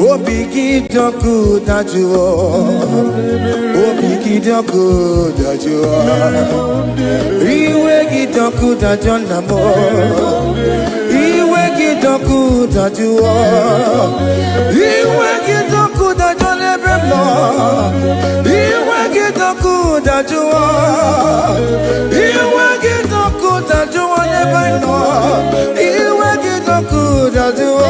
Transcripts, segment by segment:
Obigidoku dajuo, Obigidoku dajuo, Iwegidoku dajonamo, Iwegidoku dajuo, Iwegidoku dajonebemo, Iwegidoku dajuo, Iwegidoku dajuo nebeno, Iwegidoku dajuo.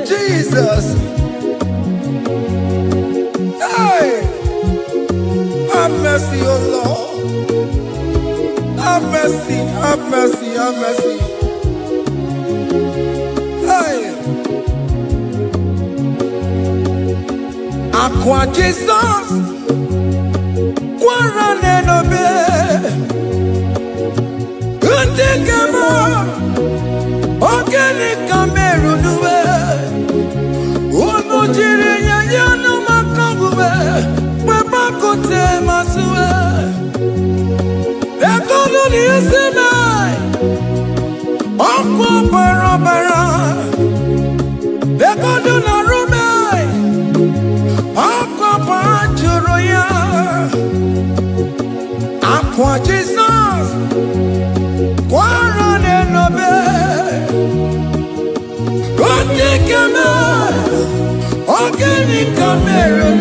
Jesus. Hey, have mercy, oh Lord. Have mercy, have mercy, have mercy. Hey, Aqua Jesus, Quarane no be, Undekama, Organic Cameroon. Aqua Jesus, Quarane no be, Organic Cameroon.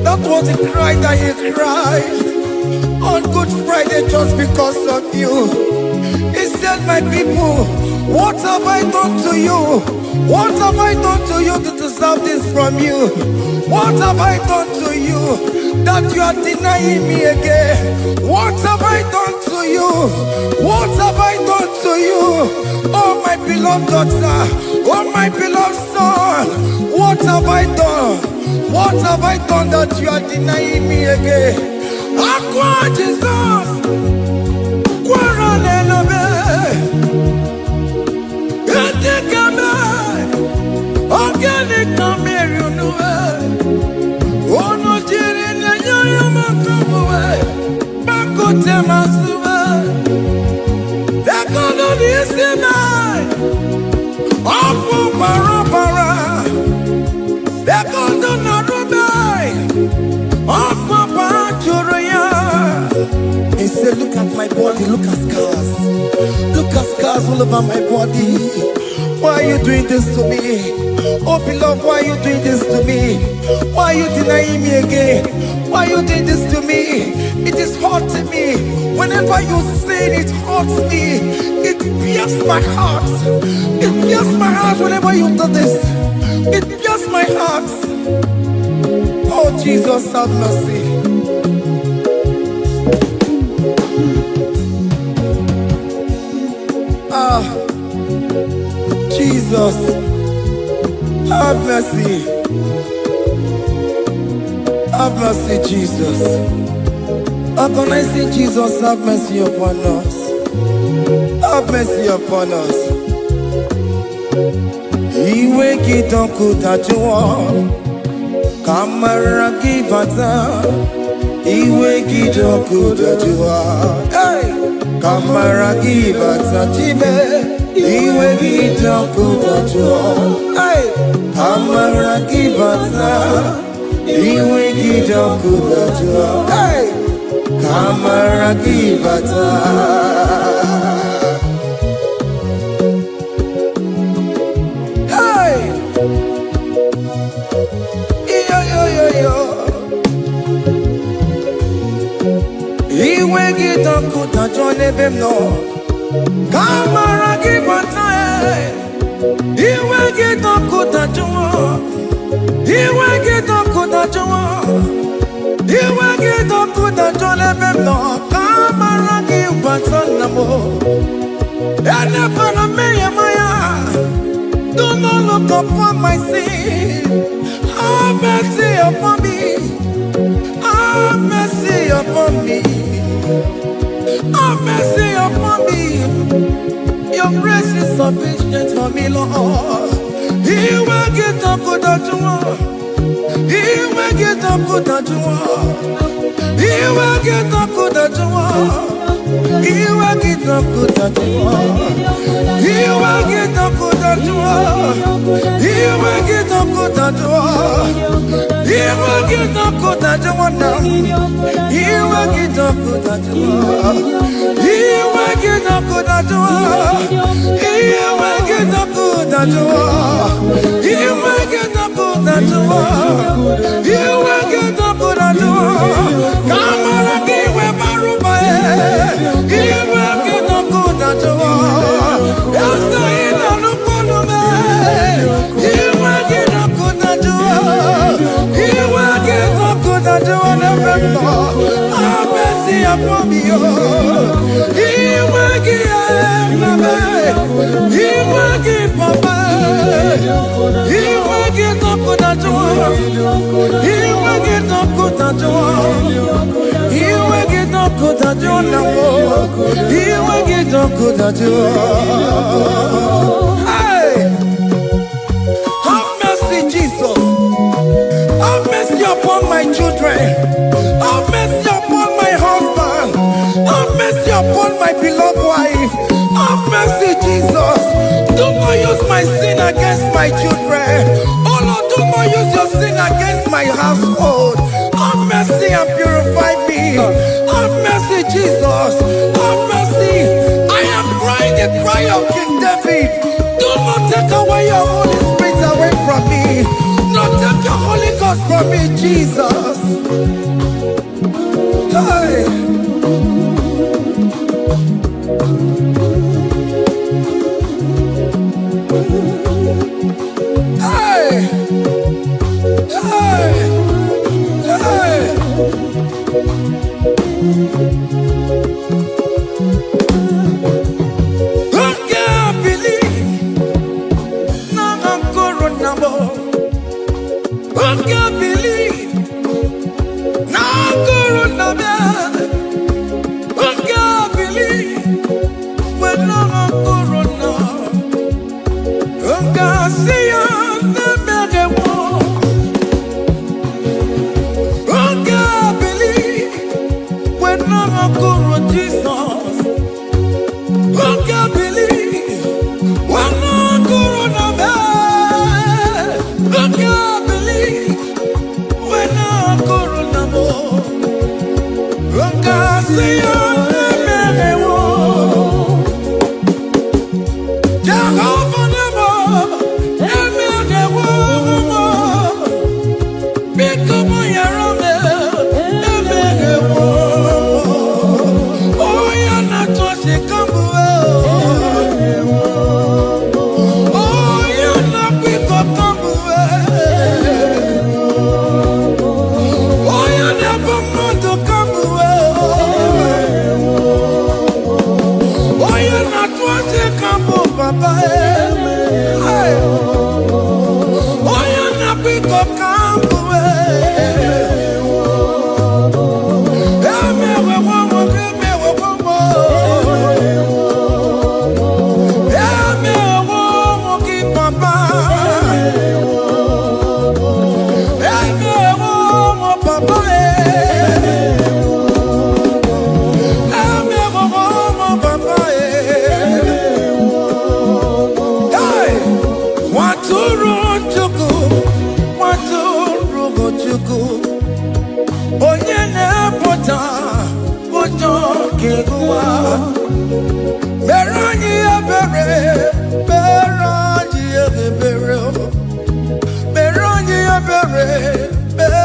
That was the cry that you cried on Good Friday just because of you. He said, my people, what have I done to you? What have I done to you to deserve this from you? What have I done to you that you are denying me again? What have I done to you? What have I done to you? Oh, my beloved daughter, oh, my beloved son, what have I done? What have I done that you are denying me again? Aqua Jesus, Quarane no be, Organic Cameroon, oh no, Jirin, you must away, Bakote Masuba, that God is in I, Aqua Parapara, that God don't know. He said, look at my body, look at scars. Look at scars all over my body. Why are you doing this to me? Oh beloved, why are you doing this to me? Why are you denying me again? Why are you doing this to me? It is hurting me. Whenever you sin, it hurts me. It pierces my heart. It pierces my heart whenever you do this. It pierces my heart. Oh Jesus, have mercy. Jesus, have mercy. Have mercy, Jesus. Upon I say, Jesus, have mercy upon us. Have mercy upon us. Iwe kidokuta jua Kamara kibata Iwe kidokuta jua Kamara kibata chibe Iwe kidokuta jua Kamara kibata Iwe kidokuta jua Kamara kibata Iwe kidokuta jua nebemno Kamara kibata Iwe kidokuta jua Iwe kidokuta jua Iwe kidokuta jua nebemno Kamara kibata namo Ene pana meye maya Do not look upon my sin Have mercy upon me Have mercy upon me Have mercy upon me Your grace is sufficient for me, Lord. He will get up good at you. He will get up good at you. He will get up good at you. He will get up good at you. He will get up good at you. He will get up good at you. He will get up good at you now. He will get up good at you. He will get up good at you. He will get up good at you. He will get up good at you. He will get up good at you. Come on and give me Baruba. He will get up good at you. Yes, I know no man. He will get up good at you. He will get up good at you. Have mercy upon me. He will get He will give Papa. He will get up good at you. He will get up good at you. He will get up good at you now. He will get up good at you. Hey, have mercy, Jesus. Have mercy upon my children. Have mercy upon my husband. Have mercy upon my beloved wife. Have mercy, Jesus. Do not use my sin against my children. Oh Lord, do not use your sin against my household. Have mercy and purify me. Have mercy, Jesus. Have mercy. I am crying the cry of King David. Do not take away your Holy Spirit away from me. Not take your Holy Ghost from me, Jesus. Hey. Papa. Chukwu, Nwatụrụ Chukwu, onye na-epụta ụjọ nke ụwa. Mere anyị ebere, mere anyị ebere, mere anyị ebere, mere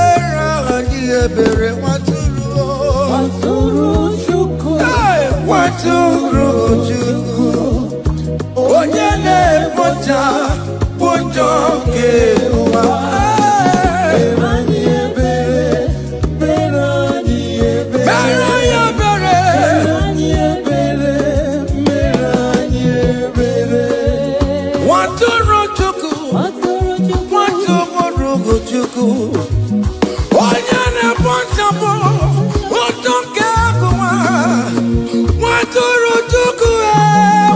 anyị ebere, Nwatụrụ Chukwu, Nwatụrụ Chukwu, onye na-epụta ụjọ nke ụwa. Onye na-ekpochapụ ụjọ nke ụwa. Nwatụrụ Chukwu,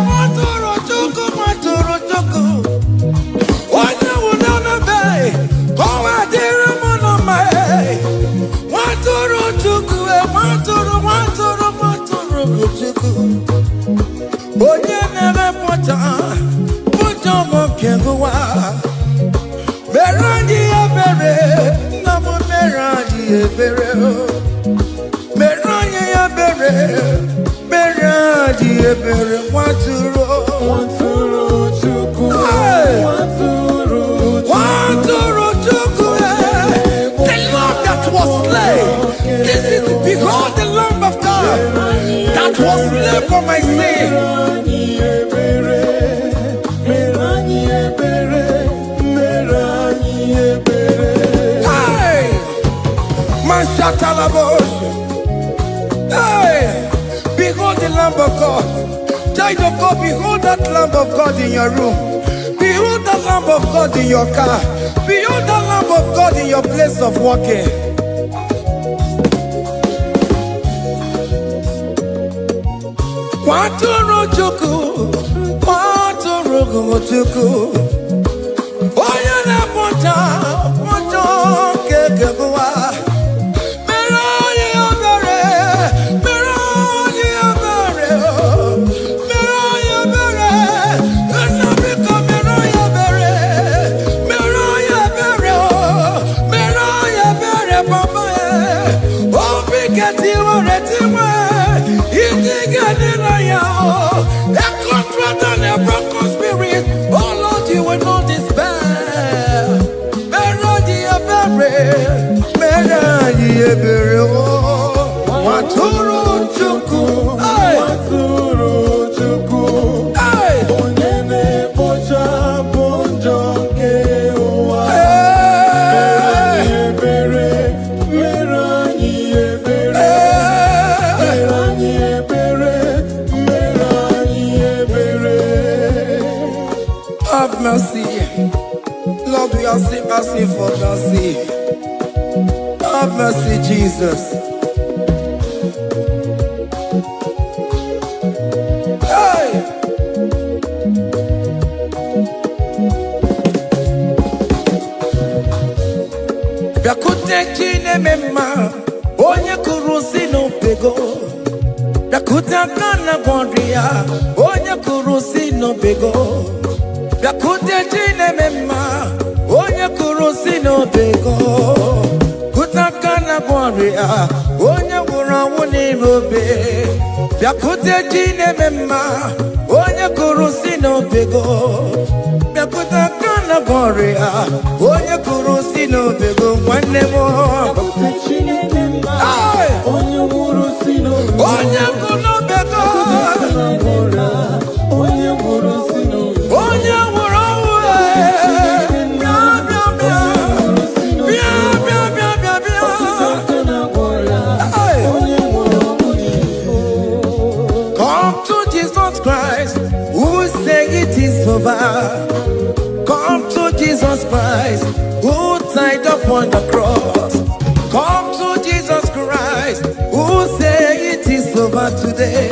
Nwatụrụ Chukwu, Nwatụrụ Chukwu, onye nwụrụ n'ebe ka ọ dịrị m na mma. Nwatụrụ Chukwu, Nwatụrụ Chukwu, onye na-emepụta ụjọ nke ụwa. Mere anyị ebere, nna m, mere anyị ebere, mere anyị ebere, mere anyị ebere, Nwatụrụ Chukwu, Nwatụrụ Chukwu, the Lamb that was slain. This is, behold, the Lamb of God that was slain for my sin. Hey, behold the Lamb of God. Child of God, behold that Lamb of God in your room. Behold that Lamb of God in your car. Behold that Lamb of God in your place of working. Nwatụrụ Chukwu, Nwatụrụ Chukwu, onye na-epụta ụjọ nke ụwa. Nwatụrụ Chukwu, Nwatụrụ Chukwu, onye na-ekpochapụ ụjọ nke ụwa. Mere anyị ebere, mere anyị ebere, mere anyị ebere. Have mercy, Lord, we are asking for mercy. Have mercy, Jesus. Hey! Bịakute Chineke mma, onye kụrụ si n'obego. Bịakute aka na gwọrọ ya, onye kụrụ si n'obego. Bịakute Chineke mma, onye kụrụ si n'obego. Gloria, onye nwụrụ anwụ n'ime obe. Bịakute Chineke mma, onye kụrụ si n'obego. Bịakute aka na Gloria, onye kụrụ si n'obego. Nwanne m, Bịakute Chineke mma, onye nwụrụ si n'obego. onye kụrụ n'obego. Onye nwụrụ si n'obego. Onye nwụrụ anwụ. Come to Jesus Christ, who died upon the cross. Come to Jesus Christ, who said it is over today.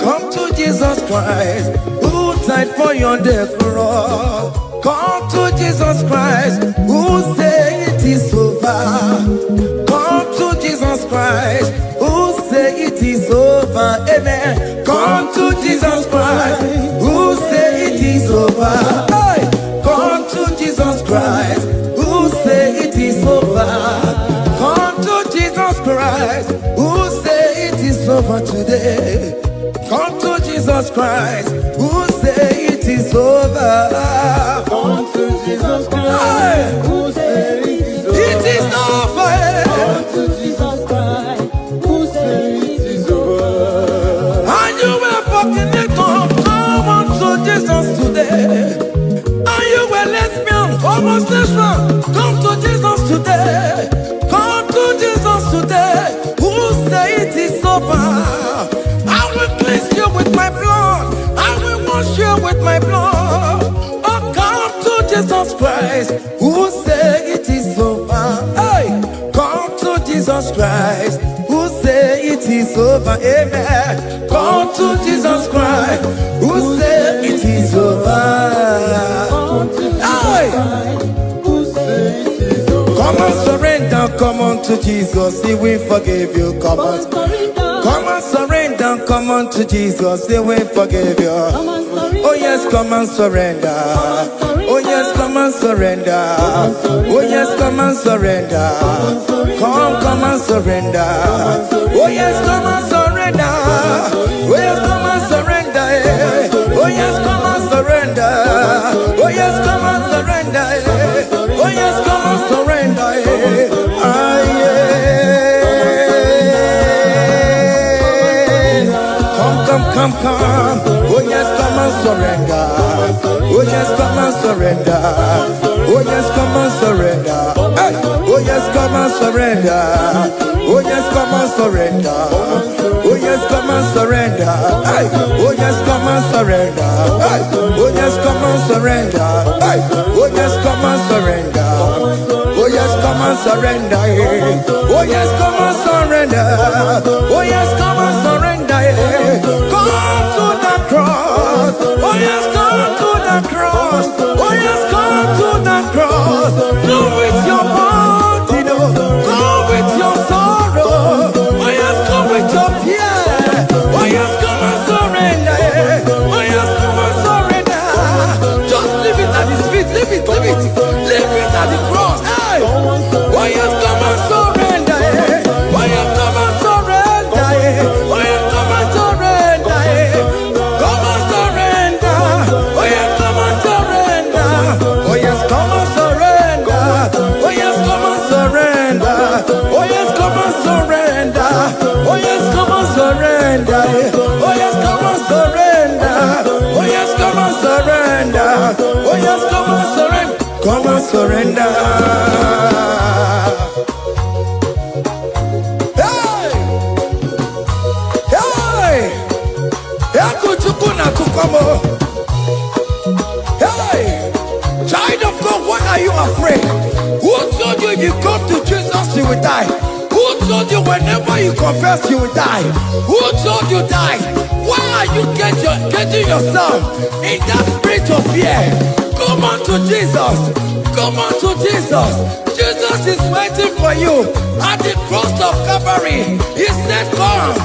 Come to Jesus Christ, who died for you on the cross. Come to Jesus Christ, who said it is over. Come to Jesus Christ, who said it is over. Amen. Come to Jesus Christ, who said it is over. Hey, come to Jesus Christ. over today. Come to Jesus Christ, who say it is over. Come to Jesus Christ, who say it is over. It is over. Come to Jesus Christ, who say it is over. And you were fucking it up. Come on to Jesus today. And you were lesbian, homosexual. Come to Jesus today. Come to Jesus today. Who say it is over? I will cleanse you with my blood. I will wash you with my blood. Oh, come to Jesus Christ. Who say it is over? Hey, come to Jesus Christ. Who say it is over? Amen. Come to Jesus Christ. Who say it is over? Come to Jesus Hey. Christ, who say it is over. Come and surrender, come on to Jesus, He will forgive you. Come on, come and surrender, come on to Jesus, He will forgive you. Oh yes, come and surrender. Oh yes, come and surrender. Oh yes, come and surrender. Come and surrender. Oh yes, come and surrender. Oh yes, come and surrender. Oh yes, come and surrender. Oh yes, come and surrender. Oh yes, come and surrender. Ah, yeah. Come. Oh yes, come and surrender. Oh yes, come and surrender. Oh yes, come and surrender. Hey. Oh yes, come and surrender. Oh yes, come and surrender. Oh yes, come and surrender. Hey. Oh yes, come and surrender. Hey. Oh yes, come and surrender. Hey. Oh yes, come and surrender. Oh yes, come and surrender. Oh yes, come and surrender. Oh yes, come and surrender. Come to the cross. Oh yes, come to the cross. Oh yes, come to the cross. Go with your body, no. Go with your sorrow. Oh yes, come with your fear. Oh yes, come and surrender. Oh yes, come and surrender. Just leave it at His feet. Leave it. Leave it at the cross. Hey. Oh yes, come and surrender. Oh yes, come and surrender. Oh yes, come and surrender. Come and surrender. Oh yes, come and surrender. Oh yes, come and surrender. Oh yes, come and surrender. Oh yes, come and surrender. Oh yes, come and surrender. Oh yes, come and surrender. Oh yes, come and surrender. Oh yes, come and surrender. Come and surrender. Hey! Hey! Yakuchukuna kukomo. Hey! Child of God, why are you afraid? Who told you if you come to Jesus you will die? Who told you whenever you confess you will die? Who told you die? Why are you getting yourself in that spirit of fear? Come on to Jesus. Come on to Jesus. Jesus is waiting for you at the cross of Calvary. He said, come.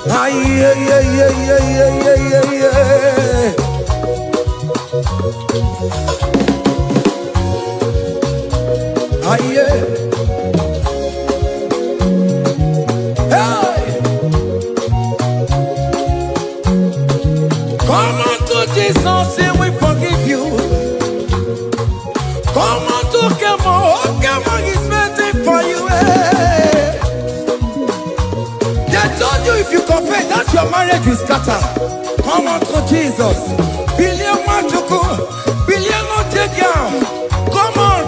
Ah, yeah. Ah, yeah. Hey! Come on to Jesus, He will forgive you. Come on to Kemo, He's waiting for you. Hey. They told you if you confess that your marriage will scatter. Come on to Jesus. Billion Machuku, Billion Otegiam. Come on.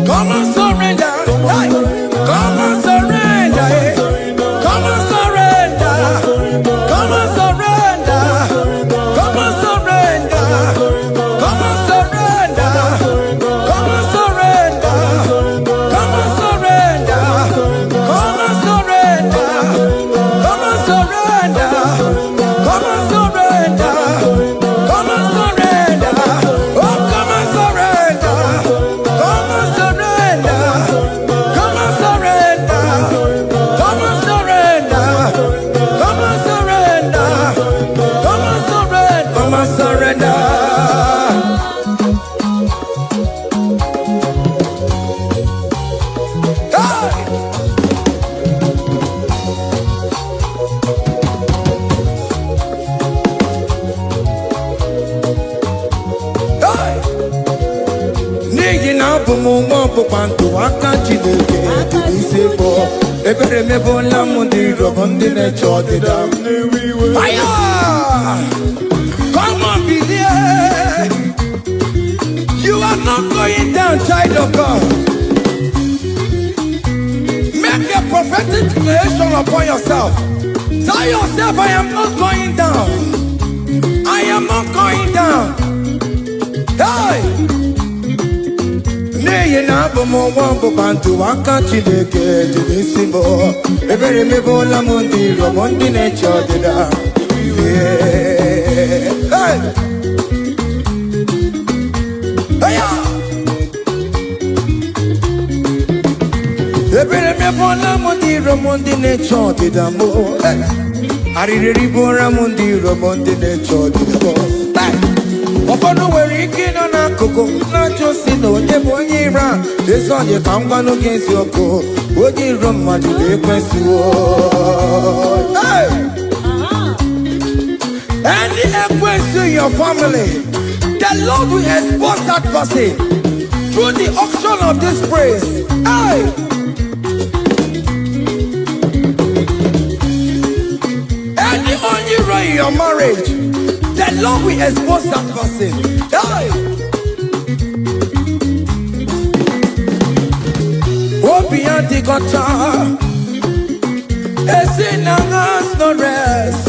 Come and surrender. Hey. Come and surrender. Come and surrender. Come and surrender. Come and surrender. Come and surrender. Come and surrender. Come and surrender. mo mo panto akanchi deke dise bo ebere me bo la mo di robondi ne chodida fire come on be there you are not going down child of God make a prophetic declaration upon yourself tell yourself I am not going down I am not going down hey Neye na bomo wambo bantu wakanchi deke jidisimo Ebere me bola mundi romondi ne chodida Hey! Hey! Ebere me bola mundi romondi ne chodida mo Aririri bora mundi romondi ne chodida mo Ofono were ike no na koko na chosi no nyebo nyira eso ye kangwa no gensi oko oji roma ju de kwesu hey any ekwesu in your family the Lord will expose that person through the auction of this praise hey any onyiro in your marriage the Lord will expose that person. Hey! Obian the gotcha. Esin has no rest.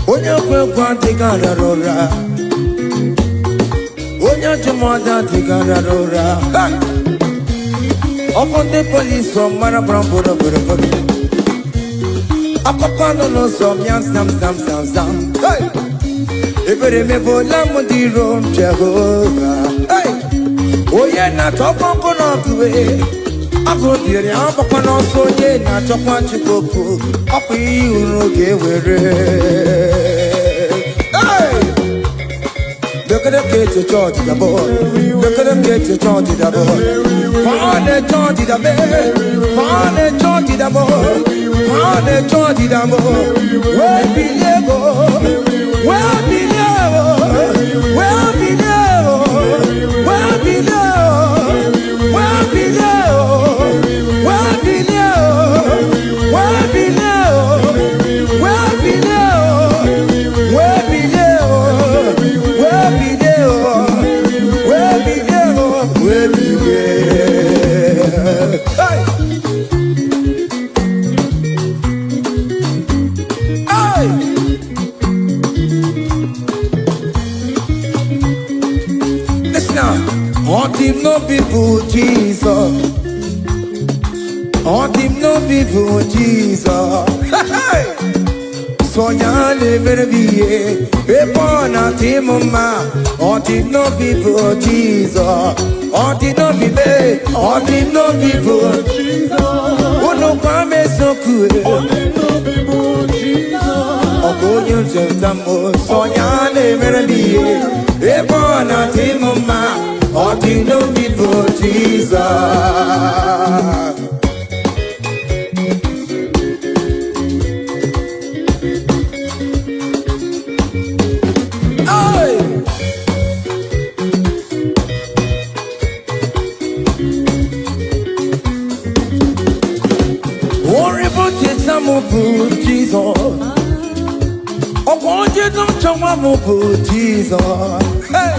Onya kwe the gararora. Onya jumada the gararora. Upon the police from Marabrambo. Akopano no som yam sam. Hey! Ebere me bola mundi rom Jehovah. Hey! Oye na topo kono kuwe. Ako dire apapano so ye na topo chikoku. Api unu gewere. Hey! Look at the kids to charge the boy. Look at them kids to charge the boy. Find the charge the boy. Find the charge the boy. Find the charge the boy. Where be level? Where be level? Where be level? Where be level? Where be level? Where be level? Where be level? Where be level? Where be On him no people Jesus. On him no people Jesus. Sognare per vie e poi un attimo ma on him no people Jesus. On him no people, on him no people Jesus. Uno qua messo qui. On him no people Jesus. O coglio sentiamo sognare per vie e poi un attimo ma on him no people Jesus. Jesus, oh, won't you don't show my move, Jesus? Hey,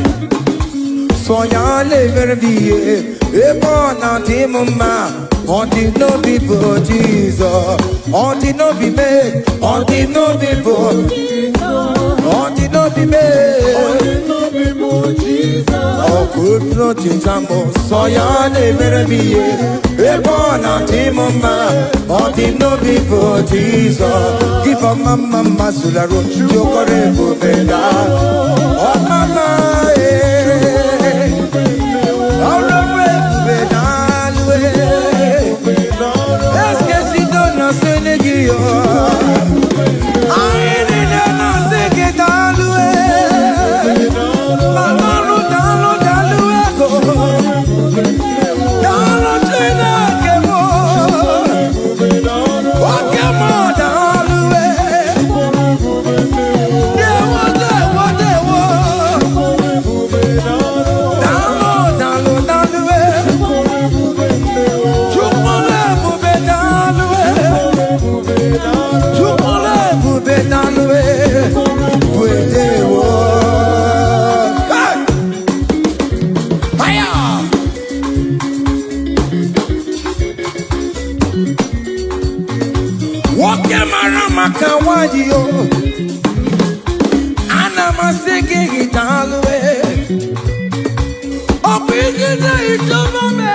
so ya live be a born out in my on the no people, Jesus, on the no be made, on the no people, on the no be made, on the no people, Jesus. Oh, good no Jesus, so ya live be a born out in my. On the no people Jesus, give a mama masularo, chokore bubeda. Oh mama, aure bubeda lue. Est-ce si donna senegio? Aine na segeta lue. Mama no dalue go. Dalo chena kemo. marama kawadio. Ana masiki italwe. Opigina itomame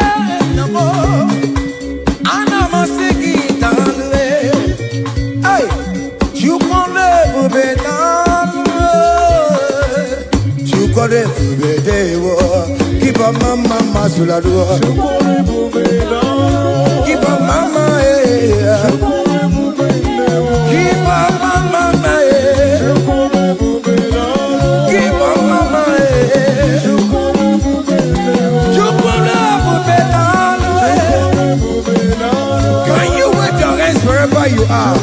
namo. Ana masiki italwe. Hey, chukole bubetalwe. Chukole bubedewo. Kiba mama masuladwo. Chukole bubetalwe. Kiba mama Kiba mama Chukole bubetalwe. Kiba mama Chukole bubetalwe. Chukole bubetalwe. Can you wave your hands wherever you are?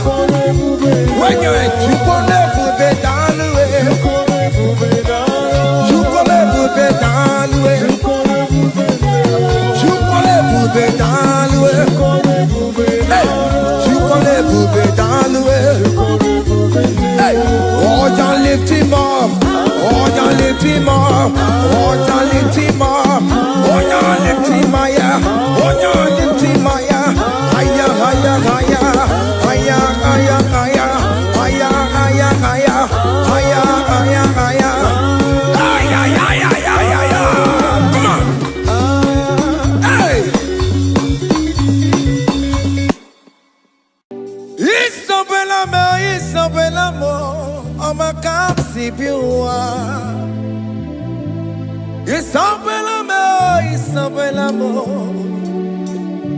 When you're in Chukole bubetalwe. Chukole bubetalwe. Chukole bubetalwe. Hey, Chukole bubetalwe. Hey, oh, don't lift him up. Oh, don't lift him up. Oh, don't lift him up. Oh, don't lift him higher. Oh, don't lift him higher. Higher, higher, higher. Higher, higher, higher. Higher, higher, higher. Higher, higher, higher. Higher, higher, higher, higher. Come on. Hey. Isabelamo, Oma Kapsi Biwa. Isabelamo,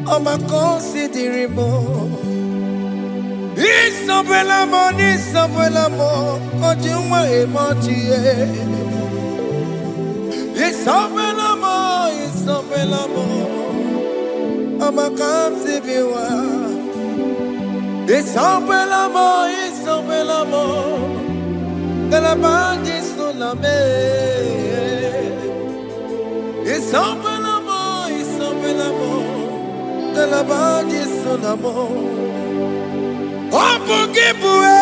Oma Considerimo. Isabelamo, Ojuma Emotie. Isabelamo, Oma Kapsi Biwa. Isabelamo, de la bande sur la mer. Isabelamo, de la bande sur la mer. Oh, pour Giboué,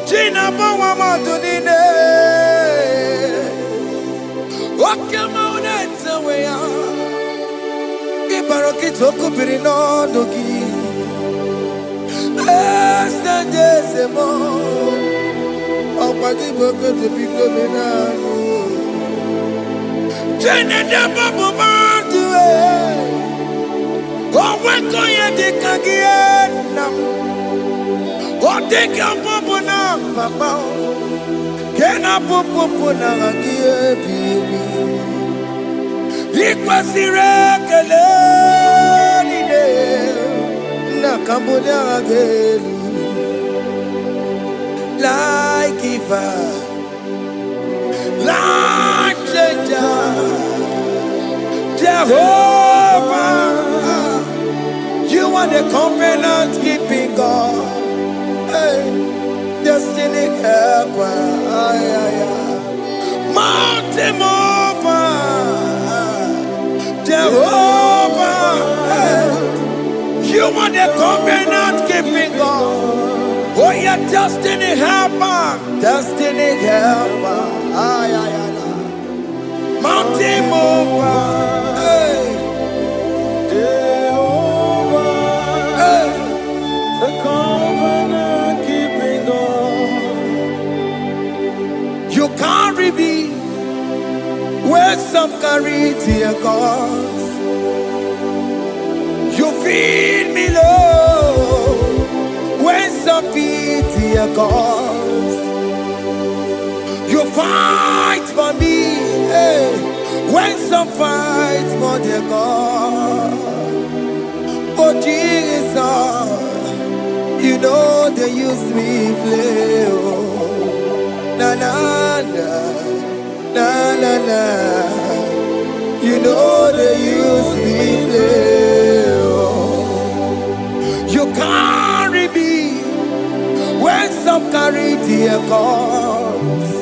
Gina Bawa Donine. Oh, come on, it's a way out. Ibaroki Toko Pirino Dogi. Semo, oh, Pagi Boko to be coming out. Jenna Babu Bantu, oh, when go you take again? Oh, take your popo now, Papa. Can I popo now again, baby? It was the regular. Cambodia again, like Eva, like Jehovah, you are the covenant keeping God, hey, destiny helper, mountain mover, Jehovah, hey. You are the covenant keeping God. Oh, your destiny helper. Destiny helper. Mountain mover. Hey. Jehovah. Hey. The covenant keeping God. You carry me where some carry tear gods. You feed me, Lord, when some feed your cause. You fight for me, hey, when some fight for their God. Oh Jesus, you know they use me play, oh. Na na na, na na na. You know they use me play. You carry me when some carry their cause.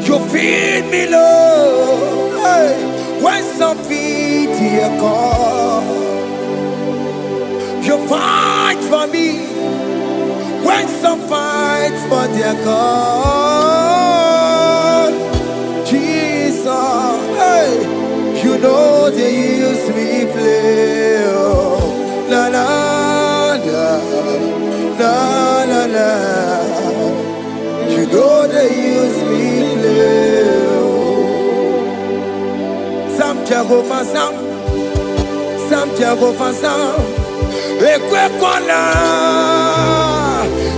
You feed me, Lord, hey, when some feed their cause. You fight for me when some fight for their God. Jesus, hey, you know they use me play. Oh. la la la la la. You know they use me play. Some Jehovah, some Jehovah, some. Ekwe kwana,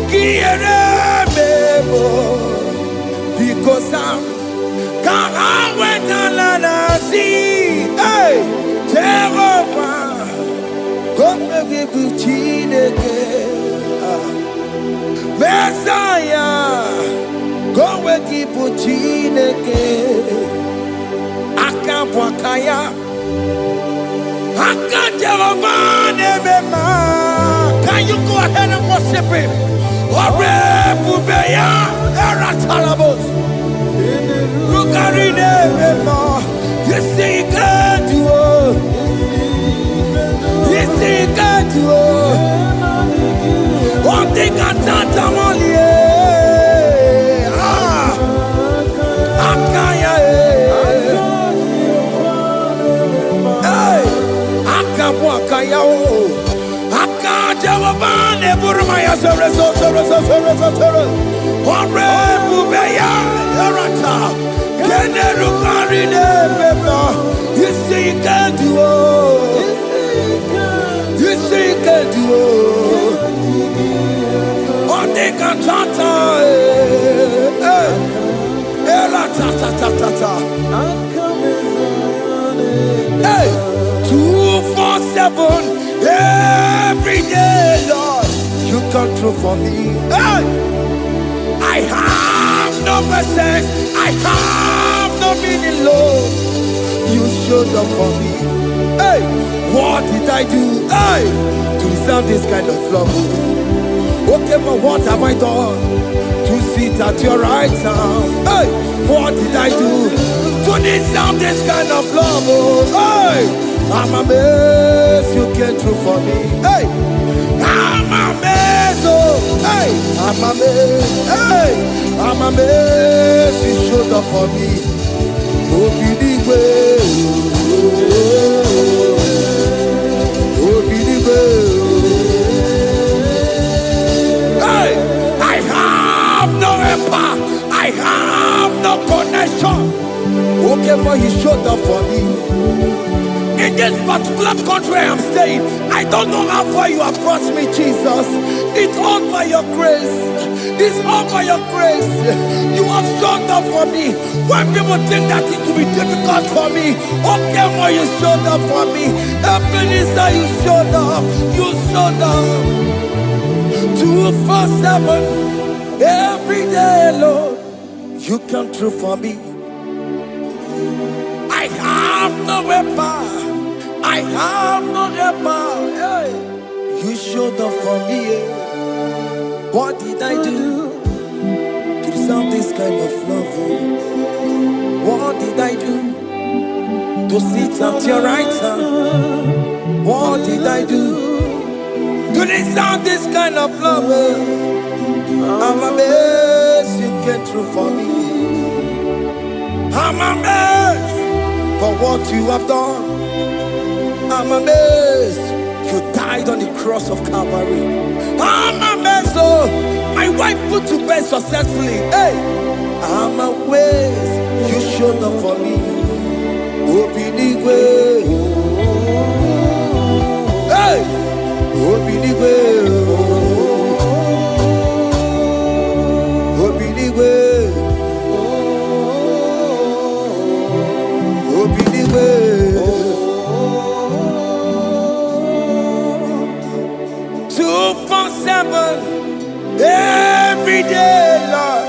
kiere mebo, because I'm kahawe talana si, hey, Jehovah, come give you chineke, Messiah, come give you chineke, akabwakaya. Can you go ahead and worship him? You see, you can do it. You see, you can do it. One thing I can't only. You see you can do it. You see you can do it. One day can tata. Hey, 247 every day, Lord, you come through for me. Hey, I have no message, I have no meaning, Lord. You showed up for me. Hey, what did I do? Hey, to deserve this kind of love? Okay, but what have I done to sit at your right hand? Hey, what did I do to deserve this kind of love? Oh, hey, I'm amazed you came through for me. Hey, I'm amazed. Oh, hey, I'm amazed. Hey, I'm amazed you showed up for me. Oh, Igbo. Oh, Igbo. Hey, I have no helper. I have no connection. Okay, but you showed up for me. In this particular country I'm staying, I don't know how far you have brought me, Jesus. It's all by your grace. It's all by your grace. You have showed up for me. When people think that it will be difficult for me, okay, well, you showed up for me. Ebenezer, you showed up. You showed up. 247 every day, Lord. You come through for me. I have no weapon. I have no helper. Hey. You showed up for me. What did I do to deserve this kind of love? What did I do to sit at your right hand? What did I do to deserve this kind of love? I'm amazed you came through for me. I'm amazed for what you have done. I'm amazed you died on the cross of Calvary. I'm amazed, oh, my wife put to bed successfully. Hey, I'm amazed you showed up for me. Obinigwe. Hey, Obinigwe. Obinigwe. Obinigwe. 247 every day, Lord.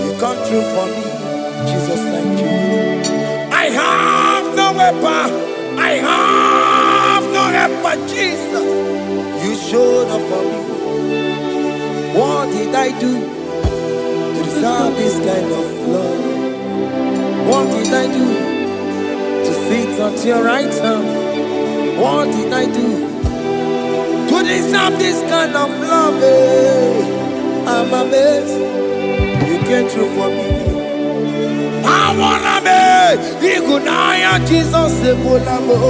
You come through for me, Jesus. Thank you. I have no weapon. I have no helper, Jesus. You showed up for me. What did I do to deserve this kind of love? What did I do to sit at your right hand? What did I do to deserve this kind of love? I'm amazed you came through for me. I wanna be Igunaya Jesus Ebulamo.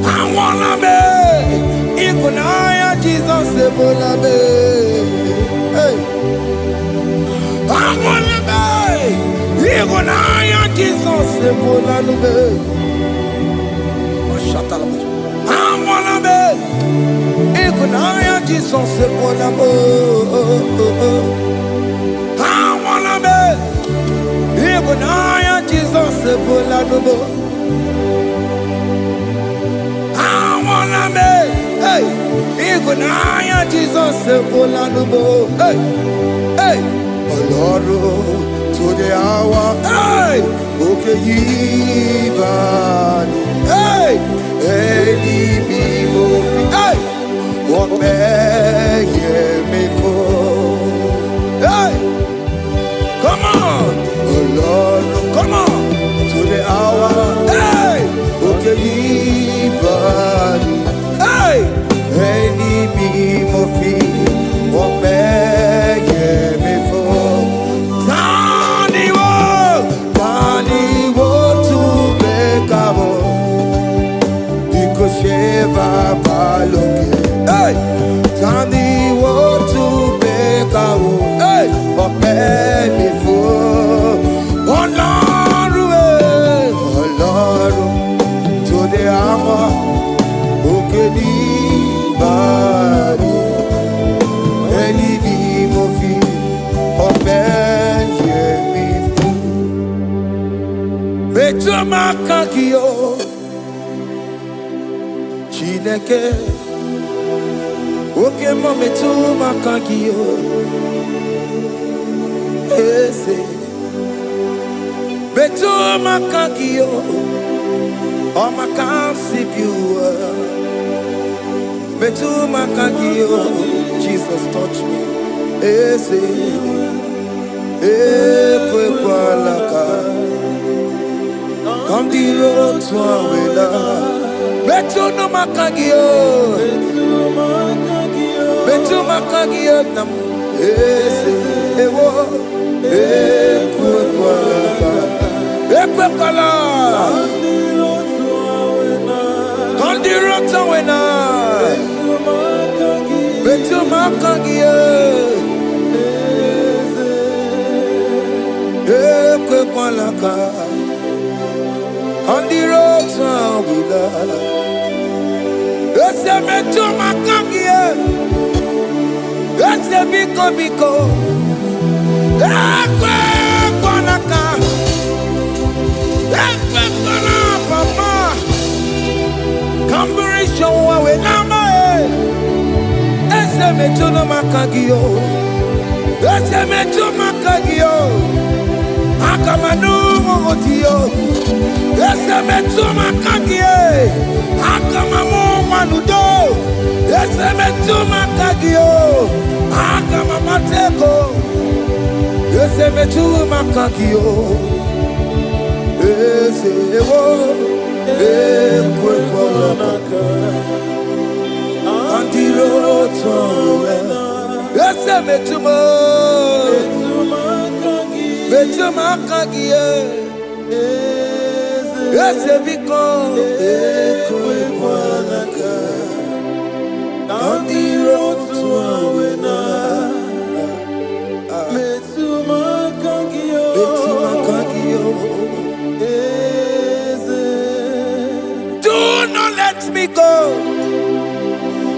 I wanna be. Ikunaya Jesus ebola be. Hey. I wanna be. Ikunaya Jesus ebola be. Shut up. I wanna be. Ikunaya Jesus ebola be. I wanna be. Ikunaya Jesus ebola be. I wanna be, hey, Igunaya Jesus Ebola. Hey, hey, Oloro to the hour, hey, okay, Yibani, hey, Igbo, hey, what may me for, hey, come on, Oloro, come on, to the hour, hey, okay, Yibani. Hey, any me mofi, what may me for? Tani wo to be cabo, because Sheva Baloke. Hey, Tani wo to be cabo, hey, what may me for? Oloro, to the hour. Anybody, any mofi, or man, me fool. Betuma kakio, Chineke, oke mo betuma kakio, ese, betuma kakio, oh my can't see you. Betuma kakio, Jesus touch me. Ese, epe kwa laka. Come the road to awela. Betuma kakio, betuma kakio nam. Ese, ewo, epe kwa laka. Epe kwa laka. Come the road to awela. Betuma kagia, ekwe kwalaka, on the road to wila. Ese betuma kagia, ese biko, ekwe kwalaka, ekwe kwalaka, papa. Kamburisho wawe nama. Ese metuna makagio, ese metuna makagio, akamanu mogotio, ese metuna makagio, akamamu manudo, ese metuna makagio, akamamateko, ese metuna makagio, ese ewo, ekwekolaka. Antiro towe, ese betuma kagie, ese biko, ekwe kwanaka. Antiro towe na, betuma kagio, do not let me go.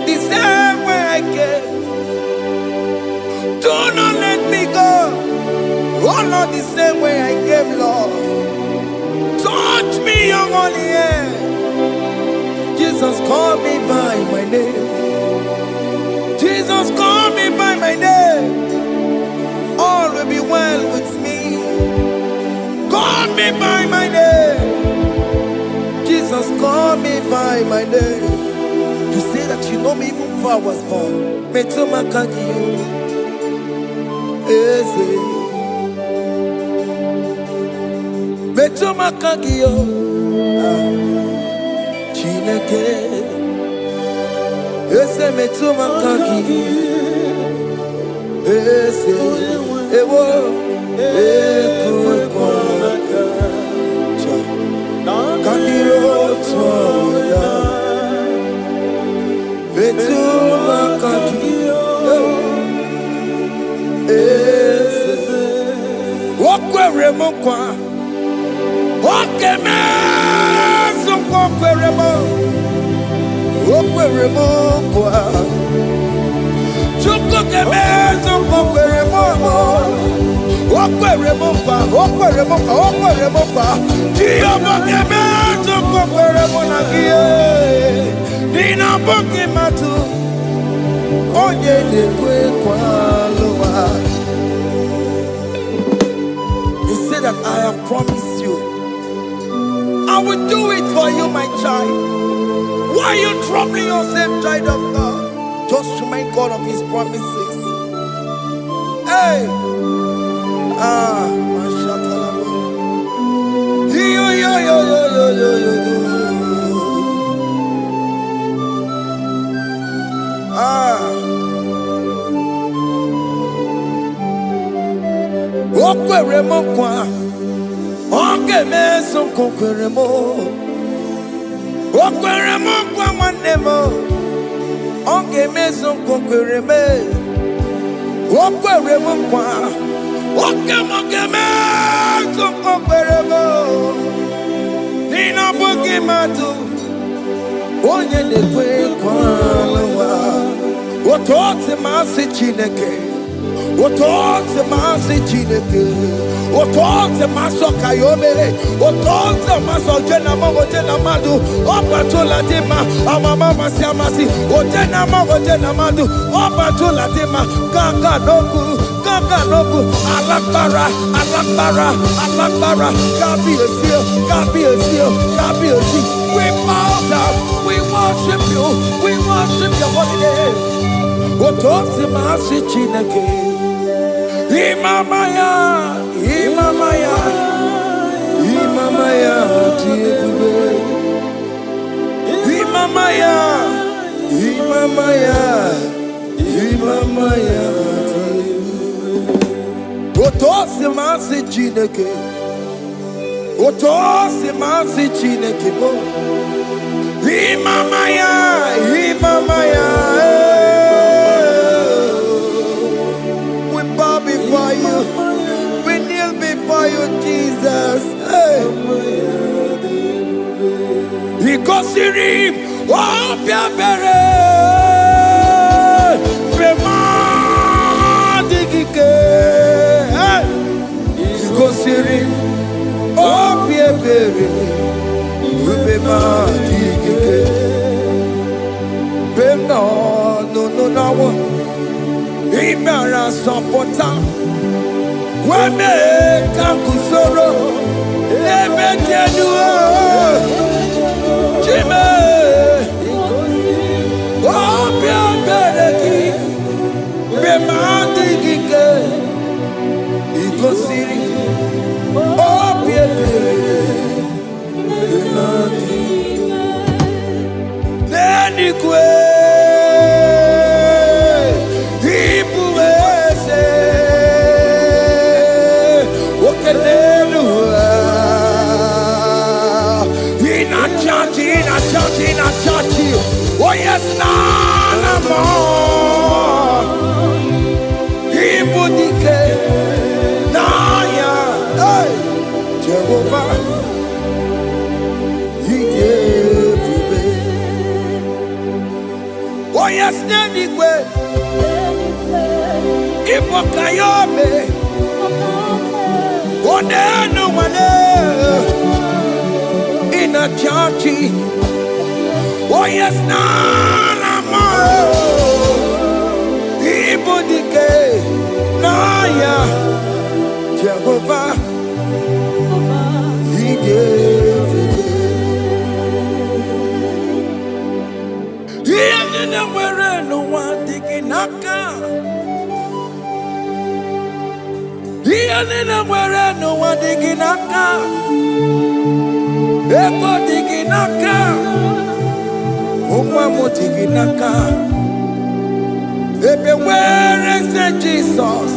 The same way I came. Do not let me go. Oh Lord, the same way I came, Lord. Touch me, your holy hand. Jesus, call me by my name. Jesus, call me by my name. All will be well with me. Call me by my name. Jesus, call me by my name. You say that you know me even before I was born. Betuma kakio, ese. Betuma kakio, Chineke, ese betuma kakio, ese. Ewo, ekwe kwa, kandiro twa. He said that I have promised you. I will do it for you, my child. Why are you troubling yourself, child of God? Just remind God of His promises. Hey! Mashatalabo. Yo, yo, yo, yo, yo, yo, yo, yo. Okwere mo kwa, oke meso kokwere mo. Okwere mo kwa mwane mo, oke meso kokwere me. Okwere mo kwa, oke meso kokwere mo. Nina boke matu, onye nekwe kwa lewa. Otote masi chineke. Otote masi chineke. Otote maso kayome. Otote maso jena madu. Opatola dima. Amama masi amasi. Ojena madu. Opatola dima. Gaga nogu. Alakbara. Gabi esi. We bow down. We worship your holy name. Otote masi chineke. Imamaya, tiebe. Imamaya, tiebe. Otosi masi chineke. Bo. Imamaya. Before you, we kneel before you, Jesus. Hey. Because him, oh, Piabere, Remadike. Because him, oh, Piabere, Remadike. No. Imara sopota weme kakusoro ebekenu jime obia bereki bemandigike ikosiri obia bereki nenikwe Chachi, oh yes, nana more. Ibudike, naya, hey, Jehovah, he gave me. Oh yes, anyway, Ibokayobe, oh no one in a chachi. Oh yes, nana more. Ibudike, naya, Jehovah, he gave it. He didn't wear no one digging naka. He didn't wear no one digging naka. Eko digging naka. Where is the Jesus?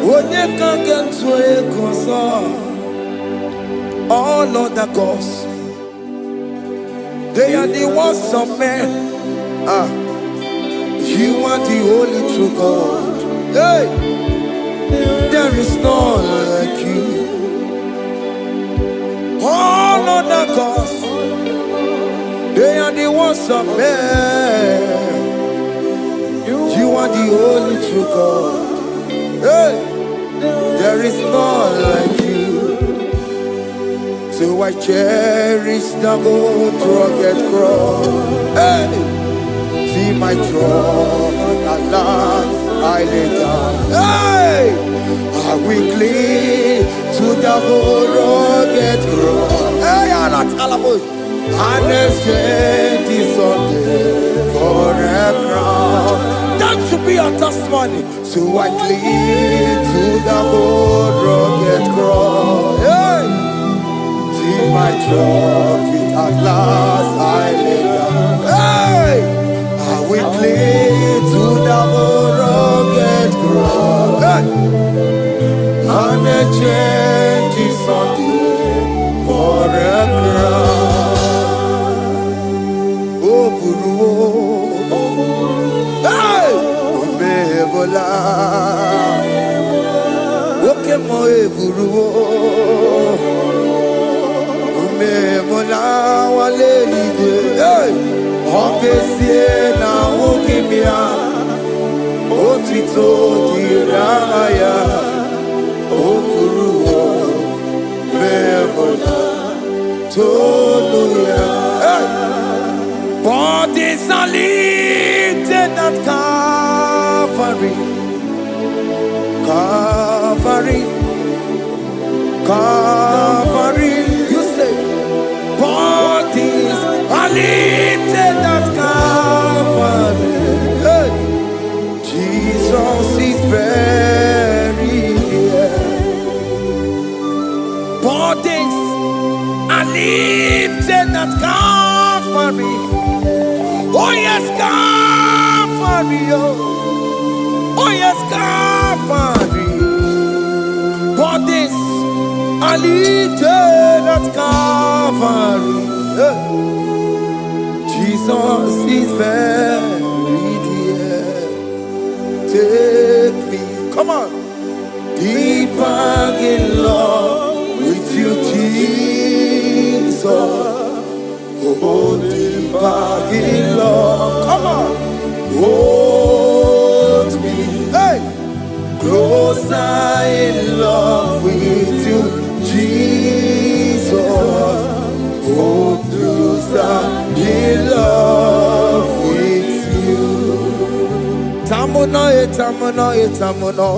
When you can get to all other gods, they are the works of men. You are the only true God. Hey, there is none like you. because they are the ones of men. You are the only true God. Hey, there is none like you. So I cherish the old rugged cross. Hey, see my trouble, Allah, I lay down. Hey, I will cling to the old rugged cross. Hey, Allah, Talamus, and exchange this Sunday for a crown. That should be a testimony. So I cling to the old rugged cross. Hey, see my trophy at last I lay down. Hey, I will cling to the old rugged cross. Hey, and a change is Sunday for a crown. Oh, Buru. Hey, Omebola. Okay, my Buru. Omebola wale lide. Hey, Obesie na ukimia. Otito diraya. Okuru Omebola. Toluya. Hey, bodies are lifted at Calvary. Calvary. Calvary. You say, bodies are lifted at Calvary. Hey, Jesus is buried here. Bodies are lifted at Calvary. Oh yes, Calvary. Oh yes, Calvary. Bodies are lifted at Calvary. Jesus is buried here. Take me, come on, deeper in love with you, Jesus. Oh, deeper in love, come on, hold me, hey, closer in love with you, Jesus. Oh, closer in love with you. Tamuno, tamuno, tamuno.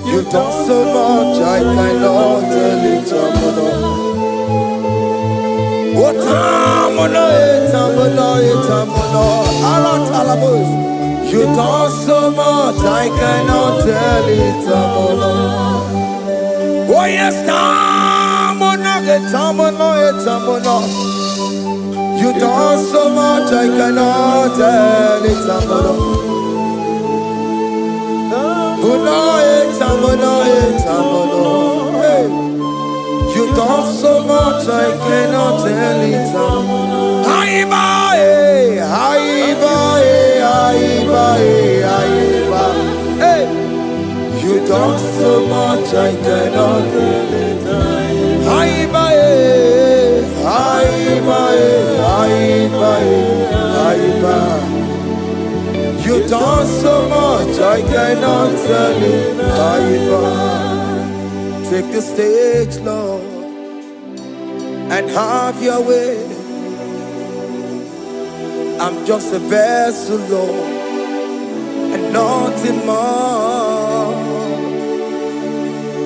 You've done so much, I cannot tell it, tamuno. Oh, tamuno, tamuno, tamuno. Arat alabos. You've done so much, I cannot tell it, tamuno. Oh yes, tamuno, tamuno, tamuno. You've done so much, I cannot tell it, tamuno. Tamuno, tamuno, tamuno. Hey, you've done so much, I cannot tell it, tamuno. Haiba, haiba, haiba, haiba. Hey, you've done so much, I cannot tell it. Haiba, haiba, haiba, haiba. You've done so much, I cannot tell it. Haiba. Take the stage, Lord, and have your way. I'm just a vessel, Lord, and nothing more.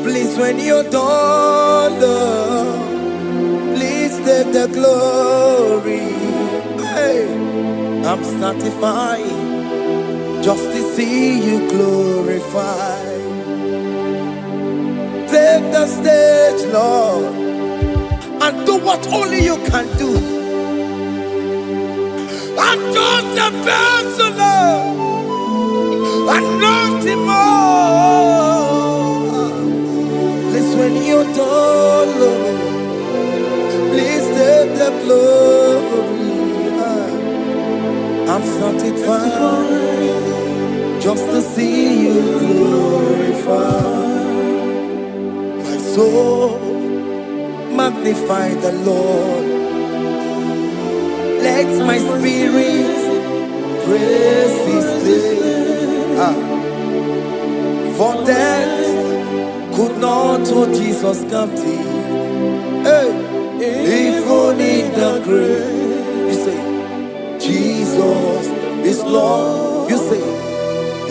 Please, when you're done, Lord, please take the glory. Hey, I'm satisfied just to see you glorified. Take the stage, Lord, and do what only you can do. I'm just a vessel, Lord, and nothing more. Please, when you're done, Lord, please take the glory. I'm satisfied just to see you glorified. My soul, my magnify the Lord. Let my spirit praise His name. For death could not hold Jesus captive. Hey, even in the grave, you say, Jesus is Lord. You say,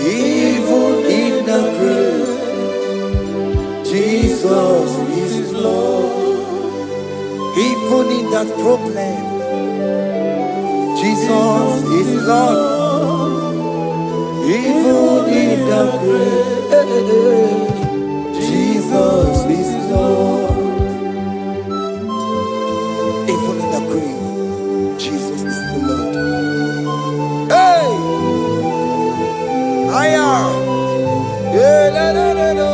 even in the grave, Jesus is Lord. Even in that problem, Jesus is Lord. Even in the grave, Jesus is Lord. Even in the grave, Jesus is the Lord. Hey! I am. Yeah, no, no, no, no.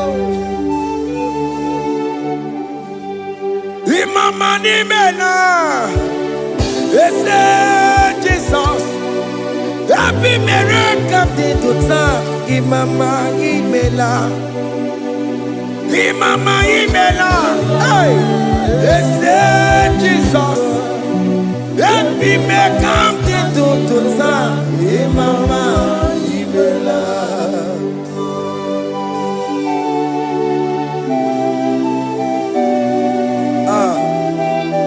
Imama ni mena. It's Jesus. Happy miracle day to time. Imama imela. Imama imela. Hey, it's Jesus. Happy miracle day to time. Imama imela.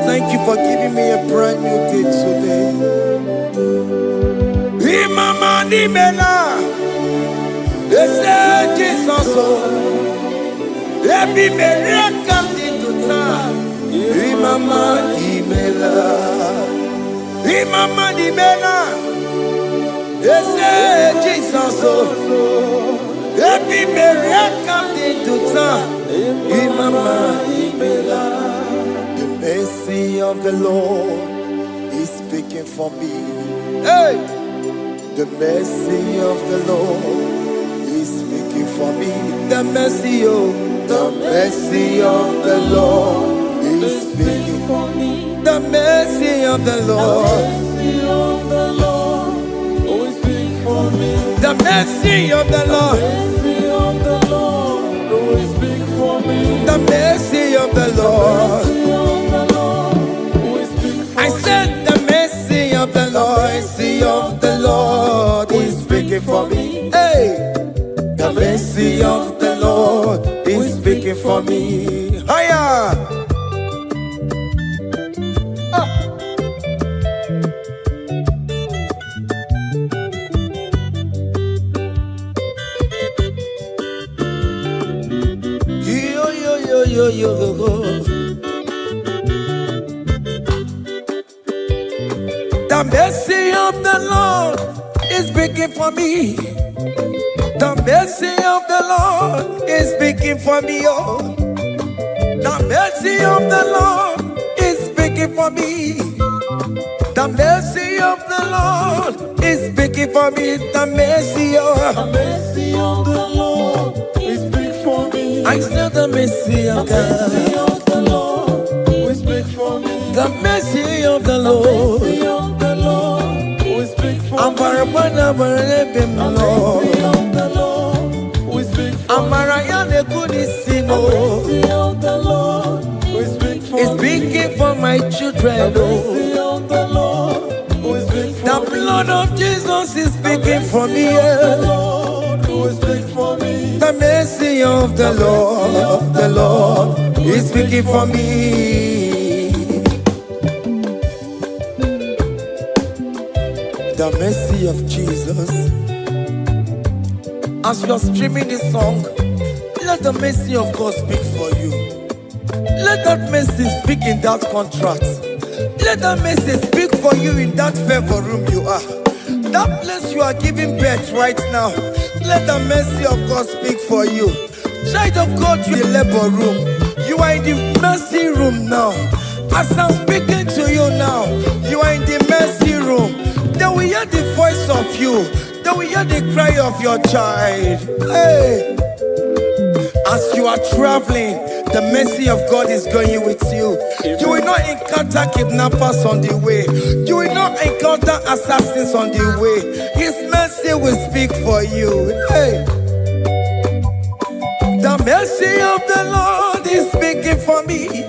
Thank you for giving me a brand new day today. Imama nimela, ese Jesus o, ebi miracle into time. Imama nimela, Imama nimela, ese Jesus o, ebi miracle into time. Imama nimela. The mercy of the Lord is speaking for me. Hey! The mercy of the Lord is speaking for me. The mercy of the Lord is speaking for me. The mercy of the Lord. The mercy of the Lord. The mercy of the Lord. I said the mercy of the Lord, mercy of the Lord is speaking for me. Hey, the mercy of the Lord is speaking for me. Higher. Yo yo yo yo yo yo. The mercy of the Lord is speaking for me. The mercy of the Lord is speaking for me. Oh, the mercy of the Lord is speaking for me. The mercy of the Lord is speaking for me. The mercy of the Lord is speaking for me. I said the mercy of God. The Lord will speak for me. The mercy of the Lord. Ambarabana barebem Lord. The Lord will speak for Amarayane kunisimo. the Lord will speak for It's speaking for my children. Oh. the Lord will speak for The blood of Jesus is speaking for me. the Lord will speak for me. The mercy of the Lord is speaking for me. The mercy of Jesus. As you are streaming this song, let the mercy of God speak for you. Let that mercy speak in that contract. Let that mercy speak for you in that favor room you are. That place you are giving birth right now. Let the mercy of God speak for you. Child of God, you are in the labor room. You are in the mercy room now. As I'm speaking to you now, you are in the mercy room. They will hear the voice of you. They will hear the cry of your child. Hey! As you are traveling, the mercy of God is going with you. You will not encounter kidnappers on the way. You will not encounter assassins on the way. His mercy will speak for you. Hey! The mercy of the Lord is speaking for me.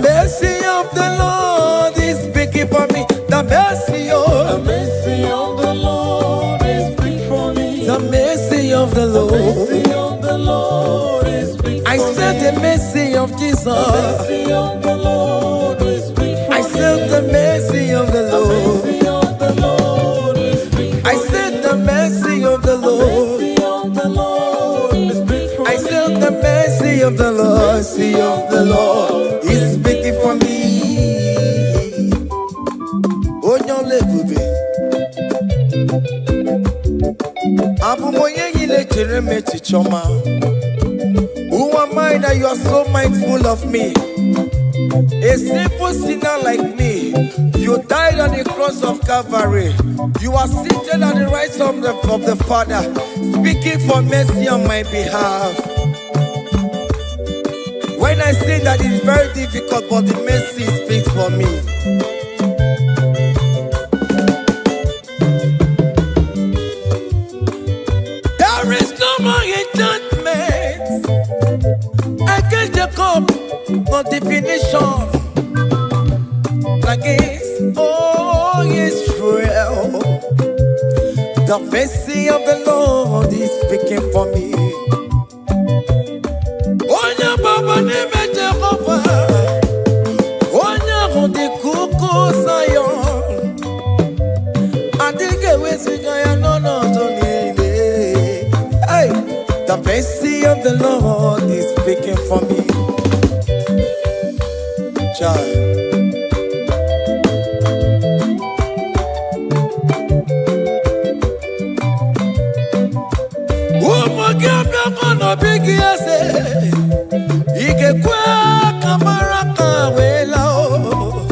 mercy of the Lord is speaking for me. The mercy of the Lord is speaking for me. The mercy of the Lord. Mercy of the Lord is speaking for me. I said the mercy of Jesus. Mercy of the Lord is speaking for me. I said the mercy of the Lord. Mercy of the Lord is speaking for me. I said the mercy of the Lord. Mercy of the Lord is speaking for me. I said the mercy of the Lord. Mercy of the Lord is speaking for me. Onyolebube. Abumoye yile jereme chichoma. Who am I that you are so mindful of me? A simple sinner like me. You died on the cross of Calvary. You are seated at the right hand of the Father, speaking for mercy on my behalf. When I say that it is very difficult, but the mercy speaks for me. There is no more enchantment against Jacob, no definition against all Israel. The mercy of the Lord is speaking for me. Onya baba neme Jehovah, onya hundi kuku Zion. Adige wesigaya no zonile. Hey, the mercy of the Lord is speaking for me. Child. Big Ike kwa kamara kawela o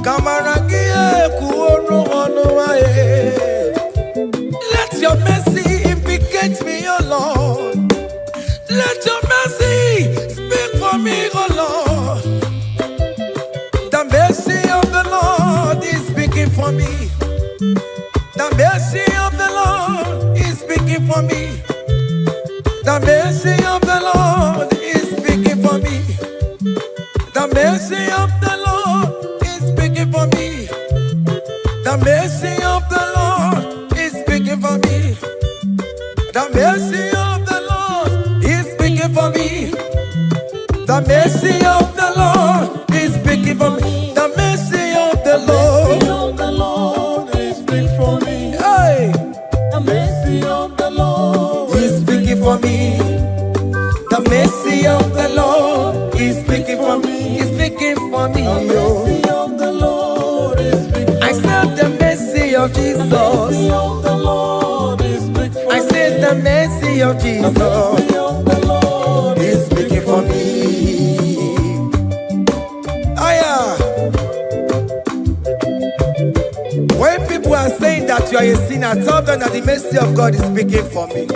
kamara gie kuonu onu aye. Let your mercy implicate me, O Lord. Let your mercy speak for me, O Lord. The mercy of the Lord is speaking for me. The mercy of the Lord is speaking for me. The mercy of the Lord is speaking for me. The mercy of the Lord is speaking for me. The mercy of the Lord is speaking for me. The mercy of the Lord is speaking for me. The mercy of the Lord is speaking for me. The mercy of the Lord is speaking for me. Hey. The mercy of the Lord is speaking for me. The mercy of the Lord is speaking for me. Is speaking for me. The mercy of the Lord is speaking for me. I said the mercy of Jesus. The mercy of the Lord is speaking for me. I said the mercy of Jesus. The mercy of the Lord is speaking for me. Aya. When people are saying that you are a sinner, tell them that the mercy of God is speaking for me.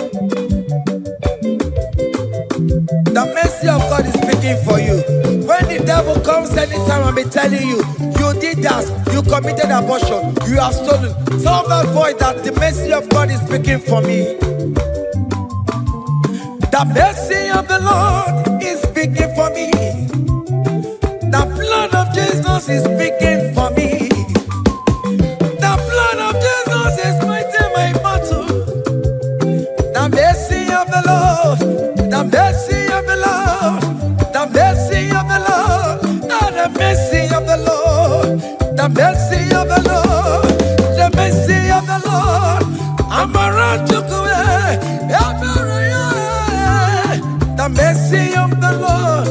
The mercy of God is speaking for you. When the devil comes anytime and be telling you, you did that, you committed abortion, you have stolen, tell that voice that the mercy of God is speaking for me. The mercy of the Lord is speaking for me. The blood of Jesus is speaking for me. The blood of Jesus is fighting my battle. The mercy of the Lord, the mercy of the Lord, the mercy of the Lord, oh, the mercy of the Lord, the mercy of the Lord, the mercy of the Lord. The mercy of the Lord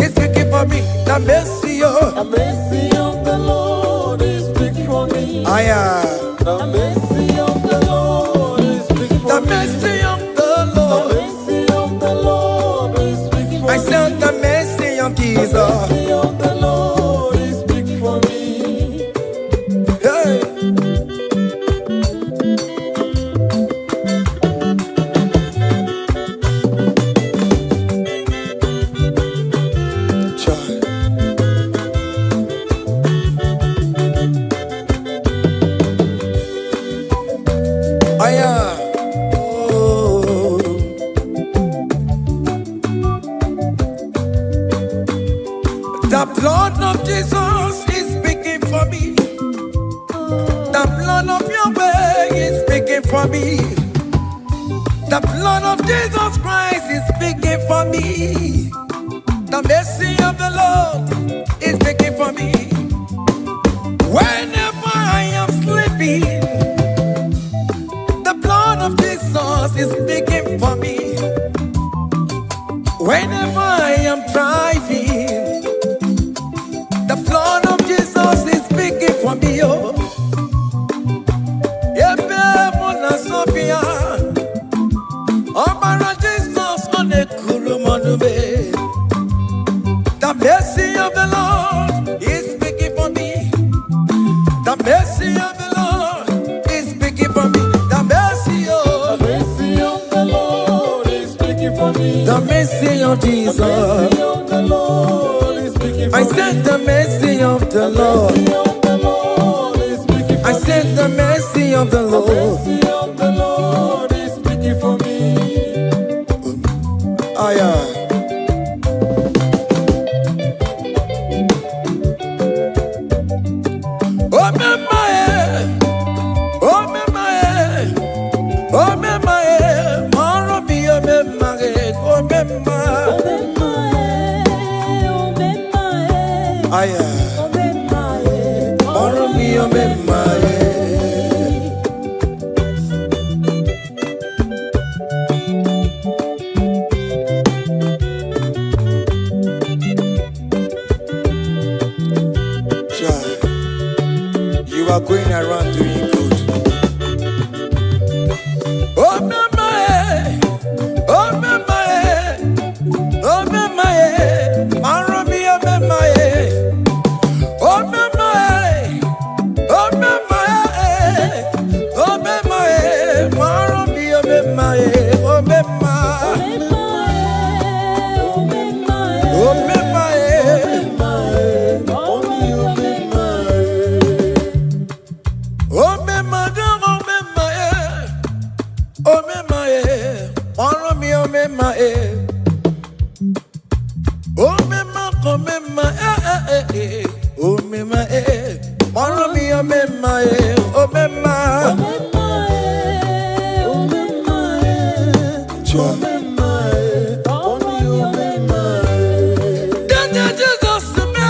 is speaking for me. The mercy of the Lord is speaking for me. The mercy of the Lord is speaking for me. The mercy of the Lord. The mercy of the Lord is speaking for me. I said the mercy of Jesus. The mercy of the Lord is speaking for me. Hey. for me. The blood of Jesus Christ is speaking for me. The mercy of the Lord is speaking for me. Whenever I am sleeping, the blood of Jesus is speaking for me. Whenever I am driving, the blood of Jesus is speaking for me. Oh, Sophia, oh, Jesus on the Kurumanube. The mercy of the Lord is speaking for me. The mercy of the Lord is speaking for me. The mercy of the Lord is speaking for me. The mercy of Jesus. The mercy of the Lord is speaking for I me. said the mercy of the Lord. The mercy of the Lord is speaking for I said the mercy of the The Lord. mercy of the Lord is speaking for me. Aya. Oh me mae, oh me mae, oh me mae, maro bi oh me mae, oh me mae. Aya, maro bi oh me mae. You are going around doing good. Oh me mae, oh me mae, oh me mae, maro bi oh me mae, oh me mae, oh me mae, oh me mae, maro bi oh me mae, oh me mae, oh me mae. Oh me madam, oh me mae, oh me mae, follow me, oh me mae, oh me ma, oh me mae, oh me mae, follow me, oh me mae, oh me ma, Then Jesus me,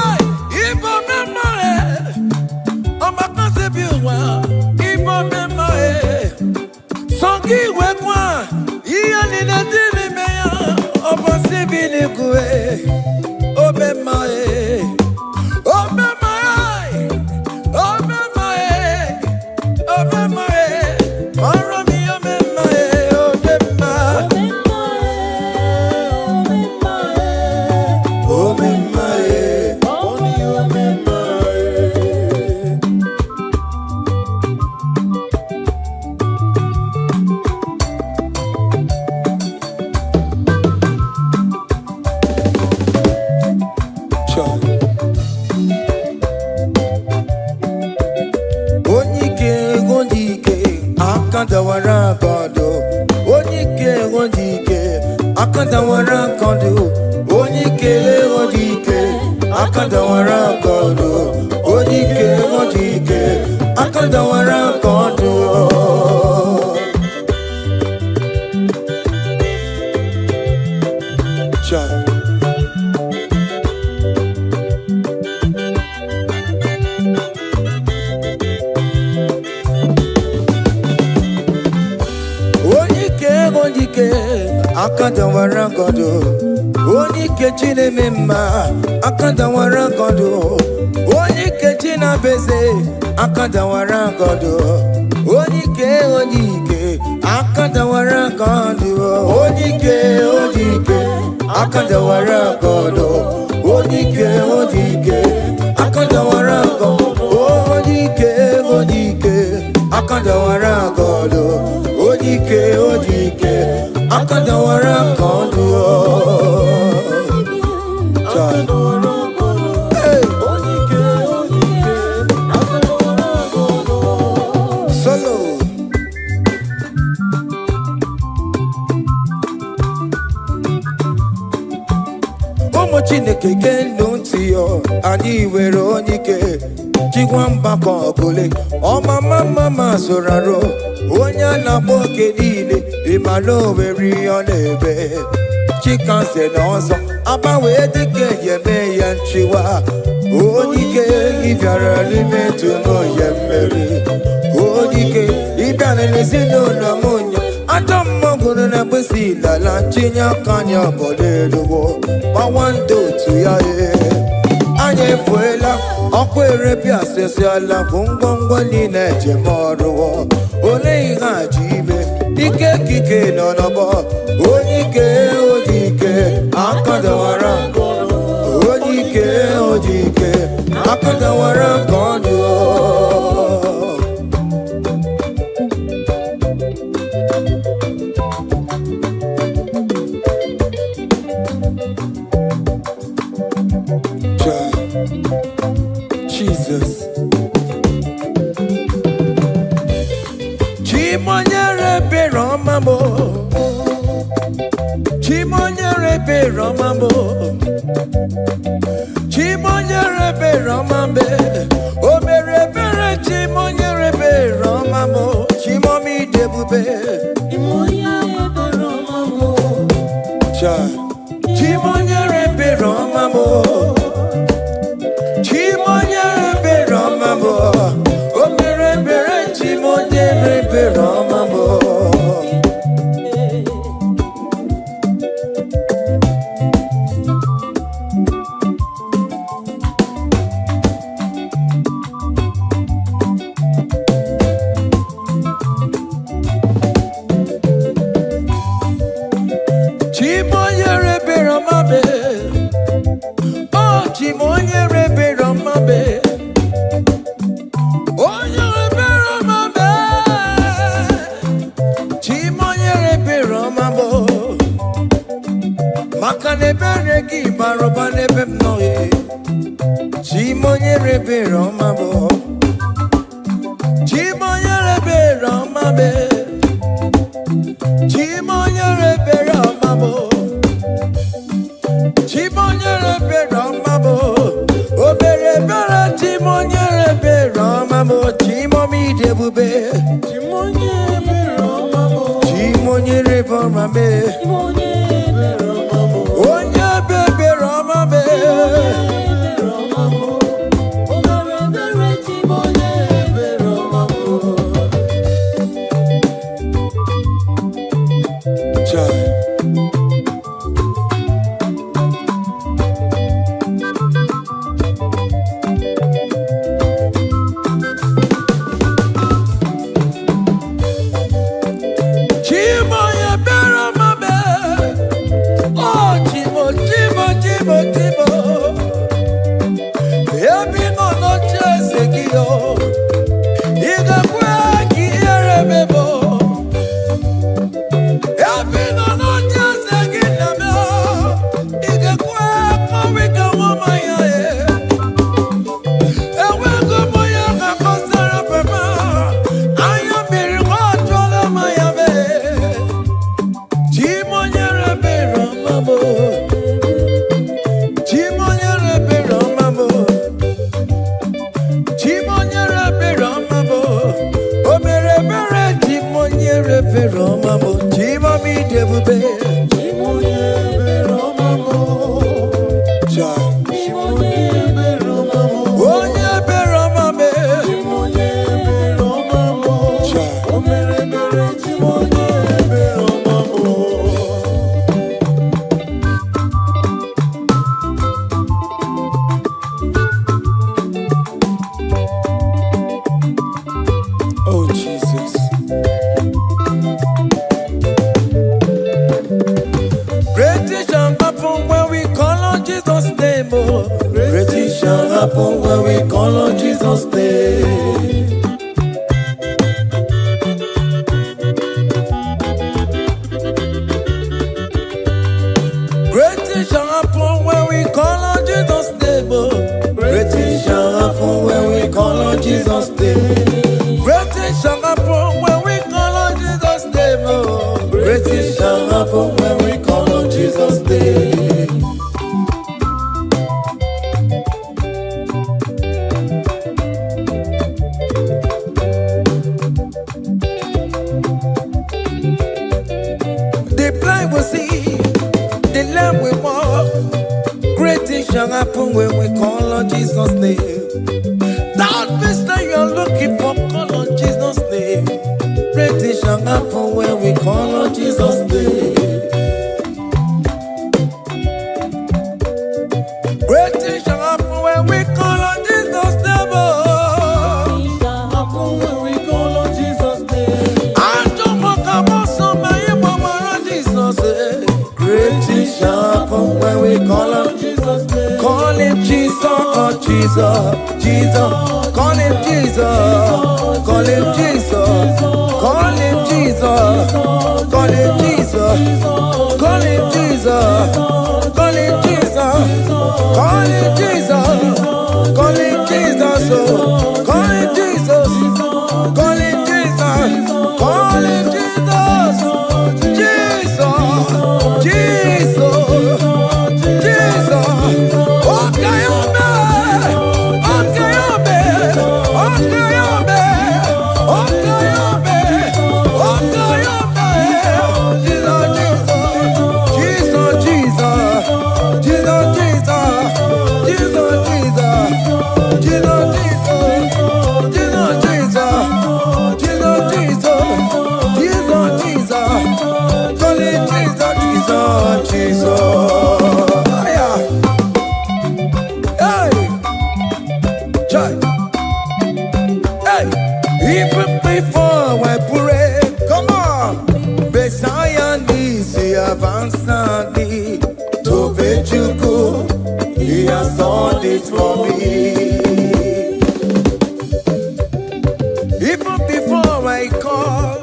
if oh me mae, oh my concept Songi wekwa, iya nina dimi meya, obo sibini kwe, obe mae, obe mae, obe mae, obe mae, maro mi obe mae, obe mae, obe mae, obe mae. Akandawara kondo, onyike onyike. Akandawara kondo, onyike onyike. Akandawara kondo, onyike onyike. Akandawara kondo. Child. Akandawara kondo, onyike chine mema. Akandawara kondo, onyike china beze. Akandawara kondo, onyike onyike. Akandawara kondo, onyike onyike. Akandawara kondo, onyike onyike. Akandawara kondo, onyike onyike. Akandawara kondo, onyike onyike. Akandawara kondo. Hey. Solo. Omo Chineke genu ntị yo, anyị were onyike. Chikwamba Kogole, oh mama Zoraro, Onya Naboke Dile, Imalo very on ebe. Chicken said also, Abba where the gay may and Chiwa. Onike, if you're a limit to know ye Mary. Onike, if you're a listen to Namunya. I don't know good enough to see the Lanchina Kanya Boledo. But one do to ya. Anye fuela, okwere piase se ala fungongo ni neje moro. Ole inga jibe, ike kike no no bo. Odike, akadawara kono. Odike, akadawara kono. Jesus. Chimonyere be Romamo. Chimonyere be Romamo. Chimonyere be Romambe. O mere bere chimonyere be Romamo. Chimomi debube. Chimonyere be Romamo. Cha. Chimonyere be Romamo. Chimonyere be Romamo. O mere bere chimonyere be Romamo. Chimonyere be Romame. Oh, Chimonyere be Romame. Oh, Nyere be Romame. Chimonyere be Romamo. Makane beregi baroba nebem noye. Chimonyere be Romamo. Chimonyere be Romame. Chimonyere be Romamo. Chimonyere be Romamo. O bere bere chimonyere be Romamo. Chimomi debube. Chimonyere be Romamo. Chimonyere be Romame. Chimonyere be Romamo. Onya be Romame. Romamo. O mere bere chimonyere be Romamo. Child. Chimoye be Romame. Oh, Chimo. Jesus' name. That mister you're looking for, call on Jesus' name. Great things shall happen when we call on Jesus' name. Great things shall happen when we call on Jesus' name. Things shall happen when we call on Jesus' name. I don't want to come on somebody, but on Jesus' name. Great things shall happen when we call on Jesus' name. Call him Jesus, oh Jesus, Jesus. Call him Jesus, call him Jesus, call him Jesus, call him Jesus, call him Jesus, call him Jesus, call him Jesus, call him Jesus, call him Jesus, call him Jesus, call him Jesus, Jesus, Jesus. Even before I pray, come on, Messiah needs the advance me to bet you go. He has done it for me. Even before I call,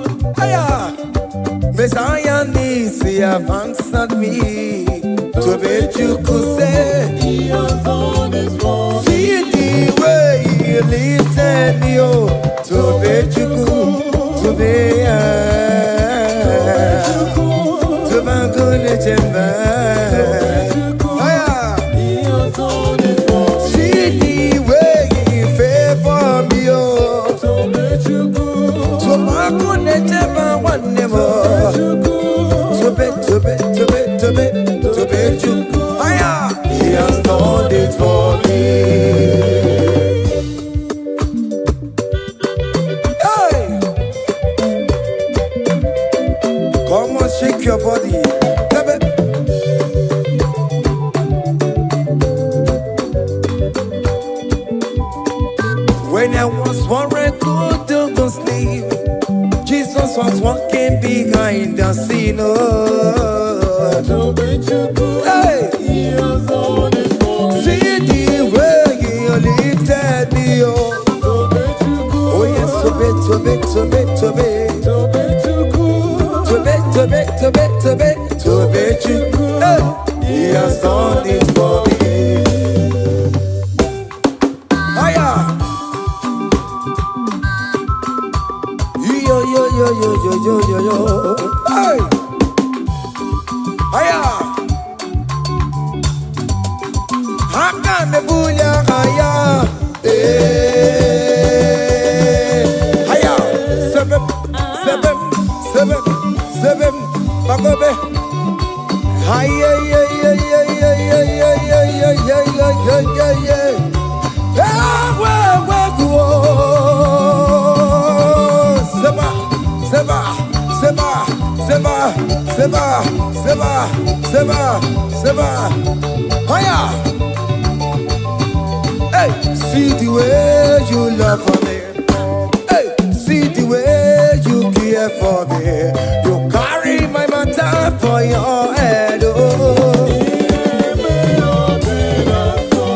Messiah needs the advance me to bet you could say He has done it for me. see the way he lifted me oh, to bet you could to be to my goodness and He has done it for me. see the way he favor me oh, To make you good. to my goodness and one more to bet you he has done it for me. Hey, come on, shake your body. When I was worried to sleep, Jesus was walking behind the scene. Oh. To make you good. Hey, He has done it for me. see the way he lifted me. Oh, To make you good. oh yes, to be. To make you good. To bet you. Hey, he has done it for me. Hiya. Yo. Hey. Hiya. Haka me bunya hiya. Hiya. Seven. Bagobe. Hiya. Seba. Hiya. Hey, see the way you love for me. Hey, see the way you care for me. You carry my matter for your head. Oh.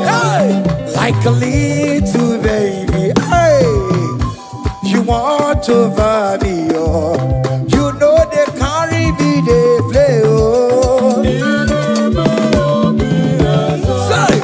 Hey, like a little baby. Hey, you want over me. Oh. You know they carry me, they play. Oh. Say,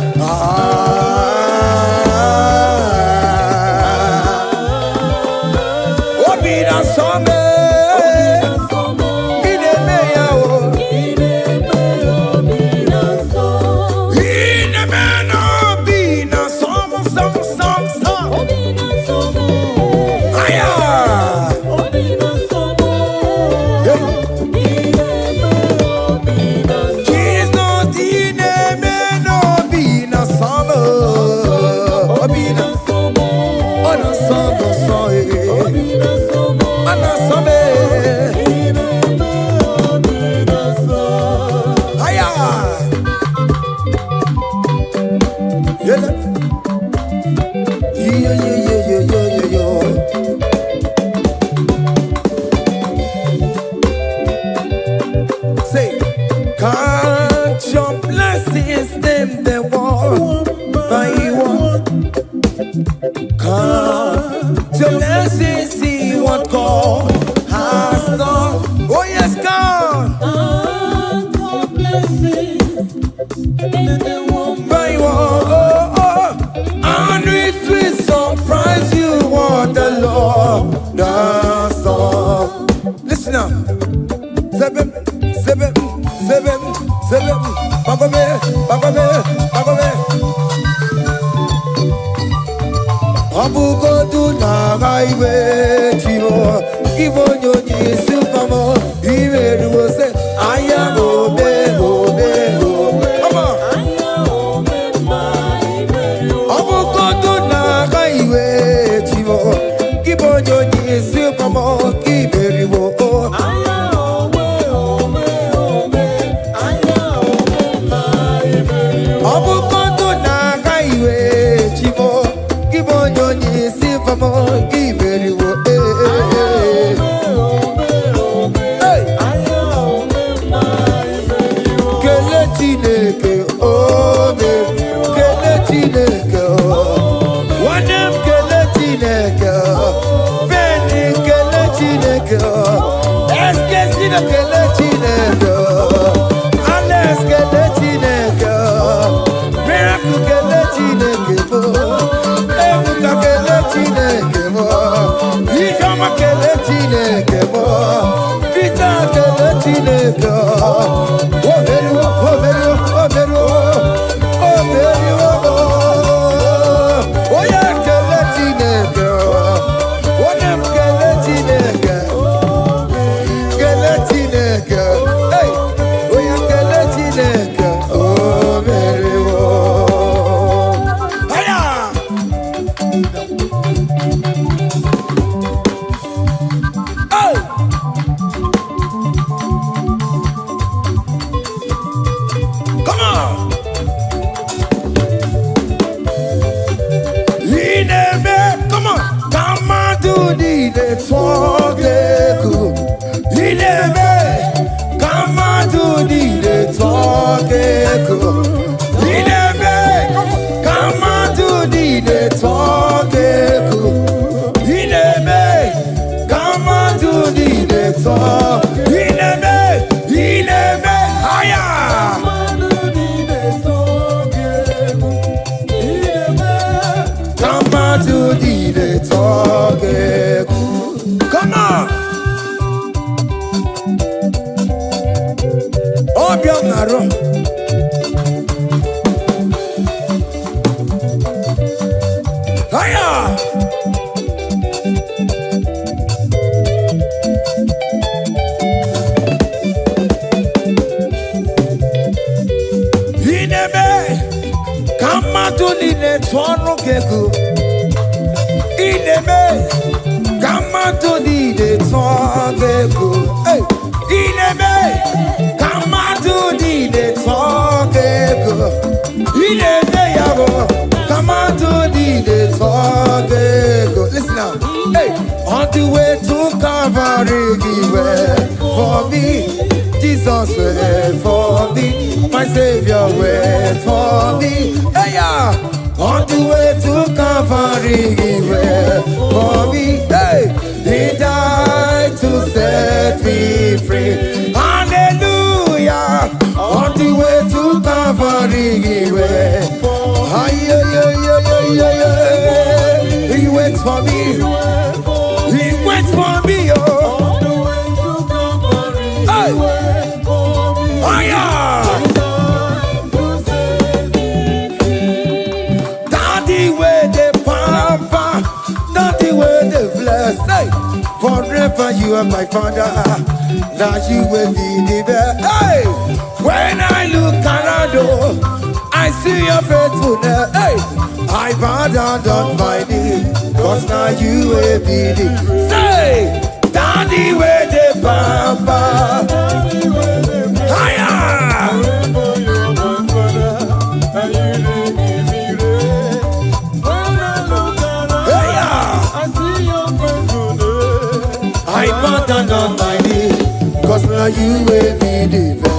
your blessings, see what God has done. Oh yes, God. By one, and it will surprise you what the Lord does done. Listen now. Seven. Bagobe. Abugodu na highway chivo. Ibonyo ni supamo. Imeru se aya obe. Come on. Abugodu na highway chivo. Ibonyo ni supamo. Imeru Abugodu na highway chivo. Ibonyo ni supamo. Imeru Chineke, oh, kele Chineke, oh, wanem kele Chineke, beni kele Chineke, eskesi kele Chineke, ales kele Chineke, miracle kele Chineke, ebuka kele Chineke, ikama kele Chineke, vita kele Chineke. Listen now. Hey, on the way to Calvary, he went for me. Jesus went for me. My Savior went for me. Hey, yeah. On the way to Calvary, he went for me. Hey, he died to set me free. Hallelujah. On the way to Calvary, he went. He waits for me. He waits for me, oh. Hey. Oh, yeah. Daddy, where the papa, daddy, where the bless. Hey. Forever you are my father. Now you will be the best. Hey. When I look around, I see your faithfulness. Hey. I bow down on my knees, cause now you will be the. Say, Daddy, where the papa. Higher. I bow down on my knees, cause now you will be the best.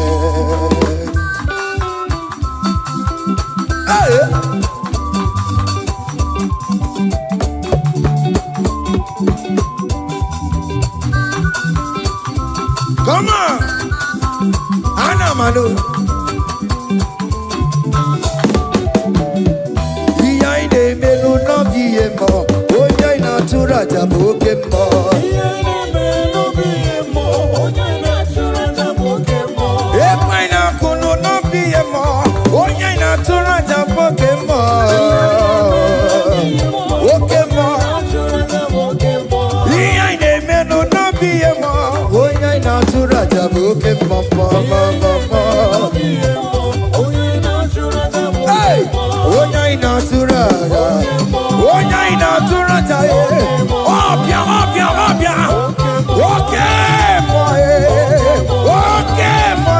oke mmụọ. Ekwe na-akụnụ n'obi ihe mmụọ, onye na-atụrụ aja bụ oke mmụọ. Oke mmụọ. Ihe anyị na-emenụ n'obi ihe mmụọ, onye anyị na-atụrụ aja bụ oke mmụọ. Hey! Onye anyị na-atụrụ aja, onye anyị na-atụrụ aja, ọbịa, ọbịa, ọbịa, oke mmụọ, oke mmụọ,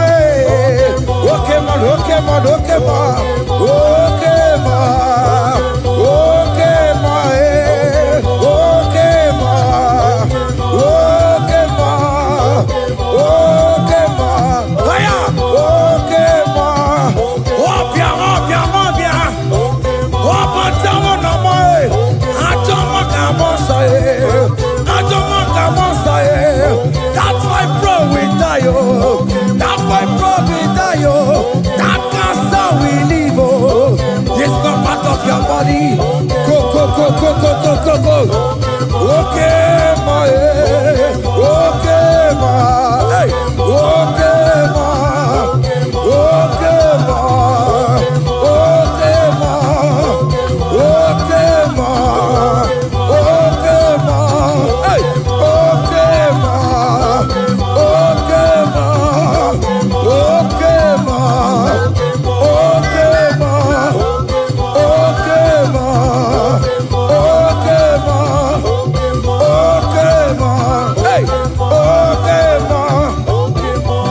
oke mmụọ, oke mmụọ, oke mmụọ, oke mmụọ, oke mmụọ, oke mmụọ, oke mmụọ, oke mmụọ, aya, oke mmụọ, ọbịa, ọbịa, ọbịa, ọbata ụlọ m, ajọ mmụọ ka m nsọ, ajọ mmụọ ka m nsọ, that fibro will die, that fibro will die, that cancer will leave, it's not part of your body. Go, go, go, go, go, go, go, go. Okay, my, okay, my, hey, okay, my, okay, my, okay, my, okay, my, okay, my, hey, okay, my, okay, my, okay, my, okay, my, okay, ma, okay, ma, okay, ma, hey, okay, ma.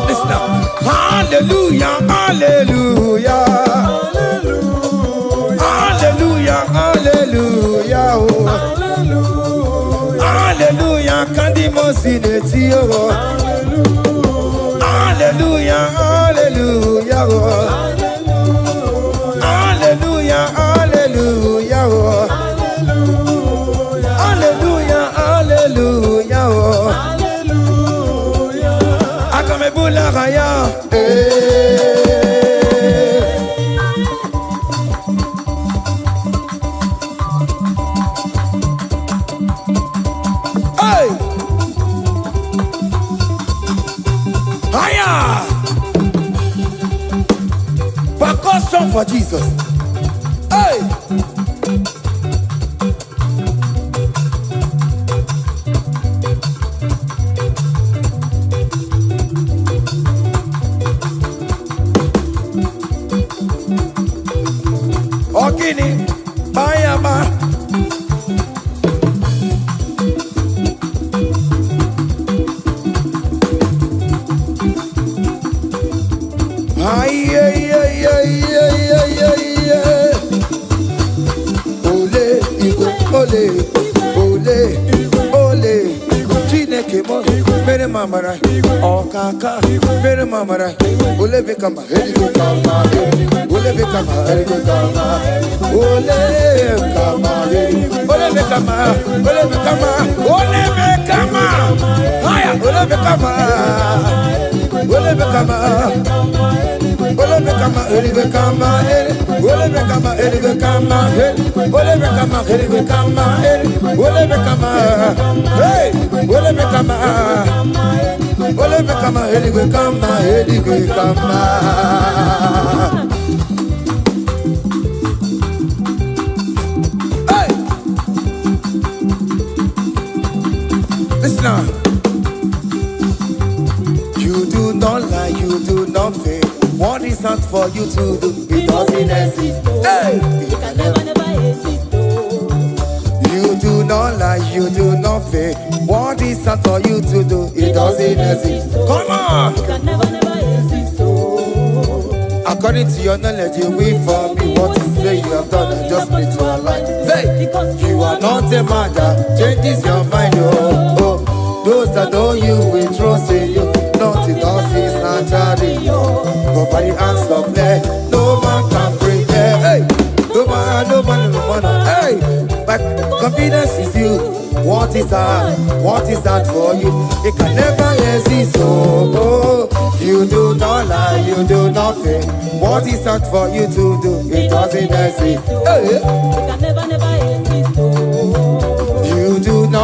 Listen now. Hallelujah, hallelujah, hallelujah, hallelujah, oh. Hallelujah, kandi mosineti, oh. Hallelujah, hallelujah, oh. Hallelujah, hallelujah, oh. Hallelujah, hallelujah, oh. Akamebula raya, hey, haya, percussion for Jesus. Hey! Ogini, Bayama. Ay, ay, ay, ay, ay, ay, ay. Ole, Igbo, ole, ole, ole. Chineke mo, mere mamara, okaka, mere mamara. Ole bekama, herigo kama, ole bekama, herigo kama, ole bekama, ole bekama, ole bekama, ole bekama. Haya, ole bekama, ole bekama. Ole bekama, ole bekama, ole bekama, ole bekama, ole bekama, ole bekama, ole bekama, hey, ole bekama, ole bekama, ole bekama, ole bekama. Hey, listen now. You do not lie, you do not fail. What is not for you to do? It doesn't exist. Hey! It can never exist. You do not lie, you do not fail. What is not for you to do? It doesn't exist. Come on! It can never exist. According to your knowledge, you will for me. What you say you have done, I just need to align. Hey! You are not a man that changes your mind, oh, oh. Those that know you will trust in you. Nothing else is naturally. But by the hands of man, no man can prepare. Hey, no man, no man, no man. Hey, but confidence is you. What is that? What is that for you? It can never exist. Oh, you do not lie, you do not fail. What is that for you to do? It doesn't exist. Hey, it can never exist. you do not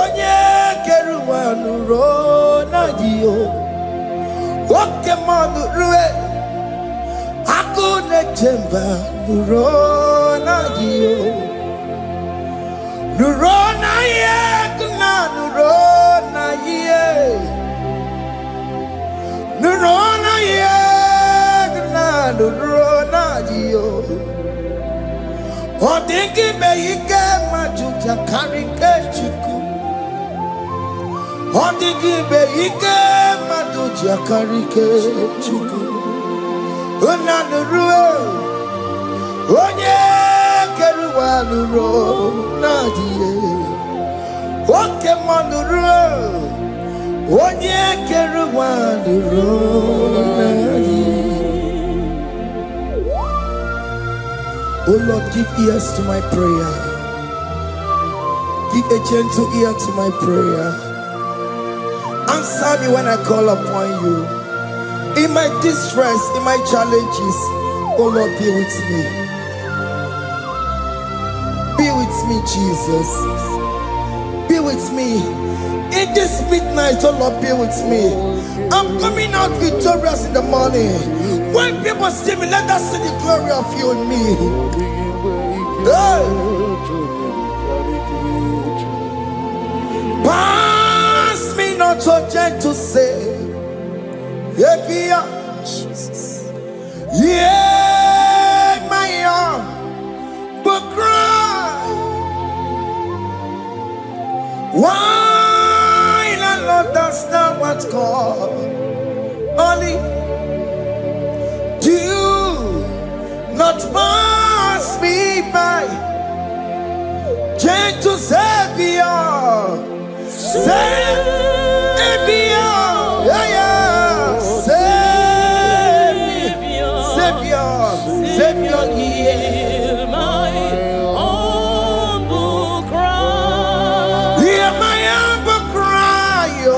Onye keruwa nuro na jiyo. Oke manu rue. Akune chemba nuro na jiyo. Nuro na ye kuna nuro na ye. Nuro na ye kuna nuro na jiyo. Odingi me ike majuja karike chiku. Odingi me ike majuja karike chiku. Una nuro, onye keruwa nuro nadie. Oke manuro, onye keruwa nuro nadie. Oh Lord, give ears to my prayer. Give a gentle ear to my prayer. Answer me when I call upon you. In my distress, in my challenges, oh Lord, be with me. Be with me, Jesus. Be with me. In this midnight, oh Lord, be with me. I'm coming out victorious in the morning. When people see me, let us see the glory of you in me. Hey. Pass me not so gentle say. Jesus. Yeah, my arm, but cry. Why not understand what's called? Only do not pass me by. Gentle Savior, Savior, yeah, yeah. Savior, hear my humble cry. Hear my humble cry, oh.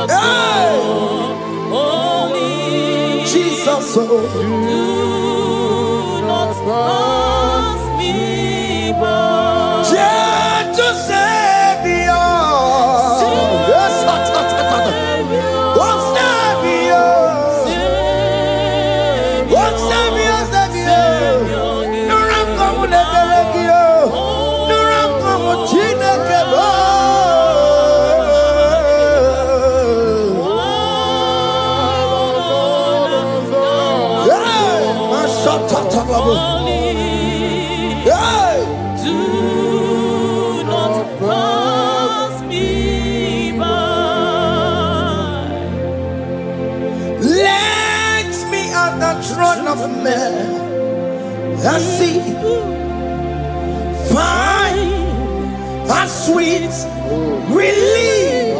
Hey. Jesus, oh. Do not pass me by. Gentle Savior. Do not pass me by. Let me at the throne of men. I see fine and sweet relief.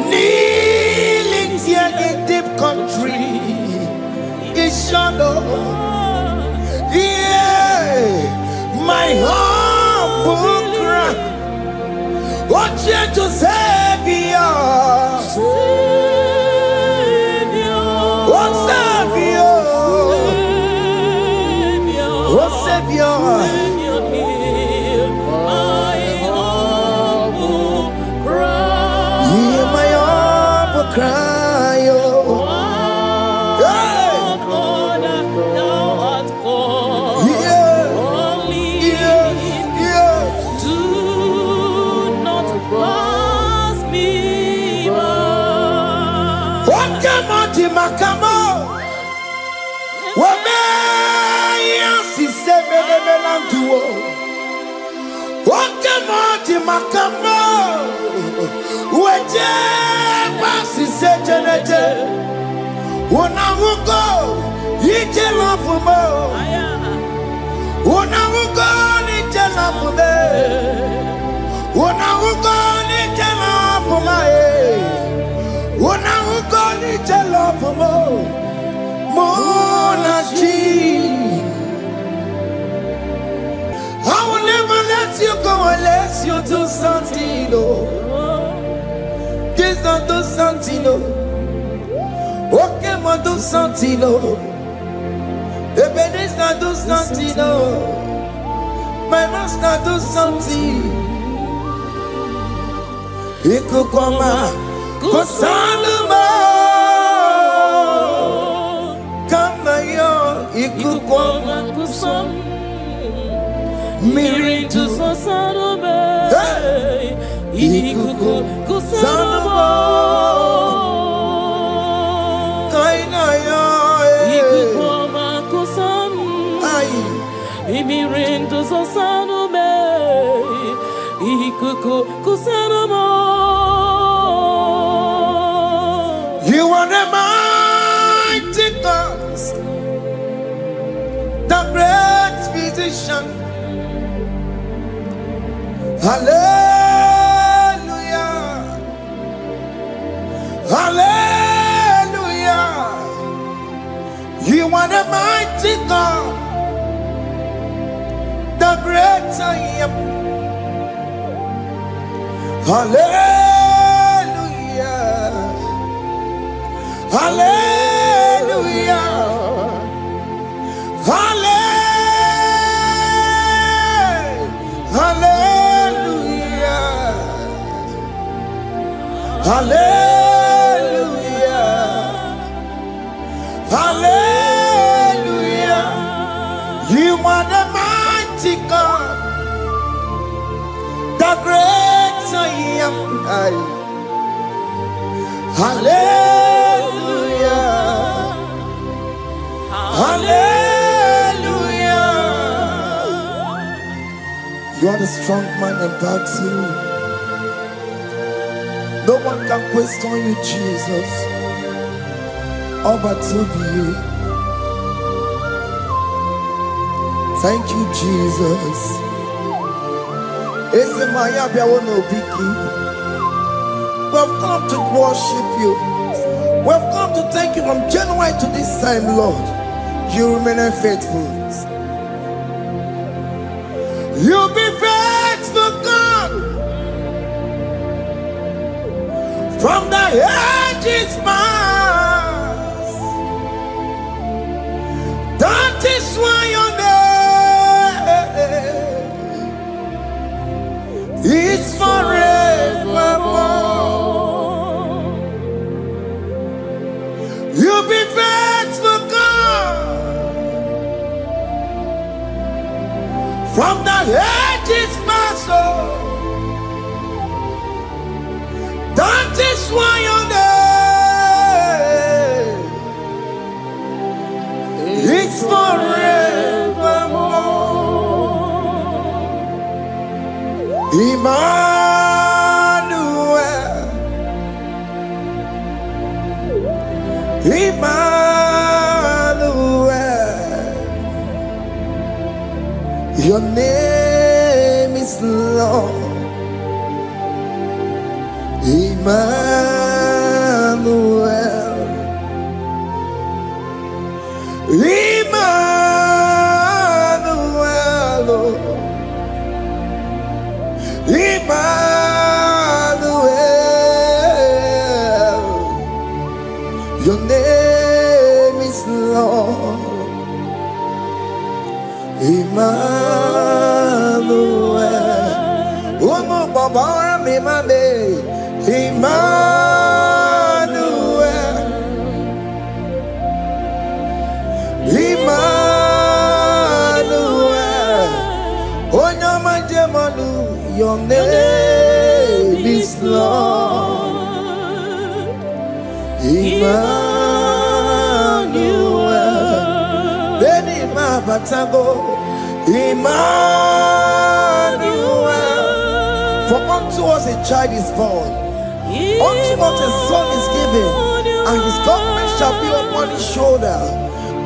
Kneeling here in deep country is shadow. Yeah, my humble cry. Oh, gentle Savior. Oh, Savior. Oh, Savior. My humble cry. Hear my humble cry. Oh. Makamo, wame yansi sebe de melanduo. Wakamo di makamo, weje wasi sejeneje. Unahugo ije lafumo, unahugo nije lafume, unahugo nije lafume. Unahugo nije lafumo, monaji. I will never let you go unless you do something, oh. Just don't do something, oh. Okay, mo do something, oh. Ebenezer, do something, oh. My master, do something. Ikukoma, kusanuma. Kama yo, ikukoma, kusam. Mirintu sasanuma. Ikuku kusanuma. Kaina yo, Ikukoma kusam. Mirintu sasanuma. Ikuku kusanuma. You are the mighty God, the great physician. Hallelujah, hallelujah. You are the mighty God, the great I am. Hallelujah, hallelujah, hallelujah, hallelujah, hallelujah. You are the mighty God, the great I am. Hallelujah, hallelujah. You are the strong man in battle. No one can question you, Jesus. All but to be you. Thank you, Jesus. We've come to worship you. We've come to thank you from January to this time, Lord. You remain faithful. You be faithful, God. From the ages past. That is why your name is forevermore. You be faithful, God. From the ages past, that is why your name is forevermore. Emmanuel, Emmanuel, your name is Lord. Emmanuel, Emmanuel, Emmanuel, your name is Lord. Emmanuel, Umu Baba Mimame, Emmanuel, Emmanuel, Onyama Jemanu, your name is Lord. Emmanuel, Beni Mabatago, Emmanuel. For unto us a child is born, unto us a son is given, and his government shall be upon his shoulder,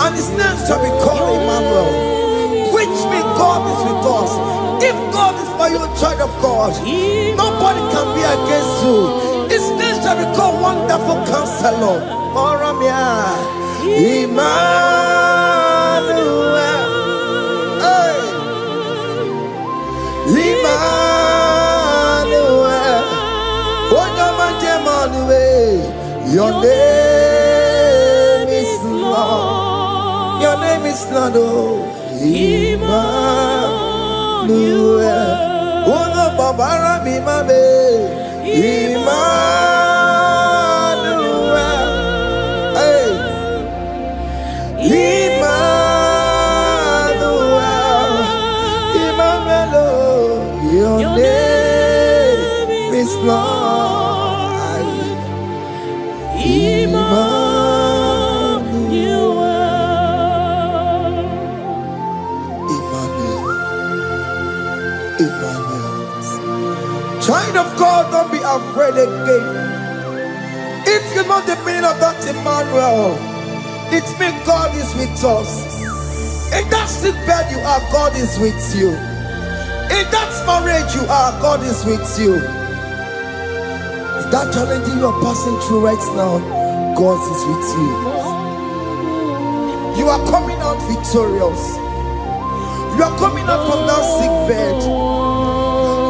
and his name shall be called Emmanuel, which means God is with us. If God is for you, child of God, nobody can be against you. His name shall be called Wonderful Counselor. Emmanuel, hey. Emmanuel, your name is Lord. Your name is Lord, oh, Emmanuel. Uno babara mi mame, Emmanuel. Hey, Emmanuel, Emmanuel. Your name is Lord, Emmanuel. Child of God, don't be afraid again. If you know the meaning of that Emmanuel, it means God is with us. In that sick bed you are, God is with you. In that marriage you are, God is with you. In that challenge you are passing through right now, God is with you. You are coming out victorious. You are coming out from that sick bed.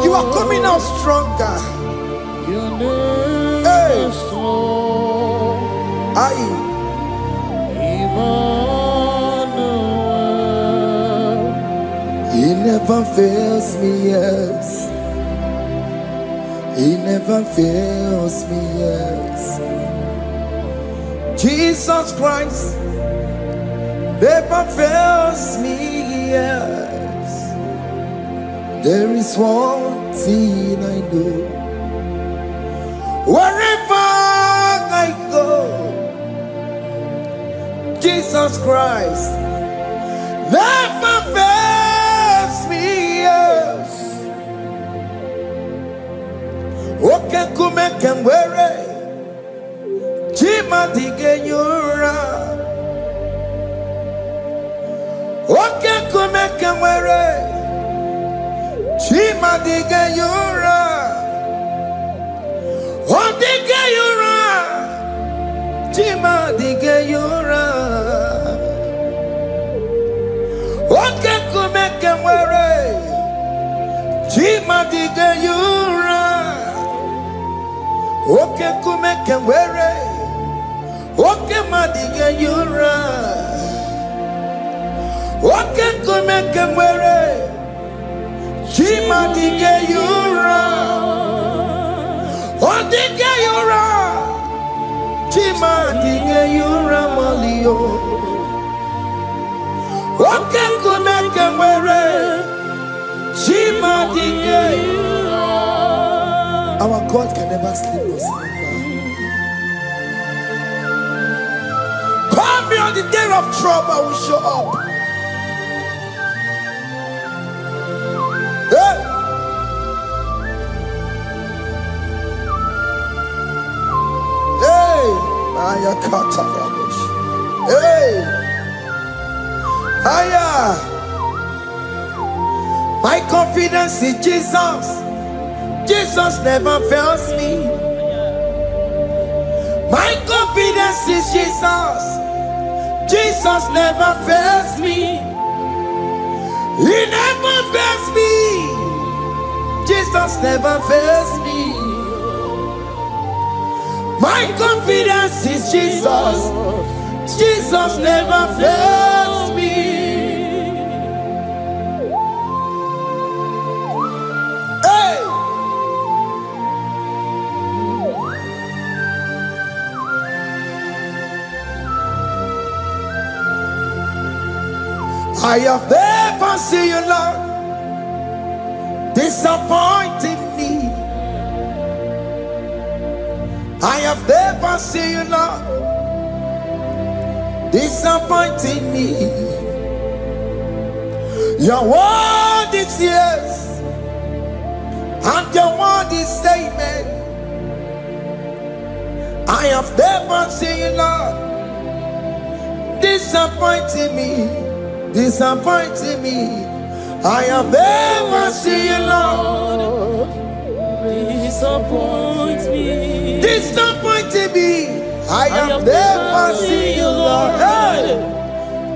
You are coming out stronger. Hey. He never fails me, yes. He never fails me, yes. Jesus Christ never fails me, yes. There is one thing I know. Wherever I go, Jesus Christ never fails me, yes. Okay, come and wear it. Jima dige yura. Okay, come and wear it. Jima dige yura. Oh, dige yura. Jima dige yura. Okay, come and wear it. Jima dige yura. Okay, come and wear it. Okay, ma dige yura. Okay, come and wear it. Jima dige yura. Oh, dige yura. Jima dige yura malio. Okay, come and wear it. Jima dige yura. Our God can never sleep nor slumber. Call me on the day of trouble, I will show up. Hey! Hey! Aya kata rabosh. Hey! Aya! My confidence in Jesus. Jesus never fails me. My confidence is Jesus. Jesus never fails me. He never fails me. Jesus never fails me. My confidence is Jesus. Jesus never fails me. Hey! I have never seen you, Lord, disappointing me. I have never seen you, Lord, disappointing me. Your word is yes, and your word is amen. I have never seen you, Lord, disappointing me. Disappointing me. I have never seen you, Lord, disappoint me. Disappointing me. I have never seen you, Lord, hey,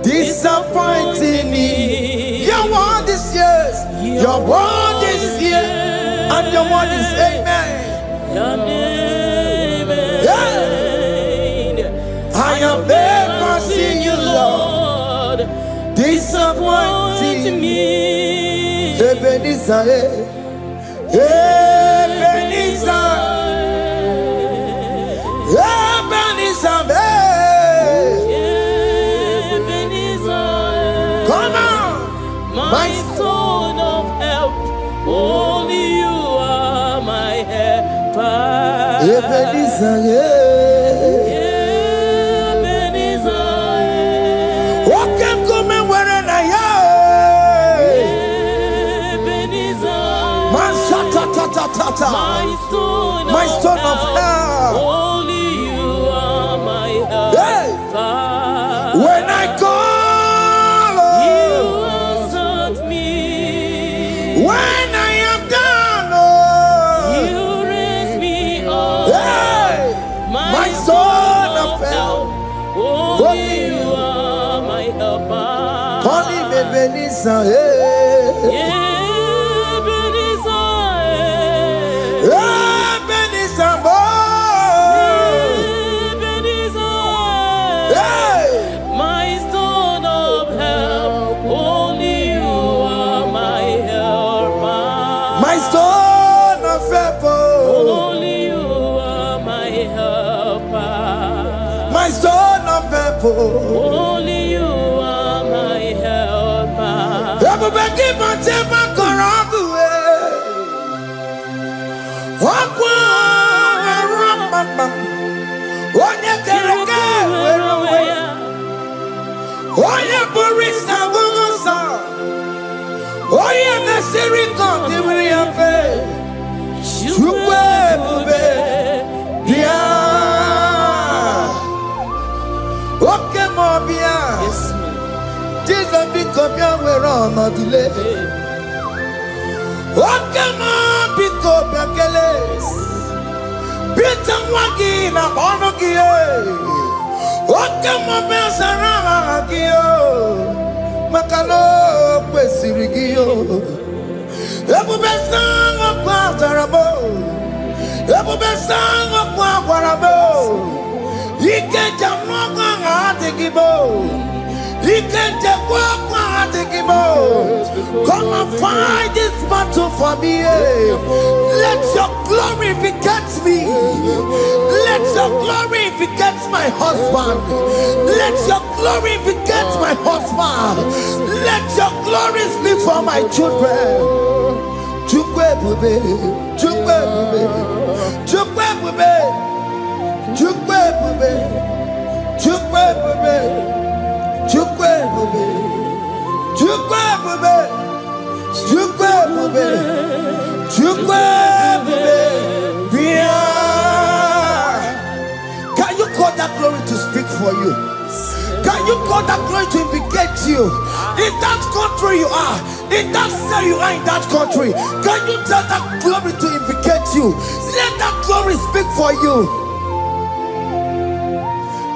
disappointing me. Your word is yes, your word is yes, and your word is amen. Yeah. I have never seen you, Lord, me. Ebenezer, Ebenezer, Ebenezer, Ebenezer, come on, my stone of help. Only you are my helper. Ebenezer, Ebenezer, what can come and where I Ebenezer, my stone of help. Only you are my helper. When I call, You answered me. when I am down, You raise me up. hey, my stone of help. Only you are my helper. Call him Ebenezer, Ebenezer, hey, My stone of help. Only you are my helper. my stone of help, Only you are my helper. my stone of help. Only you are my helper. Everybody keep on taking my corrupt way. Jesus become your way on the delay. What come on, pick up your keles. Beat and waggy na bonogi. What come on, Besaragio. Macalo, Pesirigio. Ebu Besang of Quatarabo. Ebu Besang of Quatarabo. He can't jump on the Gibo. He can't jump on the Gibo. Come and fight this battle for me. Let your glory beget me. Let your glory beget my husband. Let your glory beget my husband. Let your glory speak for my children. Chukwe bube, chukwe bube, chukwe bube, chukwe bube, chukwe bube, chukwe bube, chukwe bube, chukwe bube, chukwe bube. Can you call that glory to speak for you? Can you call that glory to indicate you? In that country you are, in that cell you are in that country, can you tell that glory to indicate you? Let that glory speak for you.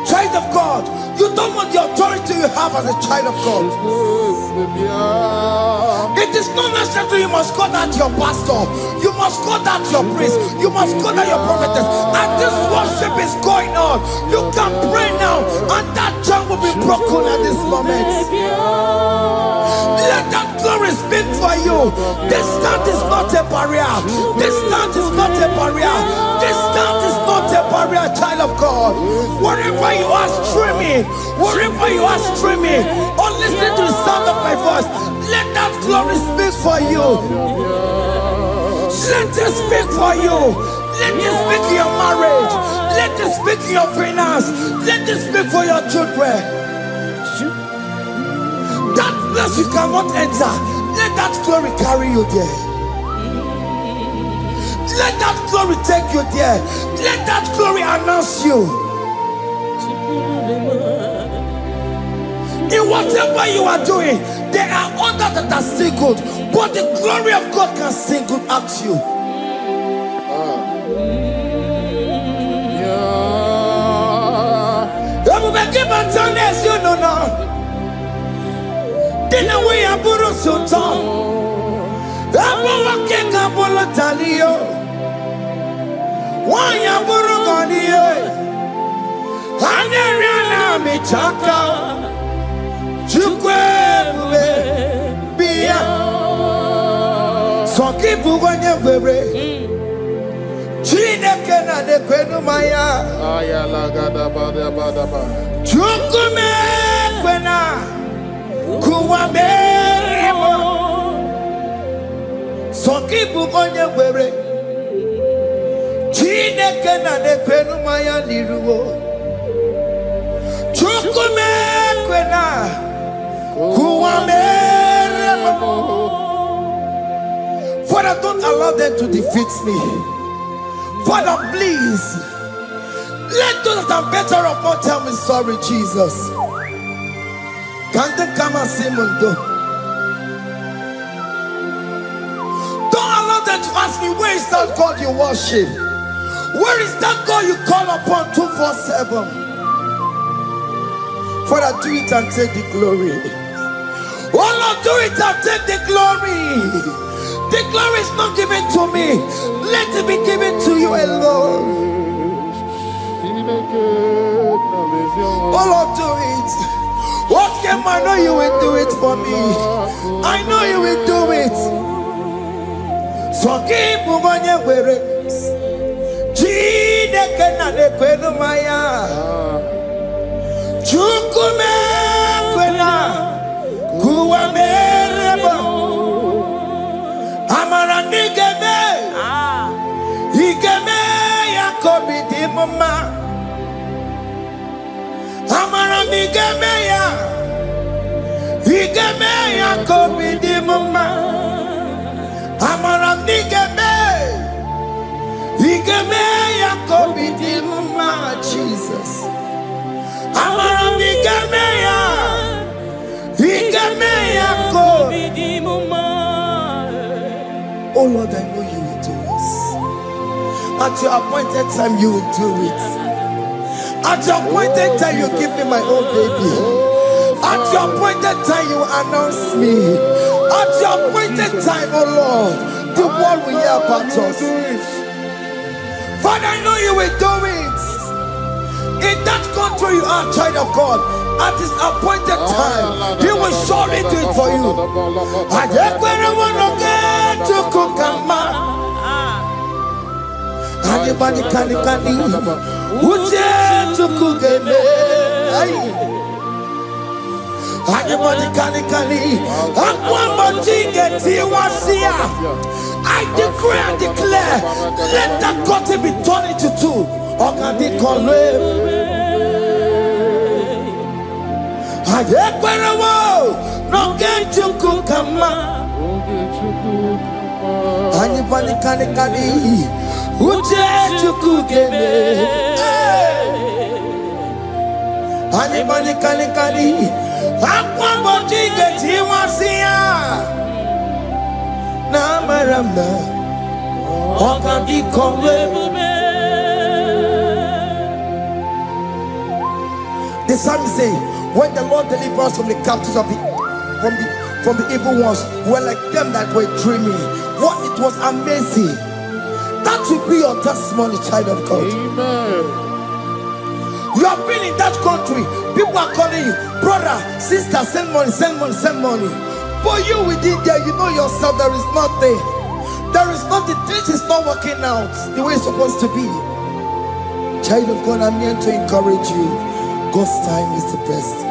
Child of God, you don't want the authority you have as a child of God. It is not necessary you must call that your pastor, you must call that your priest, you must call that your prophetess. And this worship is going on. You can pray now, and that chain will be broken at this moment. Let that glory speak for you. Distance is not a barrier. Distance is not a barrier. Distance is not a barrier, child of God. Wherever you are streaming, wherever you are streaming, or listening to the sound of my voice, let that glory speak for you. Let it speak for you. Let it speak in your marriage. Let it speak in your finance. Let it speak for your children. That place you cannot enter, let that glory carry you there. Let that glory take you there. Let that glory announce you. In whatever you are doing, there are others that are still good, but the glory of God can still good at you. You know now. Dina we aburu sultan. Abu wakeka bolo talio. Wanya buru ganiye. Hanyariana michaka. Chukwe bube. kibu wanye were. Chineke na de kwenu maya. Ayala gada bada bada ba. Chukume kwena kuwa merimo. So kibu wanye were. Chineke na de kwenu maya niruo. Chukume kwena kuwa merimo. Father, don't allow them to defeat me. Father, please, let those that are better off not tell me sorry, Jesus. Can't they come and see Mundo? Don't allow them to ask me, where is that God you worship? Where is that God you call upon 247? Father, do it and take the glory. Oh Lord, do it and take the glory. The glory is not given to me. Let it be given to you alone. Oh Lord, do it. What can I know you will do it for me? I know you will do it. So keep moving where it is. Chineke na de kwenu maya. Chukume kwena kuwa merebo. Amaranigeme, igeme yakobi di mama. Amaranigeme ya, igeme yakobi di mama. Amaranigeme, igeme yakobi di mama. Jesus. Amaranigeme ya, igeme yakobi di mama. Oh Lord, I know you will do it. At your appointed time, you will do it. At your appointed time, you give me my own baby. At your appointed time, you announce me. At your appointed time, oh Lord, the world will hear about us. Father, I know you will do it. In that country, you are a child of God. At his appointed time, he will surely do it for you. Anybody can Uje tukugeme. Anybody can I decree and declare, let that curtain be turned into two. Or can they call me? No get to cook a man. Anybody can who dare to cook a anybody can I'm one get you once here. Namaramba. Or can they call me? The psalmist say, when the Lord delivers us from the captives of from the evil ones, were like them that were dreaming. What it was amazing. That will be your testimony, child of God. Amen. You have been in that country. People are calling you, brother, sister, send money, send money, send money. But you within there, you know yourself, there is nothing. There is nothing. This is not working out the way it's supposed to be. Child of God, I'm here to encourage you. God's time is the best.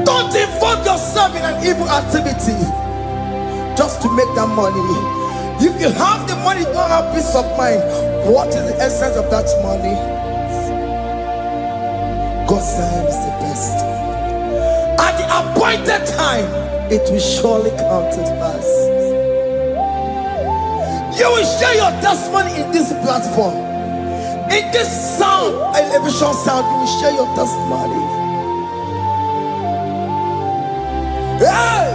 Don't involve yourself in an evil activity just to make that money. If you have the money, you don't have peace of mind. What is the essence of that money? God's time is the best. At the appointed time, it will surely come to pass. You will share your testimony in this platform. In this sound, elevation sound, you will share your testimony. Hey!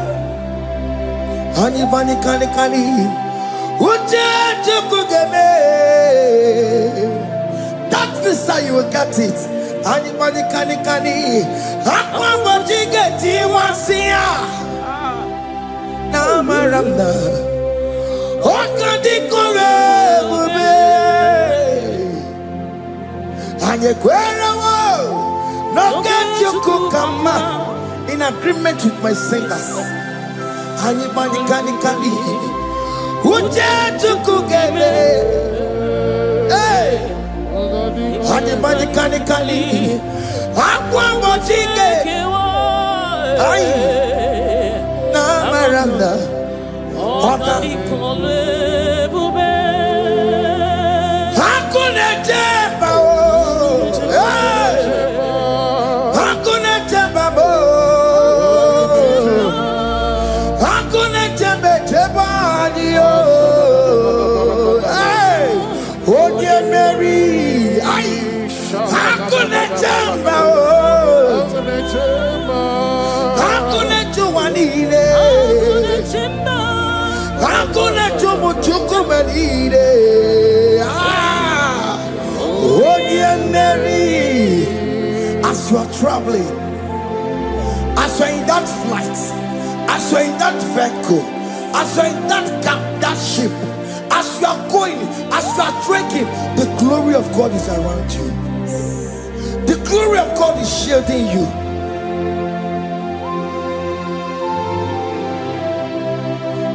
Anybody can that visa, you will get it. Anybody can get it once here. Namaranda. No get you come in agreement with my singers. Anybody can Uche tukugeme. Hey. Hadi badi kani kani. Akwa mochike. Ay. Na maranda. Oka. Hakuna jeba o. Hakuna jeba bo. Hakuna jeba ni o. Hey, oh dear Mary. Ay. Hakuna jeba o. Hakuna juwanile. Hakuna jumuchukumanile. Oh dear Mary, as you are traveling, as you are in that flight, as you are in that vehicle, as you are in that cab, that ship, as you are going, as you are trekking, the glory of God is around you. The glory of God is shielding you.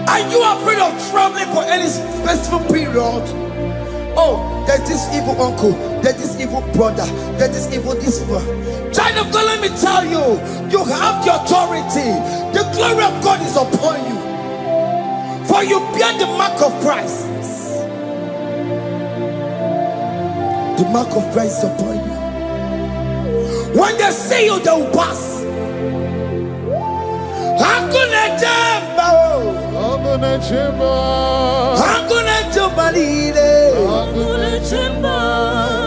Are you afraid of traveling for any specific period? Oh, there's this evil uncle, there's this evil brother, there's this evil this evil. Child of God, let me tell you, you have the authority. The glory of God is upon you. For you bear the mark of Christ. The mark of Christ is upon you. When they see you, they will pass. Hakuna jamba, hakuna jamba, hakuna jubalile, hakuna jamba,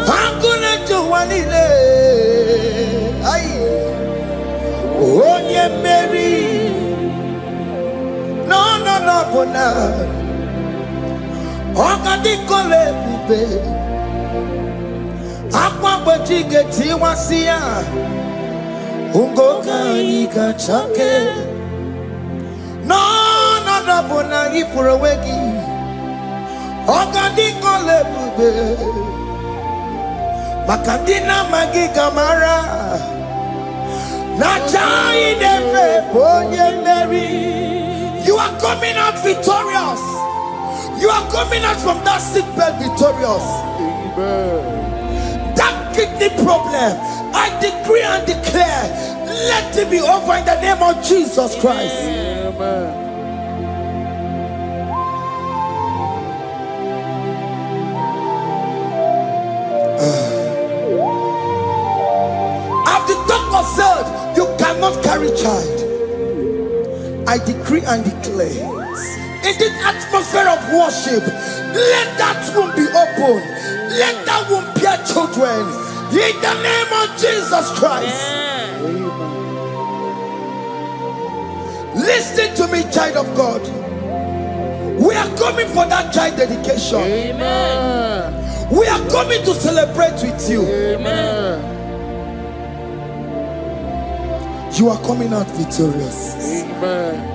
hakuna jubalile. Ay, onye Mary, no bona. Okadi kole bube, akwa bojige tiwasia, ungoka ika chake. No bona ifuro wegi. Okadi kole bube. Makandina magi gamara. Na chai neve bonye Mary. You are coming out victorious. You are coming out from that sick bed victorious. Amen. That kidney problem, I decree and declare, let it be over in the name of Jesus Christ. Amen. As the doctor said, you cannot carry child. I decree and declare, in the atmosphere of worship, let that womb be open. Let that womb bear children. In the name of Jesus Christ. Amen. Listen to me, child of God. We are coming for that child dedication. Amen. We are coming to celebrate with you. Amen. You are coming out victorious. Amen.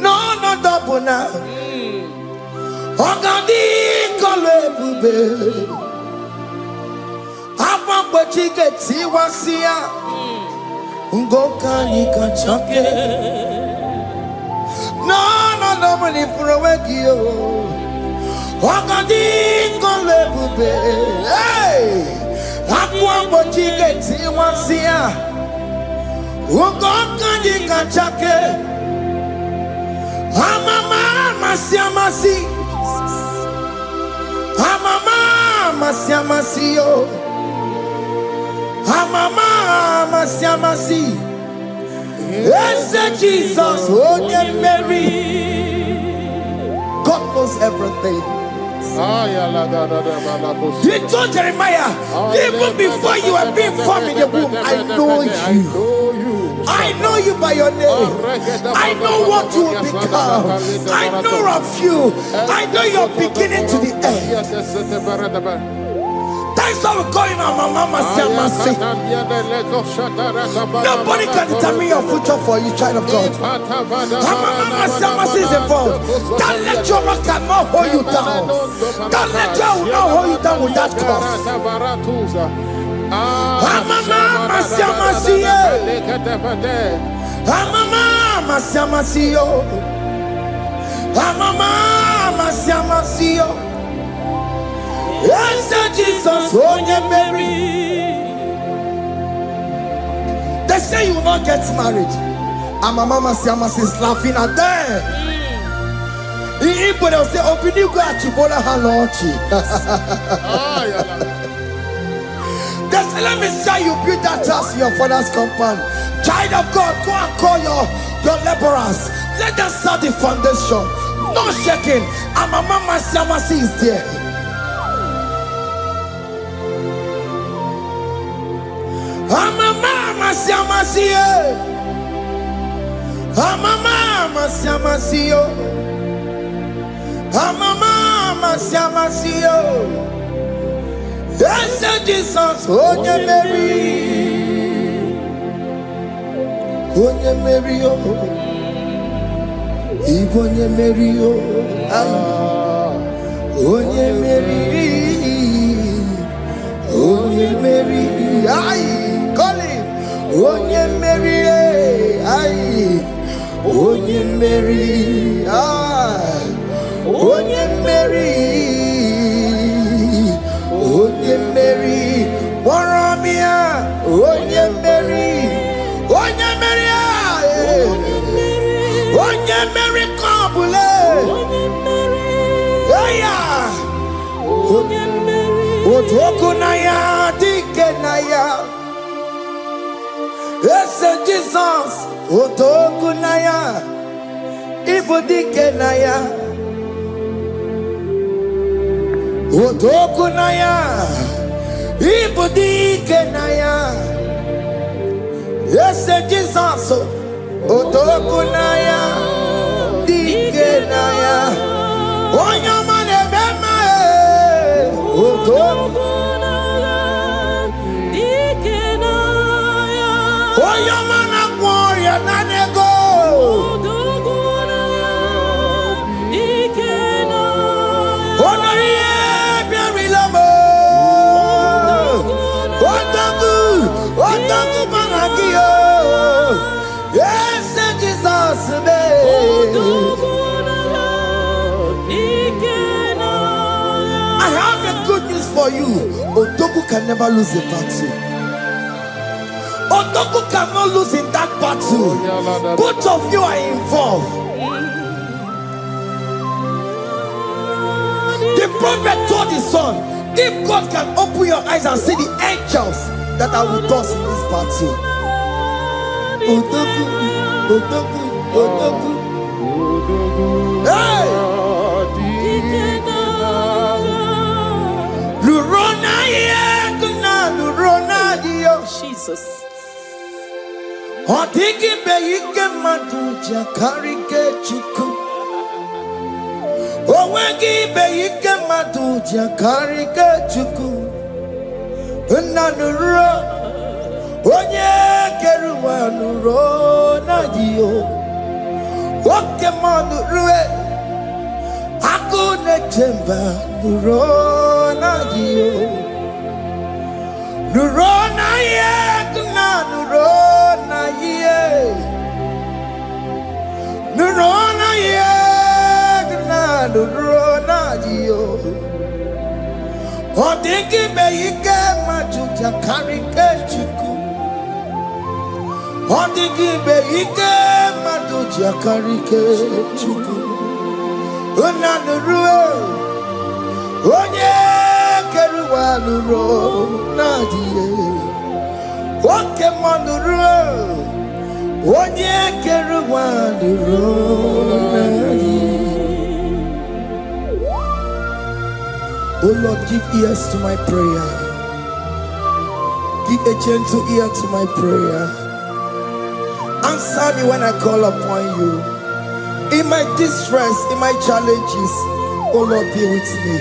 No double now. Ogadi kole bube. Apa bojige tiwasia. Ngoka nika chake. No money for a wegio. Ogadi kole bube. Hey, apa bojige tiwasia. Ngoka nika chake. Amama masiamasi. Amama masiamasi yo. Amama masiamasi. Yes, Jesus, oh dear Mary. God knows everything. He told Jeremiah, even before you were being formed in the womb, I know you. I know you by your name. I know what you will become. I know of you. I know your beginning to the end. That's how we call him our Mama Siamasi. Nobody can determine your future for you, child of God. Mama Siamasi is involved. Don't let your rock cannot hold you down. Don't let your not hold you down with that cross. Mama Siamasi. Mama Siamasi. Mama Siamasio. Yes, Jesus, oh, yeah, Mary. They say you will not get married. And my mama Siamasi is laughing at them. In Igbo, they'll say, open you go at Chibola Halochi. They say, let me say you build that house in your father's compound. Child of God, go and call your laborers. Let them start the foundation. No shaking. And my mama Siamasi is there. And my mama Siamasi. And my mama Siamasi. And my mama Siamasi. Yes, Jesus, oh, yeah, Mary. Oh, yeah, Mary, oh. Igbo nye Mary, oh. Oh, yeah, Mary. Oh, yeah, Mary. Aye, call him. Oh, yeah, Mary. Aye. Oh, yeah, Mary. Aye. Oh, yeah, Mary. Oh, yeah, Mary. Warramia. Oh, yeah, Mary. Oh, yeah, Mary. Oh, yeah, Mary. Kabule. Oh, yeah. Oh, yeah, Mary. Oh, Tokunaya. Dikenaya. Yes, Jesus. Oh, Tokunaya. Ibu Dikenaya. Otokunaya, Ibudikenaya. Yes, Jesus. Otokunaya, Dikenaya. Oyamane bema, Otokunaya, Dikenaya. Oyamana gloria nanego. Otokunaya, Dikenaya. Onaria. Yes, Jesus. I have a good news for you. Otoku can never lose a battle. Otoku cannot lose in that battle. Both of you are involved. The prophet told his son, if God can open your eyes and see the angels that are with us in this battle. Otoku, Otoku, Otoku. Hey! Lurona yekuna, Lurona dio. Jesus. Otiki beyike maduja karike chiku. Owegi beyike maduja karike chiku. Nanuro. Onye keruwa nuro na dio. Oke manu rue. Akune chemba nuro na dio. Nuro na ye kuna nuro na ye. Nuro na ye kuna nuro na dio. Odingi beyike majuja karike chiku. Odingi beyike majuja karike chiku. Unanurue onye keruwa nuro nadie. Oke manurue onye keruwa nuro nadie. Oh Lord, give ears to my prayer. Give a gentle ear to my prayer. Answer me when I call upon you. In my distress, in my challenges, oh Lord, be with me.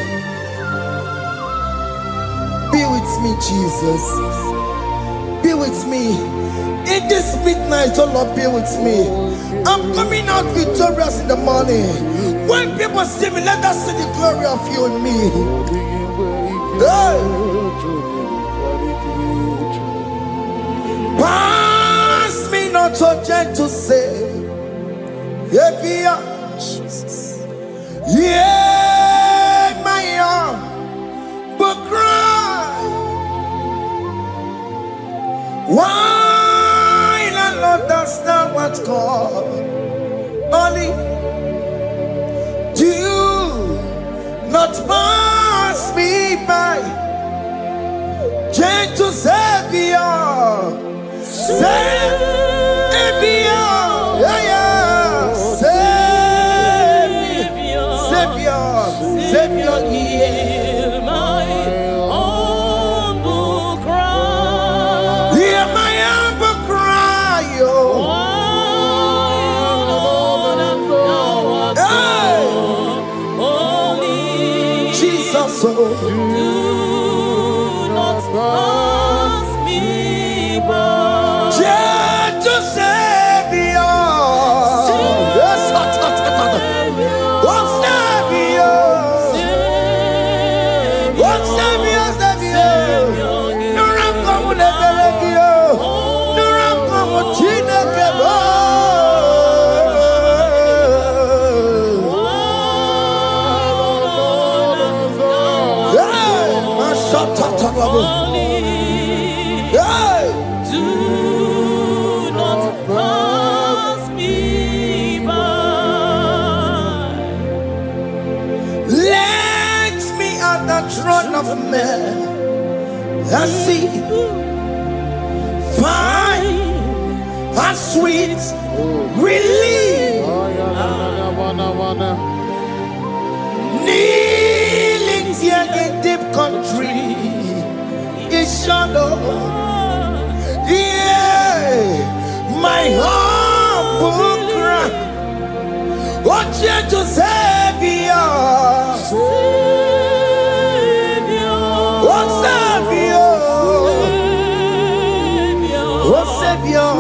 Be with me, Jesus. Be with me. In this midnight, oh Lord, be with me. I'm coming out victorious in the morning. When people see me, let us see the glory of you in me. Hey. Pass me not to gentle say, Jesus. not pass me by. Gentle Savior, Savior, yeah, yeah. Savior, hear my humble cry. Hear my humble cry, oh. Jesus, oh. Do not pass me by. Gentle Savior, yes, do not pass me by. Let me at the throne of men, I see, fine and sweet relief. Kneeling here in deep country is shadow. Yeah, my humble cry. What you to Savior? What Savior? What Savior?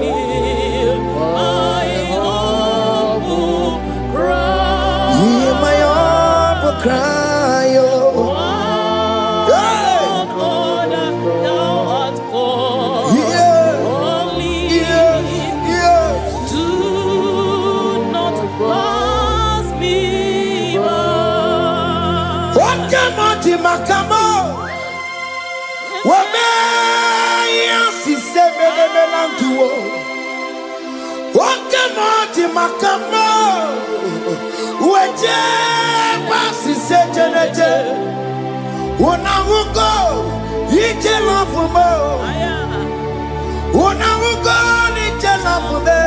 Hear my humble cry. Hear my humble cry, oh. Makamo, wame yasi sebele melantuo. Wakamo makamo, weje basi sejeneje. Unahuko ije lafumo, unahuko ije lafume,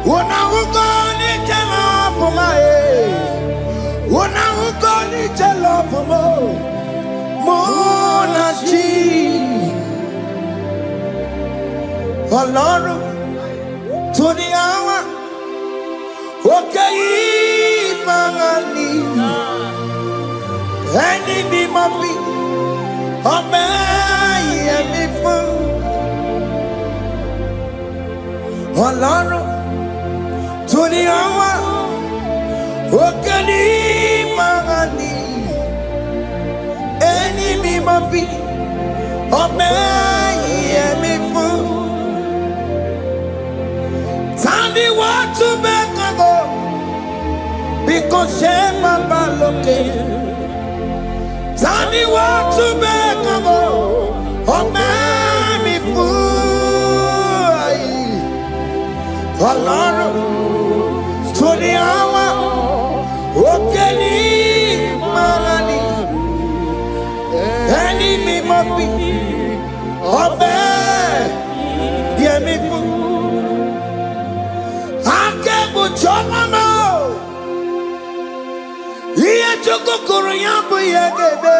unahuko ije lafume. Unahuko ije lafumo, monachi. Ọlọ́run tó ní àwa òkè yìí máa ní ẹni mímọ́ bí ọmọ ẹ̀mí fún. Ọlọ́run tó ní àwa òkè yìí máa ní ẹni mímọ́ bí ọmọ ẹ̀mí fún. Tani watu bekago because baba loke. Tani watu bekago omemi fui. Ọlọ́run tuni awa okeni marani eni mi mobi obe yemi fui. Chomamo, iye chukukuru yambu yegebe.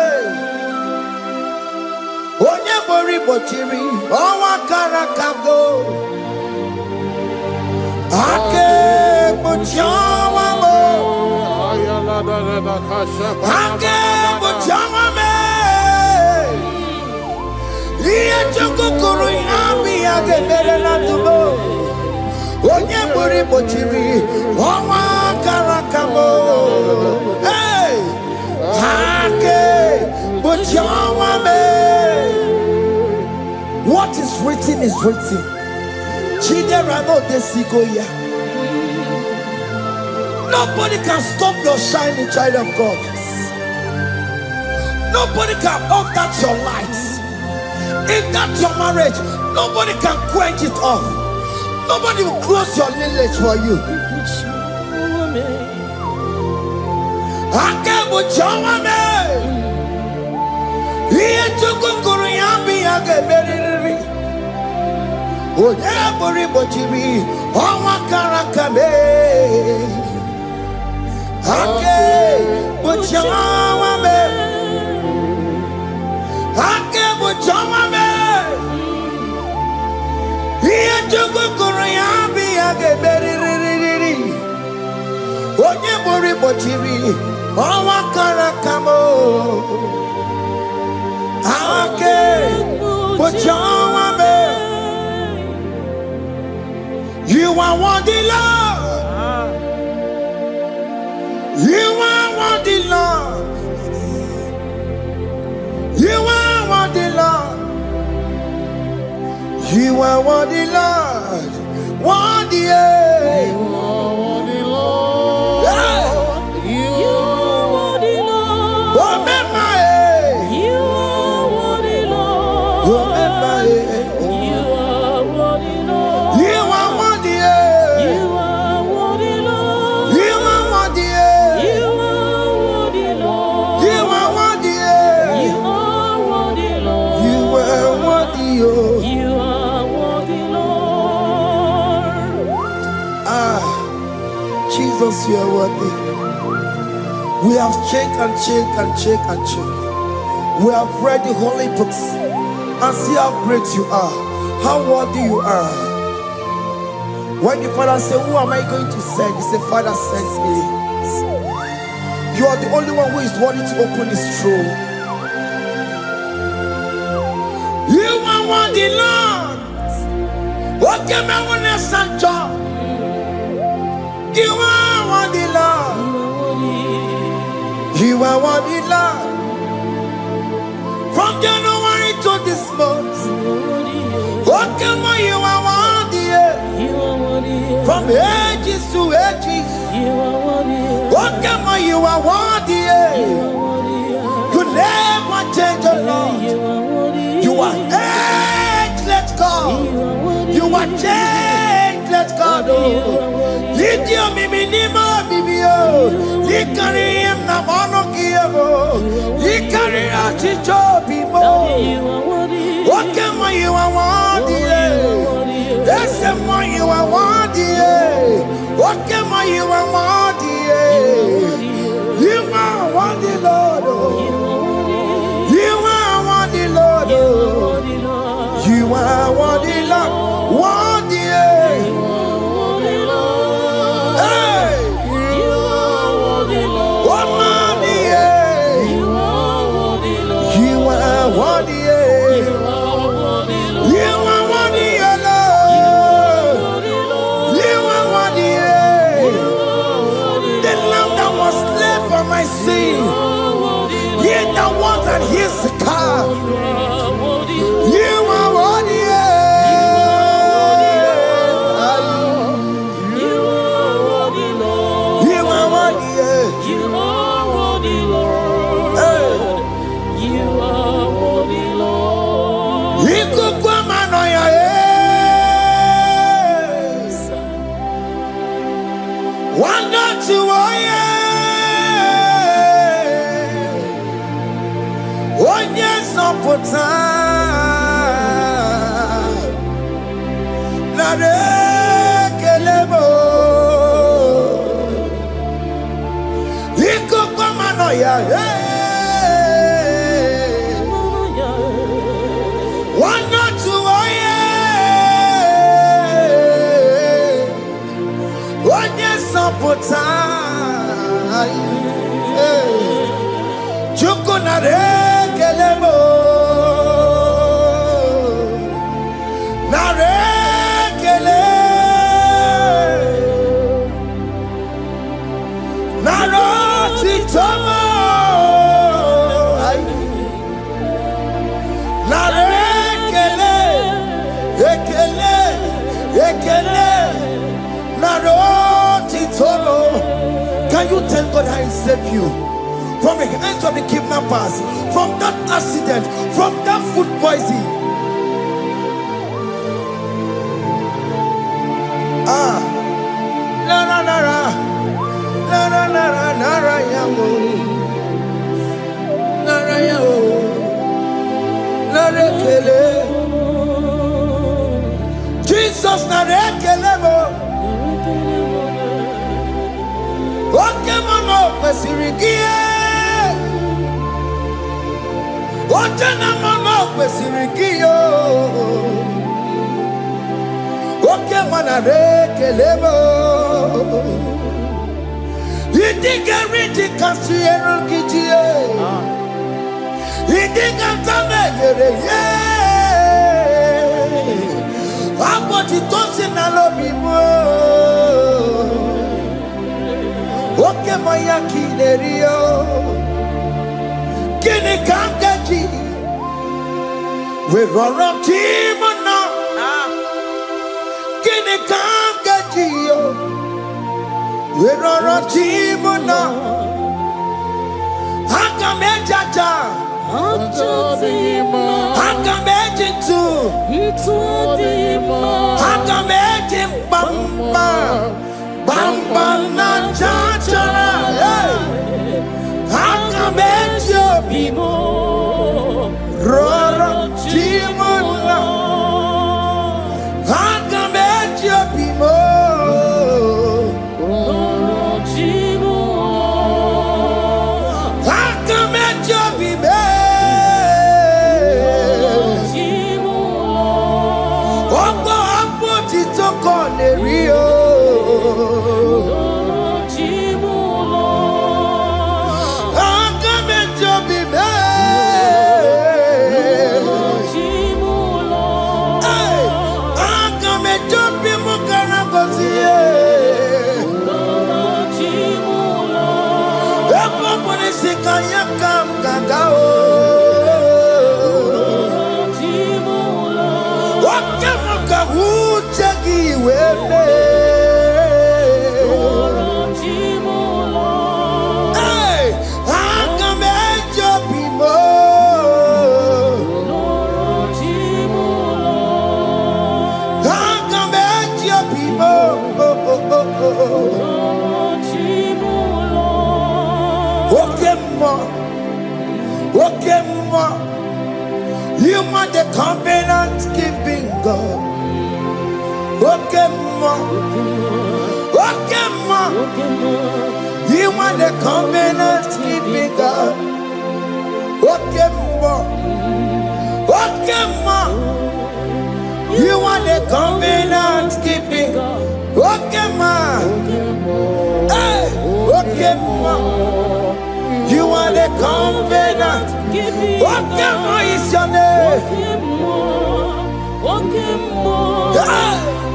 Onye bori bochiri, owa karakago. Ake buchomamo, ake buchomame. Iye chukukuru yambu yegebe na tubo. Onye bori bochiri, owa karakamo. Hey, hake bochawame. What is written is written. Chidera no desigoya. Nobody can stop your shining, child of God. Nobody can off that your light. In that your marriage, nobody can quench it off. Nobody will close your lineage for you. Akebo chawame. Iye chukukuru yambi ageberiri. Oye bori bochibi. Owa karakame. Akebo chawame. Akebo chawame. Iye chukukuru yambi ageberiri. Oye bori bochibi. Owa karakamo. You are worthy, Lord. You are worthy, Lord. You are worthy, Lord. You are worthy, Lord. Worthy, You are worthy, Lord. You are worthy, Lord. Remember, You are worthy, Lord. remember, You are worthy, Lord. you are worthy, You are worthy, Lord. you are worthy, You are worthy, Lord. you are worthy, You are worthy, Lord. you are worthy, oh. You are worthy, Lord. Ah, Jesus, you are worthy. We have checked and checked and checked and checked. We have read the holy books and see how great you are, how worthy you are. When the Father said, "Who am I going to send?" He said, "Father, send me." You are the only one who is worthy to open his throne. You are worthy, Lord. What can I want to send? You are worthy, Lord. You are worthy, Lord. From January to this month, what can you are worthy? From ages to ages, what can you are worthy? You never change, oh Lord. You are ageless God. You are changeless God. Lidio miminimo bibio. Likari him na monokio. Likari achicho bibo. What can you are worthy? That's the one you are worthy. What can you are worthy? You are worthy, Lord. You are worthy, Lord. You are worthy, Lord. Worthy. Hey. What money? You are worthy. You are worthy, Lord. You are worthy. The lamb that was slain for my sin. He that was and his car. You are worthy. You are worthy. Ikukwamanoya, wonder to onye sọpụta nara ekele m. Ikukwamanoya, wonder to onye sọpụta Chukwu nara ekele m. Nara ekele, nara otito m. Nara ekele, ekele, ekele, nara otito m. Can you thank God how He saved you from the hands of the kidnappers, from that accident, from that food poisoning? Ah, nara nara, nara nara nara ya. Jesus narekelemo. Okemono kwesirigie. Ojenamono kwesirigio. Okemono narekelemo. Idiga riti kasiero kijie. Idiga tame yere ye. Aboti tosi na lobi mo. Oke moya kinerio. Kini kangaji. We roram timona. Kini kangaji yo. We roram timona. Hanga mejaja. Hanga mejintu. Hanga mejim bamba. Bamba na chachara. Hanga mejo bimo. Rora timona. Hanga mejo bimo. Hanga mejo bimo. Ogo apo titoko nerio. You are the covenant keeping God. Okay, ma. You are the covenant keeping God. Okay, ma. You are the covenant keeping God. Okay, ma. Hey, okay, ma. You are the covenant. Okemo is your name.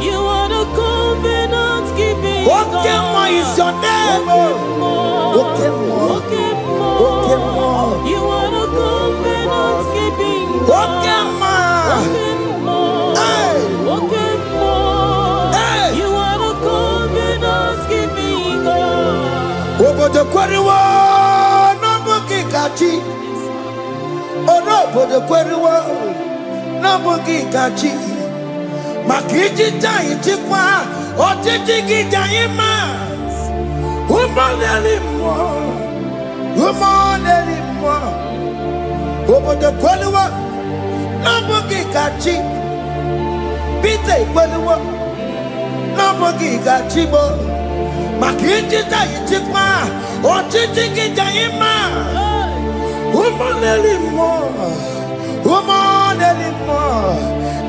You are the covenant keeping God. Okemo is your name. Okemo. You are the covenant keeping God. Okemo. You are the covenant keeping God. Obodo kwariwo no buki kachi. Obodo kwariwo no buki kachi. Makiji jai chikwa otiti gijai mas. Umoneli mo. Obodo kwariwo no buki kachi. Bite kwariwo no buki kachi bo. Makiji jai chikwa otiti gijai mas. Umoneli mo.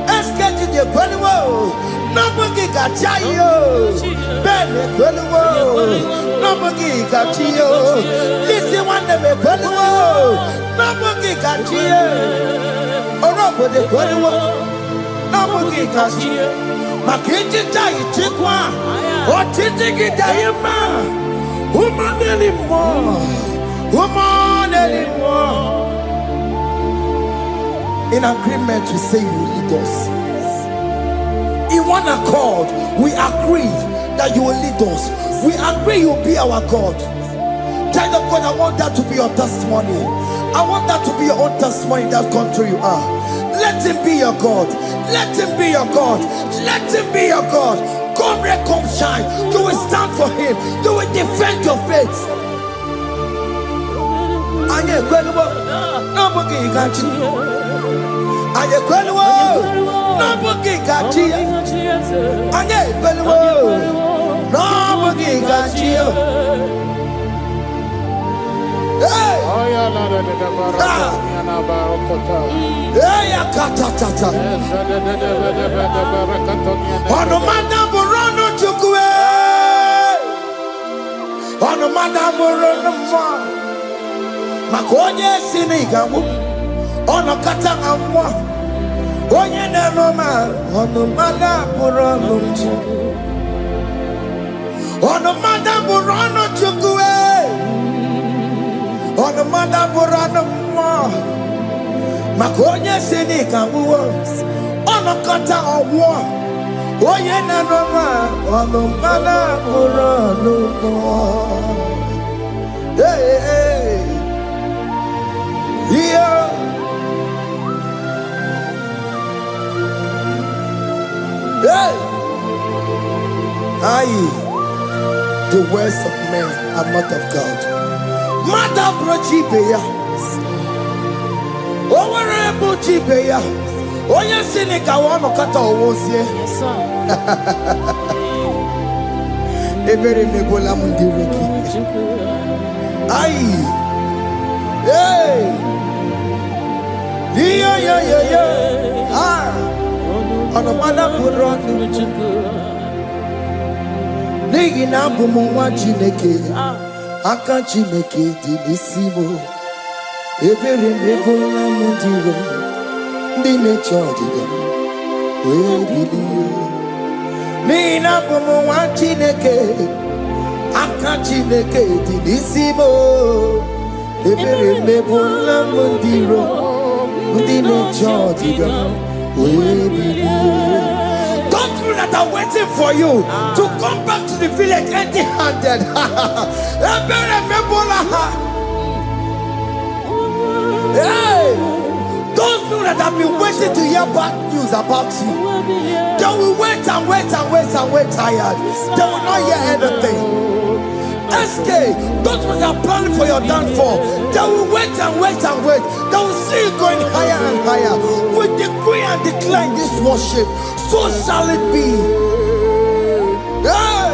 Esketi de kweliwo, nobugi gachayo. Bele kweliwo, nobugi gachiyo. Lisi wande me kweliwo, nobugi gachiyo. Orobo de kweliwo, nobugi gachiyo. Makiji jai chikwa, otiti gidayima. Umaneli mo. In agreement, we say you lead us. In one accord, we agree that you will lead us. We agree you will be our God. Child of God, I want that to be your testimony. I want that to be your own testimony in that country you are. Let him be your God. Let him be your God. Let him be your God. Come rain, come shine. You will stand for him. You will defend your faith. ekweluwo n'ọbụghị gachi anyị ekweluwo n'ọbụghị gachi anyị ekweluwo n'ọbụghị gachi ọnụmada bụrụ ọnụ Chukwu ọnụmada bụrụ ọnụ mmụọ maka onye si n'ịgagbu ọnọkata na mmụọ onye na-eme ma ọnụmada bụrụ ọnụ mmụọ ọnụmada bụrụ ọnụ Chukwu ọnụmada bụrụ ọnụ mmụọ maka onye si n'ịgagbu ọnọkata ọgwụọ onye na-eme ma ọnụmada bụrụ ọnụ mmụọ. Yeah. Hey. Aye. The words of men are not of God. Mada brochi beya. Owere brochi beya. Oye sini kawono kata owosie. Yes, sir. Ebere mebola mundireki. Aye. Hey. Yeah. Ah. Ọnụmada bụrụ ọnụ n'ihi na abụ m nwa Chineke aka Chineke dị n'isi m ebere m ebola m ndị iro ndị na-eche ọdịda wee bilie n'ihi na abụ m nwa Chineke aka Chineke dị n'isi m ebere m ebola m ndị iro ndị na-eche ọdịda. Those people that are waiting for you to come back to the village empty-handed. Hey, those people that have been waiting to hear bad news about you, they will wait and wait and wait and wait tired. They will not hear anything. SK, those people that are planning for your downfall, they will wait and wait and wait. They will see you going higher and higher. We decree and declare this worship, so shall it be. Hey.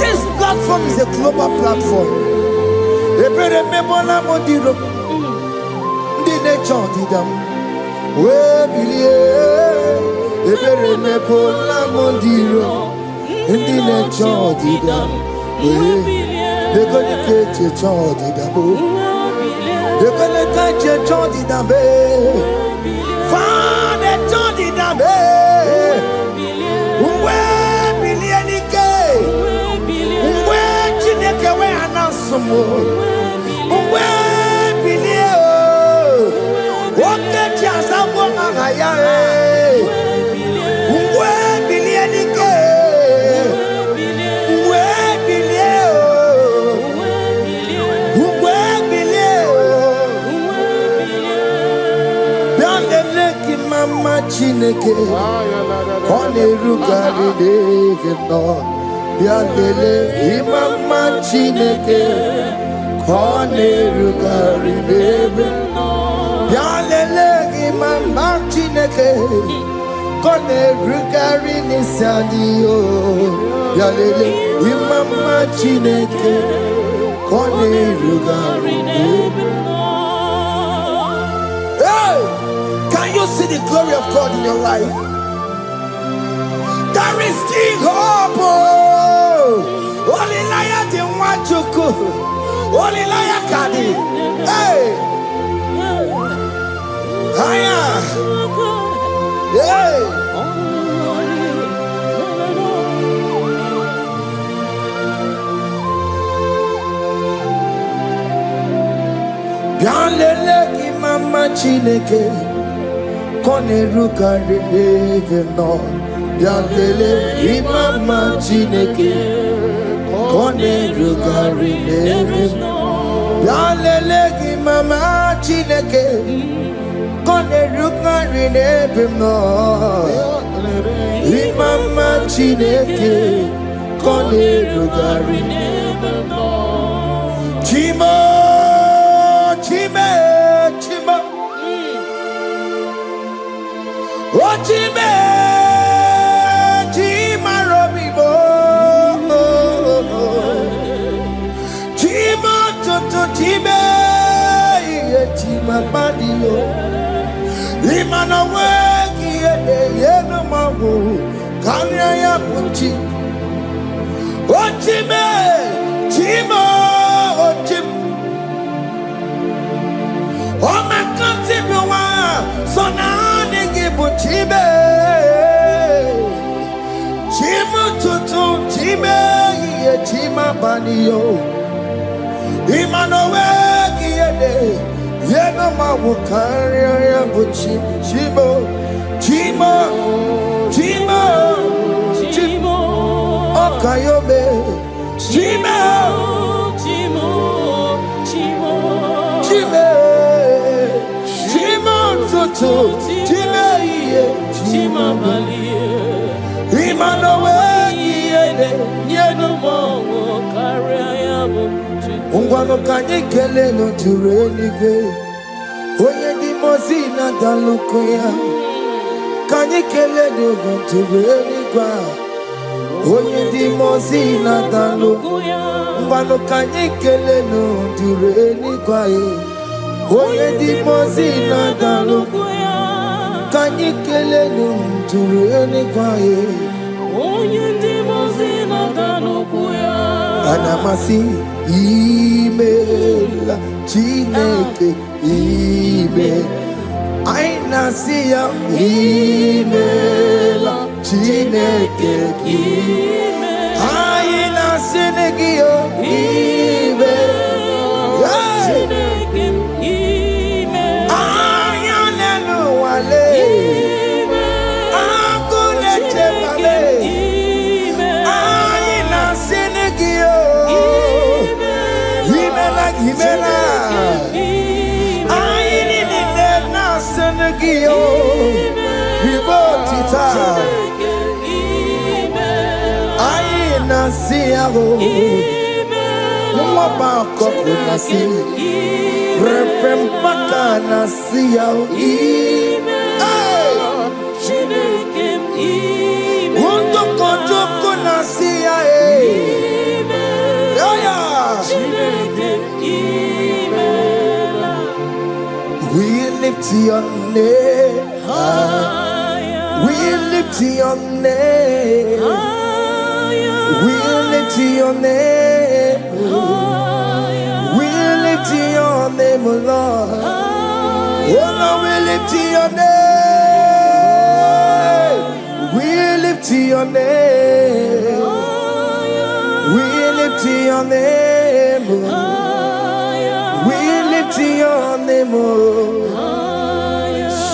This platform is a global platform. Ndị na-eche ọdịda they're gonna catch your ọdịda they're gonna catch your ọdịda find a ọdịda mgbe bilie n'ike mgbe Chineke wee anasụ m mgbe bilie nwoke ji azagbo aha ya mgbe bilie n'ike Mama Chineke ọ na-erugharị n'ebe nọ bịa lelee Mama Chineke ka ọ na-erugharị n'ebe bịa lelee Mama Chineke ka ọ na-erugharị n'isi anyị bịa lelee Mama Chineke ka ọ na-erugharị n'ebe. Can you see the glory of God in your life? There is King Hope. Only liar the one to go. Only liar can. Hey. Higher. Hey. Bianlele ki Mama Chineke. Konerugari neve no Bianlele Mama Chineke Konerugari neve no Bianlele Mama Chineke Konerugari neve no Mama Chineke Konerugari neve no. Chimo, chime, chimo. Oh, chime, chima robibo. Chimo, toto, chime, chima badio. Imana weki, yeno mawu, kanya ya punchi. Oh, chime, chimo, oh, chim. Oh, my country, so now they give you chime. Chimo, toto, chime, chima badio. Imana weki, yeno mawu, kanya ya punchi. Chimo, chimo, chimo, chimo. Okayobe, chimo, chimo, chimo, chimo, chimo, toto, chimo, chimo, balie. Imanowe, yeno mongo, kariayabu. Ungwano kanye kele no turenige. Oye di mozina dalukoya. Kanye kele no turenigwa. Oye di mozina dalo, mbano kanye kele no direni kwae. Oye di mozina dalo, kanye kele no direni kwae. Oye di mozina dalo kuya. Anamasi email, chineke email. Aina siya email, chineke email. Aina sinegio email, chineke email. Ayanenu wale email, akule chemale email. Aina sinegio email, email. Senegio, Ribotita, Aina Siago, Mama Coco Nasi, Repempaka Nasiao, Mundo Coco Nasia, we lift your name higher. We lift your name higher. We lift your name higher. We lift your name, Lord. Oh no, we lift your name. We lift your name. We lift your name. We lift your name, oh.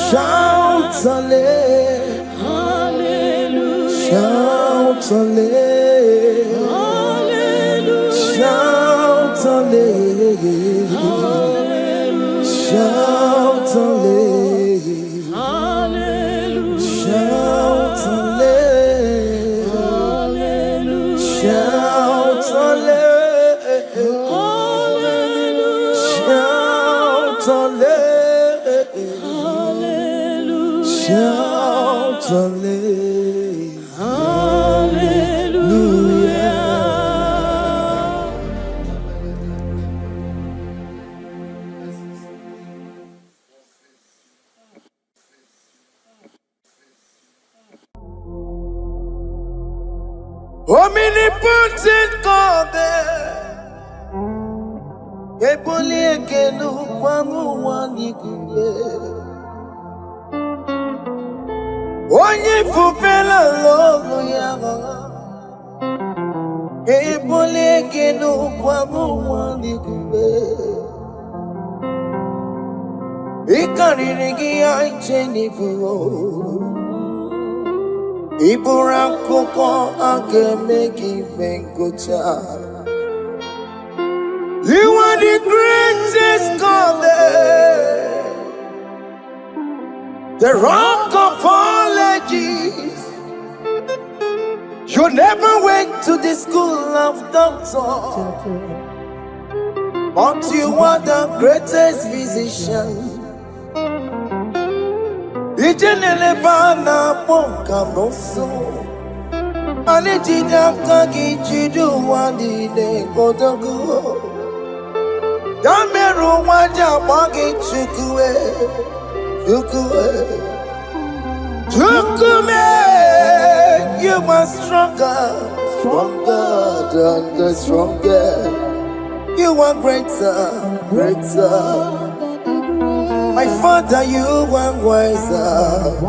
Shout hallelujah, shout hallelujah, shout hallelujah, shout hallelujah, shout hallelujah, shout shout hallelujah. Omnipotent God, ebuli ekelu kwangu wanikuye. Onye fufela logo yaga, ebuli ekelu kwangu wanikuye. Ikariri gi aicheni buo. Iburakoko akemeki bengocha. You are the greatest God there, the rock of all ages. You never went to the school of doctor. but you are the greatest physician. Ijenele bana bonka noso, anejida kagi jidu wani ne kodogo. Dameru waja bagi chukue, chukume, you are stronger than the strongest. You are greater. My Father, you are wiser.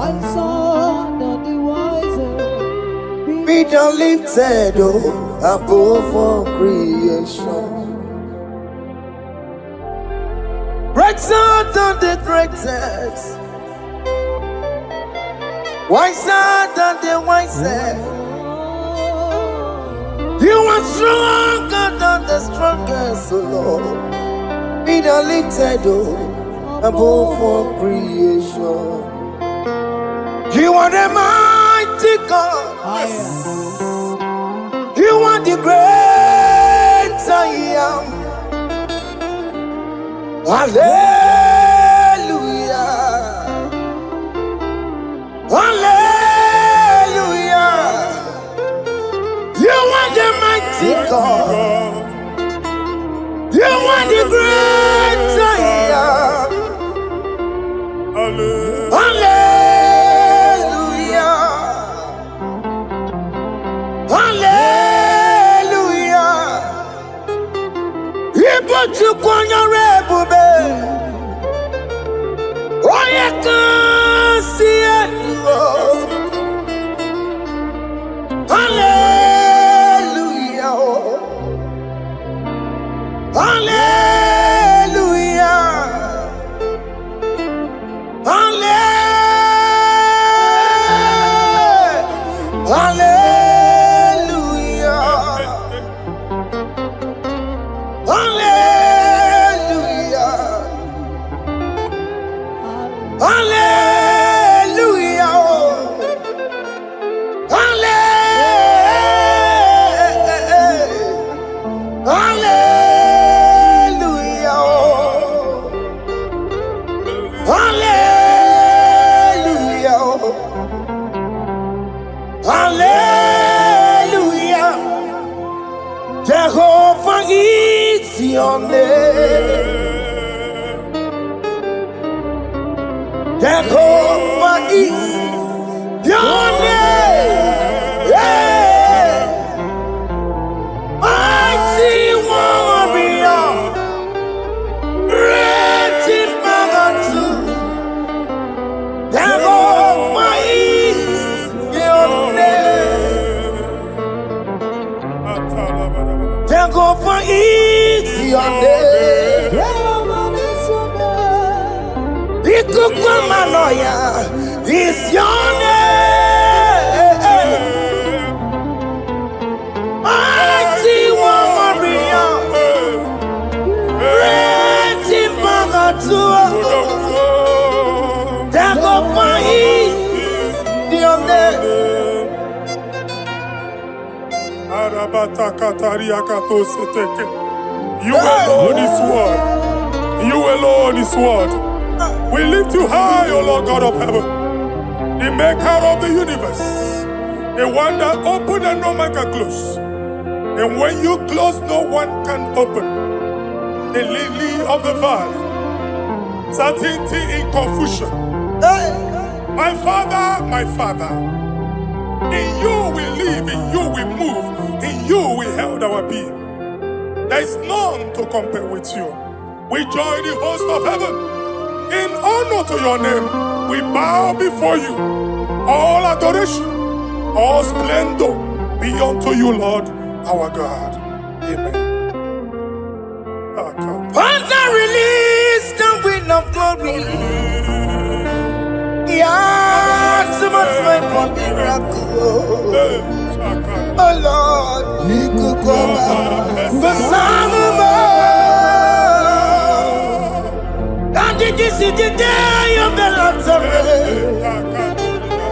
Be thou lifted above all creation. Greater than the greatest. Wiser than the wisest. You are stronger than the strongest, O Lord. Be thou lifted above all creation. You are the mighty God. You are the great I am. Hallelujah. Hallelujah. You are the mighty God. You are the great I am. Hallelujah. Hallelujah. Ibo chukwanya rebube. Oye kasi eno. Hallelujah. Hallelujah. Hallelujah. Hallelujah. Hallelujah. Hallelujah. Jehovah is your name. Jehovah is your name. Yeah. Mighty warrior, great in battle. Jehovah is your name. Jehovah is your name. Ikukumanoya is your name. Mighty warrior, great in battle. Jehovah is your name. You alone is word. You alone is word. We lift you high, O Lord God of heaven, the maker of the universe, the one that opened and no man can close. And when you close, no one can open. The lily of the valley, certainty in confusion. My Father, in you we live, in you we move, in you we held our being. There is none to compare with you. We join the host of heaven. In honor to your name, we bow before you. All adoration, all splendor be unto you, Lord, our God. Amen. Father, release the wind of glory. Yeah, so much my for miracle. Oh Lord, you could come out. The Son of Man. And this is the day of the Lord's rain.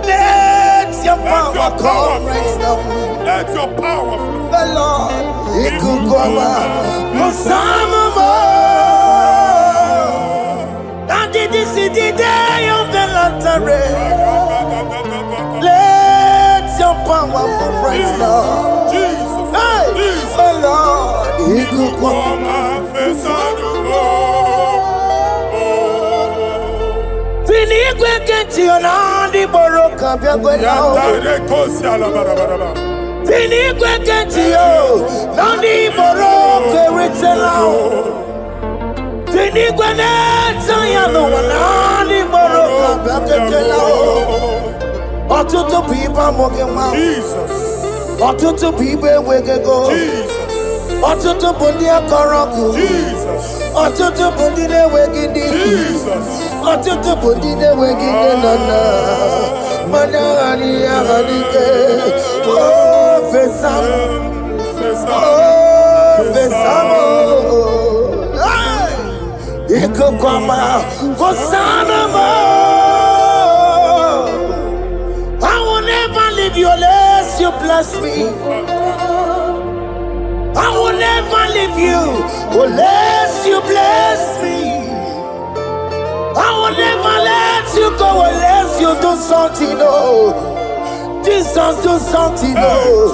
Let your power come right now. Let your power flow. The Lord, you could come out. The Son of Man. right now. Jesus. Hey, Jesus. oh Lord, Finigwe kenti onandi boroka biagwela. Finigwe kenti yo nandi boroka ritela. Finigwe neta ya no nandi boroka biagwela. Otutu pipa mokema. Jesus. Otutu pipa wegego. Jesus. Otutu bundi akoroku. Jesus. Otutu bundi ne wegidi. Jesus. Otutu bundi ne wegidi nana. Mana ani ahanike. Oh fesam. Oh fesam. Iko kwama kosana mo. I will never leave you unless you bless me. I will never leave you unless you bless me. I will never let you go unless you do something. Oh, Jesus, do something. Oh,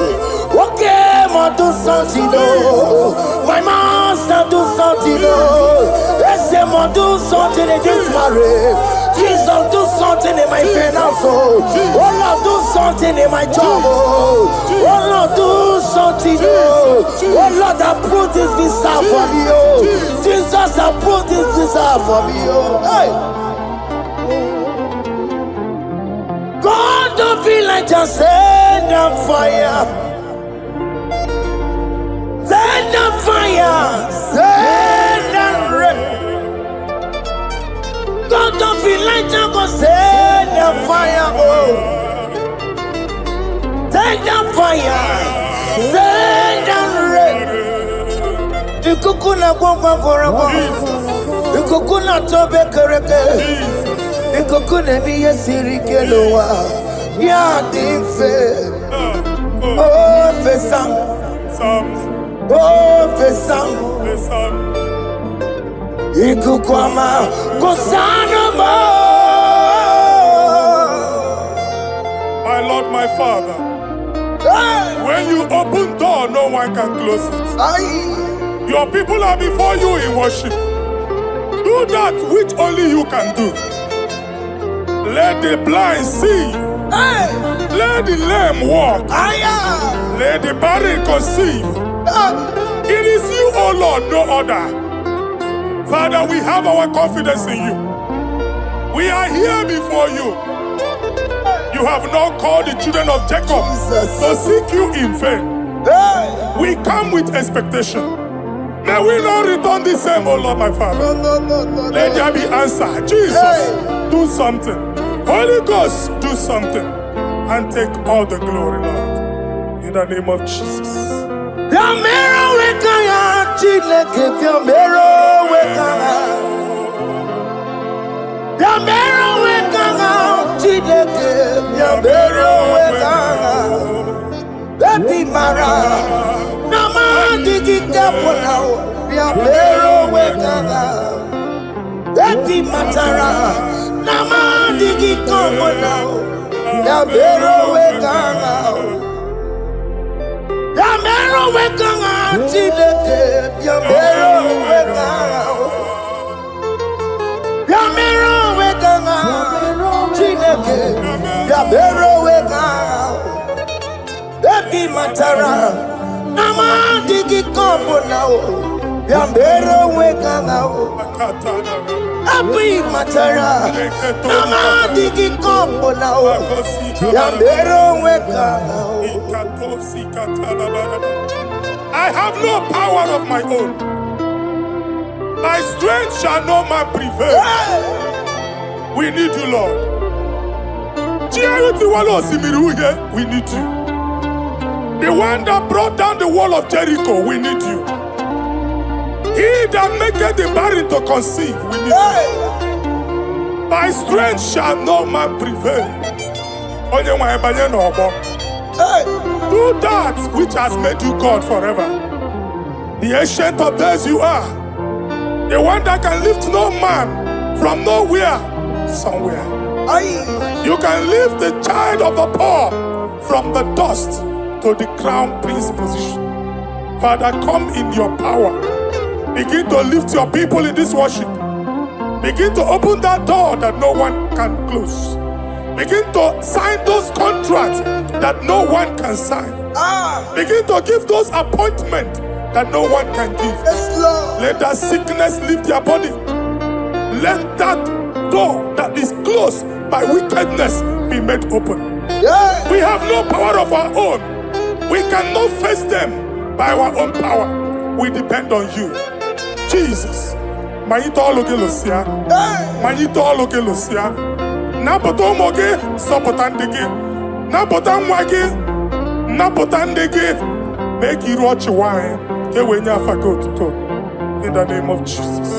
okay, ma do something. Oh, my master, do something. Oh, let's say, ma do something in this marriage. Jesus, do something in my finance. Oh, Lord, do something in my job. Oh, Lord, do something. Oh, Lord, approve this visa for me. Oh, Jesus, approve this visa for me. Oh, hey. God, don't feel like just send on fire. Send on fire. Send on rain. God, don't feel like just go send on fire. Oh, send on fire. Send on rain. The kukuna gwangwa gorabo. The kukuna tobe kereke. The kukuna miye sirikelowa. Ya dife. Oh, fesam. Oh, fesam. Ikukwama kosanama. My Lord, my Father, when you open door, no one can close it. Your people are before you in worship. Do that which only you can do. Let the blind see. Let the lame walk. Let the barren conceive. It is you, O Lord, no other. Father, we have our confidence in you. We are here before you. You have not called the children of Jacob to seek you in vain. We come with expectation. May we not return the same, O Lord, my Father. Let there be answer. Jesus, do something. Holy Ghost, do something. And take all the glory, Lord. In the name of Jesus. Baby Mara, Nama digi kaponao, Biambero wekanga. Baby Matara, Nama digi kaponao, Biambero wekanga. Biambero wekanga, Chideke, Biambero wekanga. Biambero wekanga, Chideke, Biambero wekanga. Baby Matara, Nama digi kombo nao, Biambero weka nao. Baby Matara, Nama digi kombo nao, Biambero weka nao. I have no power of my own. My strength shall no man prevail. We need you, Lord. We need you. The one that brought down the wall of Jericho, we need you. He that maketh the barren to conceive, we need you. By strength shall no man prevail. Do that which has made you God forever. The ancient of days you are. The one that can lift no man from nowhere, somewhere. You can lift the child of the poor from the dust to the crown prince position. Father, come in your power. Begin to lift your people in this worship. Begin to open that door that no one can close. Begin to sign those contracts that no one can sign. Begin to give those appointments that no one can give. Yes, Lord. Let that sickness leave their body. Let that door that is closed by wickedness be made open. Yeah. We have no power of our own. We cannot face them by our own power. We depend on you. Jesus. Manito loge losia. Manito loge losia. Napoto moge sopotandege. Napota mwage. Napotandege. Make you watch wine. In the name of Jesus.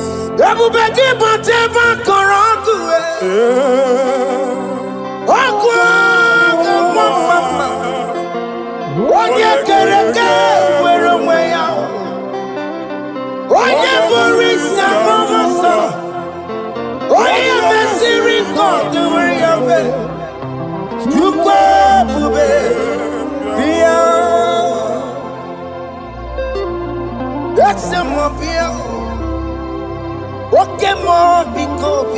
That's a mobile. Okay, more because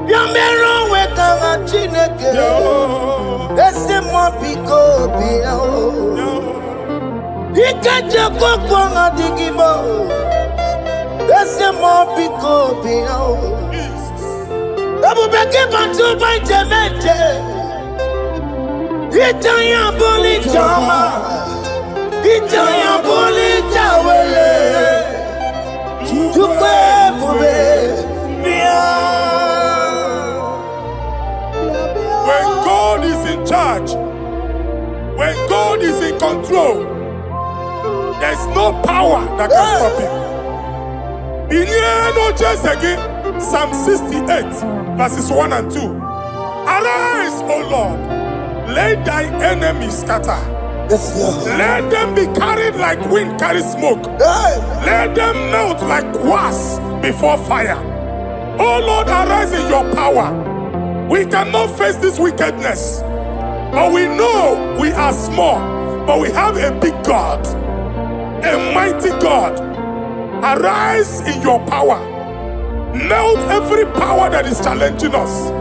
you're married with a chineke. That's a more because you can't just go on a digimo. That's a more because I'm back to my temete. It's a young bully drama. When God is in charge, when God is in control, there's no power that can stop him. Psalm 68, verses 1 and 2. Arise, O Lord, let thy enemies scatter. Yes, Lord. Let them be carried like wind carries smoke. Let them melt like wax before fire. Oh Lord, arise in your power. We cannot face this wickedness. But we know we are small. But we have a big God. A mighty God. Arise in your power. Melt every power that is challenging us.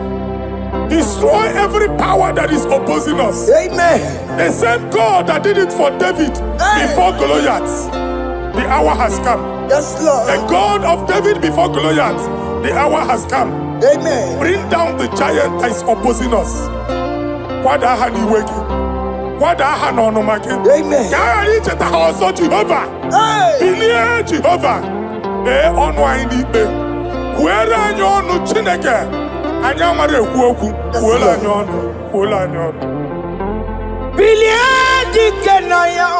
Destroy every power that is opposing us. Amen. The same God that did it for David before Goliath. The hour has come. Yes, Lord. The God of David before Goliath. The hour has come. Amen. Bring down the giant that is opposing us. Amen. Jehovah. Jehovah. Where are you no chineke? Anyamare kuoku. Where are you? Biliadi kenaya.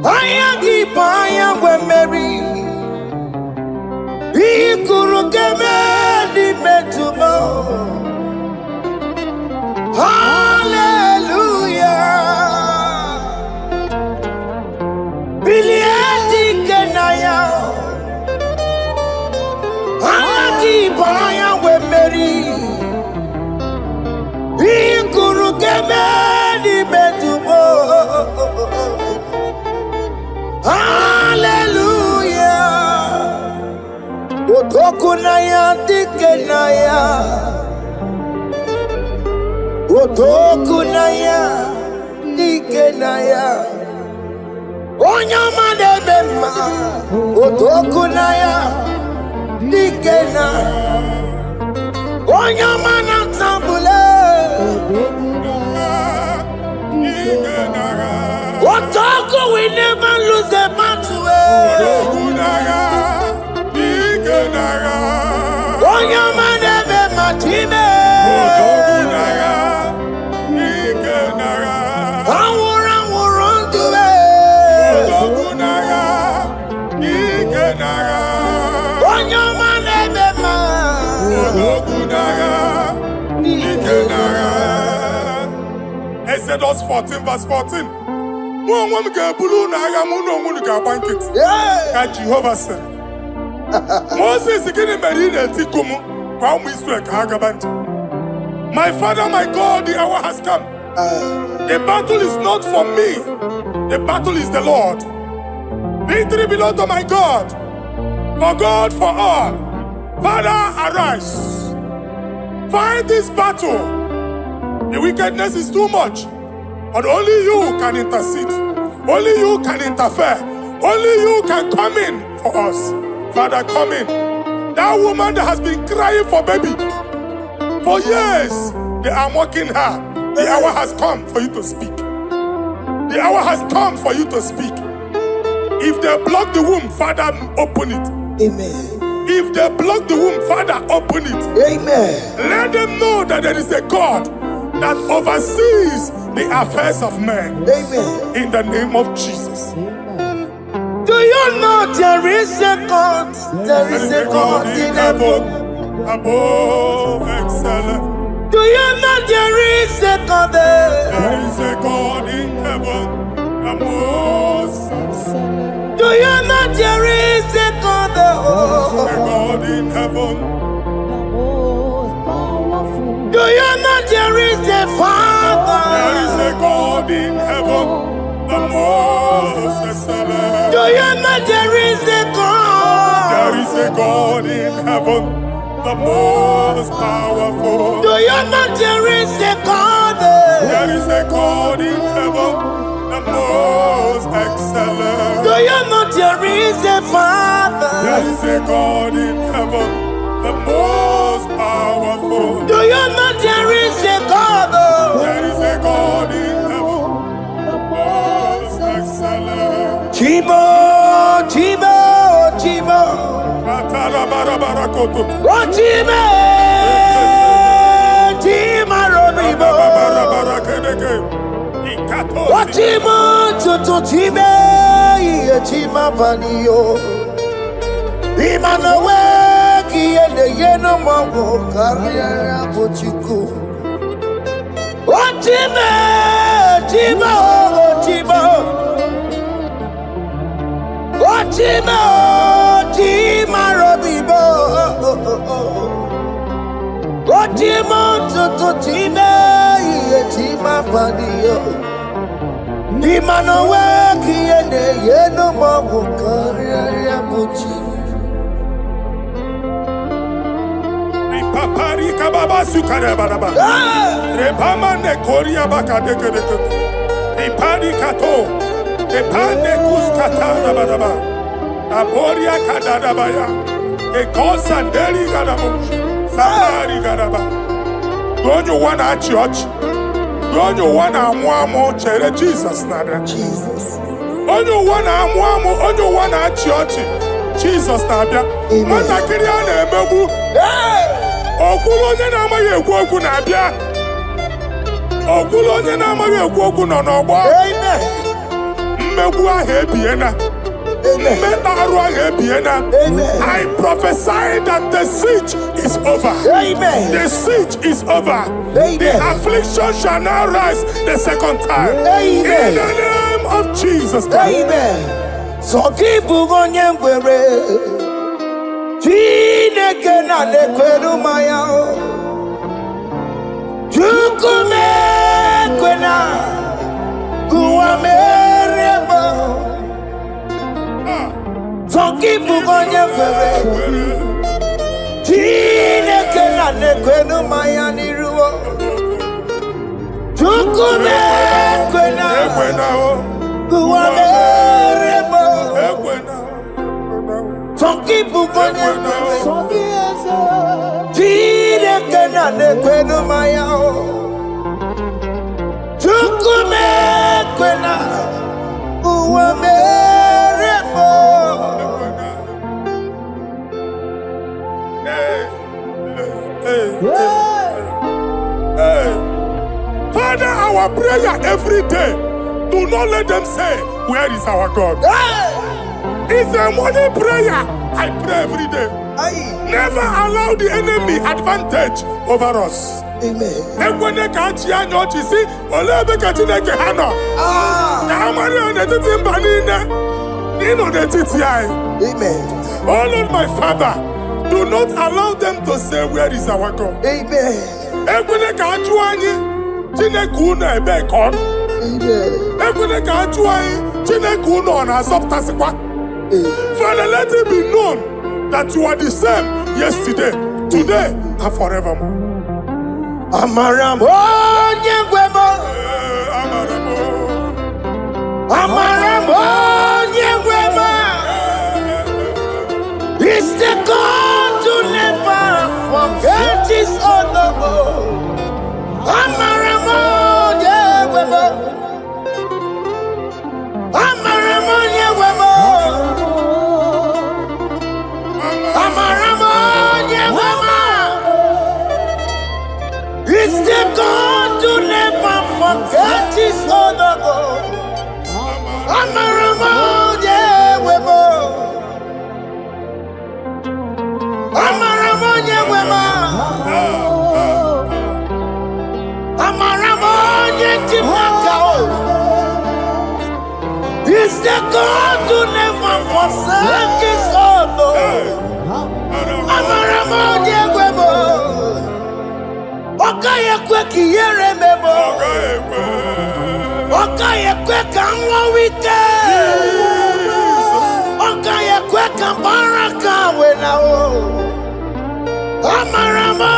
Ayagi paya we Mary. Ikuru keme di metumo. Hallelujah. Biliadi kenaya. Ayagi paya we Mary. Ikuru keme di metumo. Hallelujah. Otokunaya dikenaya. Otokunaya dikenaya. Onyama debema. Otokunaya dikena. Onyama natambule. Otoku we never lose a battle. Onyama debema time. Exodus 14 verse 14. Jehovah said. Moses is getting married at Tikumu. My Father, my God, the hour has come. The battle is not for me. The battle is the Lord. Victory belongs to my God. For God, for all. Father, arise. Fight this battle. The wickedness is too much. But only you can intercede. Only you can interfere. Only you can come in for us. Father, come in. That woman that has been crying for baby for years, they are mocking her. The hour has come for you to speak. The hour has come for you to speak. If they block the womb, Father, open it. Amen. If they block the womb, Father, open it. Amen. Let them know that there is a God that oversees the affairs of men. Amen. In the name of Jesus. Do you know there is a God? There is a God in heaven. Above excellent. Do you know there is a God there? There is a God in heaven. The most excellent. Do you know there is a God there? A God in heaven. Do you know there is a Father? There is a God in heaven. The most excellent. Do you know there is a God? There is a God in heaven, the most powerful. Do you know there is a God? There is a God in heaven, the most excellent. Do you know there is a Father? There is a God in heaven, the most powerful. Do you know there is a God? There is a God in heaven, the most excellent. Chibo, Chibo, Chibo. Oh, Chibo, Chima Robibo. Oh, Chimo, Tutu Chibe, Chima Panio. Imanowe, Kiende Yeno Mongo, Carriera Pochiku. Oh, Chibo, Chibo, Chibo. Chima, Chima Robibo. Chima, Tutu Chima, Chima Padio. Nimanowe, Kiene, Yeno Mabu, Karia Puchi. Papari Kababa Sukarababa. Repamane Korea Bakadeke. Ipadi Kato. Epane kuskatana badaba, aboria kadadabaya, ekosandeli gadabo, samari gadaba. Don't you wanna church? Don't you wanna mwamo chere Jesus nada? Jesus. Don't you wanna mwamo? Don't you wanna church? Jesus nabia. Mana kiriana emebu. Okulo nye na amaghị ekwu okwu na-abịa. Okulo onye na amaghị ekwu okwu nọ n'ọgbọ. Amen. Mmegbu ahụ ebiena. Mmeta arụ ahụ ebiena. I prophesy that the siege is over. Amen. The siege is over. Amen. The affliction shall now rise the second time. Amen. In the name of Jesus Christ. Amen. So keep on your way. Chineke na lekweru maya o. Chukume kwena kuamereba. Zongibu gonye kwere. Chineke na lekweru maya niruo. Chukume kwena kuamereba. Zongibu gonye kwere. Chineke na lekweru maya o. Chukume kwena kuamereba. Father, our prayer every day, do not let them say, where is our God? It's a morning prayer. I pray every day. Never allow the enemy advantage over us. Amen. Amen. Oh Lord, my Father, do not allow them to say, where is our God? Amen. Ekwene ka ajụ anyị Chineke unu ebe ka ọ nọ. Ekwene ka ajụ anyị Chineke unu ọ na-azọpụtasịkwa. Father, let it be known that you are the same yesterday, today, and forevermore. Amaramo nyegwemo. Amaramo nyegwemo. It's the God to never forget his honor. Amaramo nyegwemo. Amaramo nyegwemo. Amaramo nyegwemo. It's the God to never forget his honor. Amaramo nyegwemo. Amaramo nyegwemo. Amaramo nyegwemo. It's the God to never forsake his honor. Amaramo nyegwemo. Okaye kwe kiyere memo. Okaye kwe kanwa wite. Okaye kwe kambaraka wenao. Amaramo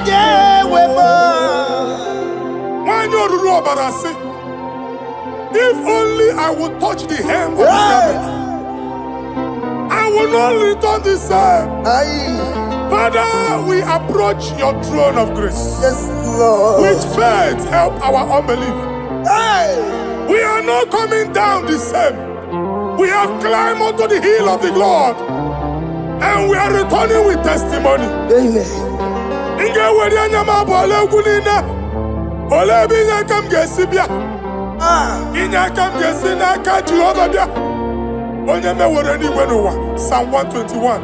nyegwemo. Wanyo ruru ọbara sị, if only I would touch the hem of his garment, I will not return the same. Father, we approach your throne of grace. Yes, Lord. With faith, help our unbelief. We are not coming down the same. We have climbed onto the hill of the Lord, and we are returning with testimony. Amen. Inge weri anyama bole gunina, ole binya kam gesibia. Inya kam gesina ka Jehovah bia. Onye me were ni wenuwa. Psalm 121.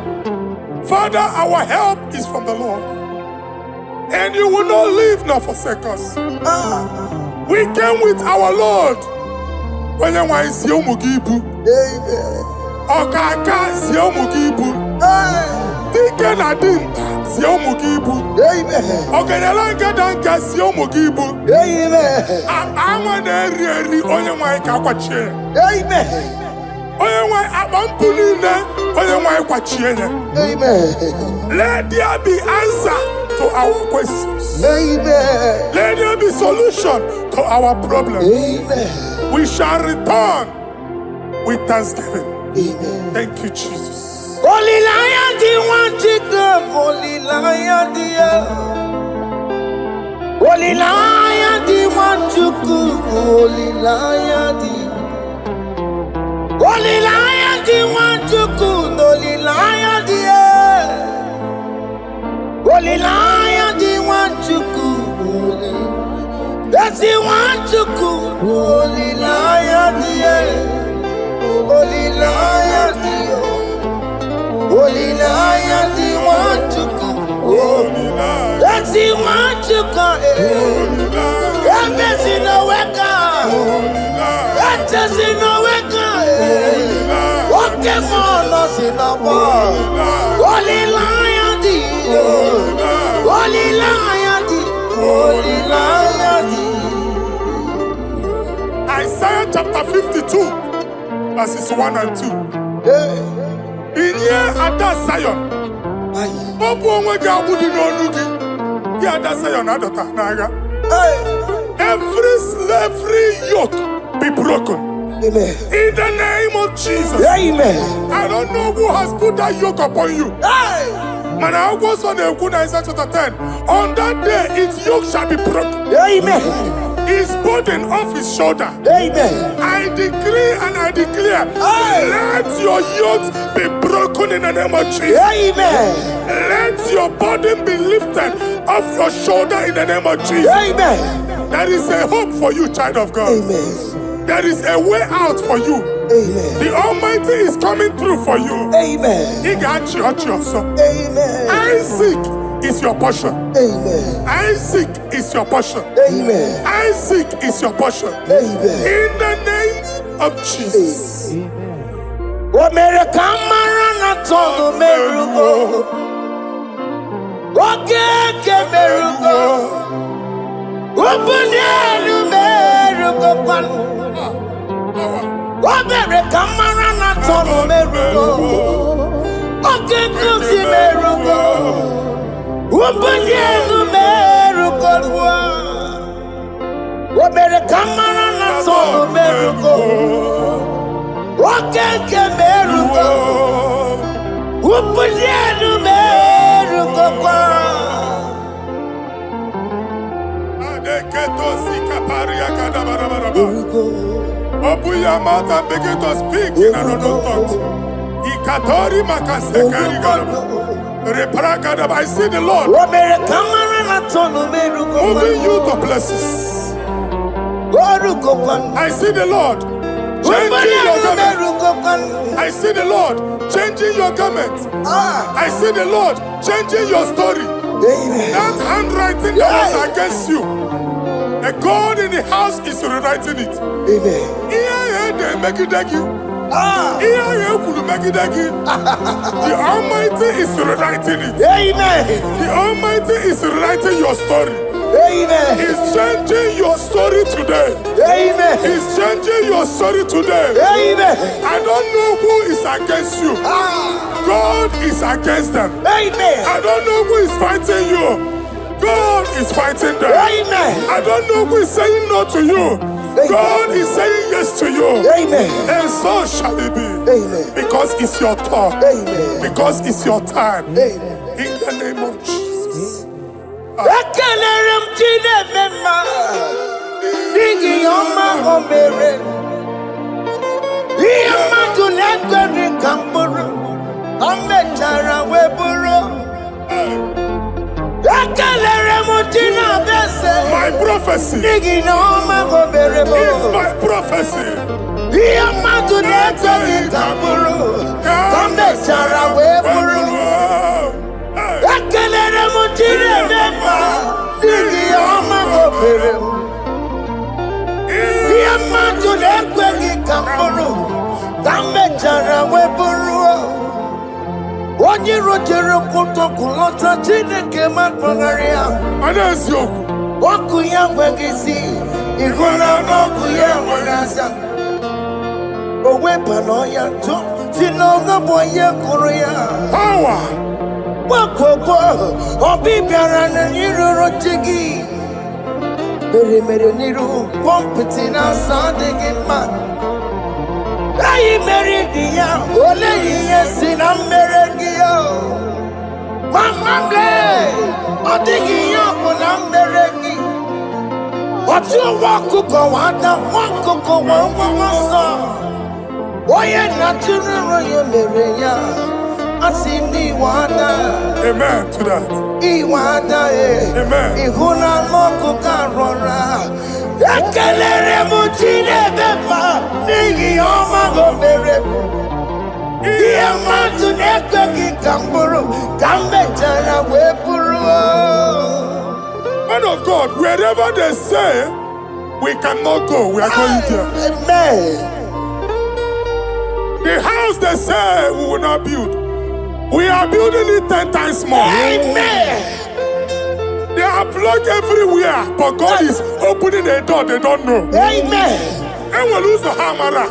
Father, our help is from the Lord, and you will not leave nor forsake us. We came with our Lord. When you want to see Mugibu, Okaka see Mugibu, Dike Nadim see Mugibu, Okanyalanka Danka see Mugibu. I want to really only one Kakwache. Only one Abampulina, only one Kwachiene. Let there be answer to our questions. Amen. Let there be solution to our problems. Amen. We shall return with thanksgiving. Amen. Thank you, Jesus. Holy Lion, the one to come. Holy Lion, the Holy Lion, the one to come. Holy Lion, the Holy Lion, the one to come. Holy Lion, the Holy Lion, the one to come. That's the one to come. Holy Lion, the Holy Lion, the Holy Lion, the one to come. That's the one to come. That's in the weka. That's in the weka. What can on us in the world? Holy Lion, the Holy Lion, the Holy Lion, the Isaiah chapter 52, verses 1 and 2. In here at that Zion, every slavery yoke be broken. Amen. In the name of Jesus. Amen. I don't know who has put that yoke upon you. Man, I was on the Isaiah chapter 10. On that day, its yoke shall be broken. Amen. His burden off his shoulder. Amen. I decree and I declare, let your yokes be broken in the name of Jesus. Amen. Let your burden be lifted off your shoulder in the name of Jesus. Amen. There is a hope for you, child of God. Amen. There is a way out for you. Amen. The Almighty is coming through for you. Amen. He got you, also. Amen. Isaac is your portion. Amen. Isaac is your portion. Amen. Isaac is your portion. Amen. In the name of Jesus. O mere kamara na tonu merugo. O Oke kemerugo. Ubunelu merugo kwanu. Obere kamara na tonu merugo. Oke kusi merugo. Ubunelu merugo kwa. Obere kamara na tonu merugo. Oke kemerugo. Ubunelu merugo kwa. Open your mouth and begin to speak in another tongue. Ikatori makasekari gado. Reprakadab. I see the Lord moving you to places. I see the Lord changing your garment. I see the Lord changing your garment. I see the Lord changing your story. That handwriting that was against you, a God in the house is rewriting it. They make it like you. The Almighty is rewriting it. The Almighty is rewriting your story. He's changing your story today. He's changing your story today. I don't know who is against you. God is against them. I don't know who is fighting you. God is fighting them. I don't know who is saying no to you. God is saying yes to you. And so shall it be. Because it's your turn. Because it's your time. In the name of Jesus. My prophecy is my prophecy. Onye rotere kutokulota Chineke matmagaria. Anaziokwu. Oku ya nwegisi, ihuna oku ya nwegasa. Owepa no ya to, sinoga boye kuru ya. Power. Wakoko, obi biara na niru rotigi. Mere niru, pompiti na sadigi man. Ayi meridia, ole yesi na meregia. Mama ble, odigi yako na meregi. Otu wakuko wada, wakuko wawawasa. Oye naturu yo mereya, asini wada. Amen to that. Iwada Amen. Ihuna moku karora. Ekelere mutine beba, nigi oma go meregu. Iya matu nekwe ki kamburu, kambe jana wepuru. Man of God, wherever they say we cannot go, we are going there. Amen. The house they say we will not build, we are building it 10 times more. Amen. They are blocked everywhere, but God is opening a door they don't know. Amen. And we lose the hammer.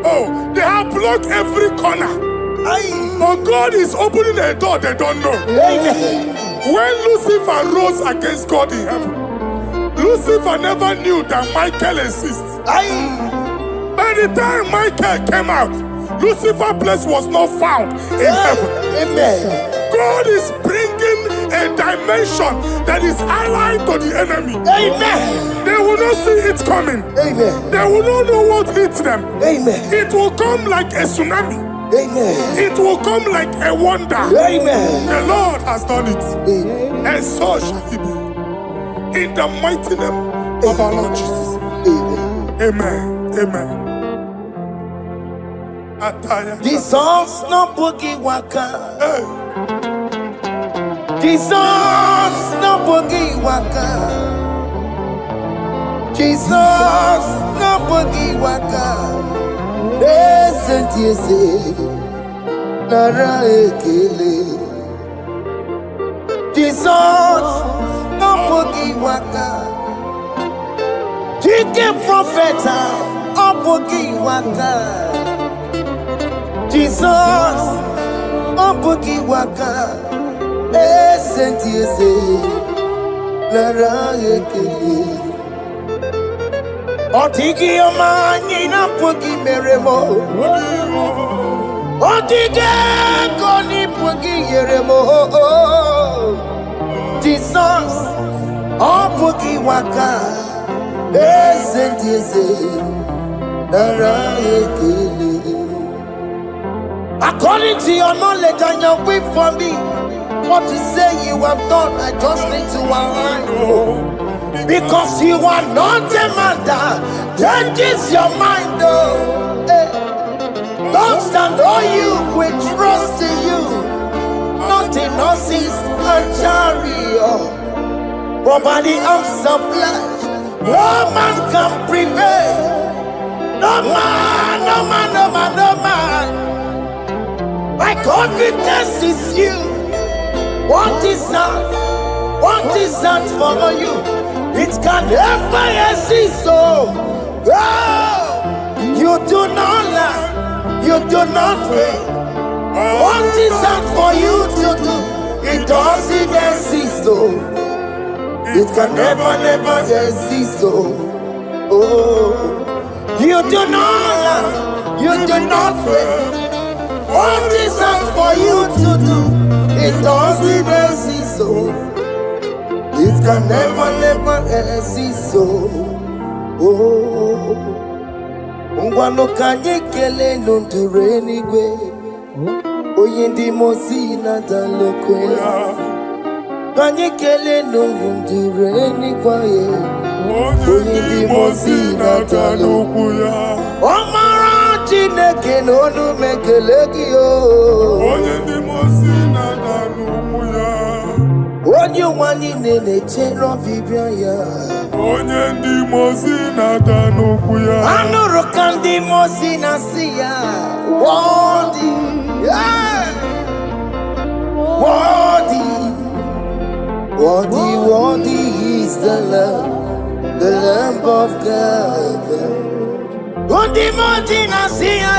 Oh, they have blocked every corner, but God is opening a door they don't know. Amen. When Lucifer rose against God in heaven, Lucifer never knew that Michael exists. By the time Michael came out, Lucifer's place was not found in heaven. Amen. God is bringing a dimension that is allied to the enemy. Amen. They will not see it coming. Amen. They will not know what hits them. Amen. It will come like a tsunami. Amen. It will come like a wonder. Amen. The Lord has done it. Amen. And so shall it be. In the mighty name of our Lord Jesus. Amen. Amen. Amen. Ataya. Jesus no boogie waka. Hey. Jesus no boogie waka. Jesus no boogie waka. Nara ekele. Jesus, Obogi Waka. Chicken prophet, Obogi Waka. Jesus, Obogi Waka. Sentiese, Lara Ekele. Otigi Omani Napogi Meremo. Otige Koni Pogi Yeremo. Jesus, Obogi Waka. Sentiese, Lara Ekele. According to your knowledge and your will for me, what you say you have done, I just need to align. Because you are not a man that changes your mind. Those that know you will trust in you, not in horses and chariot, but by the arms of flesh. No man can prevail. No man, no man, no man, no man. My confidence is you. What is that? What is that for you? It can never exist. So, you do not lie. You do not fail. What is that for you to do? It doesn't exist. So, it can never, never exist. So, you do not lie. You do not fail. What is that for you to do? It doesn't exist, so it can never, never exist, so Ngwano kanye kele nundure nigwe Oyindi mosi na dalokwe Kanye kele nundure nigwe Oyindi mosi na dalokwe Omara Chineke n'onu mekelegi o. Onye ndị mosi na n'ukwu ya. Onye nwanyị na-eche ọbịbịa ya. Onye ndị mosi na n'ukwu ya. Anụrụ ka ndị mosi na-asị ya. Worthy, worthy, worthy, worthy is the Lamb of God. Undi moti na siya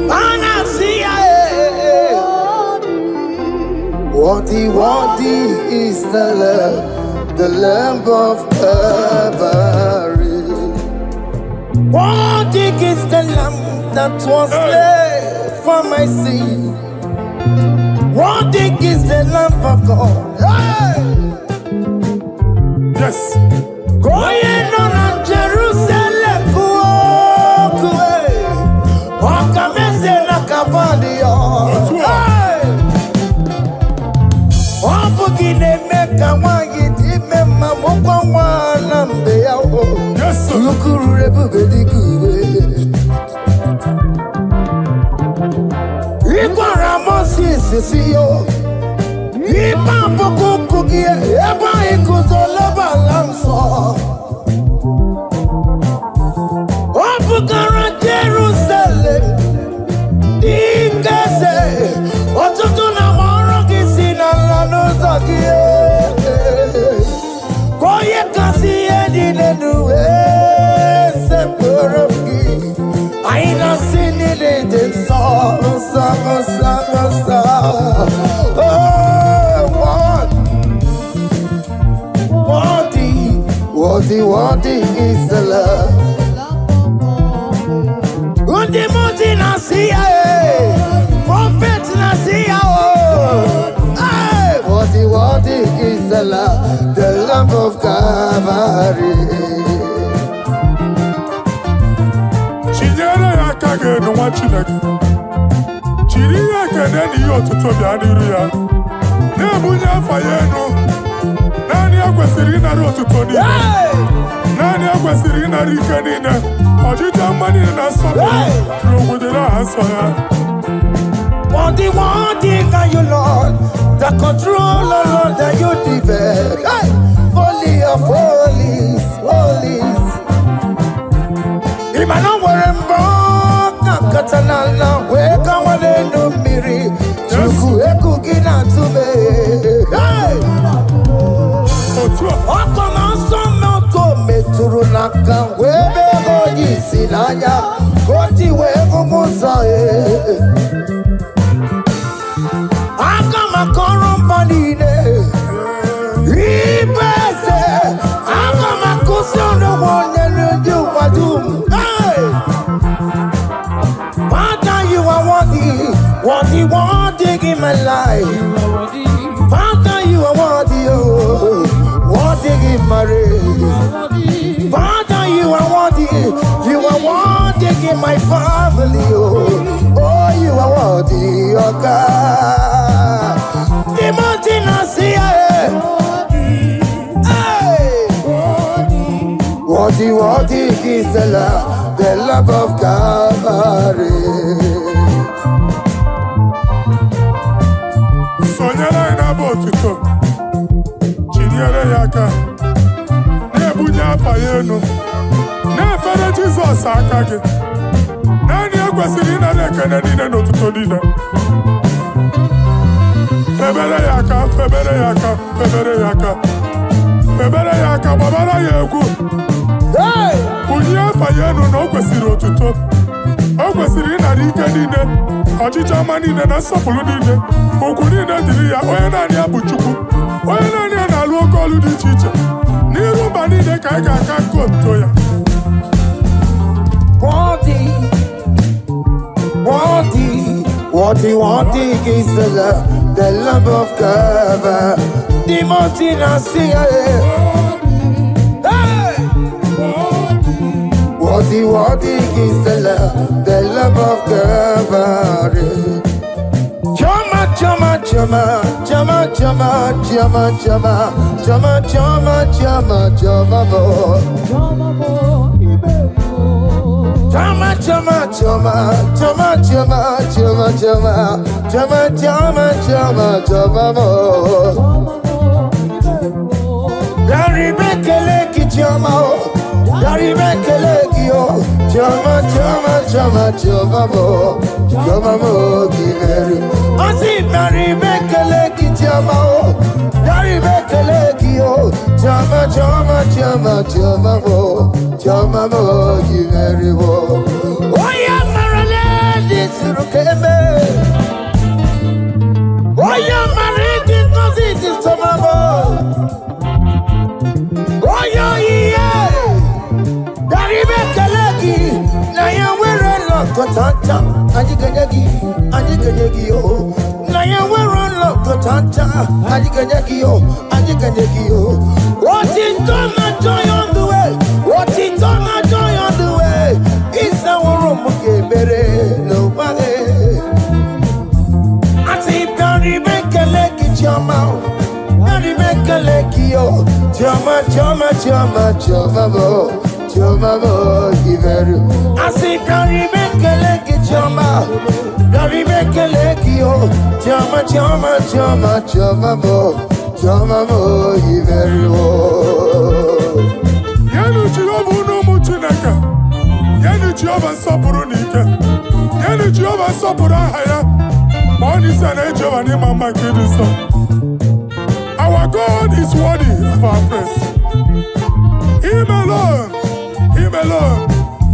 Ana siya Worthy, worthy is the Lamb of Calvary. Worthy is the Lamb that was slain for my sin. Worthy is the Lamb of God. Yes. Going on Jerusalem, Wakamese na kabandio. Wapugine meka wangi dime mamukwa wanambe yao. Yes, sir. Lukuru rebubedi kuwe. Ikwa ramosi sisiyo. Ipa pokukugie eba ikuzoleba lamso. Opukara Jerusalem Ikese Otutu na moro kisi na lanoza kie Koye kasi edi nenuwe Seporoki Aina sini de sa Worthy is the love. Undi muti nasiya, prophet nasiya. Worthy is the Lamb of Calvary. Chinyere ya kage n'ụwa Chineke. Chiri ya kene n'ihe ọtụtụ bịa n'iru ya. Na-ebunye afa ya enu. Naanị ya kwesịrị ịnara ọtụtụ niile. Naanị ya kwesịrị ịnara ike niile. Ọjịja mma niile na nsọpụrụ n'obodo na nsọ ya. Worthy are you, Lord, the control, Lord, that you develop. Holy of holies, holies. Imano werembo, katanala, weka wale no miri. Chuku eku gina tu sinanya koti we umusa akama korombanine ibese akama kusono wonelu duwadum Father, you are worthy in my life. Father, you are worthy, oh, worthy in my race. Father, you are worthy in my family, oh, you are worthy, oh God. The mountain I see, worthy is the love of Calvary. Sonyala ina botuto Chinyere yaka Nebunya fayenu Nefere Jesus akage Nani ekwesiri na nekene nine notuto nine Febere yaka Febere yaka babara yegu Bunya fayenu na okwesiri otuto Okwesiri na rike nine Ọchịchị ọma niile na nsọpụrụ niile okwu niile dịrị ya onye naanị ya bụ Chukwu onye naanị ya na-alụ oke ọlụ dị iche iche n'iru mba niile ka anyị ga-aka nkonto ya Worthy is the love of God. The mountain I see, worthy is the love of God. Chama, Yenu Jehova unumu Chineke Yenu Jehova nsọpụrụ n'ike Yenu Jehova nsọpụrụ aha ya ma ọ n'isi na Jehova n'ịma mma nke dị nsọ. Our God is worthy of our praise. Him alone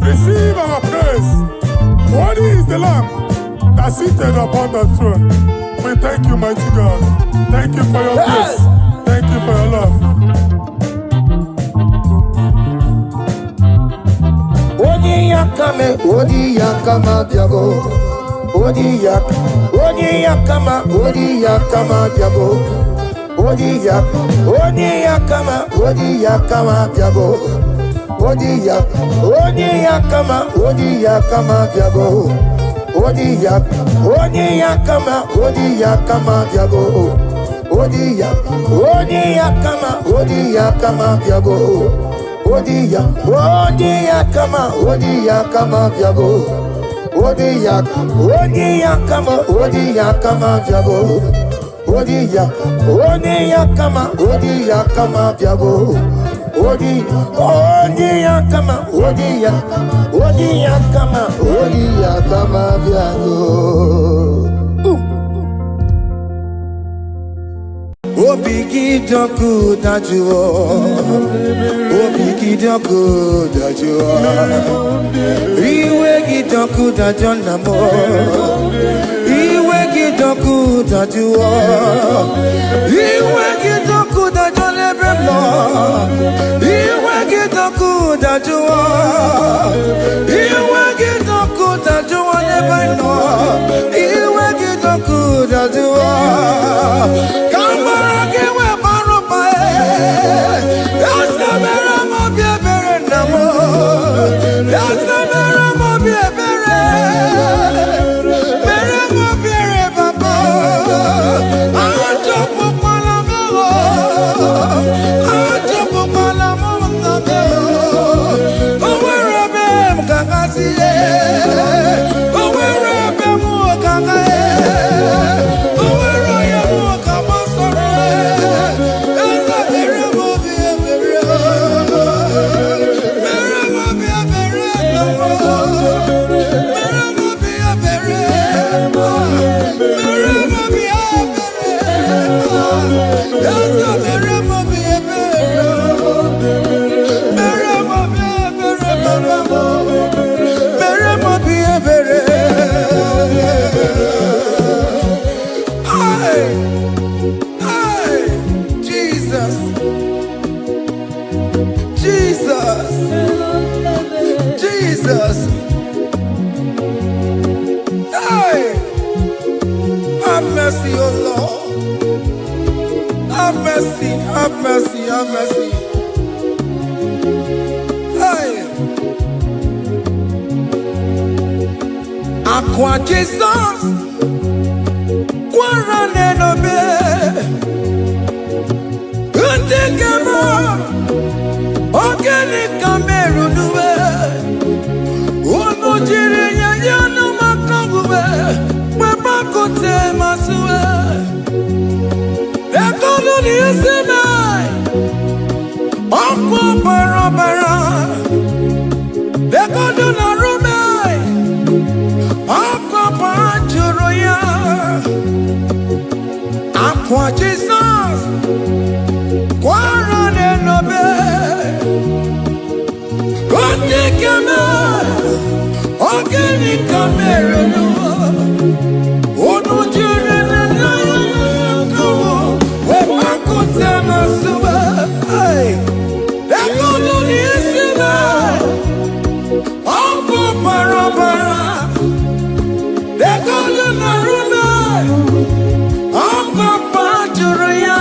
receive our praise. Worthy is the Lamb that seated upon the throne. We thank you, mighty God. Thank you for your grace. Thank you for your love. Odi yakama biago. Odi yakama biago. Odi yakama biago. Odi yakama biago. Odi yakama biago. Odi yakama biago. Odi yakama biago. Odi yakama biago. Odi yakama biago. Odi yakama biago. Obigi doku dajuo. Obigi Gidoku Dajua. Iwe Gidoku Dajonamo. Iwe Gidoku Dajua. Iwe Gidoku Dajonebemo. Iwe Gidoku Dajua. Iwe Gidoku Dajua Nebeno. Iwe Gidoku Dajua. Kamara Gewe Baropae. Yasamera Mobiebere Namo. Yasamera Mobiebere. Mere Mobiere Baba. Ajopo Palamo. Ajopo Palamo Nabeo. Owerebe Mkakasiye. Owerebe Mukakaye. Oweroye Mukamasore. Yasamera Mobiebere. Mere Mobiebere Namo. Mere Mobiebere. Mere Mobiebere. Yasamera Mobiebere. Mere Mobiebere Baba. Mere Mobiebere. Hey, hey, Jesus, Jesus, Jesus. Hey, have mercy, oh Lord. Have mercy, have mercy, have mercy. Hey, Aqua Jesus, Quarane no be, Undekemo, Organic Cameru nuwe, Unujiri yano makangube, Webakote masue, Ekono ni esemai, Okwa barabara, Ekono na rumai, Okwa panchuroya, Aqua Jesus, Quarane no be, Undekemo, Organic Cameru nuwe, Unujiri yano Webakote masue, hey, Ekono ni esemai, Okwa barabara, Ekono na rumai, Okwa panchuroya.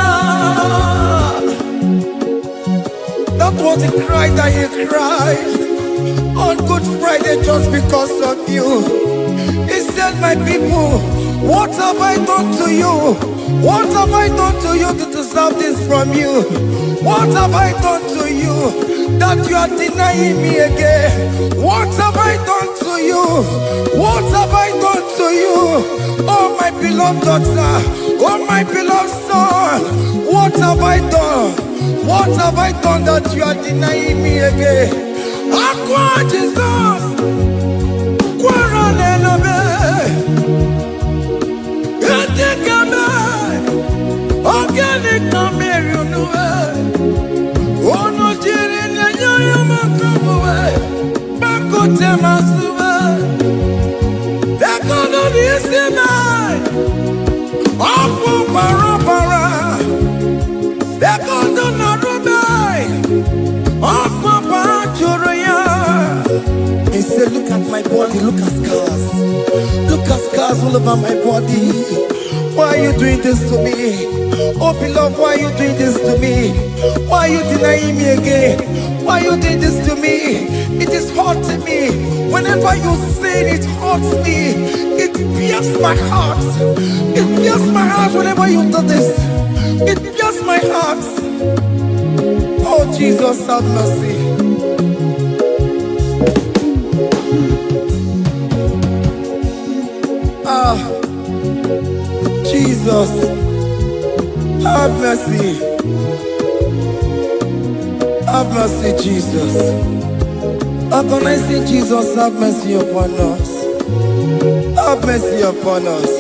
That was the cry that he cried on Good Friday just because of you. He said, my people, what have I done to you? What have I done to you to deserve this from you? What have I done to you that you are denying me again? What have I done to you? What have I done to you? Oh, my beloved daughter, oh, my beloved son, what have I done? What have I done that you are denying me again? Aqua Jesus, Quarane no be, Undekemo, Organic Cameru nuwe, Unujiri yano makangube, Bakote masue, Ekono ni esemai, Okwa barabara, Ekono na rumai, Okwa panchuroya. He said, look at my body, look at scars. Look at scars all over my body. Why are you doing this to me? Oh, beloved, why are you doing this to me? Why are you denying me again? Why are you doing this to me? It is hurting me. Whenever you sin, it hurts me. It pierces my heart. It pierces my heart whenever you do this. It pierces my heart. Oh, Jesus, have mercy. Ah, Jesus, have mercy. Have mercy, Jesus. How can I say, Jesus, have mercy upon us? Have mercy upon us.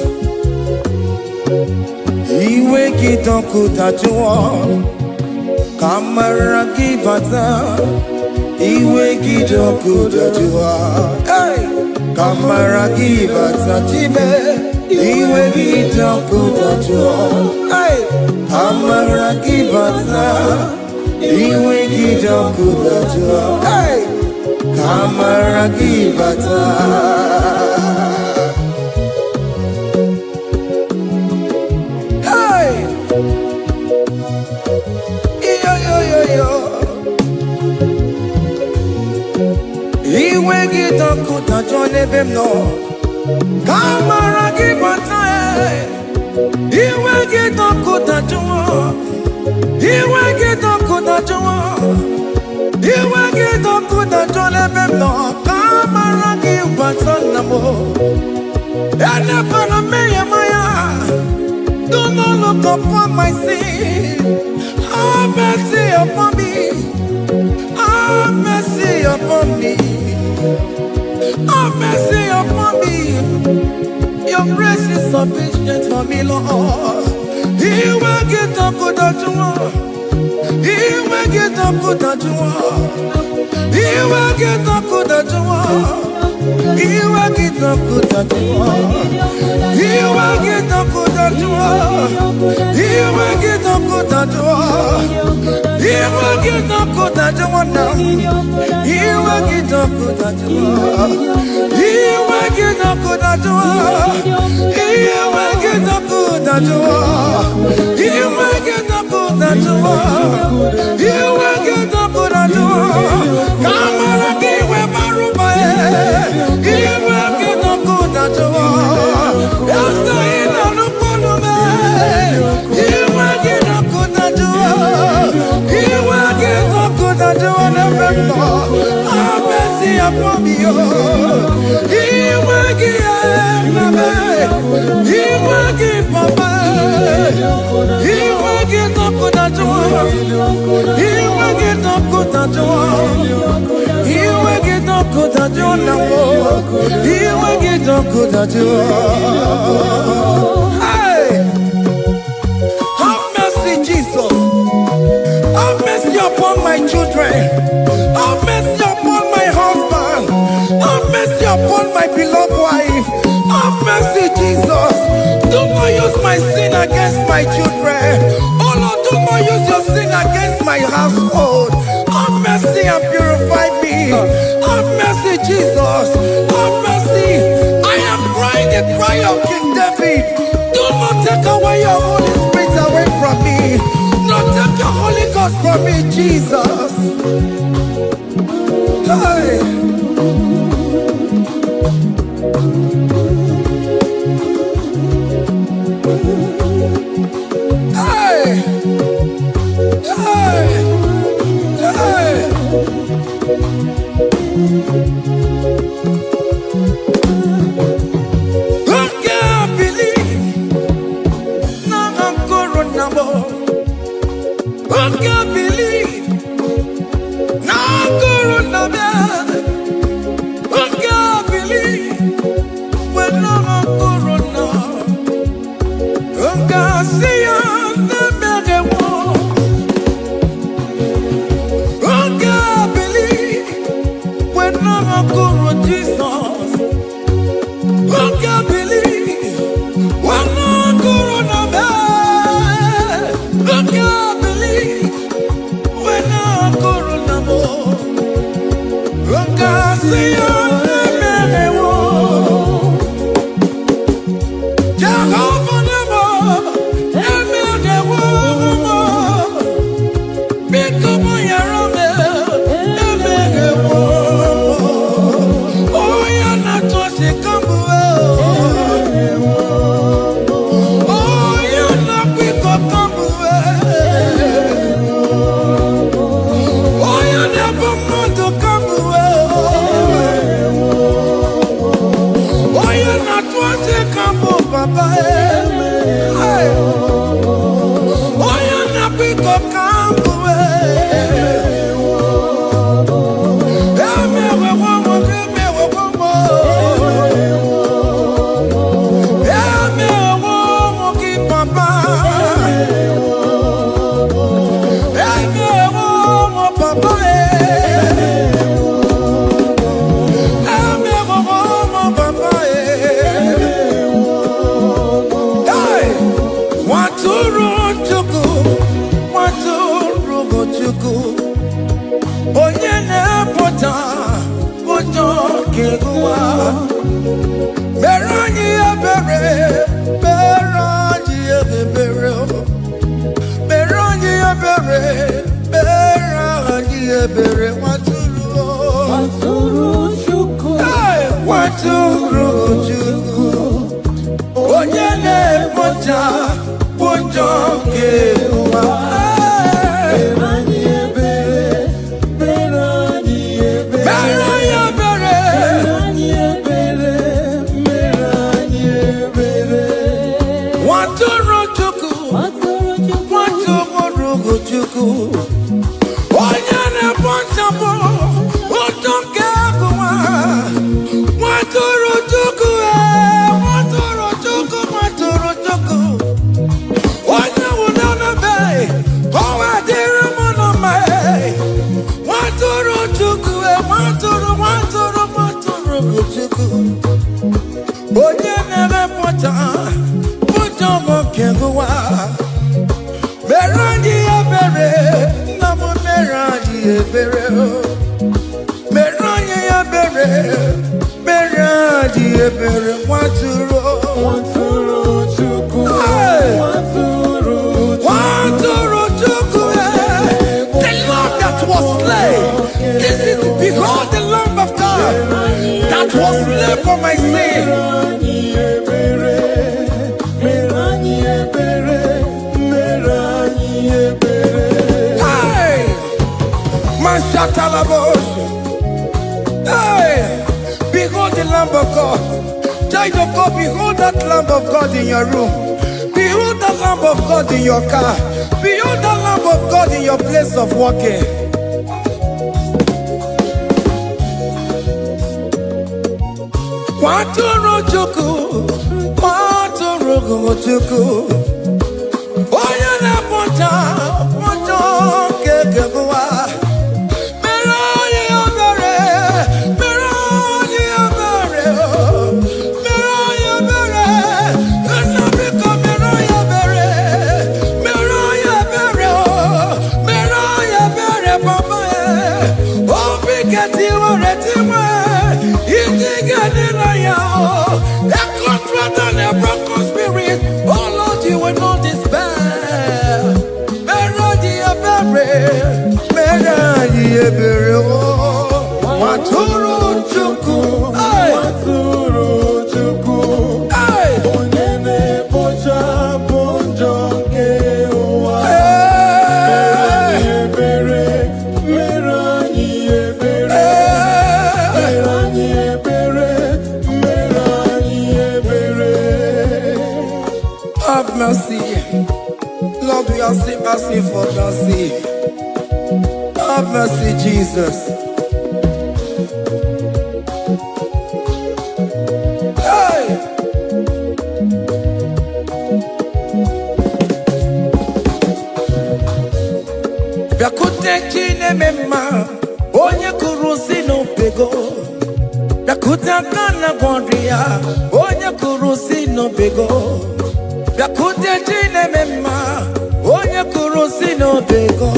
Iwe Gidoku Dajua, Kamara Gibata. iwe gidoku dajua. Hey, kamara gibata chime, iwe gidoku dajua. Hey, kamara gibata, iwe gidoku dajua. Hey, kamara gibata. Hey, yo. Iwe gidoku dajua nebem no. Kamara gibata. Iwe gidoku dajua. Iwe gidoku dajua. Iwe gidoku dajua nebem no. Kamara gibata namo. Ene pana meya maya. Do not look upon my sin. Have mercy upon me. Have mercy upon me. Have mercy upon me. Your grace is sufficient for me, Lord. He will get up good at you. He will get up good at you. He will get up good at you. He will get up good at you. He will get up good at you. He will get up good at you. He will get up good at you now. He will get up good at you. He will get up good at you. He will get up good at you. He will get up good at you. He will get up good at you. Come on, give me my room. He will get up good at you. Yes, I know no man. He will get up good at you. He will get up good at you. Have mercy upon me. He will give me. He will give me. He will get up good at you. He will get up good at you. He will get up good at you now. He will get up good at you. Hey, have mercy, Jesus. Have mercy upon my children. Have mercy upon my husband. Have mercy upon my beloved wife. Have mercy, Jesus. Do not use my sin against my children. Oh Lord, do not use your sin against my household. Have mercy and purify me. Have mercy, Jesus. Have mercy. I am crying the cry of King David. Do not take away your Holy Spirit away from me. Not take your Holy Ghost from me, Jesus. Hey. Hey. Hey. Hey. I can't believe now I'm corona more. I can't believe now I'm corona more. I can't believe when I'm corona. I can't see you never more. I can't believe when I'm corona, Jesus. I can't believe when I'm corona. I can't believe when I'm corona. I can't see you never more. Jehovah never, never more. Become my army, never more. Oh, you're not just a oh, you're not quick up oh, you never want to come away. kegua. Merani ebere, merani ebere, merani ebere, merani ebere. Waturu chuku, Waturu chuku. Onyene moja, moja kegua. Merani ebere, merani ebere, Merani ebere, merani ebere, merani ebere. Waturu chuku. Waturu chuku, Waturu chuku. Onyene moja, moja kegua. Waturu chuku, waturu chuku, waturu chuku. Onye wunana bay, kowa diri muna may. Waturu chuku, waturu chuku. Onye nebe pota, pota mokegua. Merandi ebere, namu merandi ebere. Merandi ebere, merandi ebere. Waturu, waturu chuku, Hey! waturu Waturu chuku. The lamb that was slain. This is behold the lamb of God that was slain for my sin. merani ebere, merani ebere, merani ebere. Hey! Mashatalabos. Hey! Behold the lamb of God. Child of God, behold that lamb of God in your room. Behold the lamb of God in your car. Behold the lamb of God in your place of working. Waturu chuku, waturu chuku. Oya na pota, pota kegua. Merani ebere, merani ebere, merani ebere. Kanabika merani ebere, merani ebere, merani ebere, papa. Obi keti oreti me, iti gani na ya. The contract and the broken spirit, oh Lord, you will not despair. Merani ebere, merani ebere, oh. Waturu chuku, hey, Waturu chuku, hey, onyene bocha bonjo kewa. hey, Ebere, merani ebere, hey. merani ebere, merani ebere. Have mercy, Lord, we are still asking for mercy. Have mercy, Jesus. Hey! Bịakute chine mema, onye kurusi n'obego. Bịakute aka na gwọrọ ya, onye kurusi n'obego. Bịakute chine mema, onye kurusi n'obego.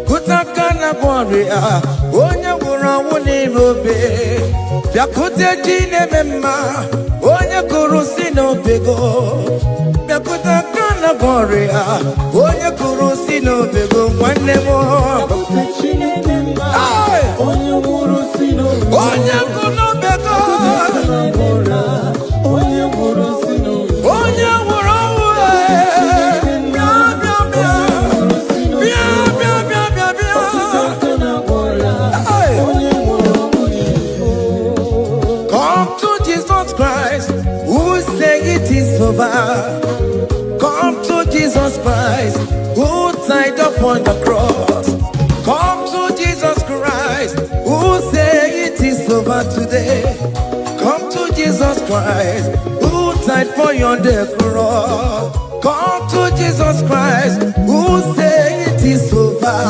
Kute aka na gwọrọ ya, onye gwụrụ anwụ n'irobe. Bịakute chine mema, onye kurusi n'obego. Bịakute aka na gwọrọ ya, onye kurusi n'obego. Nwanne m, Akute Chineke mma, Hey! onye nwụrụ si n'obodo. onye gwụ n'obego. Onye nwụrụ si n'obodo. Onye gwụrụ ọnwụ, bịa, bịa, bịa. Bịa, bịa, bịa, bịa, bịa. Aka na-agwọrọ, Hey! onye nwụrụ ọnwụ n'Igbo. Come to Jesus Christ, who say it is over. Come to Jesus Christ, who died upon the cross. Come to Jesus Christ, who say it is over today. Come to Jesus Christ, who died for you on the cross. Come to Jesus Christ, who say it is over.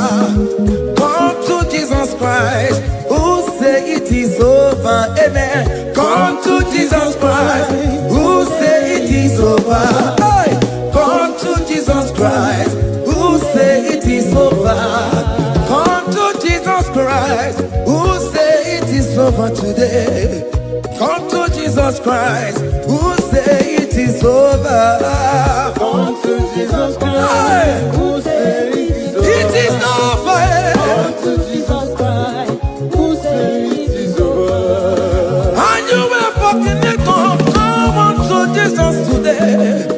Come to Jesus Christ, who say it is over. Amen. Come to Jesus Christ, who say it is over. Hey! Come to Jesus Christ, who say it is over. Come to Jesus Christ, who say it is over. over today. Come to Jesus Christ, who say it is over. Come to Jesus Hey. Christ, who say it is over. It is over. Come to Jesus Christ, who say it is over. And you were fucking it up. Come on to Jesus today.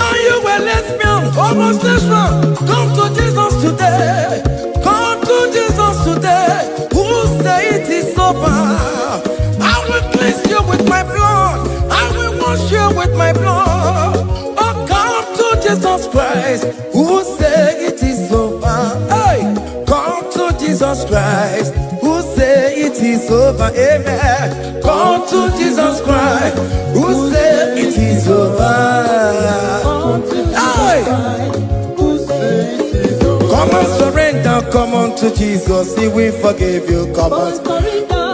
And you were lesbian, homosexual. Come to Jesus today. Come to Jesus today. Who say it is over? I will cleanse you with my blood. I will wash you with my blood. Oh, come to Jesus Christ. Who say it is over? Hey, come to Jesus Christ. Who say it is over? Amen. Come to Jesus Christ. Who say it is over? Come to Jesus Hey. Christ, who say it is over. Come and surrender, come on to Jesus, He will forgive you. Come on,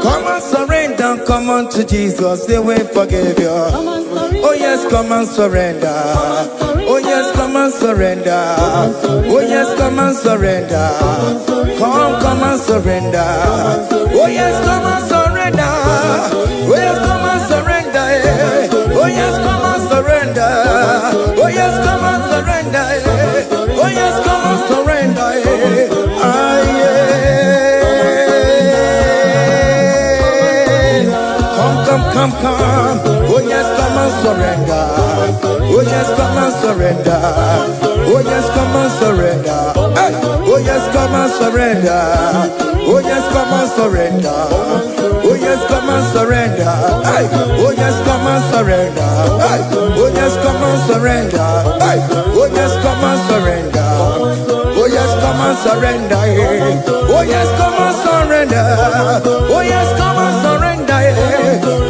come and surrender, come on to Jesus, He will forgive you. Oh yes, come and surrender. Oh yes, come and surrender. Oh yes, come and surrender. Come and surrender. Oh yes, come and surrender. Oh yes, come and surrender. Oh yes, come and surrender. Oh yes, come and surrender. Oh yes, come and surrender. Ah, yeah. Come. Oh yes, come and surrender. Oh yes, come and surrender. Oh yes, come and surrender. Hey. Oh yes, come and surrender. Oh yes, come and surrender. Oh yes, come and surrender. Hey. Oh yes, come and surrender. Hey. Oh yes, come and surrender. Hey. Oh yes, come and surrender. Oh yes, come and surrender. Oh yes, come and surrender. Oh yes, come and surrender.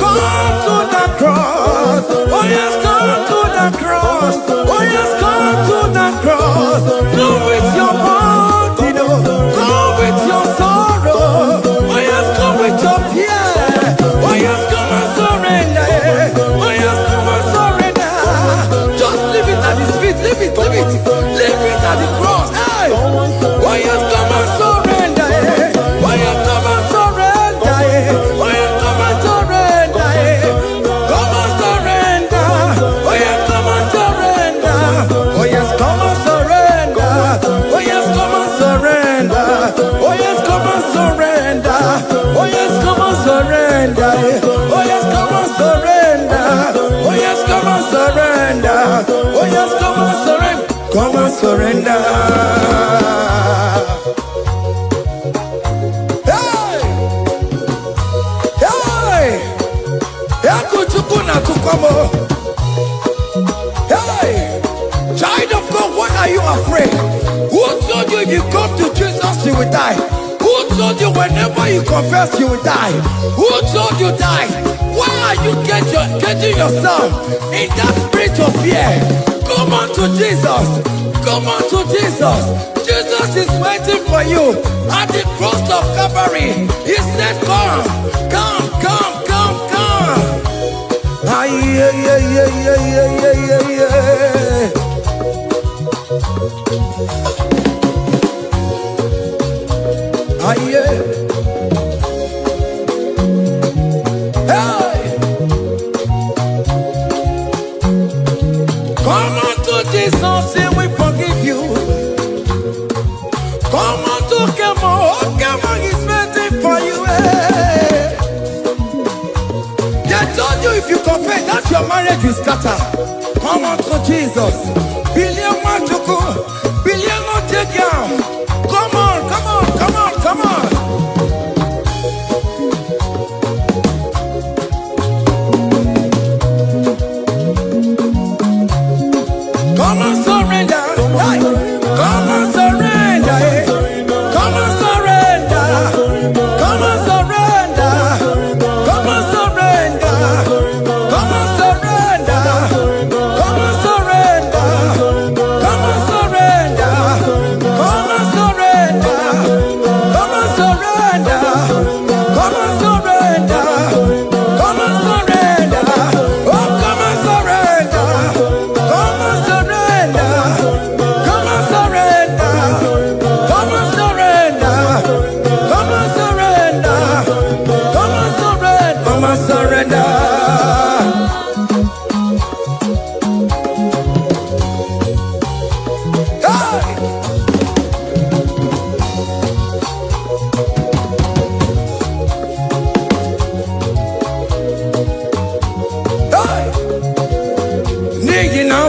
Come to the cross. Oh yes, come to the cross. Oh yes, come to the cross. Come with your body, no. Come with your sorrow. Oh yes, come with your fear. Oh yes, come and surrender. Oh yes, come and surrender. Just leave it at His feet. Leave it. Leave it at the cross. Hey. Oh yes, come and surrender. Oh yes, come and surrender. Oh yes, come and surrender. Come and surrender. Oh yes, come and surrender. Oh yes, come and surrender. Oh yes, come and surrender. Oh yes, come and surrender. Oh yes, come and surrender. Oh yes, come and surrender. Oh yes, come and surrender. Oh yes, come and surrender. Come and surrender. Hey! Hey! Hey! Child of God, why are you afraid? Who told you if you come to Jesus you will die? Who told you whenever you confess you will die? Who told you die? Why are you getting yourself in that spirit of fear? Come on to Jesus. Come on to Jesus. Jesus is waiting for you at the cross of Calvary. He said, come. Ah, yeah. Ah, yeah. Hey! Come on to Jesus, He will forgive you. Come on to Kemo, He's waiting for you. Hey. They told you if you confess that your marriage will scatter. Come on to Jesus. Billion Machuku, billion Otekiam. Come on. Come and surrender. Hey. Come and surrender. Come and surrender. Come and surrender. Come and surrender. Come and surrender. Come and surrender.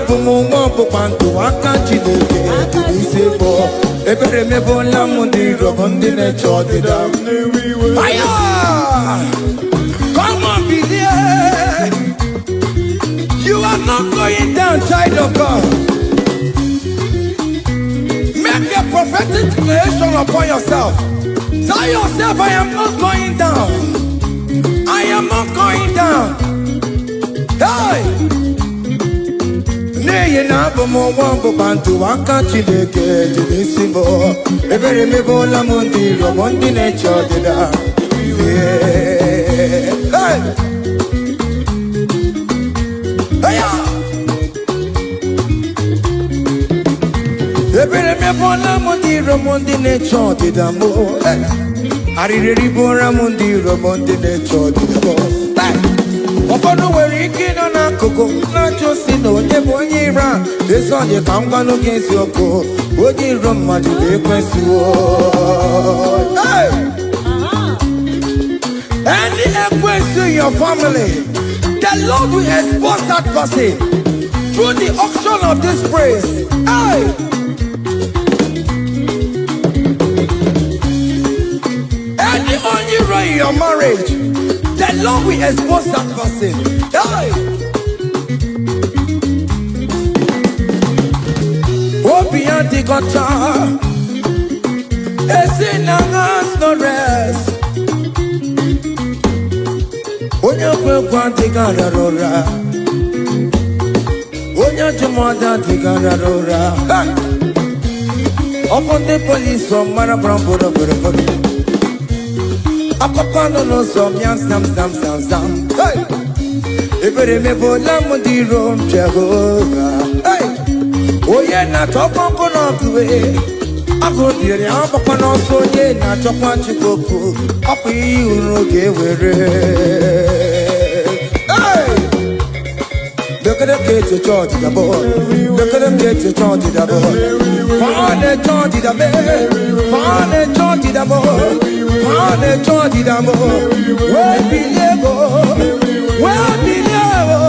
abụmụnwa bụkwantu aka Chineke dị n'isi bụ ebere mebola m ndị rọbọ ndị na-eche ọdịda. Come on, believe. You are not going down, child of God. Make a prophetic declaration upon yourself. Tell yourself, I am not going down. I am not going down. Hey! Nay, na bomo wambo bantu waka Chineke jinisi bo. Ebere me bola mundi robondi ne chodida. Hey! Hey! Ebere me bola mundi robondi ne chodida mo. Arireri bora mundi robondi ne chodida mo. Ofono were ike nọ n'akụkụ na-achọ si na onye bụ onye Iran ezi onye ka m gwanụ gị eziokwu onye iro mmadụ na-ekwesịwo. Any ekwensu in your family, the Lord will expose that person through the auction of this praise. Any onyiro in your marriage, the Lord will expose that person. Obian the gota, in hands no rest. Onya kwe the gararora, Onya jumada the gararora. Upon the police from Marabram. Apapano no som yam sam. Hey, ebere me bola mundi rom Jehovah. Hey, oh yeah na topo kono tuwe. Ako dire apapano so ye na topo chikoku. Api uroge were. Hey, look at them get to charge the boy. Look at them get to charge the boy. Fane charge the boy. Fane charge the boy. Fane charge the boy. Where be lebo? Where be lebo?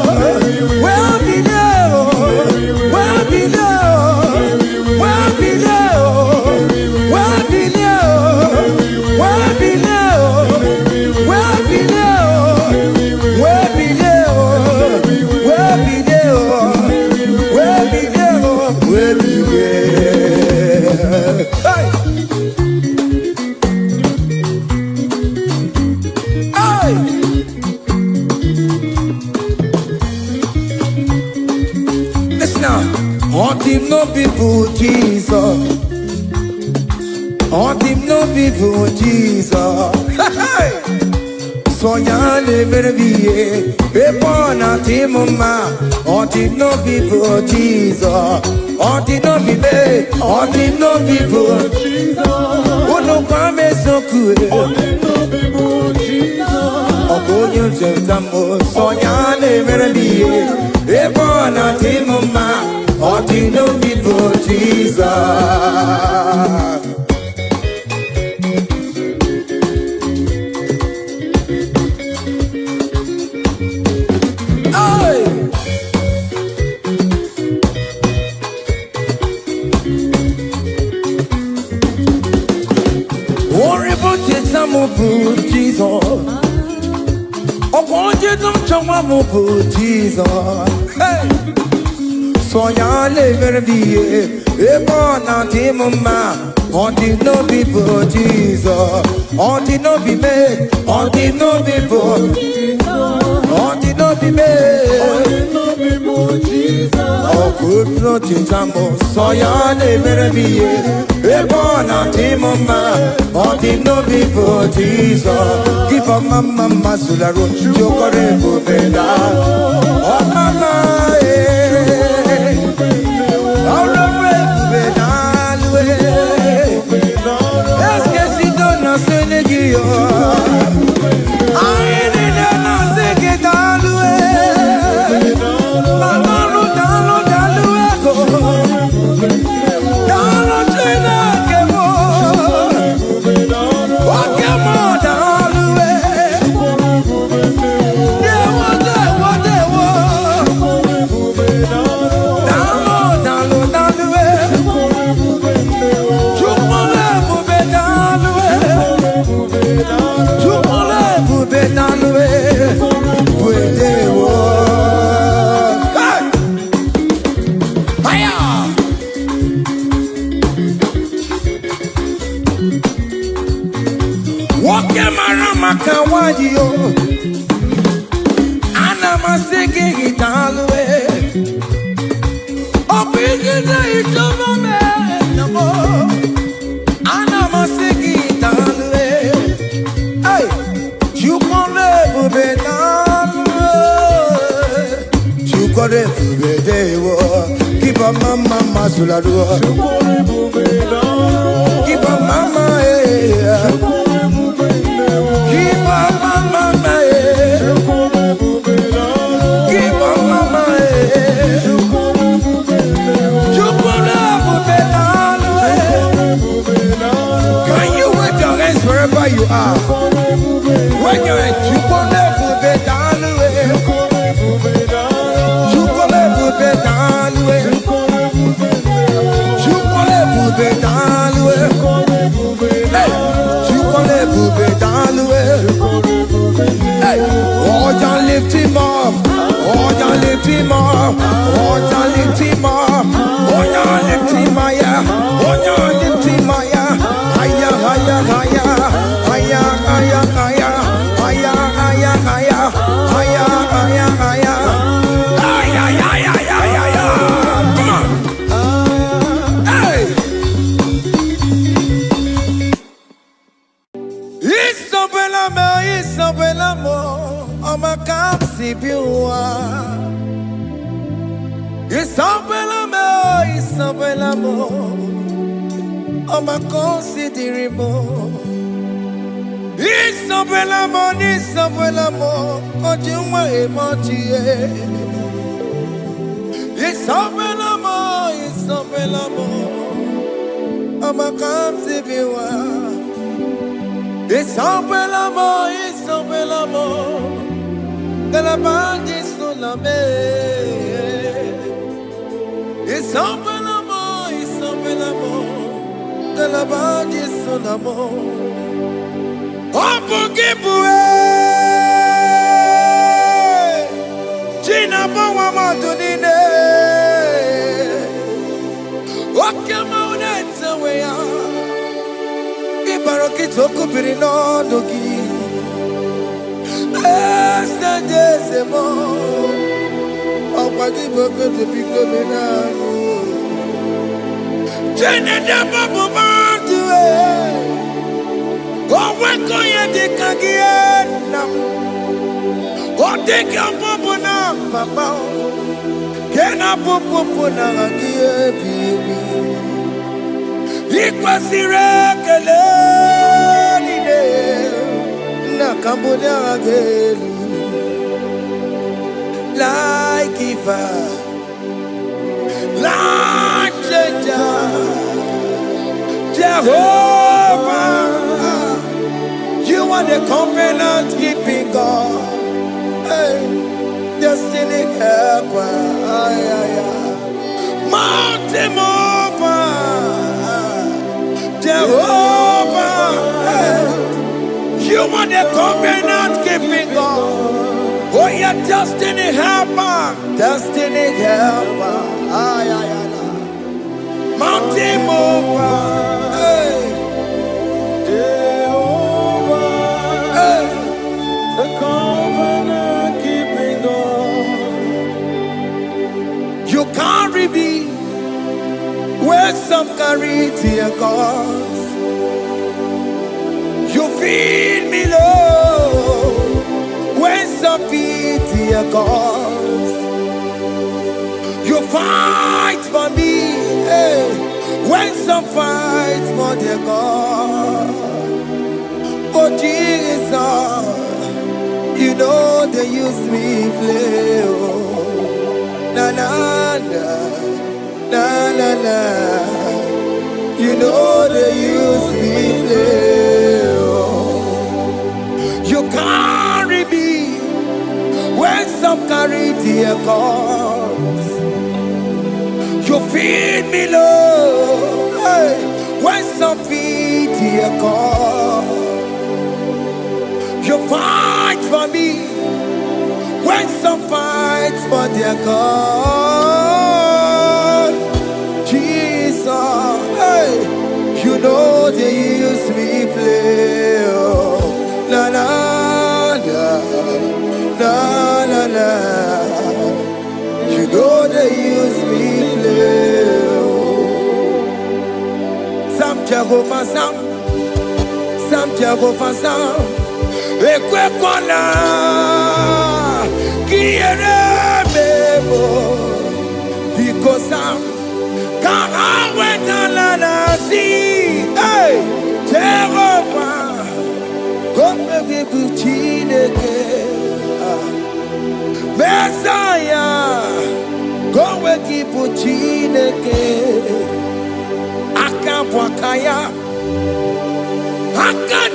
Where be lebo? Where be lebo? Where be lebo? Where be lebo? Where be lebo? Where be lebo? Where be lebo? Where be lebo? Where be lebo? Where be lebo? Hey! On him no people Jesus. On him no people Jesus. So ya never be upon a team ma. On him no people Jesus. On him no be me. On him no people Jesus. Oh no come so cool. On him no people Jesus. Oh go you just so ya never be upon a team ma. Oh, do no people, Jesus. Hey! Worry about it, some of Jesus. Oh, won't you don't show up, Jesus? Hey! So ya never be a born out in mama. On the no people Jesus. On the no be made. On the no people Jesus. On the no be made. On the no people Jesus. Oh good no chintambo. So ya never be a born out in mama. On the no people Jesus. Give a mama masula ro. Chokore bubeda. Oh mama singing it all the way. Oh, bigger than it's over me. No more. And I'm singing it all the way. Hey, you can never be done. You can never be there. Keep a mama Zuladu. Keep a mama, keep a mama, keep a mama, can you wave your hands wherever you are? Wave your hands. You can never be down the way. You can never be down the way. You can never be down the way. Hey, you can never be down the way. Hey, oh, John lift him up. Oh, John lift him up. Oh, John lift him up. Oh, John lift him higher. Oh, John lift him higher. Higher, higher, higher. Higher, higher, higher. Higher, higher, higher. Higher, higher, higher. Higher, higher, higher, higher. Come on. Hey. Isabella, I'm a capsi biwa. Isabella, I'm a considerable. Isabella, Ojuma emoji. Isabella, I'm a capsi biwa. Isabella, de la bande solame. Isabella, de la bande solamo. Opugibue, Gina Bawa Madunine, Wakamoneta Wea, Ibarokitoku Pirino Dogi. Desemo, oh, Pagi Bogo to Pico Minano. Jenna Babu Bantu, oh, when go you take again? Oh, take your popuna, Papa. Can I popuna again, baby? Equals irregular. Cambodia again, like giver, like changer, Jehovah, you are the covenant keeping God, hey, destiny helper, mountain mover, Jehovah, hey. You are the covenant keeping God. Oh, your destiny helper. Destiny helper. Mountain mover. Hey. Jehovah. Hey. The covenant keeping God. You carry me where some carry tear gods. You feed me, Lord, when some feed your cause. You fight for me, hey, when some fight for their God. Oh Jesus, you know they use me play, oh, na na na, na na na. You know they use me play. You carry me when some carry their cause. You feed me, Lord, hey, when some feed their cause. You fight for me when some fight for their God. Jesus, hey, you know they use me play, oh, na na na na na na. Jehovah Sam, Sam Jehovah Sam. Ekwe kwana kiere mebo because Sam can't wait on see. Hey, Jehovah, come be buchineke. Messiah, go we keep buchineke. Akabwakaya,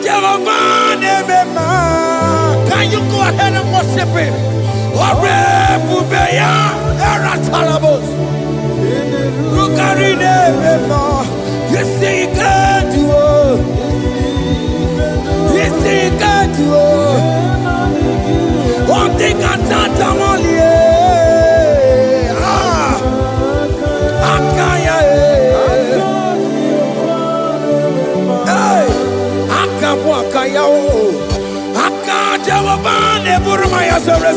Jehovah nebema. Can you go ahead and worship him? Ore bubeya eratalabos. Rukarine bema. You see he can do it. You see he can do it. One thing I can't only. Akaya. Hey, Akabwakaya. Jehovah Neburmaya Sere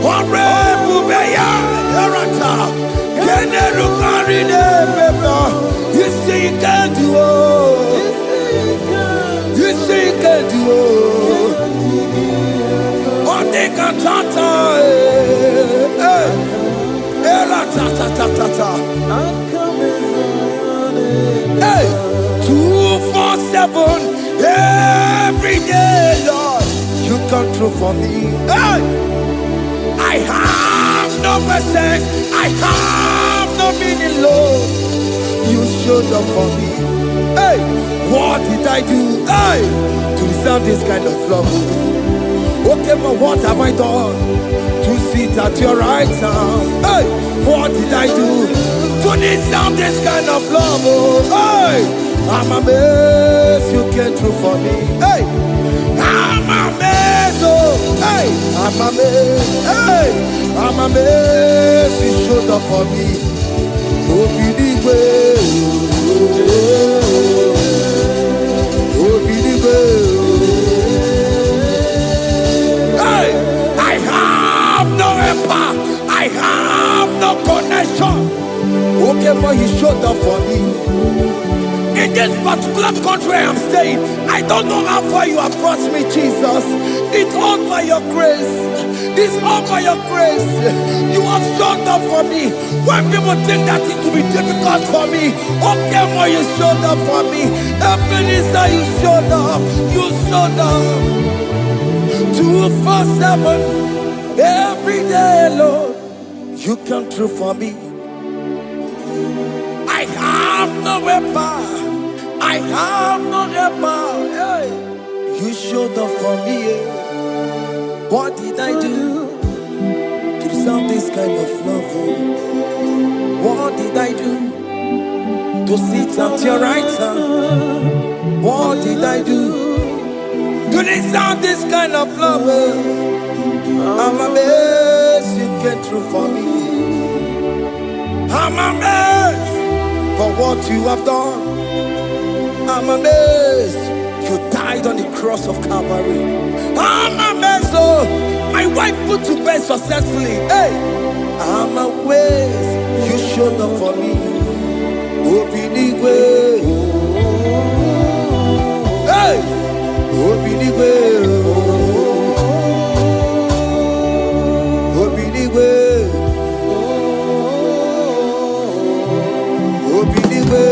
Ore Bubeya Erata Generu Karine Beba. You see he can do it. You see he can do it. On the cantata Erata ta. Hey, 247 every day, Lord, you come through for me. Hey, I have no message, I have no meaning, Lord. You showed up for me. Hey, what did I do? Hey, to deserve this kind of love? Okay, but what have I done to sit at your right hand? Hey, what did I do to deserve this kind of love? Hey, I'm amazed you came through for me. Hey, I'm amazed. Oh, hey, I'm amazed. Hey, I'm amazed you showed up for me. Obidigwe, Obidigwe. Hey, I have no empire. I have no connection. Okay, but you showed up for me. In this particular country I am staying, I don't know how far you have brought me, Jesus. It's all by your grace. It's all by your grace. You have showed up for me. When people think that it will be difficult for me, okay, well, you showed up for me. Ebenezer, you showed up. You showed up. 247 every day, Lord. You come through for me. I have no weapon. I have no helper. Hey, you showed up for me. What did I do to deserve this kind of love? What did I do to sit at your right hand? What did I do to deserve this kind of love? I'm amazed you came through for me. I'm amazed for what you have done. I'm amazed you died on the cross of Calvary. I'm amazed, oh, my wife put to bed successfully. Hey, I'm amazed you showed up for me. Obidigwe, hey, Obidigwe, Obidigwe, Obidigwe.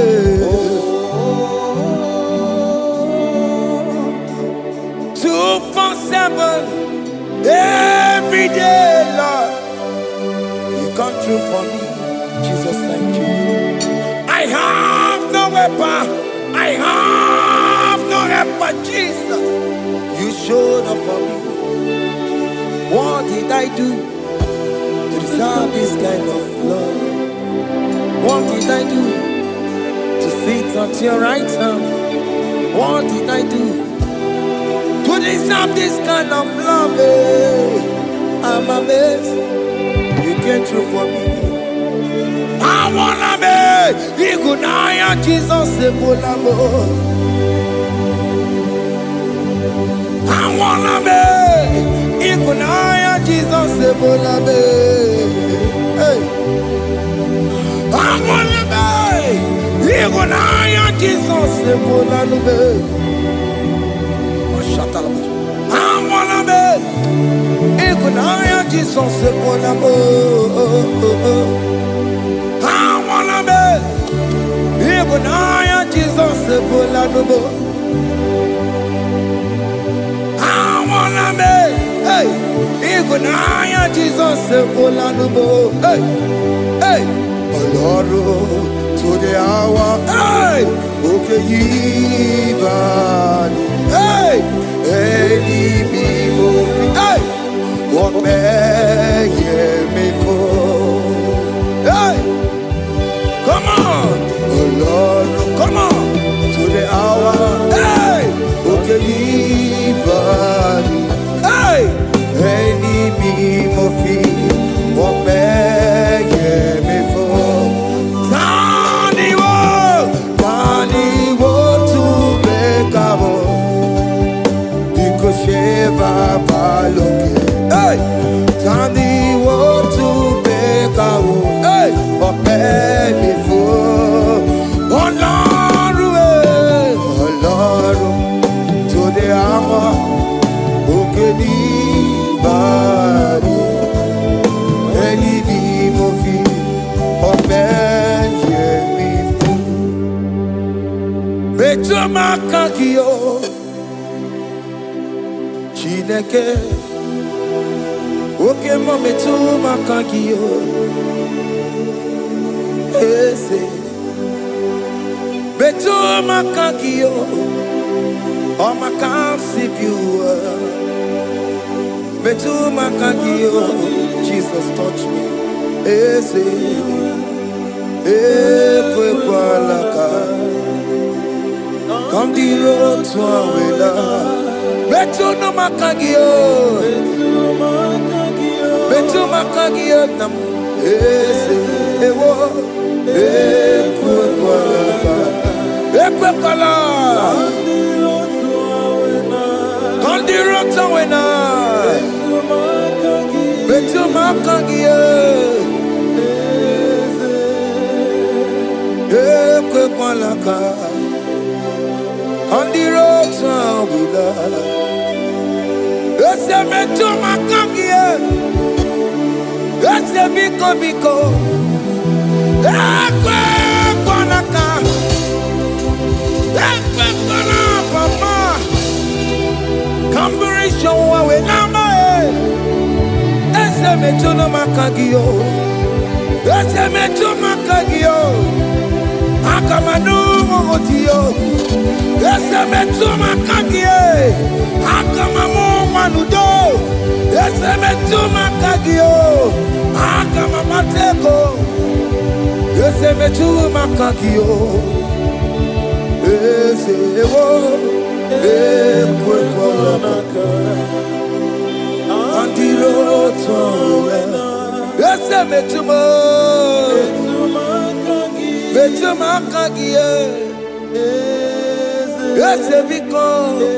247 every day, Lord. You come through for me, Jesus. Thank you. I have no weapon. I have no weapon, Jesus. You showed up for me. What did I do to deserve this kind of love? What did I do to sit at your right hand? What did I do to deserve this kind of love? I'm amazed you came through for me. I wanna be Igunaya Jesus Sebulamo. I wanna be Igunaya Jesus Sebulame. Hey, I wanna be Igunaya Jesus Ebulanube. Amwanabe. Igunaya Jesus Ebulabo. Amwanabe. Igunaya Jesus Ebulabo. Amwanabe. Hey. Igunaya Jesus Ebulabo. Hey. Hey. Oloro to the hour. Hey. Okay, Yibani. Hey. Any people. Hey. What may me for? Hey. Come on. Oh Lord, come on. To the hour. Hey. Okay, Yibani. Hey. Any people. What may me for? Hey, Tandi wo to beka wo. Hey, ọpẹ́ mi fún Ọlọ́run, Ọlọ́run to the hour. Òkè ní ìbàdí, ẹni bí mo fi ọpẹ́ yẹ mi fún. Mẹ́jọ máa kàn kí o. Chineke, oke mome tu makagio, ese, betu makagio, o makamsipiwa, betu makagio, Jesus touch me, ese, ekwe kwa laka, come the road to awela. Betu no makagio, betu makagio nam ese ewo ekwe kwala, kandiro tawena, betu makagio, ekwe kwala ka. On the road to Awila, it's a meto makagie, it's a biko, ekwe kwanaka, ekwe kwana papa, kamburisho wawe nama it's a meto no makagio, it's a meto makagio, akamanu motio. Ese metuma kagie, akamamu manudo. Ese metuma kagio, akamamatego. Ese metuma kagio, ese ewo, ekwe kolaka. Andiro towe, ese metuma kagie. Ese biko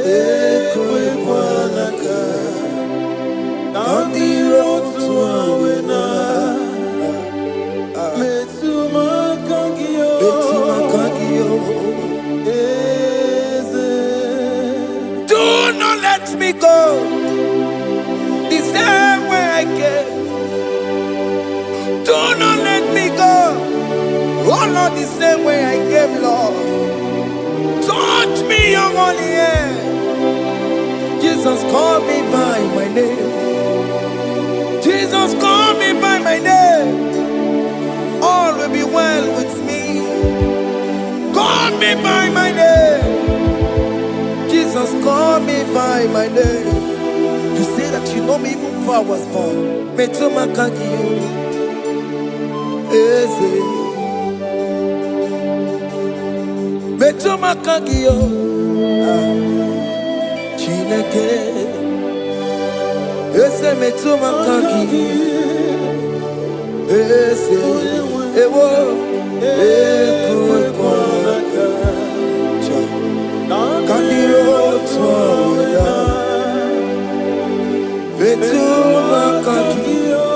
ekwe kwanaka, andiro tuawena, metuma kagio, do not let me go the same way I came. Do not let me go, oh not the same way I came, Lord. Touch me, your holy hand. Jesus, call me by my name. Jesus, call me by my name. All will be well with me. Call me by my name. Jesus, call me by my name. You say that you know me even before I was born. Metumakagio. Eze. Metuma kagio, Chineke, ese metuma kagio, ese ewo, ekwe kwanaka, kandiro tuawela, metuma kagio,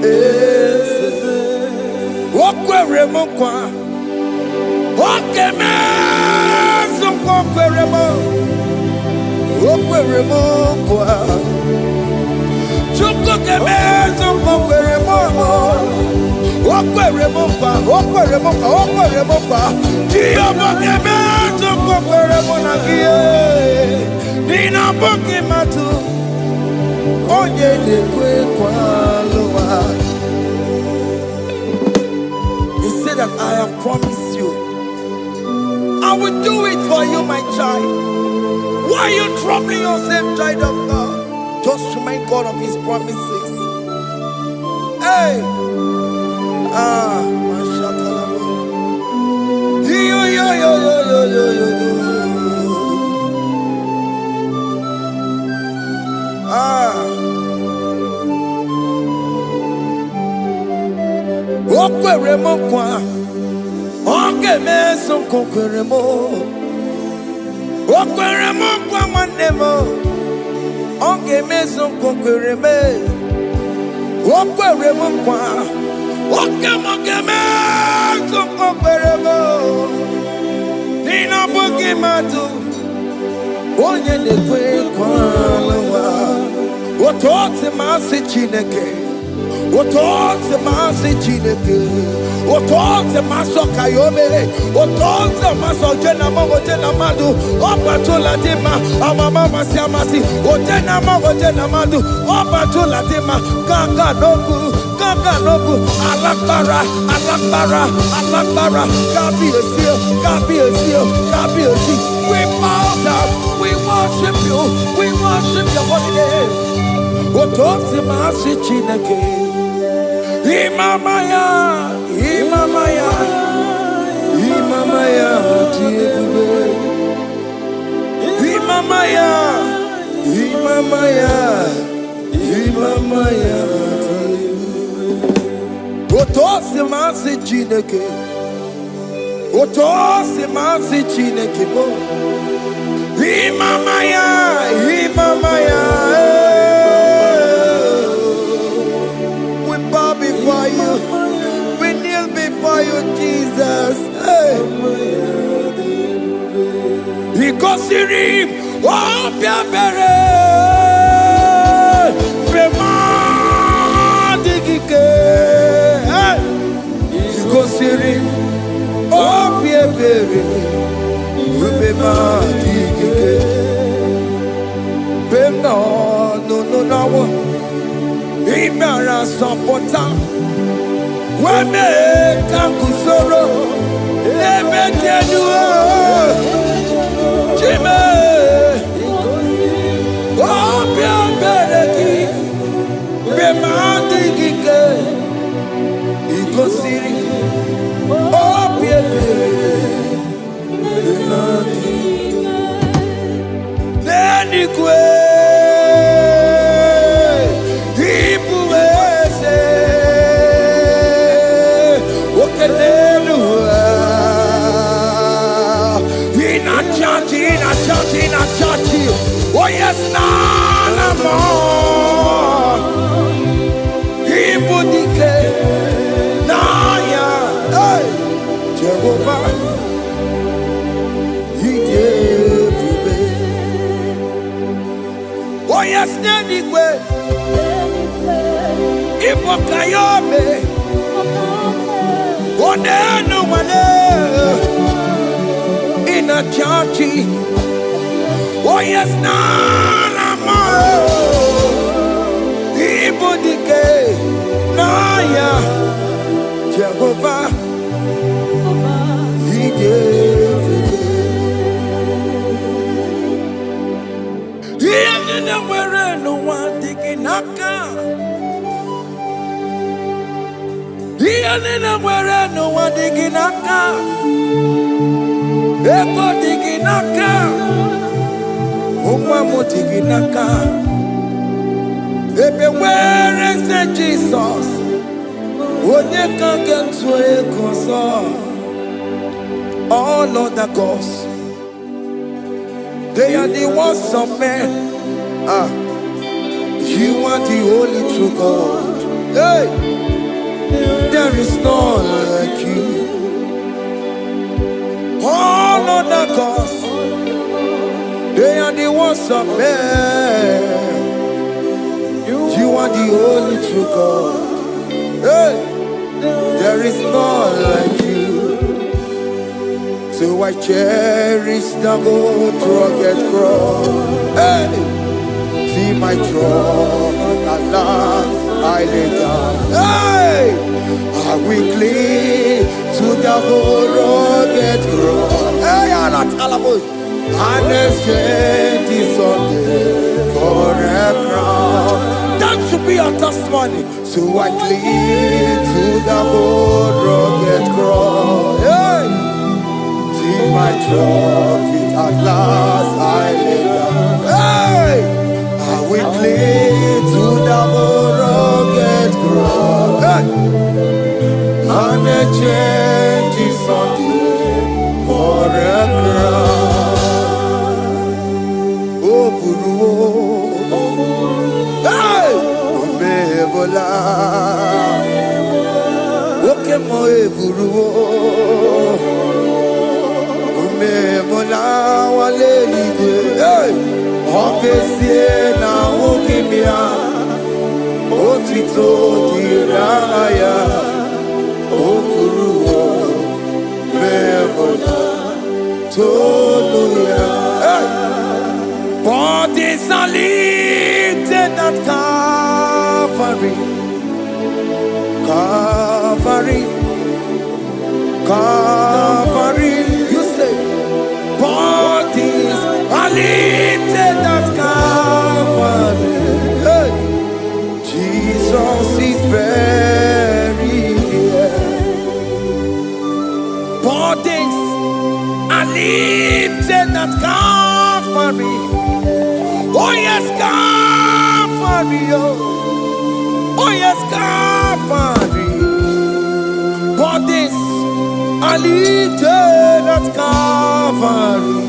ese, wakwe remokwa. Okay, man, some he said that I have promised you. I will do it for you, my child. Why are you troubling yourself, child of God? Just remind God of His promises. Hey! Mashatalabo. Yo, yo, yo, yo, yo, yo, yo, yo. Okweremo kwa. Ogemeso kokweremo. Okweremo kwa manemo. Ogemeso kokwereme. Okweremo kwa. Ogemeso kokweremo. Nina bugimatu. Onye nekwe kwa lawa. Otote masi chineke. Otote masi chineke. Otote maso kayome. Otote maso jenama madu. Opatola dima. Amama siamasi. Otena madu. Opatola dima. Gaga nobu. Alakbara. Gabi esio. We bow down. We worship you. We worship your holy name. Otote masi chineke. Imamaya, Otosi masi chineke bo. Imamaya. We bow before you. We kneel before you, Jesus. Hey. Ikosirim, opiabere, bemadikike. Hey. Ikosirim, opiabere, bemadikike. Bemno, no. Imara sapota. Wame kakusoro. Nebe kedua. Chime. Obia bereki. Bemandi gike. Ikosiri. Obia bereki. Bemandi. Neni kwe. Oh yes, nana more. Ibudike, naya, hey, Jehovah, He gave me. Oh yes, nanigwe, Ibokayome, oh nenu mane, in a churchy. Oh yes, nana more. Ibudike, naya, Jehovah, He gave it. He didn't wear no one digging naka. He didn't wear no one digging naka. Ego digging naka. Tiginaka. Where is the Jesus? When you can't get to all other gods, they are the works of men. You are the only true God. Hey, there is none like you. other gods, they are the works of men. You are the only true God. Hey, there is none like you. So I cherish the old rugged cross. Hey, see my throne, Allah, I lay down. Hey, I will cling to the old rugged cross. Hey, Allah, Talabos, and exchange is on for a crown. That should be a testimony. So I cling to the old rugged cross. Hey, see my trophy at last I lay down. Hey, I will cling to the old rugged cross. Hey, and the change is on for a crown. Oh, Guru. Hey, Omebola. Okay, my Guru. Omebola wale ligwe. Hey, Okesie na ukimia. Otito diraya. Okuru Omebola. Toluya. Hey, bodies are lifted at Calvary. Calvary. Calvary. You say, bodies are lifted at Calvary. Hey, Jesus is very near. Bodies are lifted at Calvary. Oh yes, Calvary. Oh yes, Calvary. Bodies are lifted at Calvary.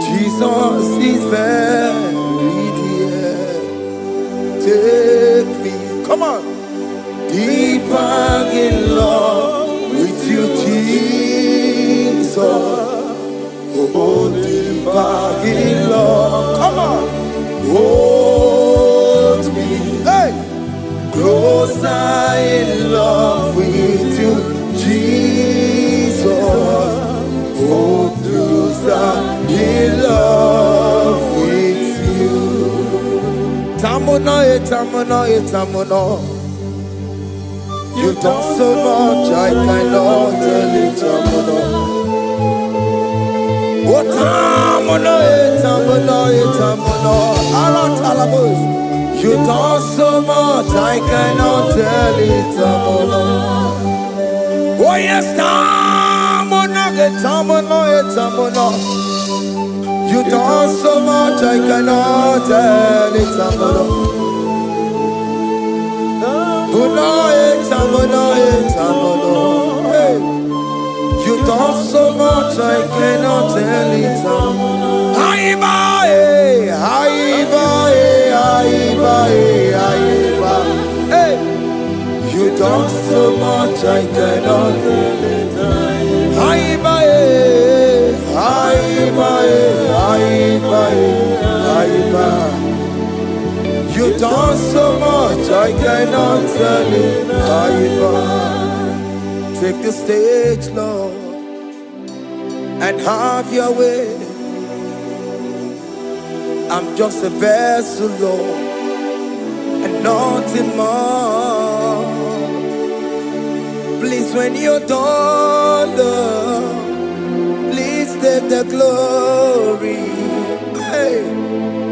Jesus is very dear. Take me, come on, deeper in love with you, Jesus. Oh, deeper in love, come on, hold me, hey, closer in love with you, Jesus. Oh, closer in love with you. Tamuno, tamuno, tamuno. You've done so much, I cannot tell it, tamuno. Oh, tamuno, tamuno, tamuno. Aratalabos. You've done so much, I cannot tell it, tamuno. Oh yes, tamuno, tamuno, tamuno. You've done so much, I cannot tell it, tamuno. Hey, you done so much, I cannot tell it. Hey, you done so much, I cannot tell it. You done so much, I cannot tell it. Take the stage, Lord, and have your way. I'm just a vessel, Lord, and nothing more. Please, when you're done, Lord, please take the glory. Hey,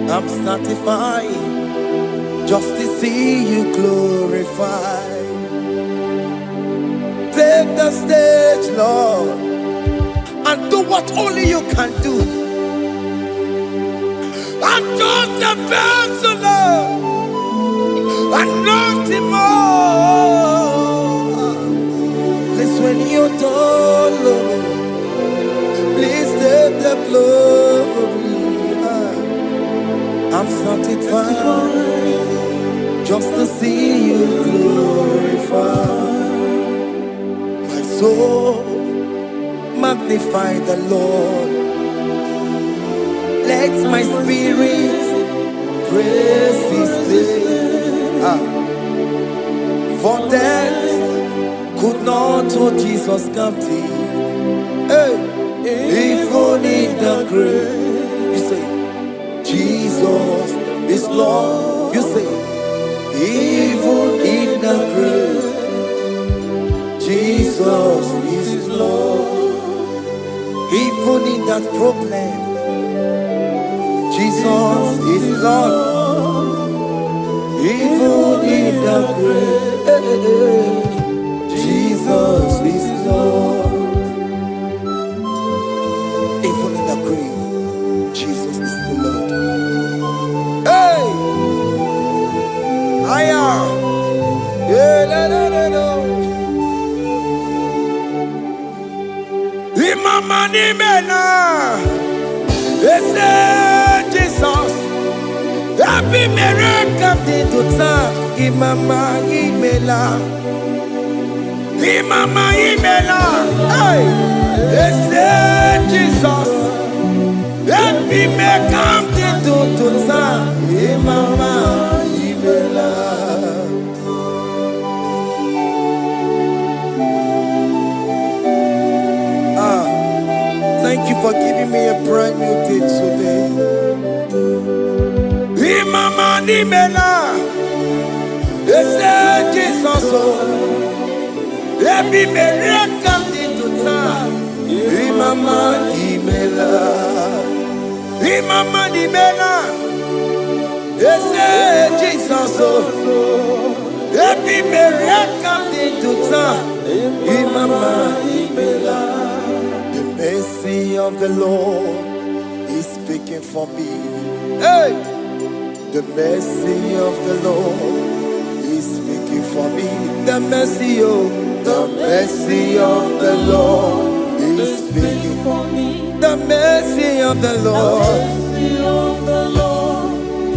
I'm satisfied just to see you glorified. Take the stage, Lord, and do what only you can do. I'm just a vessel, Lord, and nothing more. Please, when you're done, Lord, please take the glory. I'm satisfied just to see you glorified. My soul, magnify the Lord. Let my spirit praise His name. For death could not hold Jesus captive. Hey, even in the grave, you say, Jesus is Lord. You say, even in the grave, Jesus is Lord. Even in that problem, Jesus is Lord. Even in the grave, Jesus is Lord. Even in the grave, Jesus is the Lord. Hey! Aya! Yeah, no, no, no, no. Imama ni mena, ese Jesus. Happy miracle de tuta, Imama imela, Imama imela. Hey, ese Jesus. Happy miracle de tuta, Imama imela. Thank you for giving me a brand new day today. Imama ni mena, ese Jesus o. Ebi miracle di tuta. Imama ni mena, Imama ni mena, ese Jesus o. Ebi miracle di tuta. Imama ni mena. The mercy of the Lord is speaking for me. Hey! The mercy of the Lord is speaking for me. The mercy, oh, the mercy of the Lord is speaking for me. The mercy of the Lord,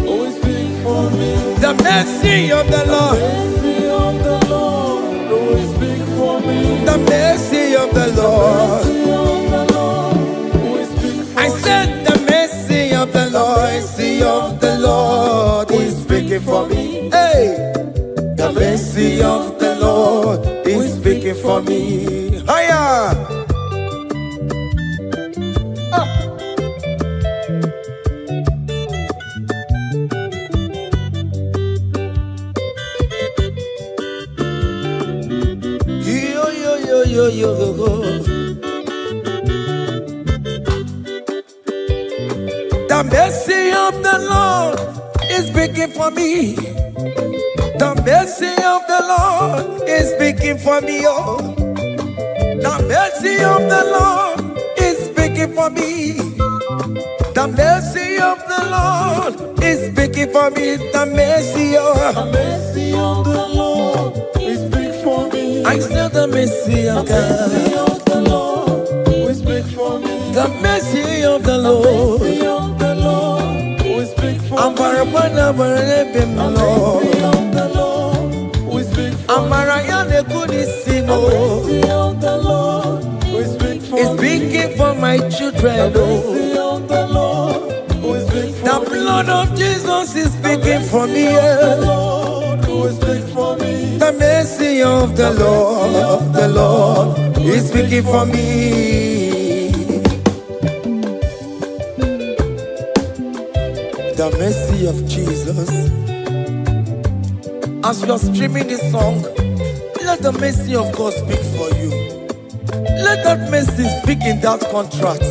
always speak for me. the mercy of the Lord, Mercy of the Lord, always speak for me. the mercy of the Lord. Mercy of the Lord, always speak for I me. said the mercy of the Lord, mercy of the Lord is speaking for me. Hey, the mercy of the Lord is speaking for me. Higher. Yo yo yo yo yo yo. The mercy of the Lord is speaking for me. The mercy of the Lord is speaking for me. Oh, the mercy of the Lord is speaking for me. The mercy of the Lord is speaking for me. The mercy of Mercy of the Lord, we speak for me. I still the mercy of Mercy God. of the Lord, we speak for me. The mercy of the Lord. Mercy of the Lord, we speak for me. Ambarabana barabim Lord. Mercy of the Lord, we speak for me. Amarayane kunisino. Mercy of the Lord, we speak for Is me. speaking for my children. Oh. Mercy of the Lord, we speak for The me. blood of Jesus is speaking for me. The Yeah. Lord, we speak for me. The mercy of the Lord is speaking for me. The mercy of Jesus. As you are streaming this song, let the mercy of God speak for you. Let that mercy speak in that contract.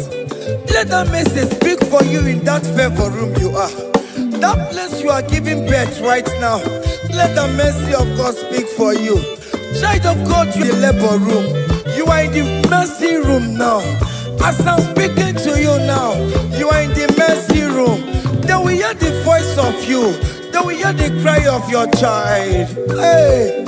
Let that mercy speak for you in that favor room you are. That place you are giving birth right now. Let the mercy of God speak for you. Child of God, you in the labor room. You are in the mercy room now. As I'm speaking to you now, you are in the mercy room. They will hear the voice of you. They will hear the cry of your child. Hey.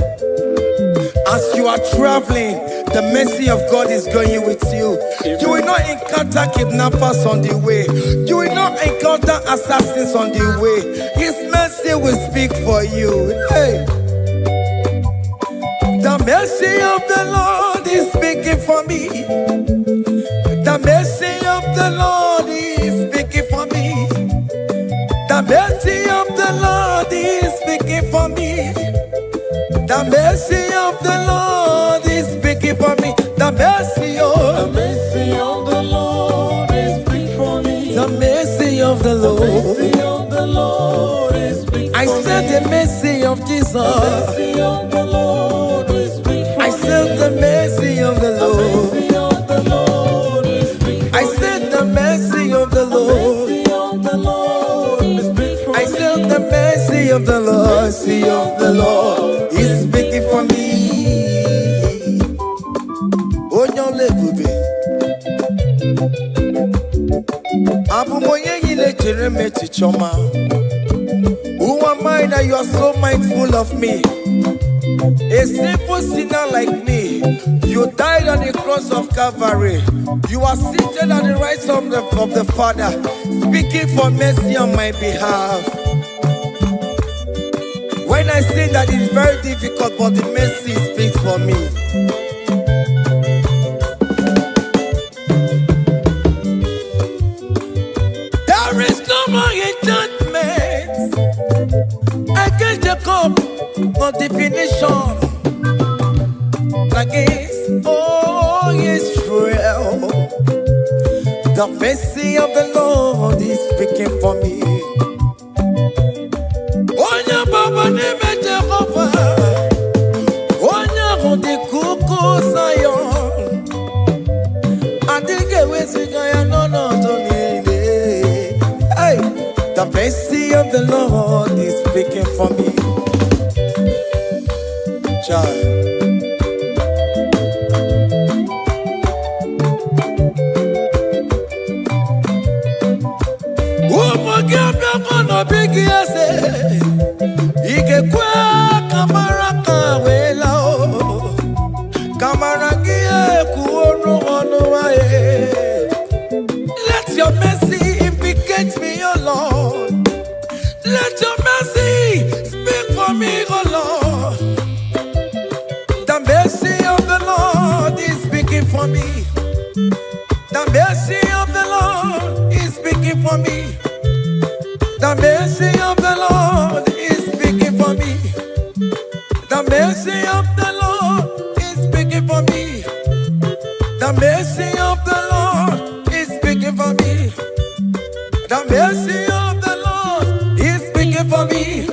As you are traveling, the mercy of God is going with you. You will not encounter kidnappers on the way. You will not encounter assassins on the way. His mercy will speak for you. Hey. The mercy of the Lord is speaking for me. The mercy of the Lord is speaking for me. The mercy of the Lord is speaking for me. The mercy of the Lord is speaking for me. the mercy of the Lord. Mercy of the Lord is speaking I for me. said the mercy of Jesus. Mercy of the Lord is speaking for me. I said the mercy of the Lord. Mercy of the Lord is speaking for I me. said the mercy of the Lord. Mercy of the Lord is speaking for I me. said the mercy of the Lord. Mercy of the Lord is speaking for me. Onyolebube. Abumoye yile jereme chichoma. Who am I that you are so mindful of me? A simple sinner like me. You died on the cross of Calvary. You are seated at the right side of the Father, speaking for mercy on my behalf. When I say that it's very difficult, but the mercy speaks for me. There is no more enchantment against Jacob, no definition against all Israel. The mercy of the Lord is speaking for me. Onya baba neme Jehovah, onya hodi kuku Zion. Adige wesigaya no tonile. Hey, the mercy of the Lord is speaking for me. Child. Let your mercy implicate me, O Lord. Let your mercy speak for me, O Lord. The mercy of the Lord is speaking for me. The mercy of the Lord is speaking for me. The mercy of the Lord is speaking for me. The mercy of the Lord is speaking for me. The mercy of the Lord is speaking for me. The mercy of the Lord is speaking for me.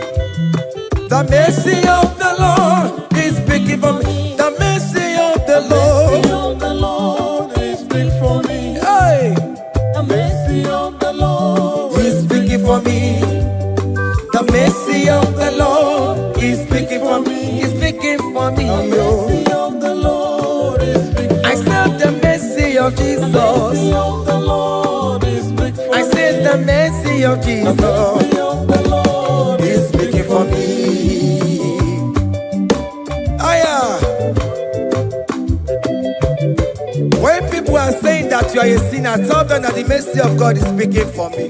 The mercy of the Lord is speaking for me. The mercy of the Lord is speaking for me. Hey, The mercy of the Lord is speaking for me. The mercy of the Lord is speaking for me. Is speaking for me. The mercy of the Lord is speaking for me. I said the mercy of The mercy Jesus. of the Lord is speaking for me. I said the mercy of The Jesus mercy of the Lord is speaking for me. Aya. When people are saying that you are a sinner, tell them that the mercy of God is speaking for me.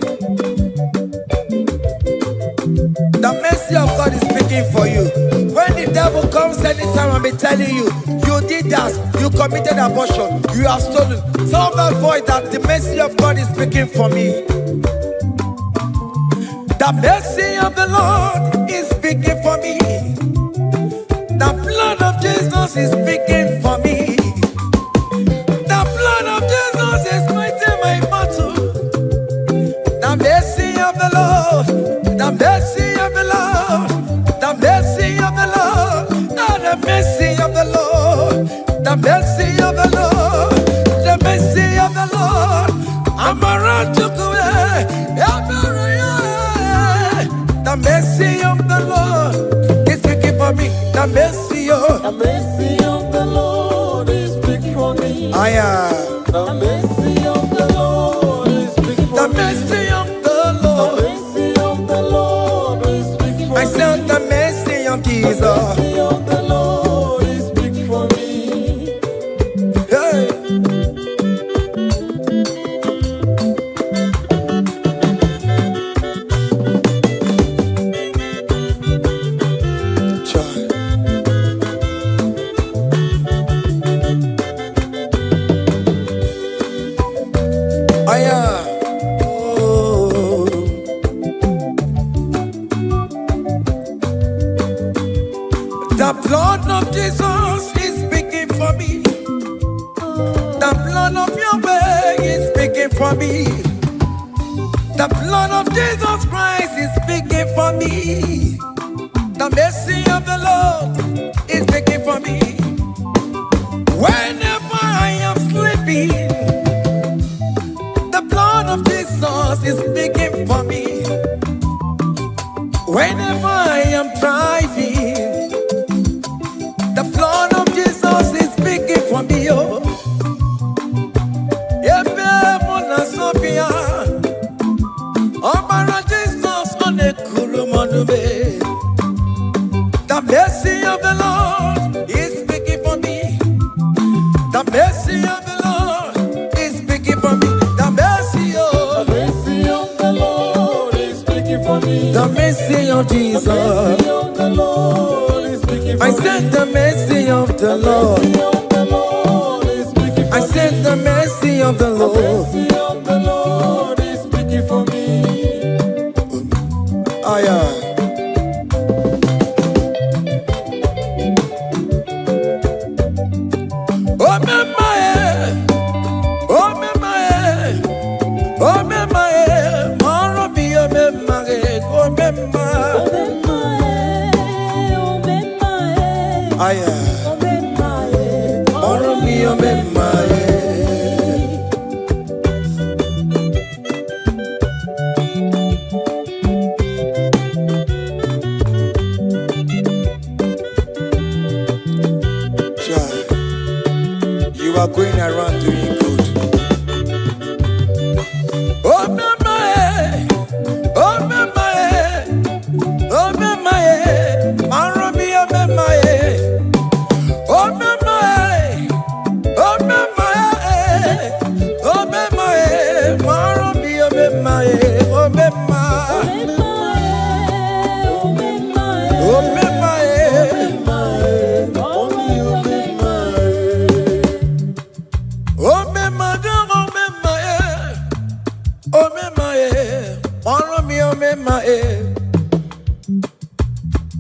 The mercy of God is speaking for you. When the devil comes anytime and be telling you, you did that, you committed abortion, you have stolen, tell that voice that the mercy of God is speaking for me. The mercy of the Lord is speaking for me. The blood of Jesus is speaking for me. The blood of Jesus is fighting my battle. The mercy of the Lord, the mercy of the Lord, the mercy of the Lord, the mercy of the Lord, the mercy of the Lord, the mercy of the Lord. I'm around to go. The mercy of the Lord is speaking for me. The mercy of The mercy of the Lord is speaking for me. I am. The mercy of the Lord is speaking for The me. mercy of the The Lord. mercy of the Lord is speaking for I me. said the mercy of The Jesus. mercy of the Lord is speaking for me. Hey. Child. I am. Oh. The blood of Jesus is speaking for me. The blood of Yahweh is speaking for me. The blood of Jesus Christ is speaking for me. The mercy of the Lord is speaking for me. Whenever I am sleeping, the blood of Jesus is speaking for me. Whenever I am driving, the blood of Jesus is speaking for me. Oh, Ebe Mona Sophia, Obara Jesus on a Kurumanube. The mercy of the Lord is speaking for me. The mercy of the Lord is speaking for me. The mercy of the Lord is speaking for me. the mercy of Jesus. The mercy of the Lord is speaking for I me. said the mercy of the Lord. The mercy of the Lord is speaking for I said me. the mercy of the The Lord. mercy of the Lord is speaking for me. I am. Oh, me, my, oh, me, my, oh, me, my, oh, me, oh, me, my, oh, me, my, I am. Oh, me, oh, me, my. You are going around doing good. Oh, my, oh, my, oh, my, Maromi, oh, my, oh, my, oh, my, oh, my, Maromi, oh, my, oh, my, oh, my. Oh me madam, oh me my, oh me my, oh me oh me my,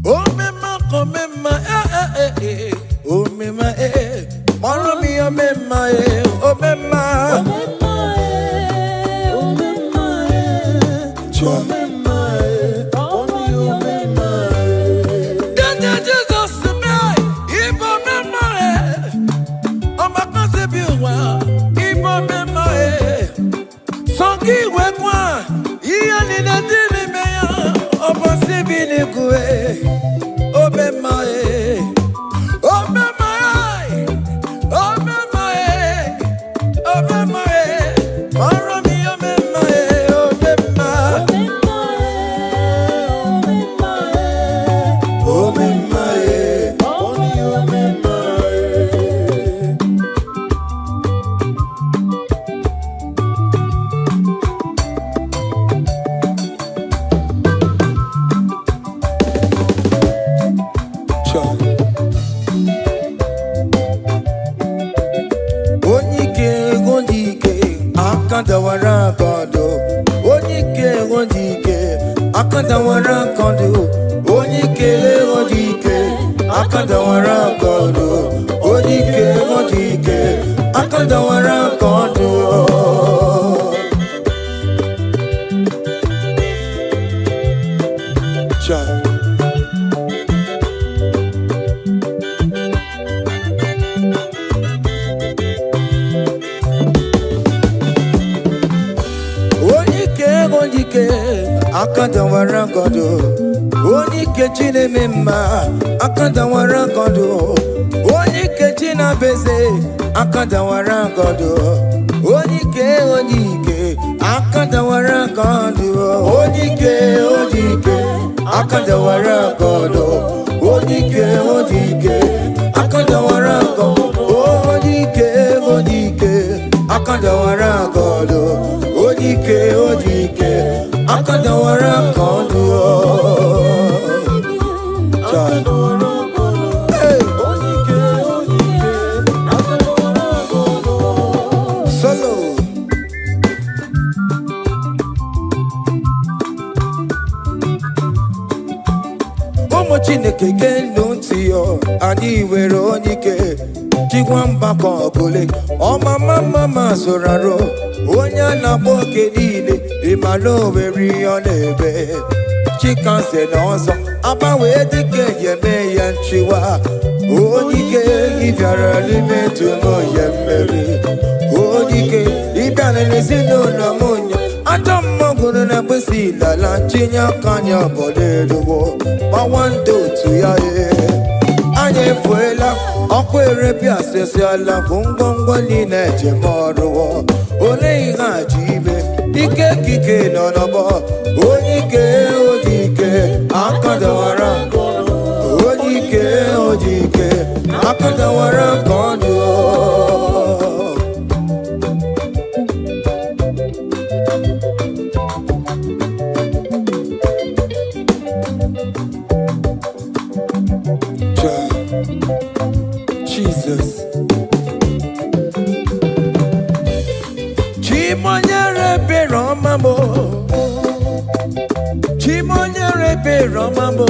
oh me ma, oh me my, oh me my, oh me oh me my, oh me ma, Then Jesus me, if oh me my, oh my concept Ibo me mae, songi we kwa, iya ni na dili me ya, obo si bini kue, obe mae, obe mae, obe mae, obe mae, maro mi obe mae, obe mae, obe mae, obe mae. Akandawara kondo, onyike ondike. Akandawara kondo, onyike ondike. Akandawara kondo, onyike ondike. Akandawara kondo. Cha. Akandawara kondo, onyike chine mema. Akandawara kondo, onyike china beze. Akandawara kondo, onyike onyike. Akandawara kondo, onyike onyike. Akandawara kondo, onyike onyike. Akandawara kondo, onyike onyike. Akandawara kondo, onyike onyike. Akandawara kondo. Hey. Solo. Chineke genu ntị yo, anyị were onye ike chikwa mgbakọ ọbụle ọmama mama zụraro onye a na-agba oke niile ịmara owere ihe ọ na-ebe chikanse na ọzọ agbanwee dịka eme ya nchiwa onye ike ịbịara n'ime tụmụ ya mmeri onye ike ịbịara n'ezinụlọ m nya ajọ mmọgụrụ na mgbesi lala ntinye aka anya ọbọdọ eluwo gbawa ndị otu ya anyị efuela ọkụ erepịa asịsịala bụ ngwongwo niile ejem ọrụwọ ole ihe aji ime ike kike nọ n'ọgbọ onye ike oji ike akadawara onye ike oji ike akadawara nke ọnụ Jesus. Chimonyere be Romamo. Chimonyere be Romamo.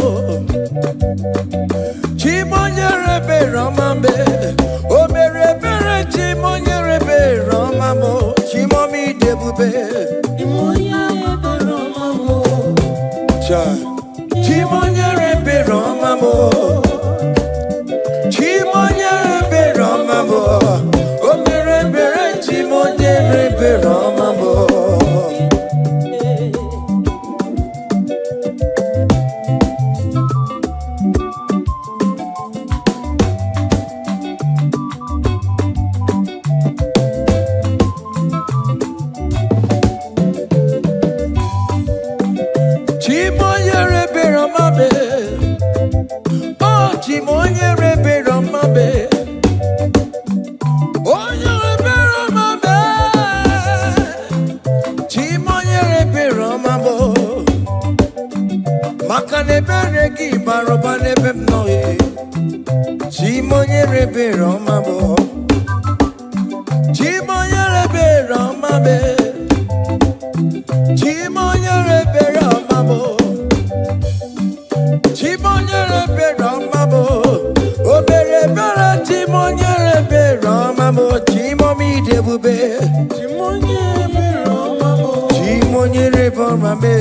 Chimonyere be Romambe. O mere bere chimonyere be Romamo. Chimomi debube. Chimonyere be Romamo. Cha. Chimonyere be Romamo. Chimonyere be Romamo, o mere bere chimonyere be Romamo. Chimonyere be Romamo, oh chimonyere be Romamo. Makanebere gi baroba nebe mnoye Chimonyere be Romabo Chimonyere be Romabe Chimonyere be Romabo Chimonyere be Romabo Obere bere Chimonyere be Romabo Chimomi debube Chimonyere be Romamo. Chimonyere be Romabe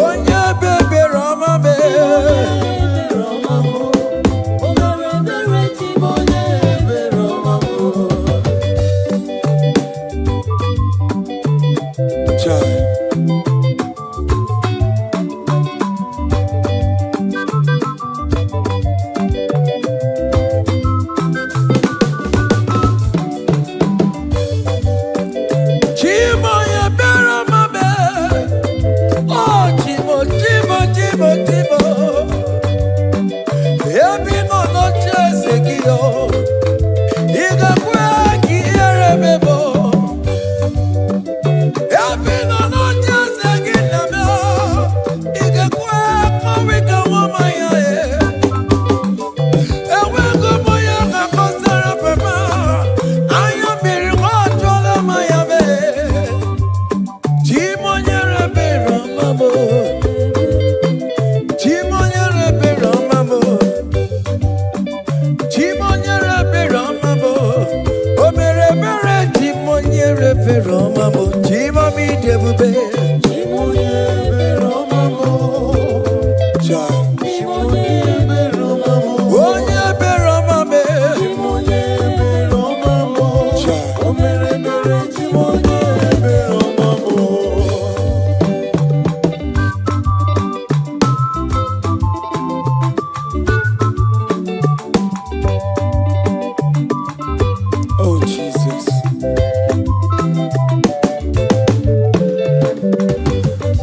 Onye bebe Romabe Romamo. O mere bere Chimonyere be Romamo. Chai. Chimoye be Romabe. Oh, Chimo, Chimo, Chimo, Chimo. Ebi no no chese kiyo. Iga kwe ki erebebo. Ebi no no chese kiname. Iga kwe kowe ka wama ya e. Ewe go moya ka kosara pema. Aya biri wachola maya be. Chimonyere be Romamo. Chimonyere be Romamo. Chimonyere be Romamo. O mere bere Chimonyere be Romamo. Chimomi debube. Chimonyere be Romamo. Cha. Chimonyere be Romamo. Onye be Romabe. Chimonyere be Romamo. Cha. O mere bere Chimonyere be Romamo. Oh Jesus.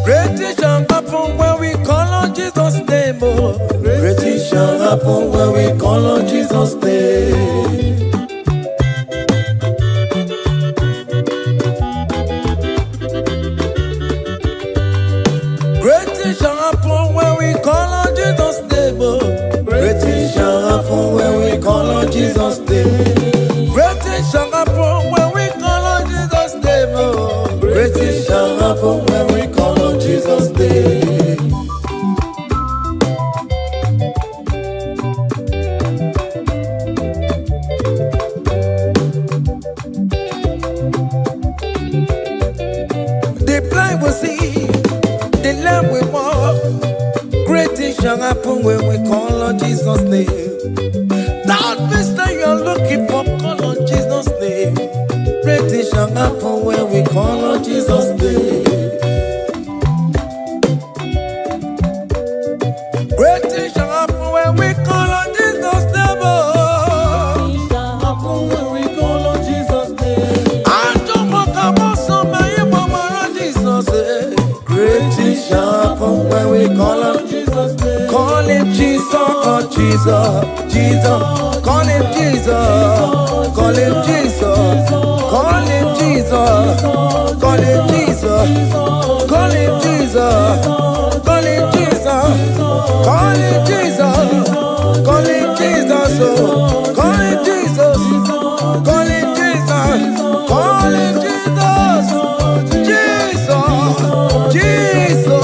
Great shall happen when we call on Jesus' name. Oh, great shall happen when we call on Jesus' name. Great things shall happen when we call on Jesus' name. Oh, great things shall happen when we call on Jesus' name. Great things shall happen when we call on Jesus' name. Oh, great things shall happen when we call on Jesus' name. and we walk. Great things shall happen when we call on Jesus' name. That means that you're looking for, call on Jesus' name. Great things shall happen when we call on Jesus' name. Great things shall happen when we call on Jesus' name. When we call him Jesus' name. Call him Jesus, oh Jesus, Jesus. Call him Jesus, call him Jesus, call him Jesus, call him Jesus, call him Jesus, call him Jesus, call him Jesus, call him Jesus, call him Jesus, call him Jesus, call him Jesus, Jesus, Jesus.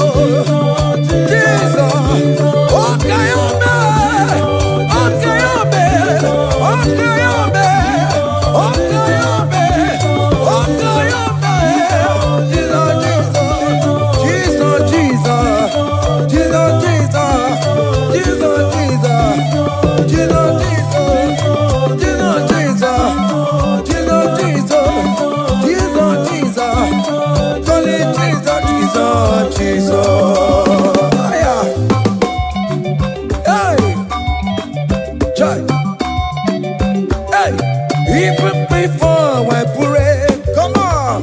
Even before I pray, come on.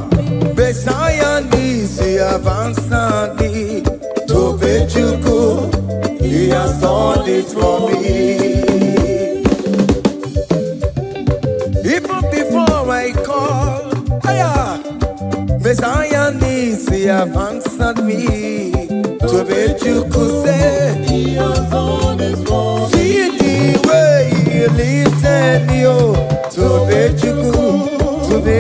Messiah needs the advance me to bet you go. He has done it for me. Even before I call, Messiah needs the advance me to bet you could say he has done it for me. See the way he lifted you. To be chuku, to be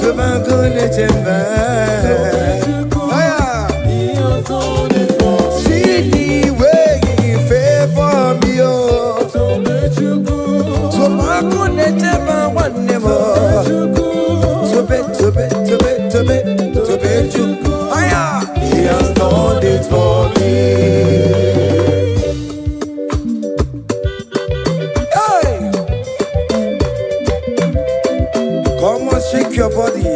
to be good chemba. See the way he favor me, to be chuku, to be good chemba one never. To be chuku, he has done it for me. Shake your body.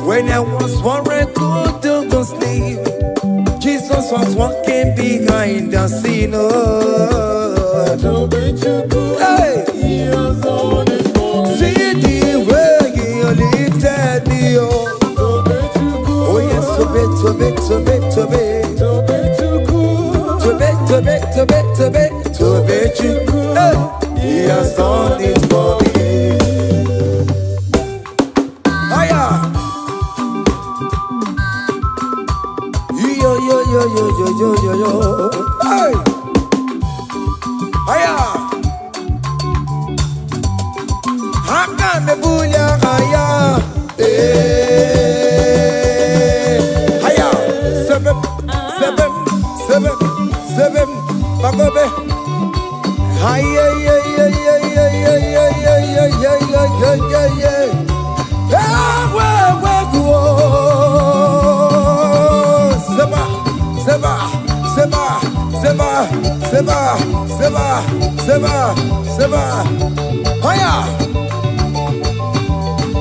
When I was worried, good to go sleep, Jesus was walking behind the scene. Hey. See the way he lifted me. Oh yes, to be. To bet you, he has done it for me. Hiya, yo. Hey, hiya, haka me bunya hiya, hiya, seven, bagobe. Hi,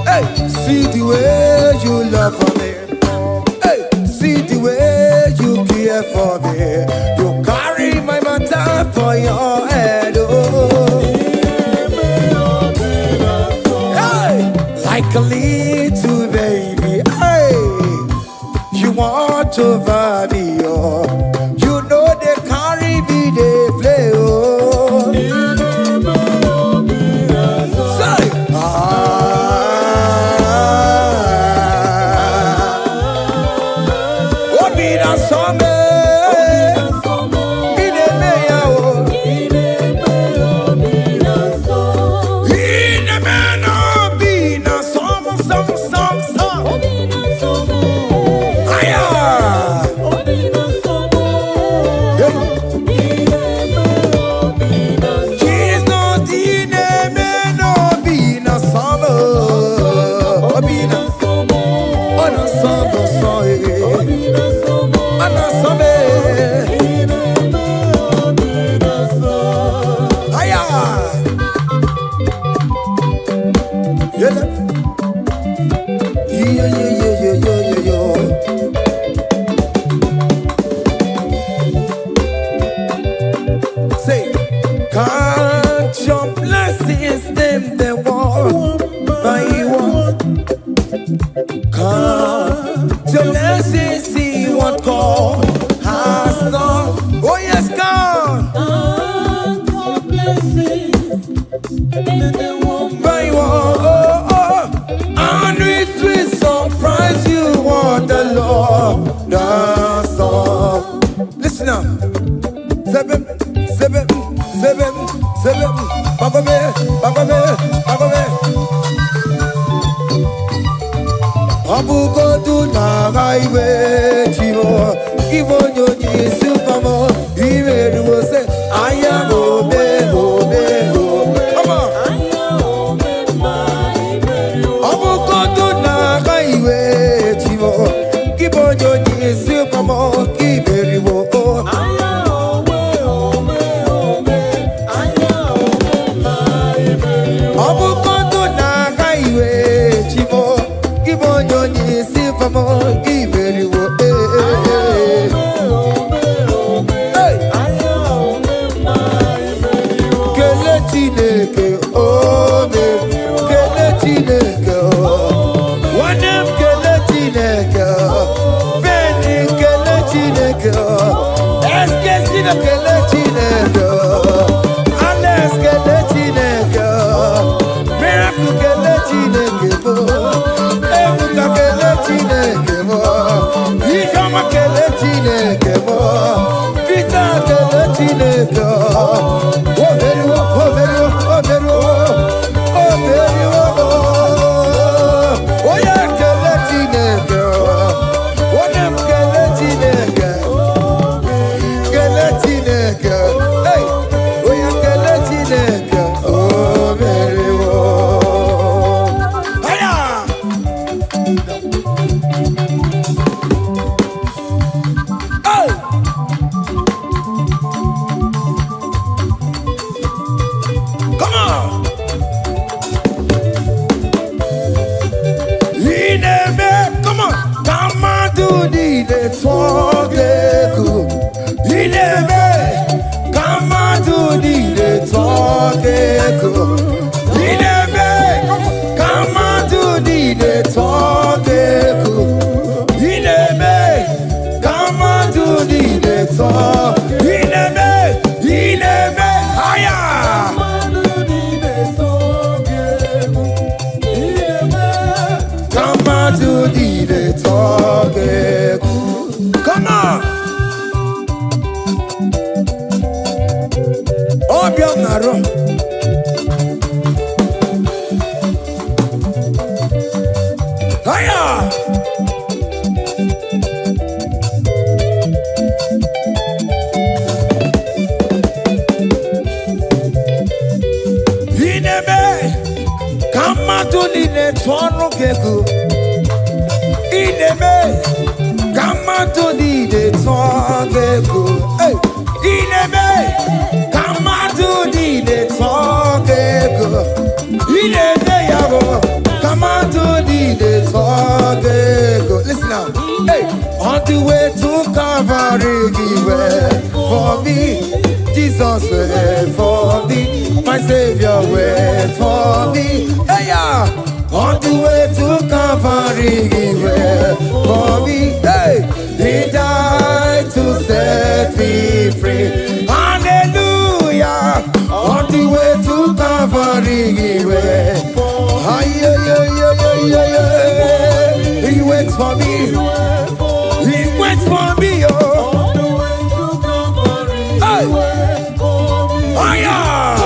hey, see the way you love for me. Hey, see the way you care for me. You carry my matter for your head. Oh. Hey, like a little baby. Hey, you want over me. Oh. You know they carry me, they play. Oh. Say, oh, be that summer. Say, can't your blessings them the wall by one? Can't your blessings see what God has done? Oh yes, God. By one, and it will surprise you what the Lord does. Listen up. Seven. Bagome. Abugo do na gaiwe chimo. Ibo nyoni supamo. Iwe do say I am obe. Come on. Abugo do na gaiwe chimo. Ibo nyoni supamo. Iwe do Listen now. Hey, on the way to Calvary, he went for me. Jesus went for me. My Savior went for me. Hey, yeah. On the way to Calvary, he went for me. Hey, he died to set me free. Hallelujah. On the way to Calvary, he went. He waits for me. He waits for me, oh. Hey. Oh, yeah.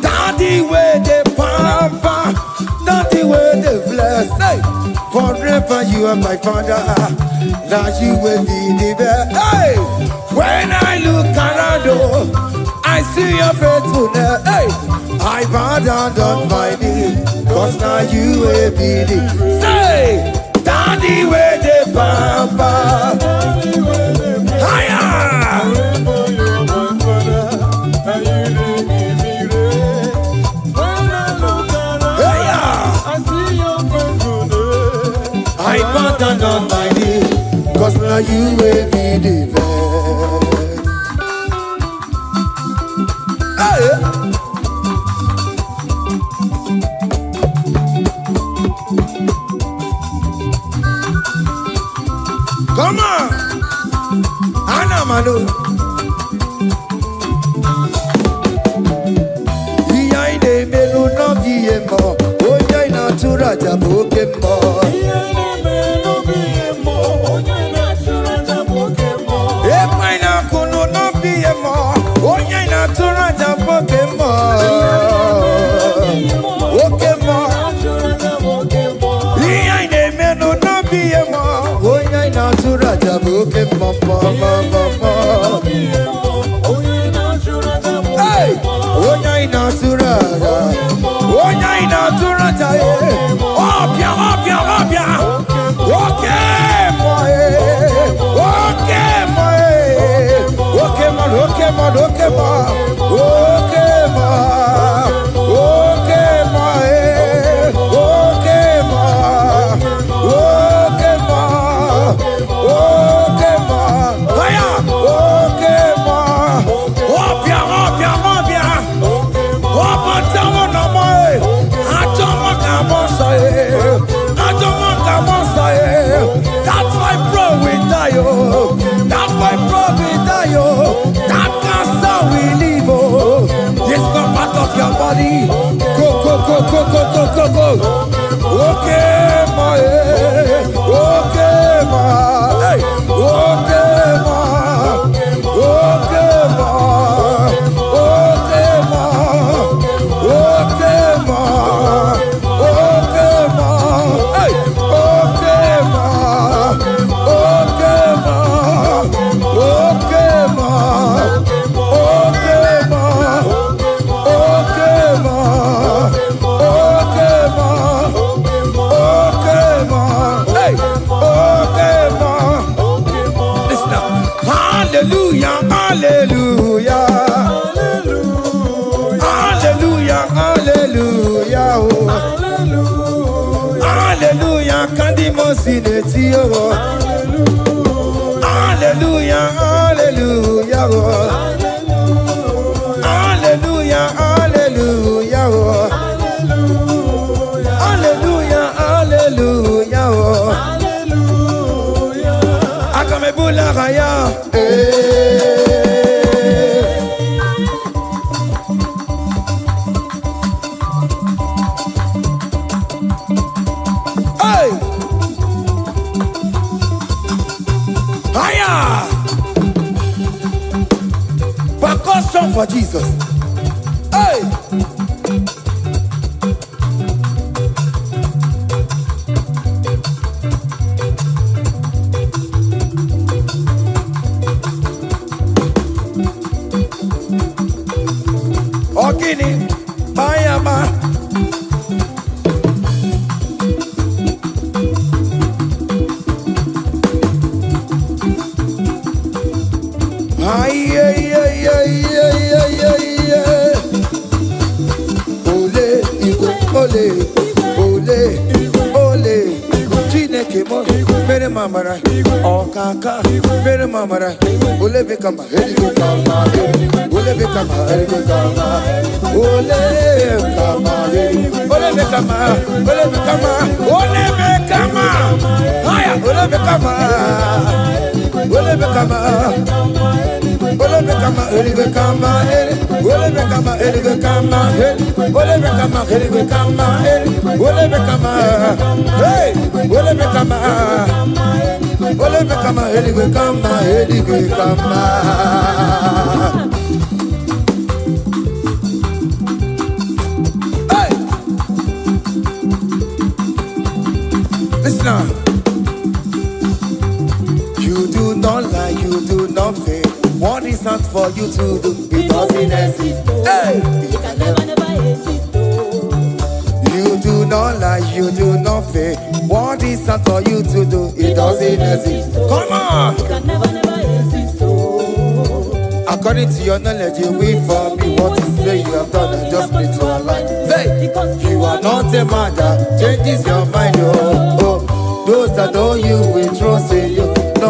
Daddy, where the pampa, daddy, where the bless. Hey. Forever you are my father. Now you will be the best. Hey. When I look around, I see your faithfulness. Hey. I bow down on my knees, cause now you will be the. Say, Daddy, where the pampa. Higher. like you will be the Hey! Come on! Anna Manu. Iyaine melu no biemo. Oya ina tura jabo kemo. Epa ina kunu no biemo. Oya ina tura jabo kemo. Okemo. Iyaine melu no biemo. Oya ina tura jabo kemo. Hey! Oya ina tura jabo. Onya ina turata ye, opia, opia, opia. Okay, boy, okay, boy, okay, man, okay, man, okay, man, okay, man, okay, man, okay, man, okay, man, okay, man, aya, okay, man, opia, opia, opia, opia, that's why bro we die, oh. That's why bro we die, oh. That cancer we live, oh. It's not part of your body. Go, go, go, go, go, go, go, go. Okay, my, okay, my, hey, okay, my, okay, my, okay, my, okay, my. Hallelujah, hallelujah, hallelujah, hallelujah, oh. Hallelujah, kandi mosineti, oh. Hallelujah, hallelujah, oh. Hallelujah, hallelujah, oh. Hallelujah, hallelujah, oh. Akamebula raya. Hey! Higher! Percussion for Jesus. Hey! Ogini, Bayama. Ay, ay, ay, ay, ay, ay, ay, ay. Ole, Igbo, ole, ole, ole. Chineke mo, mere mamara. Okaka, mere mamara. Ole bekama, heli bekama, ole bekama, heli bekama. Ole bekama, ole bekama, ole bekama, ole bekama. Haya, ole bekama, ole bekama. Ole bekama, ele bekama, ele. Ole bekama, ele bekama, ele. Ole bekama, ele bekama, ele. Ole bekama, hey. Ole bekama, ole bekama, ele bekama, ele bekama. Hey. Listen now. You do not lie, you do not fail. What is not for you to do? It doesn't exist. Hey! It can never, never exist. You do not lie, you do not fail. What is not for you to do? It doesn't exist. Come on! It can never, never exist. According to your knowledge, you will for me. What you say you have done, I just need to align. Say, you are not a mother, changes your mind, oh, oh. Those that know you will trust in you. No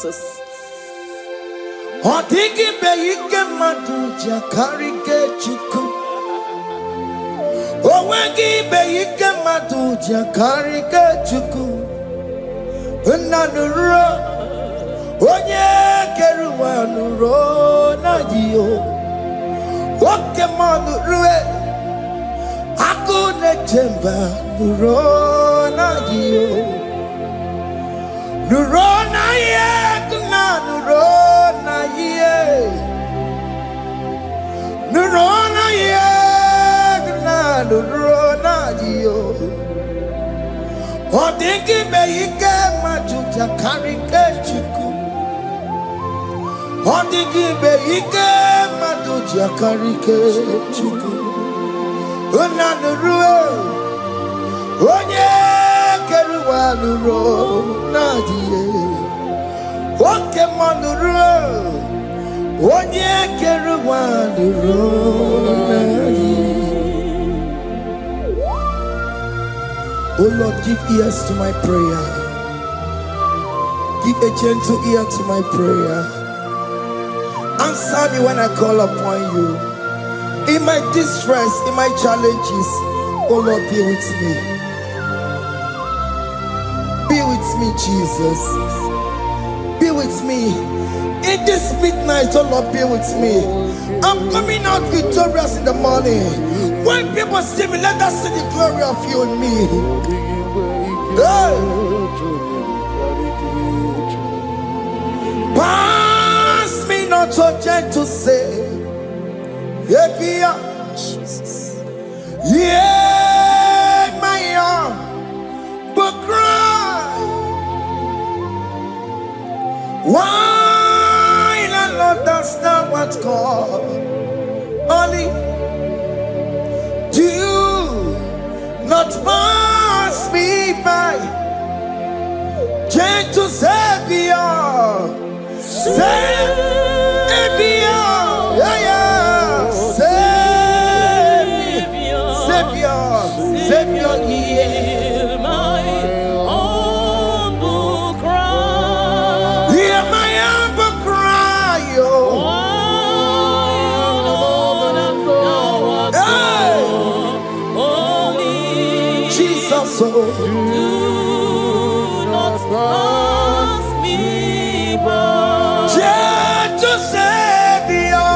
Jesus. Odigi be ike madu jakarike chuku. Owegi be ike madu jakarike chuku. Unanuro onye keruwa nuro na jiyo. Oke manu rue akune chemba nuro na jiyo. Nuro na ye kuna nuro na ye. Nuro na ye kuna nuro na jiyo. Odigi be ike majuja karike chuku. Odigi be ike majuja karike chuku. Unanurue onye keruwa nuro nadie. Oke manurue onye keruwa nuro nadie. Oh Lord, give ears to my prayer. Give a gentle ear to my prayer. Answer me when I call upon you. In my distress, in my challenges, oh Lord, be with me. Be with me, Jesus. Be with me. In this midnight, oh Lord, be with me. I'm coming out victorious in the morning. When people see me, let us see the glory of you in me. Hey. Pass me not so gentle, say. Jesus. Yeah, my arm, but cry. Why not understand what's called? Only do not pass me by. Gentle Savior, Savior, yeah, yeah. Savior, hear my humble cry. Hear my humble cry, oh. Hey. Jesus, oh. Do not pass me by. Gentle Savior.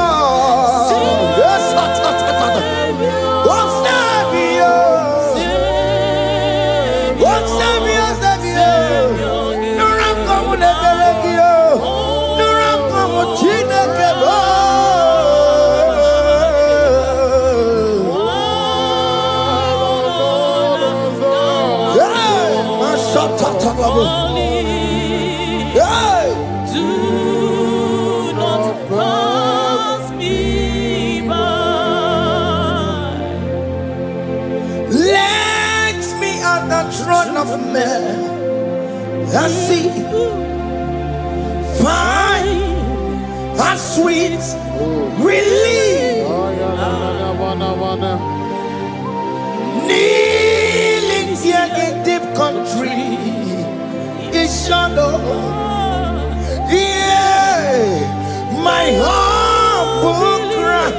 Do not pass me by. Let me at the throne of men and see, find a sweet relief. Kneeling here in deep country is shadow. Yeah, my humble cry.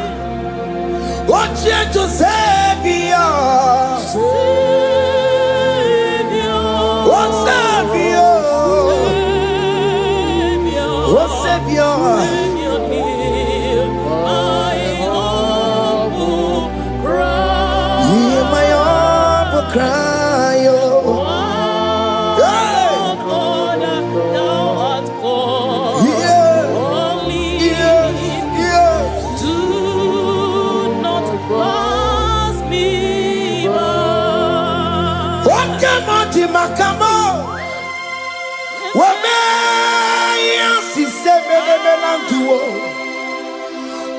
What gentle Savior, what Savior, what Savior, hear my humble cry. Hear my humble cry, oh. Makamo, wame yasi sebe de nantuo.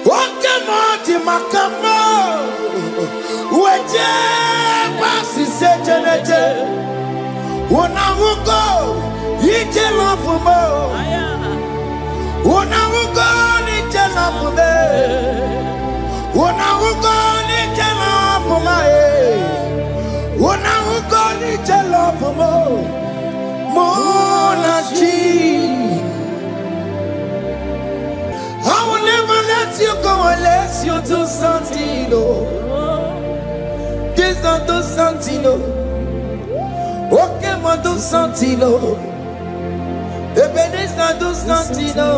Wakamo makamo, weje basi sejenete. Wona wugo ije lafumo. Wona wugo ije lafume. Wona wugo ije lafume. Wona wugo ije lafumo. Monachi santino. Okay, man do santino. Ebenezer do santino.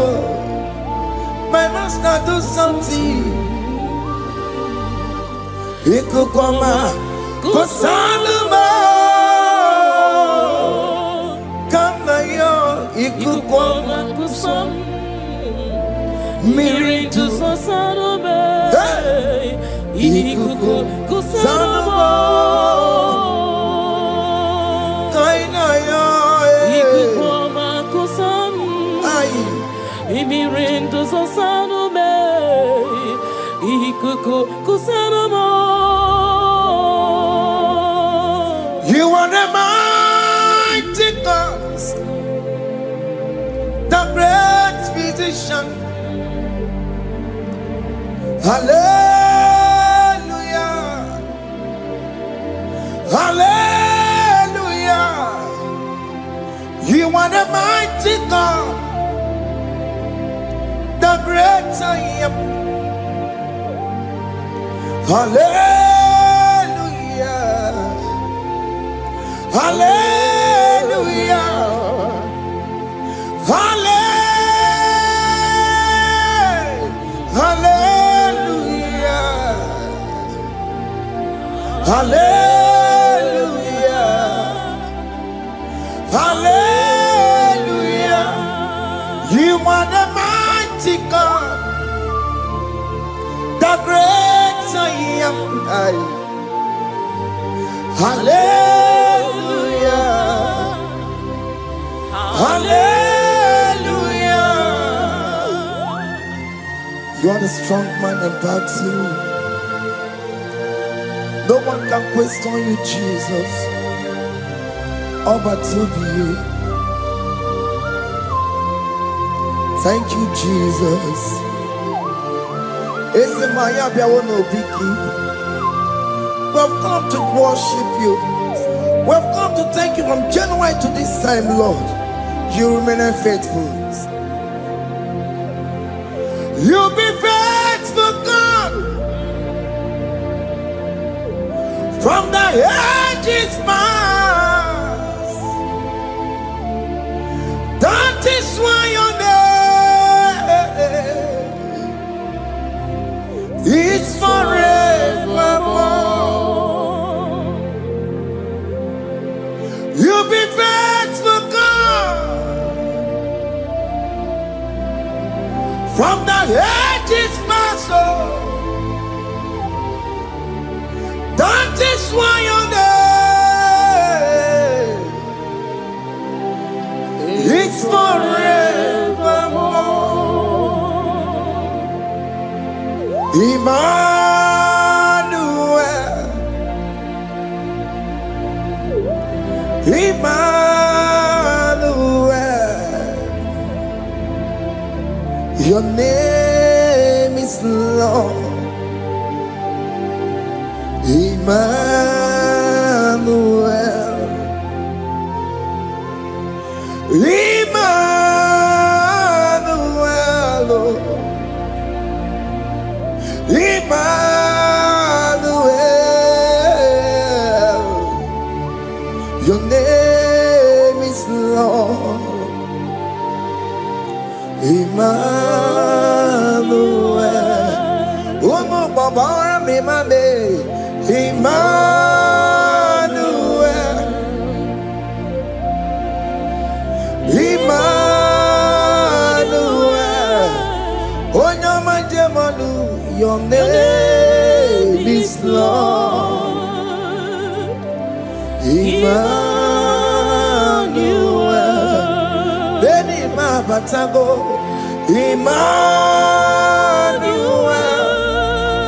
My master do santino. Ikukoma kusaluma. Kama yo ikukoma kusam. Miri tu sasaluma. Ikuko kusaluma. Kaina yo Ikukoma kusam. Miri tu sasaluma. Ikuko kusaluma. You are the mighty God, the great physician. Hallelujah. Hallelujah. You are the mighty God, the great I am. Hallelujah. Hallelujah. Hallelujah. Hallelujah. Hallelujah. You are the mighty God, the great I am. Hallelujah. Hallelujah. You are the strong man in battle. No one can question you, Jesus. All but to be you. Thank you, Jesus. We've come to worship you. We've come to thank you from January to this time, Lord. You remain faithful. You be faithful, God. From the ages past. That is why your name is forevermore. You be faithful, God. From the ages past, that is why your name is forevermore. Emmanuel, Emmanuel, your name is Lord. Emmanuel, Emmanuel, Emmanuel, your name is Lord. Emmanuel, oh no, Baba, me mame, Emmanuel, Emmanuel, oh no, my demonu, your name is Lord. Emmanuel, Beni ma batago, Emmanuel.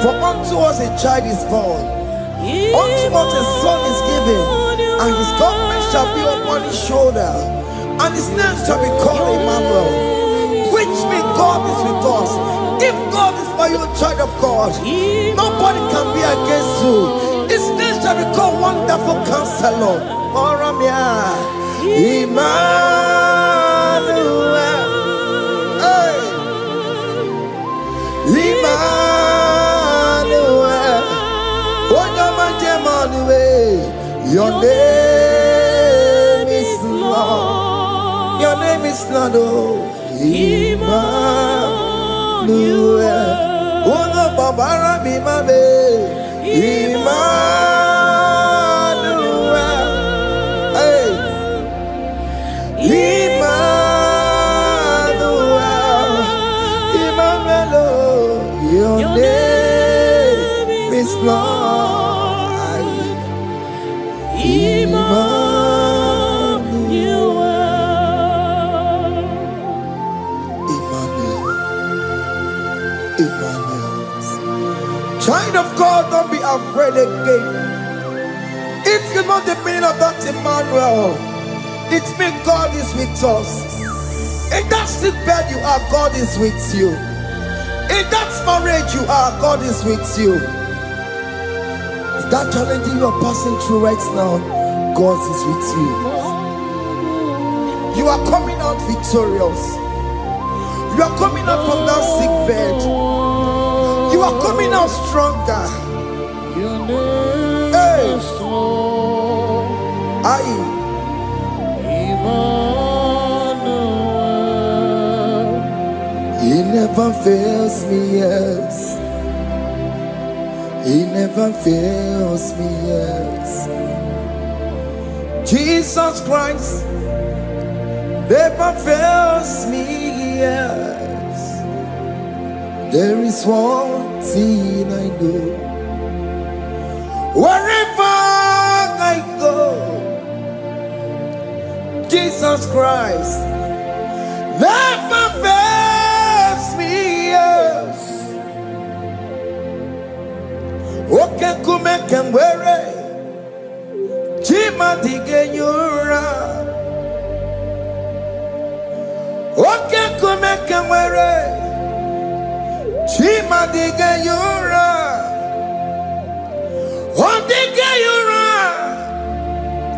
For unto us a child is born, unto us a son is given, and his government shall be upon his shoulder, and his name shall be called Emmanuel, which means God is with us. If God is for you, child of God, nobody can be against you. His name shall be called Wonderful Counselor. Oramia, Emmanuel, hey. Emmanuel, oh no, my Emmanuel, Your name is Lord. Your name is Lord. Oh, Emmanuel. Uno babara mi mabe. Emmanuel. Hey. Emmanuel. Emmanuel. Your name is Lord. Emmanuel. Child of God, don't be afraid again. If you know the meaning of that Emmanuel, it means God is with us. In that sick bed you are, God is with you. In that marriage you are, God is with you. In that challenge you are passing through right now, God is with you. You are coming out victorious. You are coming out from that sick bed. You are coming out stronger. Hey. He never fails me, yes. He never fails me, yes. Jesus Christ never fails me, yes. There is one thing I know. Wherever I go, Jesus Christ never fails me, yes. Okay, come and wear it. Jima dige yura. Okay, come and wear it. Jima dige yura. Oh, dige yura.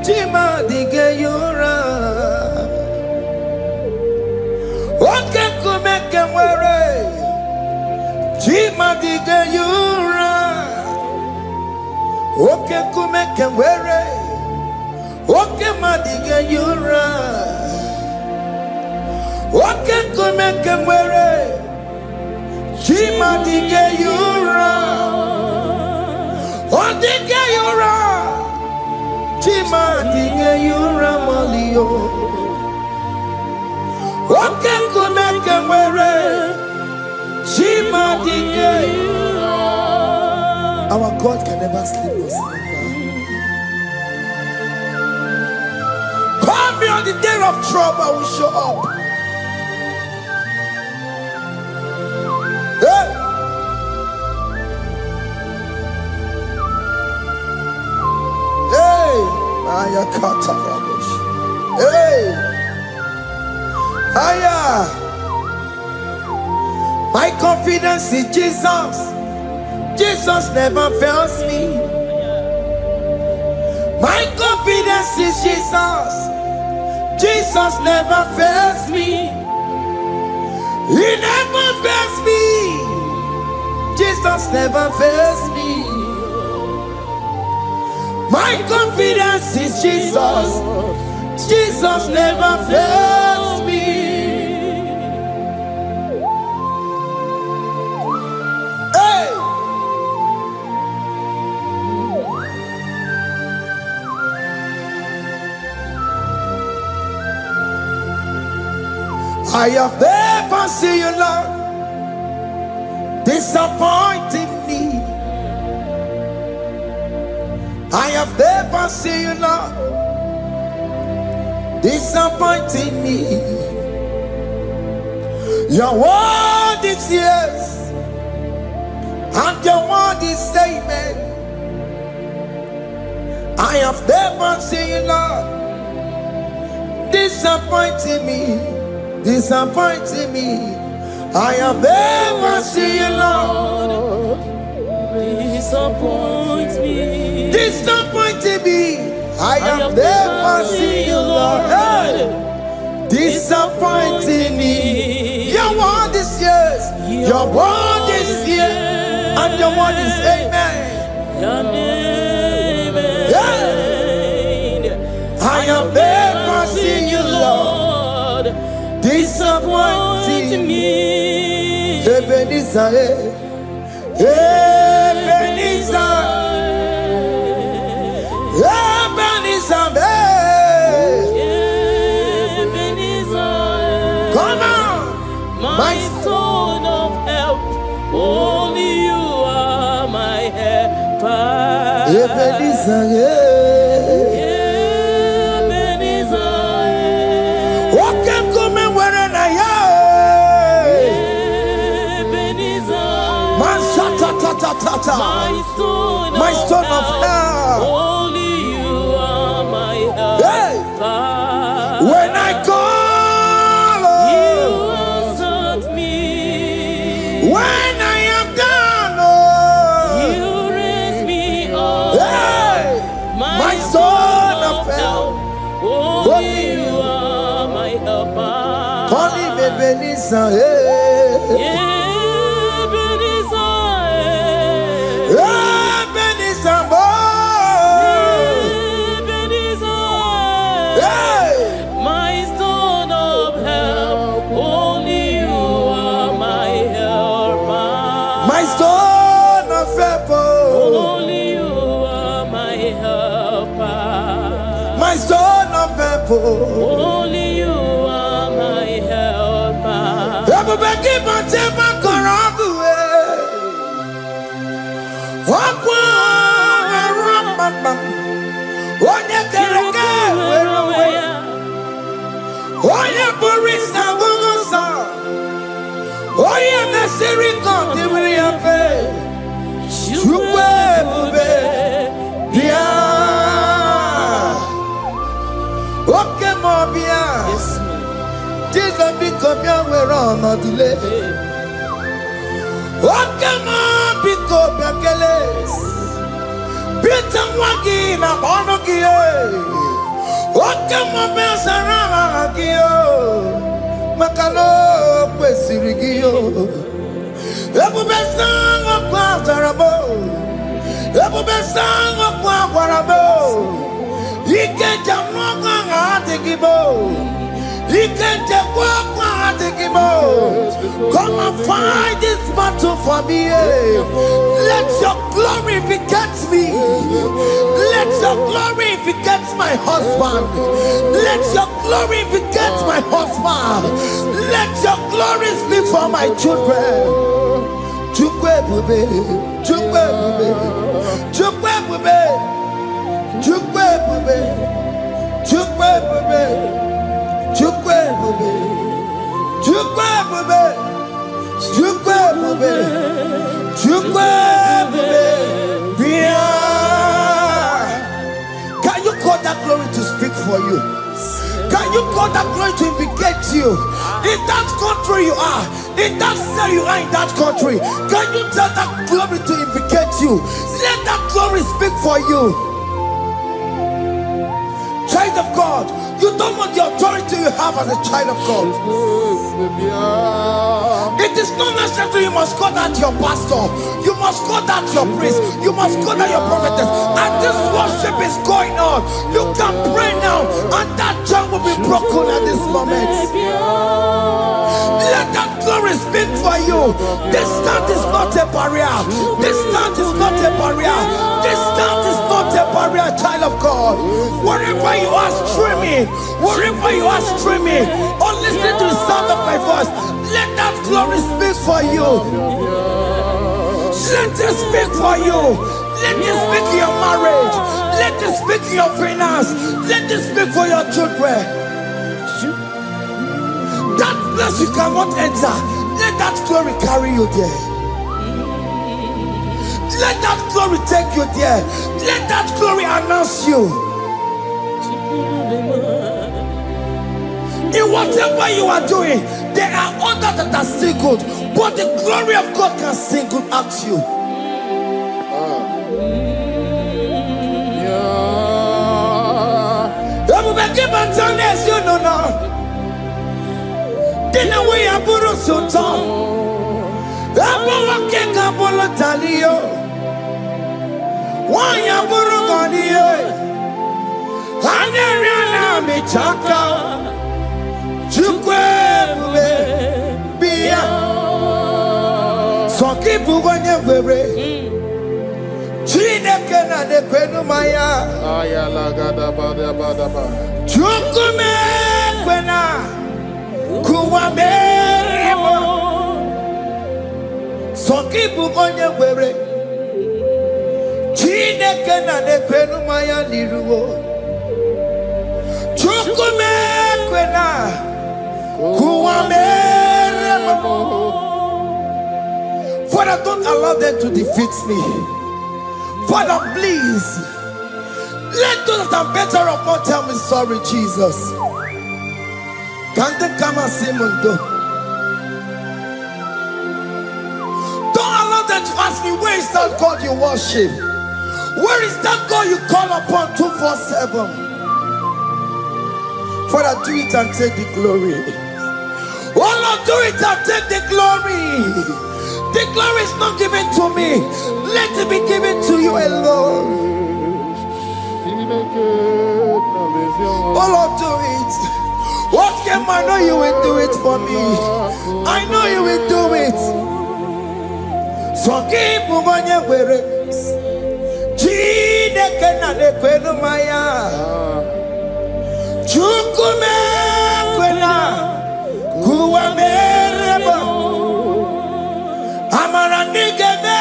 Jima dige yura. Okay, come and wear it. Jima dige yura. Okay, come and wear it. Okay, madiga yura. Okay, come and wear it. Jima diga yura. Oh, diga yura. Jima diga yura malio. Okay, come and wear it. Jima diga yura. Our God can never sleep or slumber. Call me on the day of trouble, I will show up. Hey! Hey! Aya kata rabosh. Hey! Aya! My confidence in Jesus. Jesus never fails me. My confidence is Jesus. Jesus never fails me. He never fails me. Jesus never fails me. My confidence is Jesus. Jesus never fails me. I have never seen you, Lord, disappointing me. I have never seen you, Lord, disappointing me. Your word is yes, and your word is amen. I have never seen you, Lord, disappointing me. Disappointing me. I have never seen you, Lord. Disappoint me. Disappointing me. I have never seen you, Lord. Hey. Disappointing me. Your word is yes. Your word is yes. And your word is amen. Your name is Yeah. have never seen you, Lord, disappointing me. Ebenezer, Ebenezer, Ebenezer, Ebenezer. Come on, my stone of help, only you are my helper. Ebenezer, Ebenezer. what can come and where I am? Ebenezer. My stone of help, only you are my helper. Hey. When I call, you answered me. When I am down, you raise me up. Hey. My stone of help, only you are my helper. call him Ebenezer, Ebenezer, my stone of help, only you are my helper. My stone of help, only you are my helper. My stone of help, only you are my helper. Everybody but take my corrupt Jesus become your way on the delay. What can I pick up your keles? Peter Wagin, I'm on a gear. What can my best around Gio? Macalo, Pesirigio. Every best song of Quatarabo. Every best song of Quatarabo. He can't jump on the Gibo. He can't just walk on the Gibo. Come and fight this battle for me. Let your glory beget me. Let your glory beget my husband. Let your glory beget my husband. Let your glory speak for my children. Chukwe bube, chukwe bube, chukwe bube, chukwe bube, chukwe bube. Chukwe bube, chukwe bube, chukwe bube, chukwe bube, Can you call that glory to speak for you? Can you call that glory to indicate you? In that country you are, in that city you are, in that country, can you tell that glory to indicate you? Let that glory speak for you. Child of God, you don't want the authority you have as a child of God. It is not necessary you must call that your pastor, you must call that your priest, you must call that your prophetess. And this worship is going on. You can pray now, and that chain will be broken at this moment. Let that glory speak for you. Distance is not a barrier. Distance is not a barrier. Distance is not a barrier, child of God. Wherever you are streaming, wherever you are streaming, or listening to the sound of my voice, let that glory speak for you. Let it speak for you. Let it speak in your marriage. Let it speak in your finance. Let it speak for your children. That place you cannot enter, let that glory carry you there. Let that glory take you there. Let that glory announce you. In whatever you are doing, there are others that are still good, but the glory of God can single out you. You know now. Dina we aburo sultan. Abo wake kabolo talio. Wanya buru goniye. Anyariana michaka Chukwe Bia Sonkipu Wanye Webre Chineke na de kwenu maya Chukume kwena Kuwamerimo Sonkipu Wanye Webre Chineke na de kwenu maya Niruo Chukume kwena Kuwamerimo. Father, don't allow them to defeat me. Father, please, let those that are better off not tell me sorry, Jesus. Can't they come and see me? Don't allow them to ask me, where is that God you worship? Where is that God you call upon 247? Father, do it and take the glory. Oh Lord, do it and take the glory. The glory is not given to me. Let it be given to you alone. Oh Lord, do it. What can I know you will do it for me? I know you will do it. So keep moving where it is. Chukume kwena kuwamereba Amara nigeme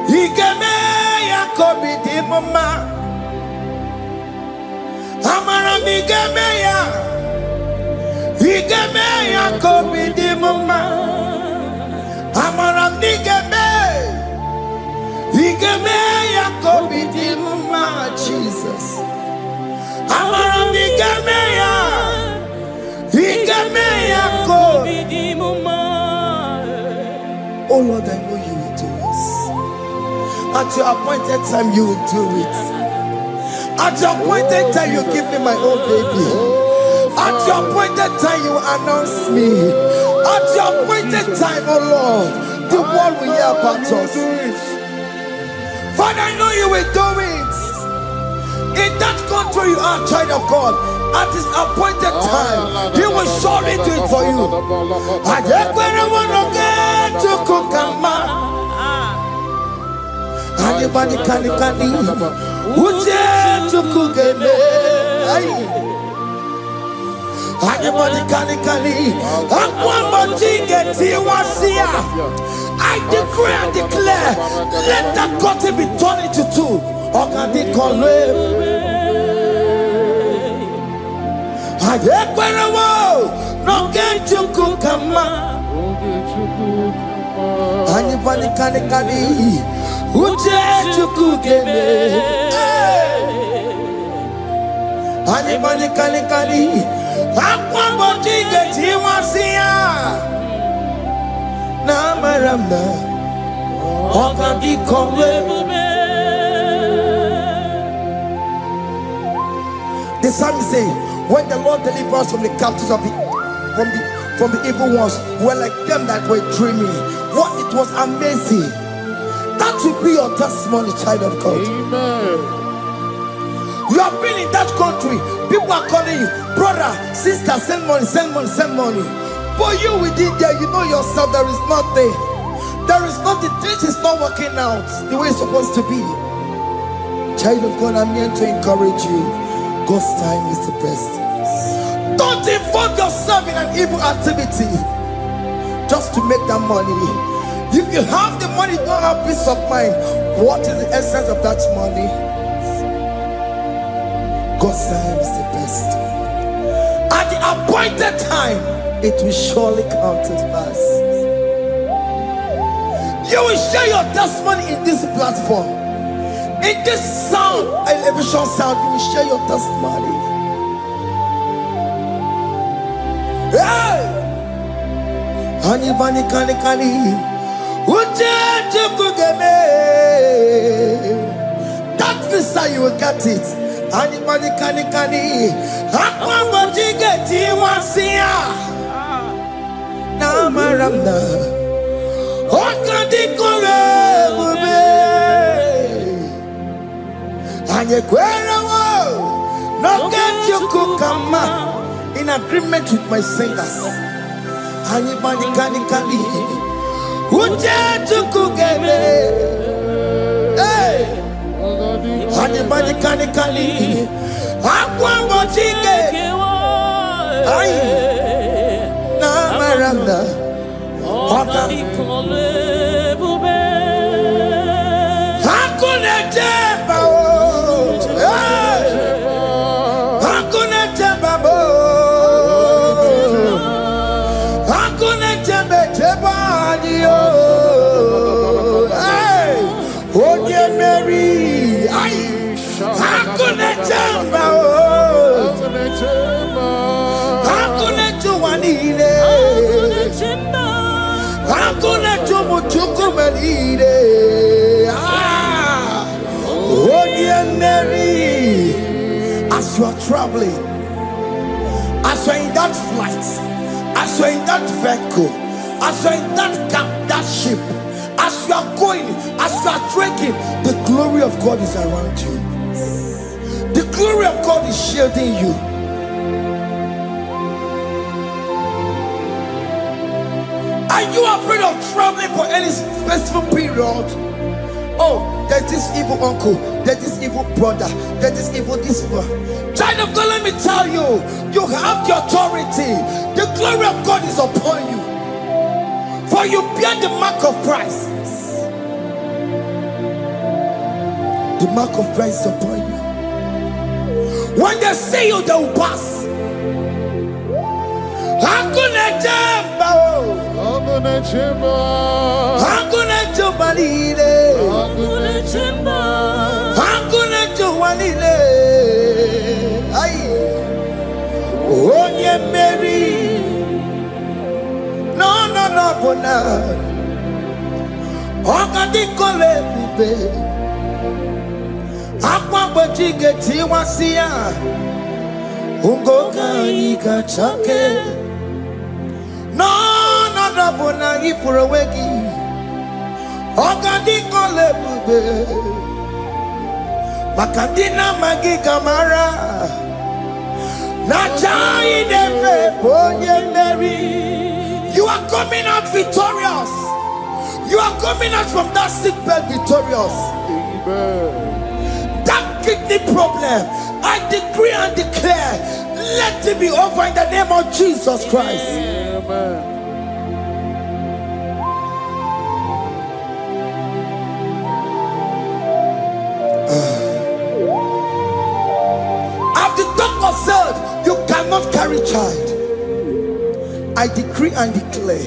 Igeme yakobi di mama Amara nigeme ya Igeme yakobi di mama Amara nigeme Igeme yakobi di mama Jesus Amara nigeme ya Igeme yakobi di mama. Oh Lord, I know you will do it. At your appointed time, you will do it. At your appointed time, you give me my own baby. At your appointed time, you announce me. At your appointed time, oh Lord, the world will hear about us. Father, I know you will do it. In that country, you are a child of God. At his appointed time, he will surely do it for you. Anybody can Uje to cook Anybody can I decree and declare, let that curtain be torn into two. Anybody can Uje chukugeme Anybody can Akwambo jigeti wasia Na maramna Okandi komwe. The psalmist say, when the Lord delivers us from the captives of from the evil ones, we're like them that were dreaming. What it was amazing. That will be your testimony, child of God. Amen. You have been in that country. People are calling you, brother, sister, send money, send money, send money. But you within there, you know yourself, there is nothing. There is nothing. This is not working out the way it's supposed to be. Child of God, I'm here to encourage you. God's time is the best. Don't involve yourself in an evil activity just to make that money. If you have the money, don't have peace of mind. What is the essence of that money? God's time is the best. At the appointed time, it will surely come to pass. You will share your testimony in this platform. In this sound, elevation sound, you will share your testimony. Hey! Anybody can that visa, you will get it. Anybody can now maramna okandi kore bube anye kwera wo No get you kukama. In agreement with my singers. Anybody can Uja tukugebe. Hey. Anybody can Aqua mochige. Ay. Na maranda. Oka. Hakuna jeba. Hakuna jeba. Hakuna jeba jeba. Hey. Oye Mary. Ay. Hakuna jeba. Hakuna juwanile. Hakuna jumuchukumelile. Oye Mary. As you are traveling, as you are in that flight, as you are in that vehicle, as you are in that camp, that ship, as you are going, as you are drinking, the glory of God is around you. The glory of God is shielding you. Are you afraid of traveling for any specific period? Oh, there's this evil uncle, there's this evil brother, there's this evil this one. Child of God, let me tell you, you have the authority. The glory of God is upon you. For you bear the mark of Christ. The mark of Christ is upon you. When they see you, they will pass. Hakuna jamba, hakuna jamba, hakuna jubalile, hakuna jamba, hakuna jubalile. Ay, Onye Mary, no bona. Okadi kole bube, akwa bojige tiwasia, ungoka ikachake. No bona ifurowegi, okadi kole bube, makadina magiga mara. Nachai neve Onye Mary. You are coming out victorious. You are coming out from that sick bed victorious. Amen. That kidney problem, I decree and declare, let it be over in the name of Jesus Christ. Amen. As the doctor said, you cannot carry child. I decree and declare,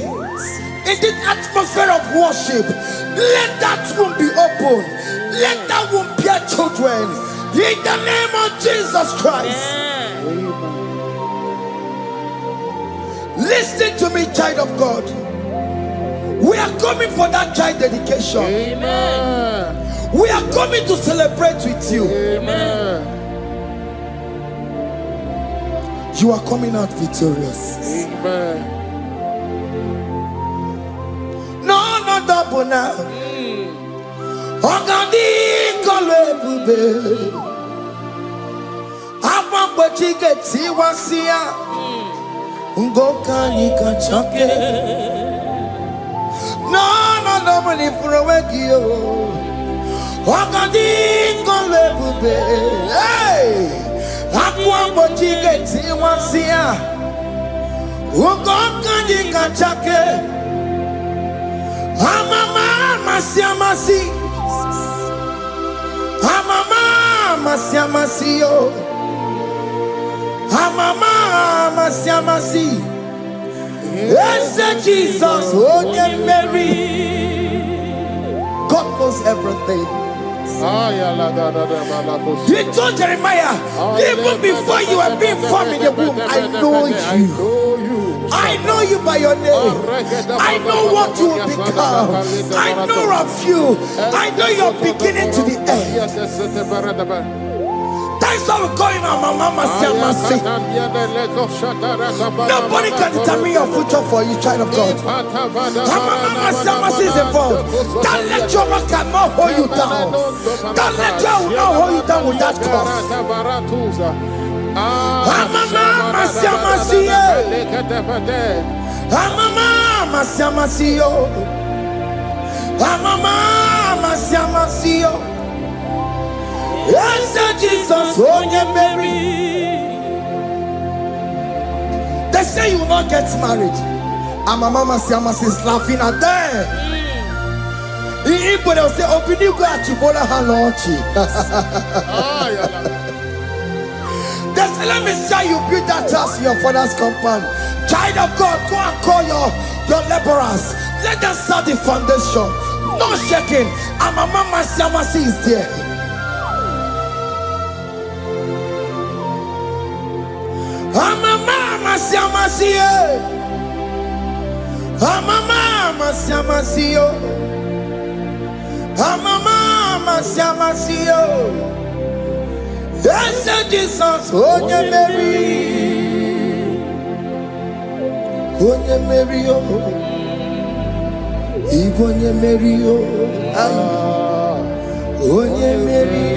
in this atmosphere of worship, let that womb be open. Let that womb bear children. In the name of Jesus Christ. Listen to me, child of God. We are coming for that child dedication. Amen. We are coming to celebrate with you. Amen. You are coming out victorious. Amen. No double now. Ogadi kole bube. Apa bojige tiwasia. Ungoka nikachake. No money for a wegio. Ogadi kole bube. Hey. Aqua bojige tiwasia. Ungoka nikachake. Amama masiamasi. Amama masiamasi yo. Amama masiamasi. Yes, Jesus, Onye Mary. God knows everything. You told Jeremiah, even before you were being formed in the womb, I know you. I know you by your name. I know what you will become. I know of you. I know your beginning to the end. That's how we're going on, Mama. Nobody can determine your future for you, child of God. Mama is involved. Don't let your work not hold you down. Don't let your not hold you down with that cause. Amama siamasiye. Amama siamasiyo. Amama siamasiyo. Yes, Jesus, oh Mary. They say you will not get married. Amama siamasi is laughing at them. In Igbo they'll say, open you go at Chibola Halochi. They say, let me say you build that house in your father's compound. Child of God, go and call your laborers. Let them start the foundation. No shaking. Amama siamasi is there. Amama siamasiye. Amama siamasiyo. Amama siamasiyo. Yes, Jesus, oh Mary. Oh Mary, oh. Igbo Mary, oh. Oh Mary.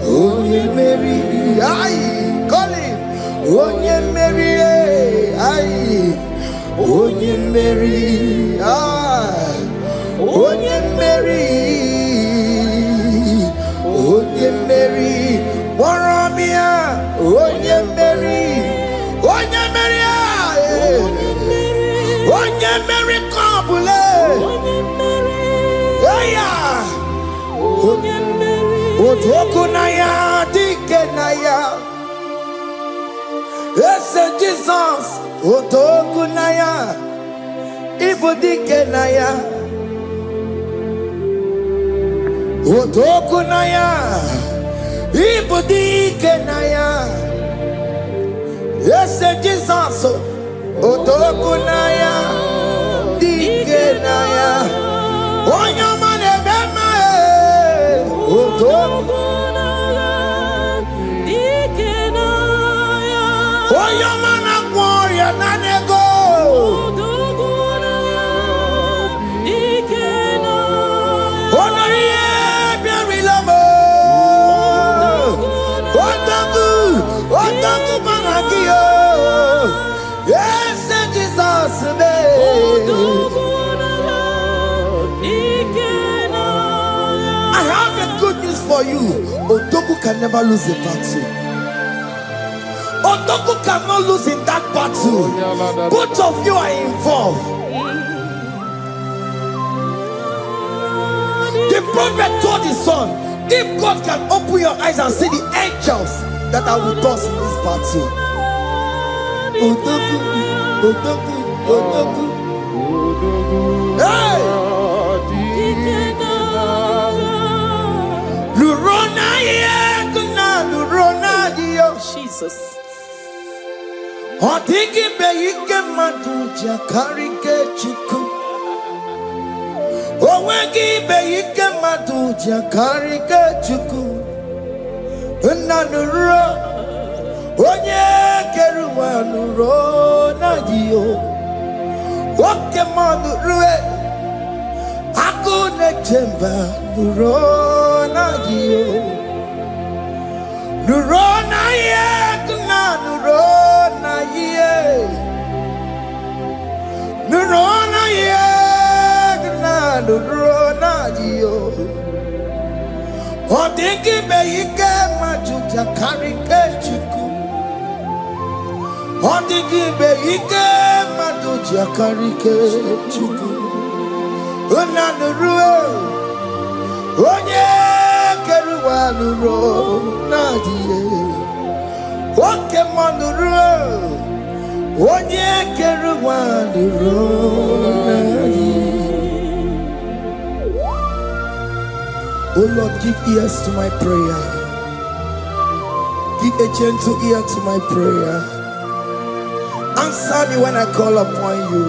Oh Mary. Ay, call him. Oh Mary. Ay. Oh Mary. Ah. Oh Mary. Oh Mary. Warramia. Oh Mary. Oh Mary. Oh Mary. Kabule. Yeah. Otokunaya dikenaya. Yes, Jesus. Otokunaya. Ibu dikenaya. Otokunaya. Ibu dikenaya. Yes, Jesus. Otokunaya. Dikenaya. Onyamane bema. Otokunaya. Dikenaya. Onyamana gloria nanego. Otokunaya. Dikenaya. Onaye biari lamo. Otaku managio. Yes, Jesus name. I have a good news for you. Otoku can never lose a battle. Otoku cannot lose in that battle. Both of you are involved. The prophet told his son, if God can open your eyes and see the angels that are with us in this battle. Otoku, Otoku, Otoku. Hey! Lurona yekuna, Lurona dio. Jesus. Otiki beyike maduja karike chuku. Owegi beyike maduja karike chuku. Nanuro. Onye keruwa Lurona dio. Oke manurue. Akune chemba Lurona dio. Lurona yekuna, Lurona ye. Lurona yekuna, Lurona dio. Odiki beyike majuja karike chuku. Odiki beyike majuja karike chuku. Onanurue. Onye keruwa Lurona die. Oke manurue. Onye keruwa Lurona die. Oh Lord, give ears to my prayer. Give a gentle ear to my prayer. Answer me when I call upon you.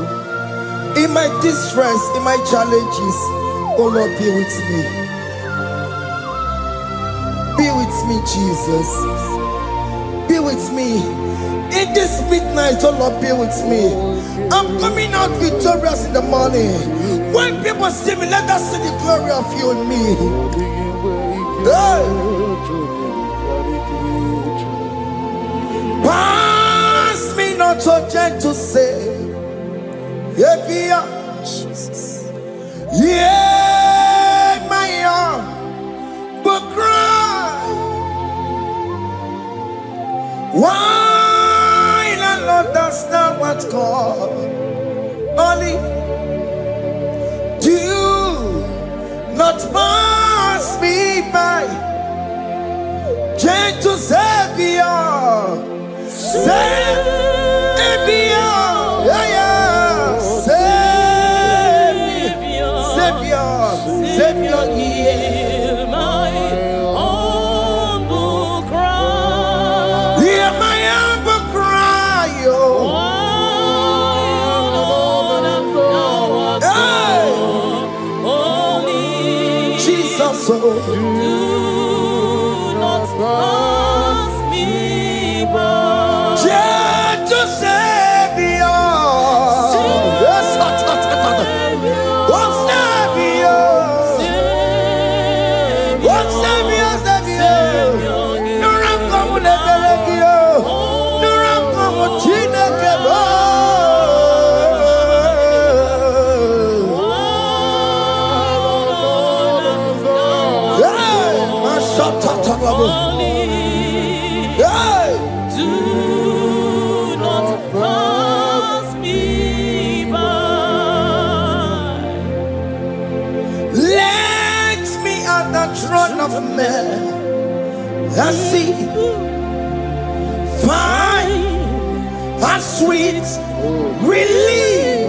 In my distress, in my challenges, oh Lord, be with me. Be with me, Jesus. Be with me. In this midnight, oh Lord, be with me. I'm coming out victorious in the morning. When people see me, let us see the glory of you in me. Hey. not so gentle say, Jesus. Yeah, my arm, but cry. Why not Lord, that's not what's called. Only do not pass me by. Gentle Savior, Savior, yeah, Savior, hear my humble cry. Hear my humble cry, oh. Jesus, oh. Do not pass me by. Gentle Savior, yes, Do not pass me by. Let me at the throne of men and see, find a sweet relief.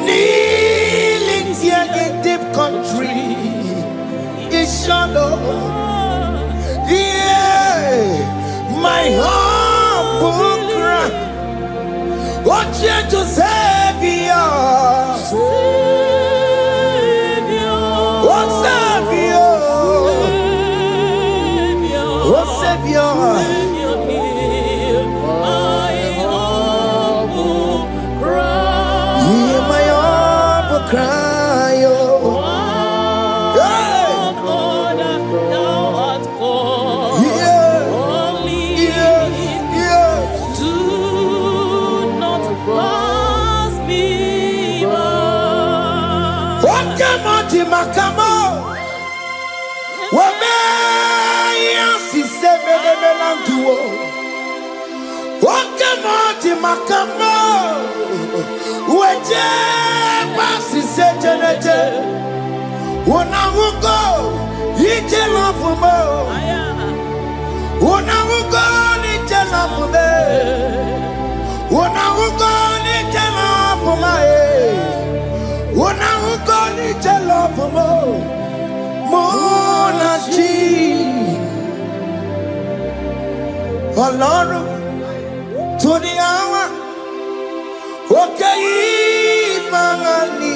Kneeling here in deep country is shadow. Yeah, my humble cry. What you to Savior? What Savior? What Savior? Hear my humble cry. Hear my humble cry, oh. Makamo, Wabaya, si sebe melantuo. Wakamoti makamo, Weje, basi sejenete. Unahuko, ije lafumo. Unahuko, ije lafume. Unahuko, ije lafume. Unahuko, ije lafumo. Monachi Ọlọ́run tó ní àwa òkè yìí máa ní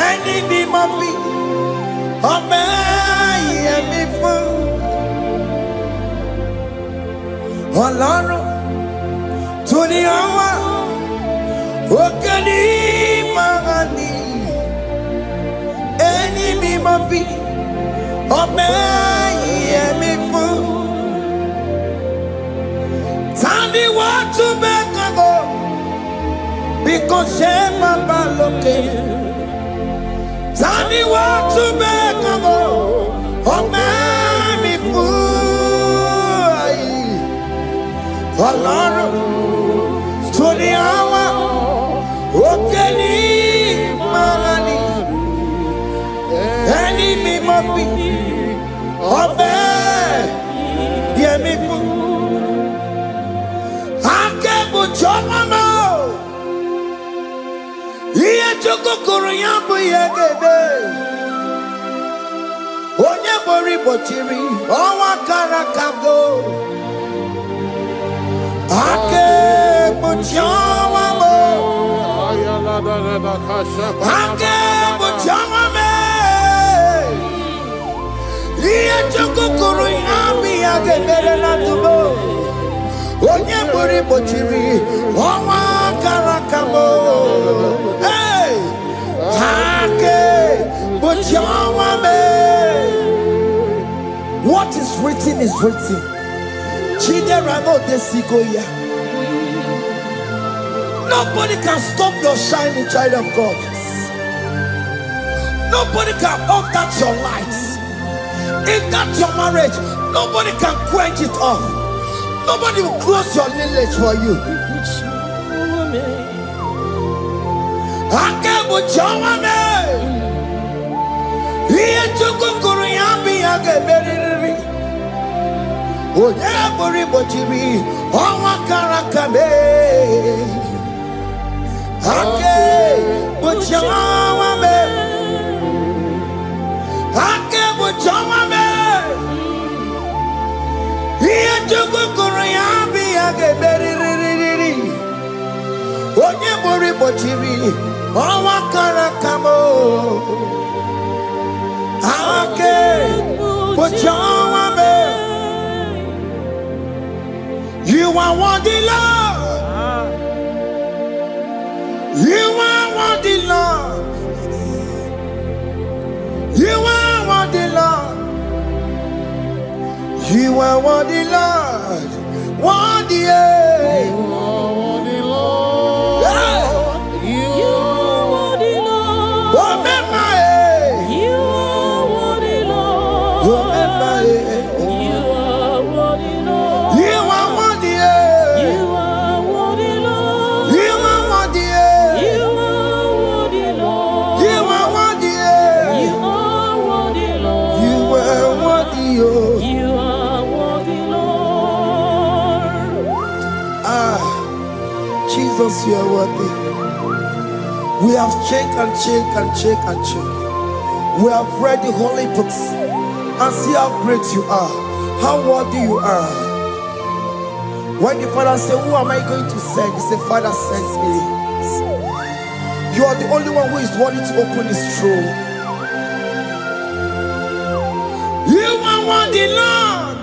ẹni bí mo fi ọmọ ẹ̀yẹ mi fún Ọlọ́run tó ní àwa òkè yìí máa ní. Any me my feet, obey me for. Tell me what to make go, because shame my baloke. Tell me what to make go, obey me for. Alone, to the hour, okay, money. Any me must be obey, hear me for. I can't put your mama. Here to go Korean boy again. Onye bori bochiri, owa karakago. I can't put your mama. I can't put your mama. Iya chokokoro yami agebere na tubo. Onye bori bochiri, owa karakamo. Hey, hake bochiawa me. What is written is written. Nobody can stop your shining, child of God. Nobody can off that your lights. In that your marriage, nobody can quench it off. Nobody will close your lineage for you. You are worthy, Lord. You are worthy, Lord. You are worthy, Lord. You are worthy, Lord. Worthy, yeah. You are worthy, Lord. You are worthy, Lord. Remember, You are worthy, Lord. remember, You are worthy, Lord. you are worthy, You are worthy, Lord. you are worthy, You are worthy, Lord. you are worthy, You are worthy, Lord. you are worthy, oh. You are worthy, Lord. Ah, Jesus, you are worthy. We have checked and checked and checked and checked. We have read the holy books and see how great you are, how worthy you are. When the Father said, who am I going to send? He said, Father, send me. You are the only one who is worthy to open his throne. You are worthy, Lord.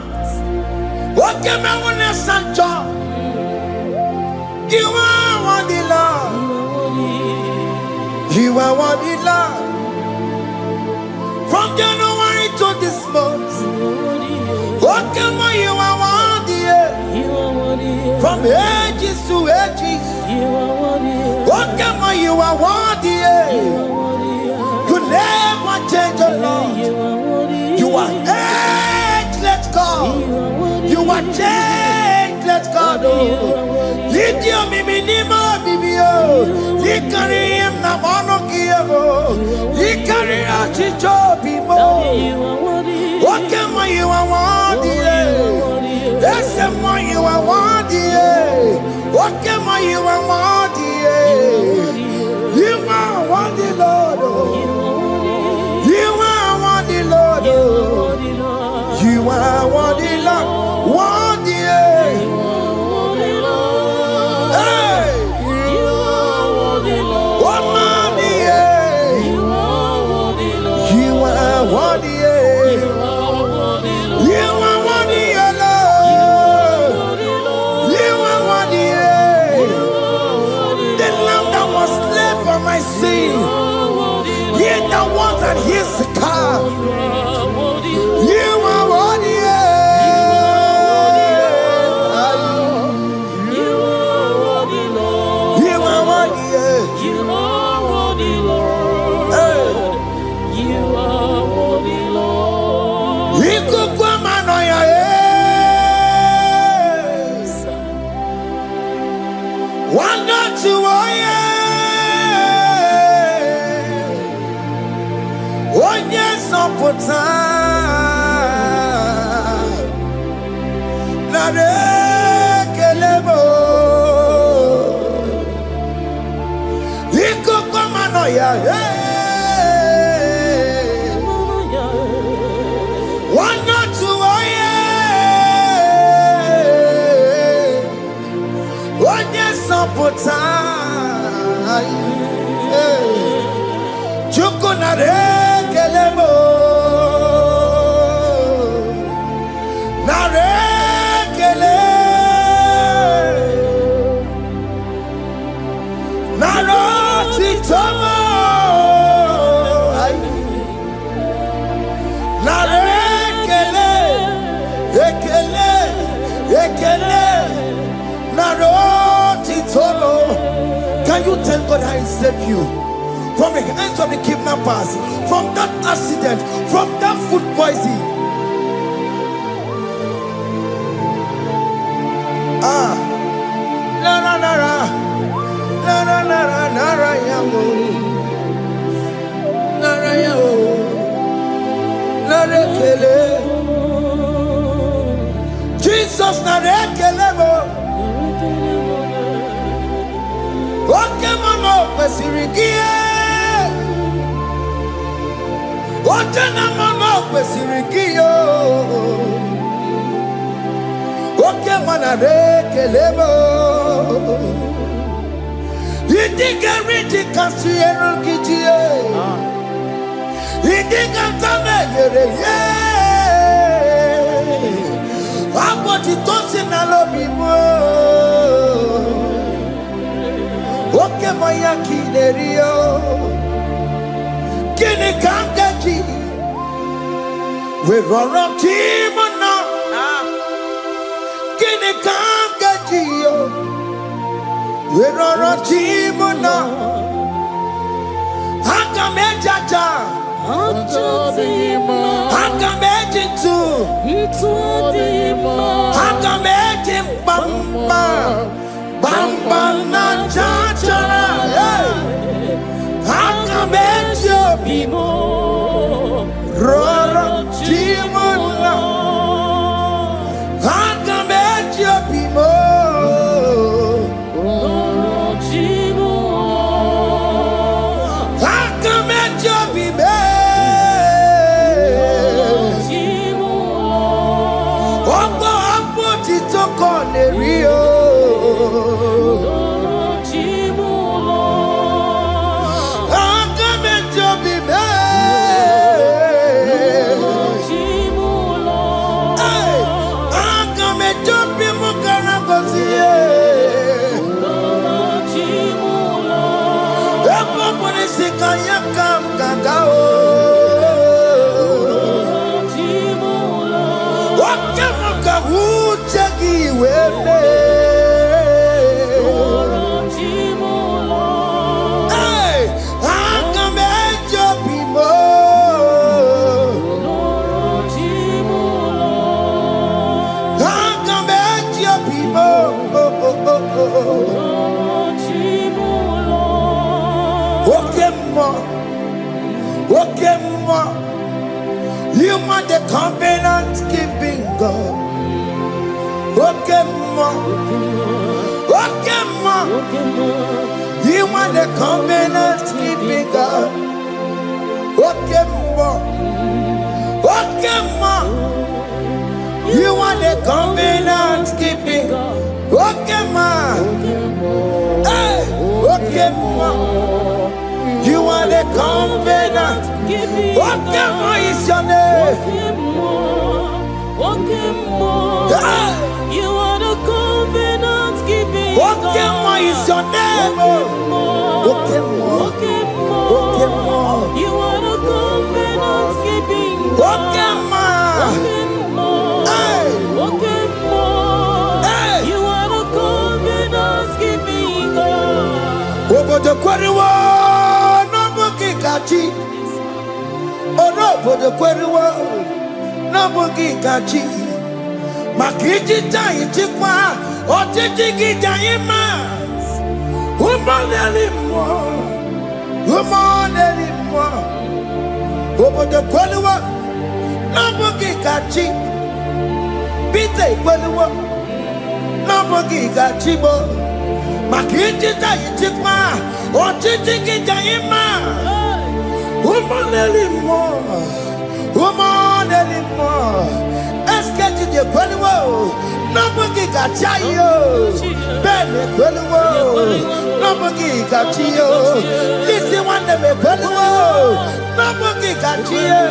What can I want to send? You are worthy, Lord. You are worthy, Lord. From January to this month, what can I, you are worthy, from ages to ages. What can I, you are worthy, you never change, oh Lord. You are ageless God. You are changeless God. Lidio miminimo bibio. Likari him na mono kiyo. Likari achicho bimo. What can you are worthy? That's the one you are worthy. What can you are worthy? You are worthy, Lord. You are worthy, Lord. You are worthy, Lord. Worthy. Hey. What money? You are worthy. You are worthy, Lord. You are worthy. The lamb that was slain for my sin. He that was and he's the car. You are worthy. You are worthy. One not to one yes on puta na de kelebo iko kwa mano ya one not to one yes on puta chuko na de kelebo na rekele na roti tomo Can you tell God I saved you from the hands of the kidnappers, from that accident, from that food poisoning? Jesus okay, mama, kwesirigie. Otena mama, kwesirigio. Okay, mana rekelebo. Idiga riti kasiero kijie. Idiga tame yere ye. Aboti tosi na lobi mo. Oke maya kinerio kini kangaji we roro timona kini kangaji yo we roro timona hanga mejaja hanga mejintu hanga mejimbamba Bamba na chachara, hanga mejo bimo, roro chimona, hanga mejo bimo, roro chimo, hanga mejo bime, chimo, ogo apo titoko nerio. You are the covenant keeping God. Okay, ma. You are the covenant keeping God. Okay, ma. You are the covenant keeping God. Okay, ma. Hey, okay, ma. You are the covenant. What is your name? You are the covenant keeping What is your name? You are the covenant keeping What You are the covenant keeping God. Over the quarry Kachi, oh no, for the Querua, no boogie Kachi, Makiji Jai Chipwa, or Tiki Jaimas, woman anymore, over the Querua, no boogie Kachi, Pite Querua, no boogie Kachibo, Makiji Jai Chipwa, or Tiki Jaimas. Woman anymore. Escape to the Queluo. Nobody got Chayo. Ben Queluo. Nobody got Chio. This is one that may Queluo. Nobody got Chio.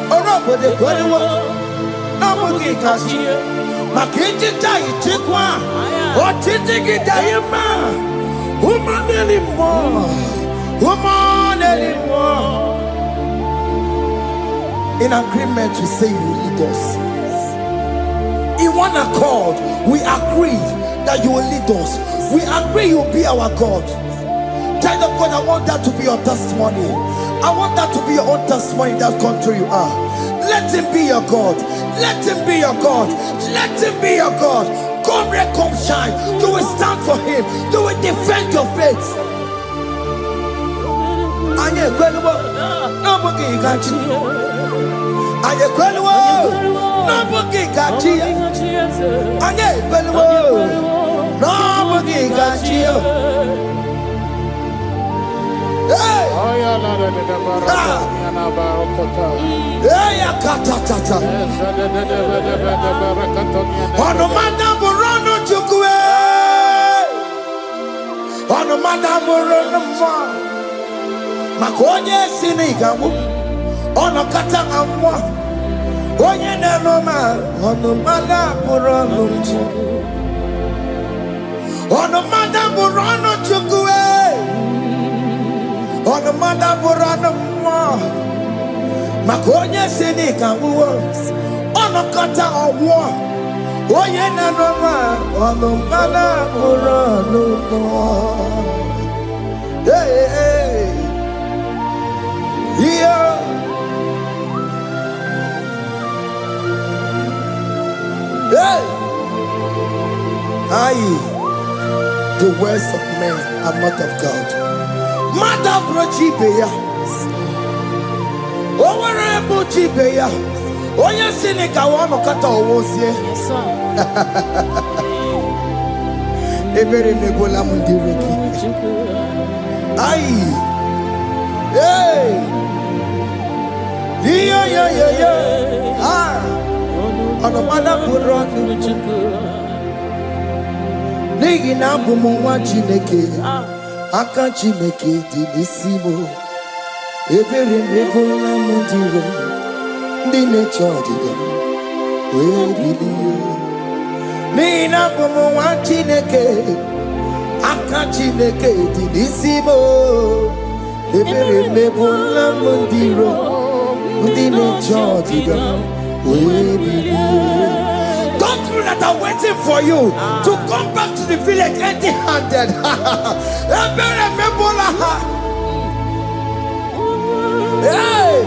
Or nobody Queluo. Nobody got Chio. Makinji Jai Chikwa. Or Titiki Jayama. Woman anymore. Woman anymore. In agreement, we say you lead us. in one accord, we agreed that you will lead us. We agree you will be our God. Child of God, I want that to be your testimony. I want that to be your own testimony in that country you are. Let him be your God. Let him be your God. Let him be your God. Come red, come shine. You will stand for him. You will defend your faith. Anye kwelwo, nobody got you. Anye kwelwo, nobody got you. Anye kwelwo, nobody got you. Hey! Hey, katatata. Ono madam rono chukwe. Ono madam rono mwa. Makonye sini gamu. Ono katanga mwa. Onye nenoma. Ono madam rono chukwe. Ono madam rono chukwe. Ono madam rono mwa. Makonye sini gamu. Ono kata owo. Onye nenoma. Ono madam rono mwa. Hey, hey. Yeah. Hey. Aye. The words of men are not of God. Madam Brochibeya. Owerebo Chibeya. Oye sinika wano kata owosie. Yes, sir. Ebere nebola mundireki. Aye. Hey. Yeah. Ah. Ono mana buronu. Nigi na bumunwa Chineke. Aka Chineke di nisimo. Ebere mebola mundiro. Ndi neche odide. Webiliye. Nigi na bumunwa Chineke. Aka Chineke di nisimo. Ebere mebola mundiro. Ndi neche odide. Don't feel that I'm waiting for you to come back to the village empty-handed. Hey!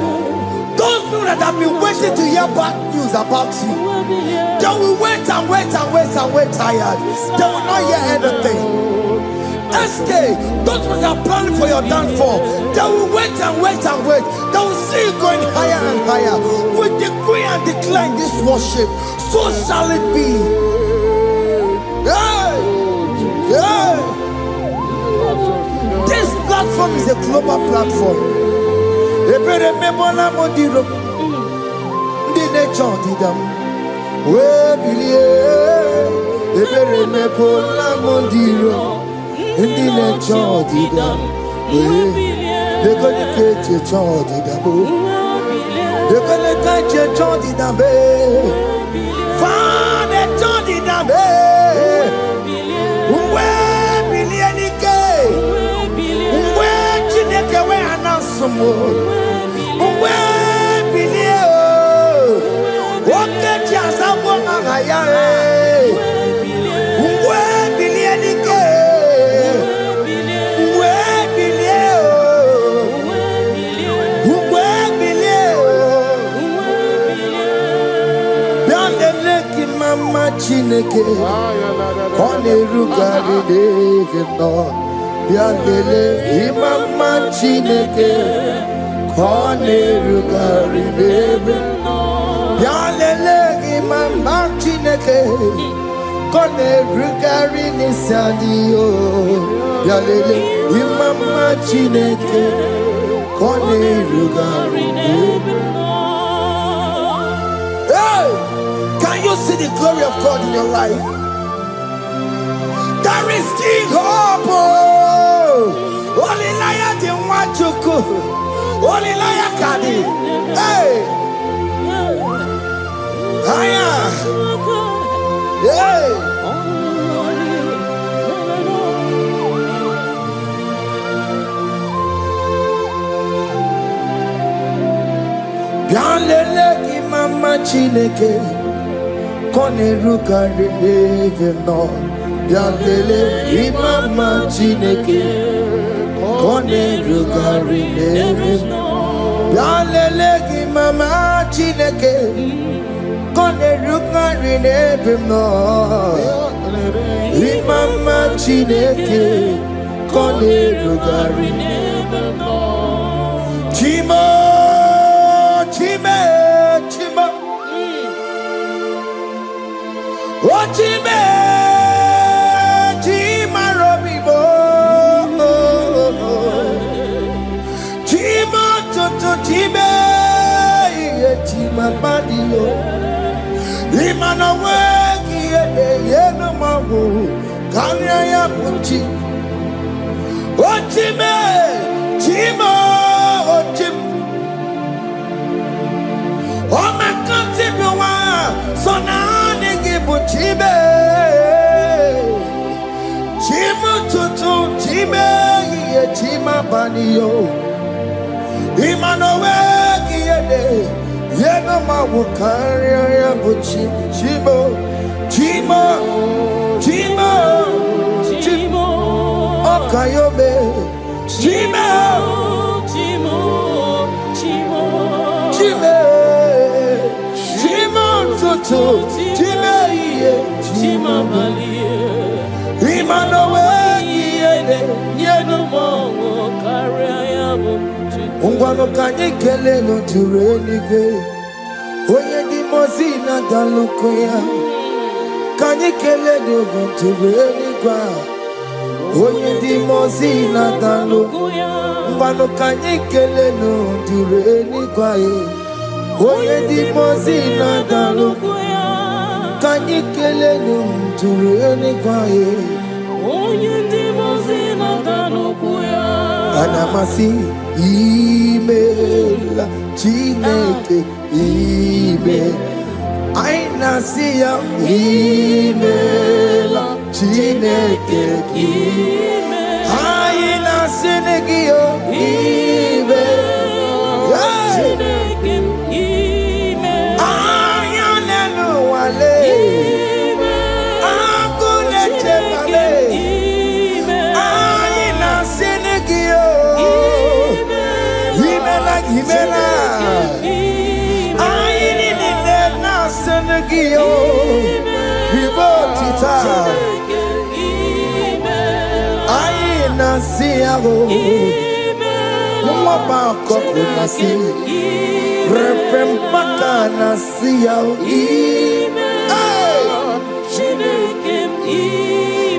Don't feel that I've been waiting to hear bad news about you. They will wait and wait tired. They will not hear anything. SK, those ones are planning for your downfall. They will wait. They will see you going higher and higher. We decree and decline this worship. So shall it be. Hey! This platform is a global platform. Ndi na chodi dam, de gole keche chodi dam, de gole keche chodi dam, fa de chodi dam, umwe bilieni ke, umwe Chineke we anasumo, umwe bilie o, oke chiasa wonga haya umwe bilieni ke. Chineke kone rugari deve no biandele imama Chineke kone rugari deve no biandele imama Chineke kone rugari nisadio biandele imama Chineke kone rugari deve no. Can you see the glory of God in your life? There is King Hope. Only liar the Wachuku. Only liar Kadi. Hey. Hiya. Hey. Bianlele ki mama Chineke. Konerugari neve no Yalele imama chineke Konerugari neve no Yalele imama chineke Konerugari neve no Imama chineke Konerugari neve no Chimo Chime Chimo Ochime Chima Robibo Chima Toto Chime Chima Badio Imana Wegi Yeno Mawu Kanya ya Puchi Ochime Chima Ochim Oma Kantibiwa Sonani Gibuchibe Chima Tutu Chime Chima Banio Imana Wegi Yeno Mawu Kanya ya Puchi Chimo Chima Chima Chimo Okayobe Chima Chimo Chimo Chime Chima Tutu Chime Chima Balie Imana Wegi Yeno Mawu Kanya ya Puchi Ungwano kanye kele no turenige Oye di mozina dalukoya Kanye kele no turenigwa Oye di mozina dalukoya Ungwano kanye kele no turenigwa Oye di mozina dalukoya Kanye kele no turenigwa Oye di mozina dalukoya Anamasi email Chineke email Aina siya email Chineke email Aina sinegio email Chineke email Ayanenu wale Akune chepale Aina sinegio Himela Aini ni na senegio Ribotita Aina siago Mwaba koko nasi Repempaka nasiao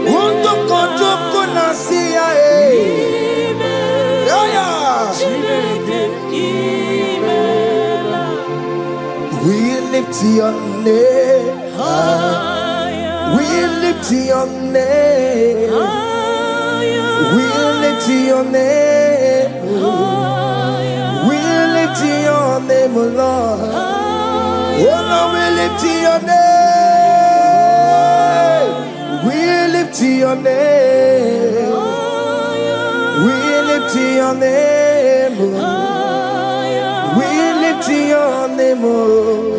Unto kontoko nasia We lift your name higher. We lift your name higher. We lift your name higher. We lift your name, Lord. Oh Lord, we lift your name. We lift your name. We lift your name, Lord. We lift your name, oh.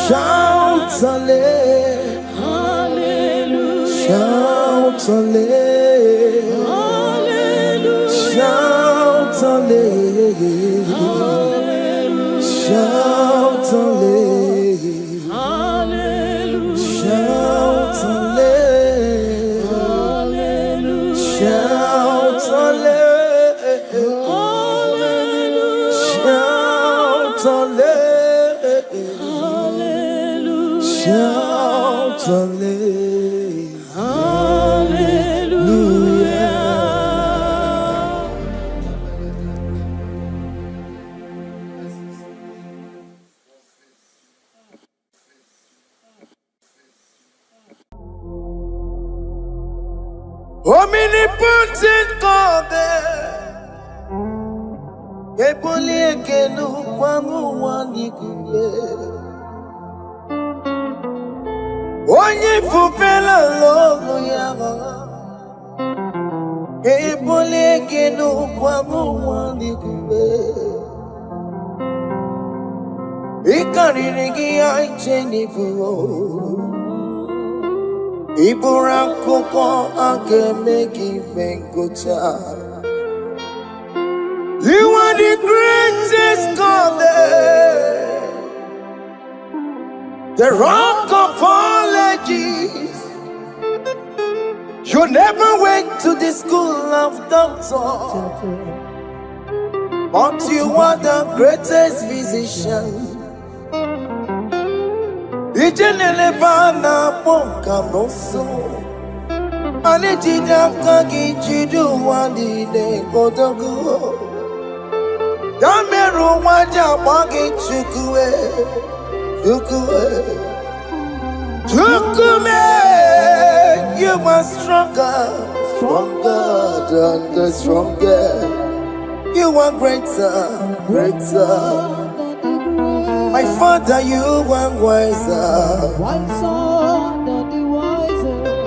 Shout hallelujah, shout hallelujah, shout hallelujah, shout hallelujah, shout hallelujah, shout hallelujah, shout hallelujah, shout hallelujah. Omnipotent God, Epoliekenu kwangu wanikuye. Onye fupela logo yago, Epoliekenu kwangu wanikuye. Ikariri aichenibu Iburakoko agemegi bengocha. You are the greatest God there, the rock of all ages. You never went to the school of doctor, but you are the greatest physician. Ijenele bana bonka noso, anejida kagi jidu wandi ne kodogu. Dameru waja wagi chukue, chukume. You are stronger than the strongest. You are greater. My Father, you are wiser than the wiser.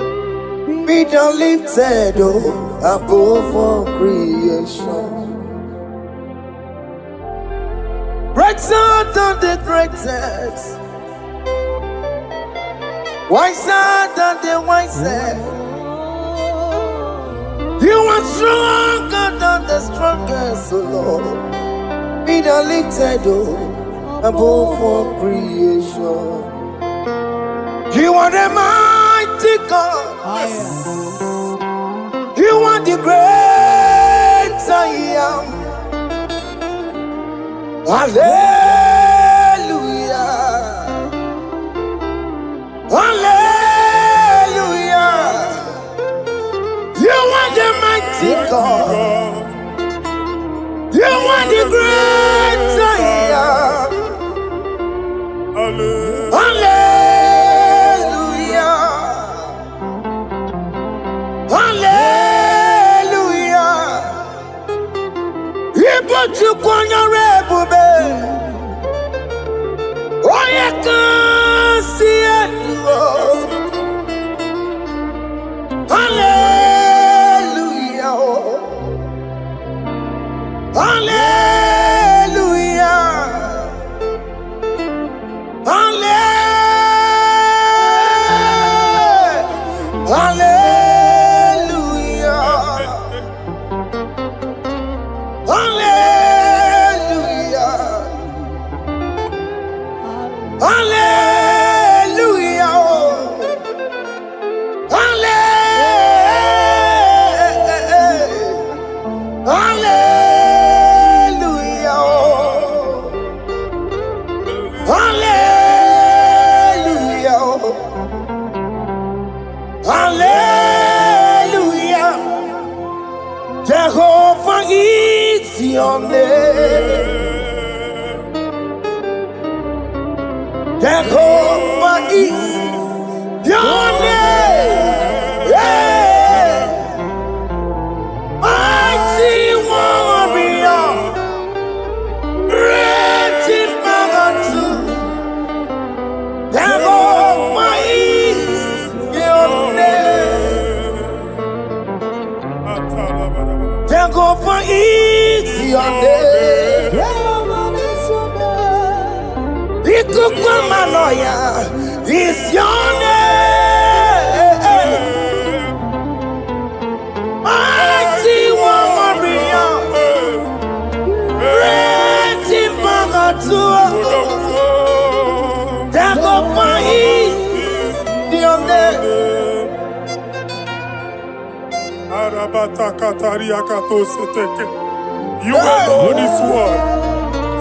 Be thou lifted above all creation. Greater than the greatest, wiser than the wisest. You are stronger than the strongest, O Lord. Be thou lifted above all creation. You are the mighty God. You are the great I am. Hallelujah. Hallelujah. You are the mighty God. You are the great I am. Hallelujah. Hallelujah. You put you on your rebube. Oh, you can see it. Hallelujah. Hallelujah. Hallelujah. Hallelujah. Hallelujah. Hallelujah. Jehovah is your name. Jehovah is your name. Yeah. Mighty warrior, great in battle. Jehovah is your name. Jehovah is your name. Ikukumanoya is your name. Mighty warrior, great in battle. Jehovah is your name. You alone is word.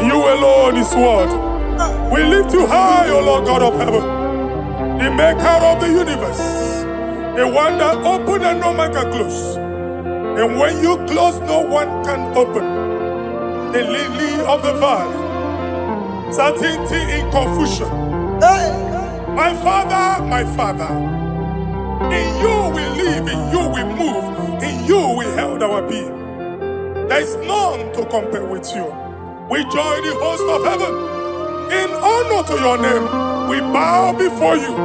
You alone is word. We lift you high, O Lord God of heaven, the maker of the universe, the one that opened and no man can close. And when you close, no one can open. The lily of the valley, certainty in confusion. My Father, in you we live, in you we move, in you we held our being. There is none to compare with you. We join the host of heaven. In honor to your name, we bow before you.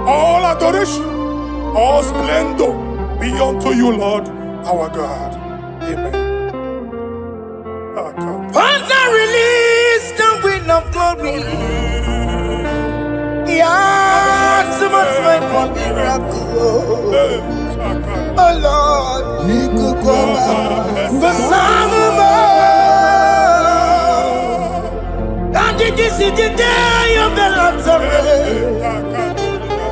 All adoration, all splendor be unto you, Lord, our God. Amen. Father, release the wind of glory. Yeah, so much wait for miracle. Oh Lord, you could come out. The Son of God. And this is the day of the Lord's array.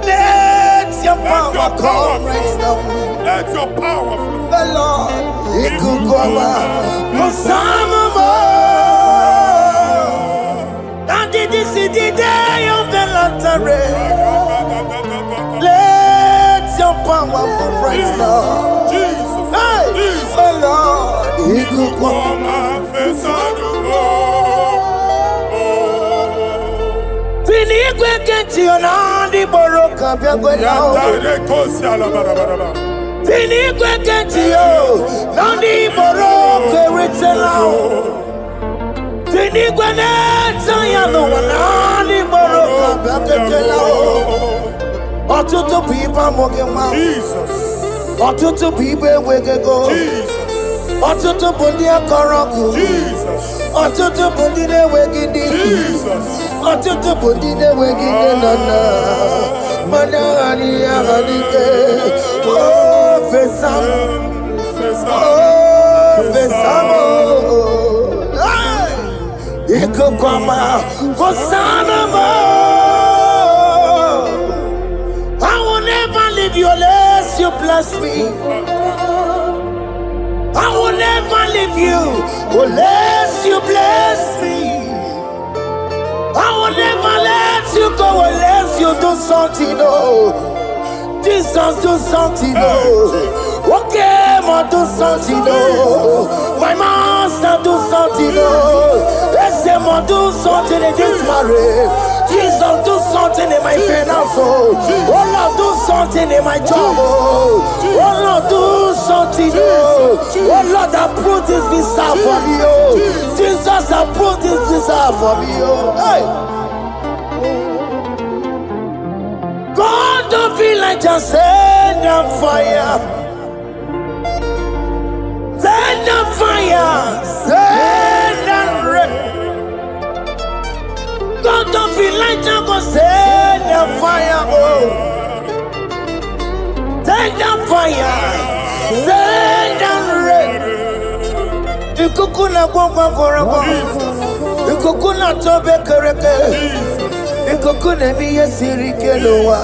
Let your power come right now. Let your power flow. The Lord, He could come out. The Son of God. And this is the day of the Lord's array. Let your power move right now. Jesus. Hey, Jesus. the Lord, He could come out. Fini kwekenti onandi boroka byagwela. Fini kwekenti yo nandi boroka ritela. Fini kweneta ya no nandi boroka byagwela. Otutu pipa mogema. Jesus. Otutu pipe wegego. Jesus. Otutu bundi akoroku. Jesus. Otutu bundi ne wegidi. Jesus. Otutu bundi ne wegidi nana. Mana hani ahanike. Oh fesam. Oh fesam. Iku kwama fosanamo. I will never leave you unless you bless me. I will never leave you unless you bless me. I will never let you go unless you do something, oh. Jesus, do something, oh. Okay, ma do something, oh. My master, do something, oh. Let's say, ma do something in this marriage. Jesus, do something in my finance, oh. Oh Lord, do something in my job, oh. Oh Lord, do something, oh. Oh Lord, approve this visa for me, oh. Jesus, approve this visa for me, oh. Hey. God, don't feel like just send on fire. Send on fire. Send on rain. God, don't feel like just go send on fire. Oh. Send on fire. Send on rain. Ikukuna kwa kwa. Ikukuna tobe kereke. Ikukuna miye sirikelowa.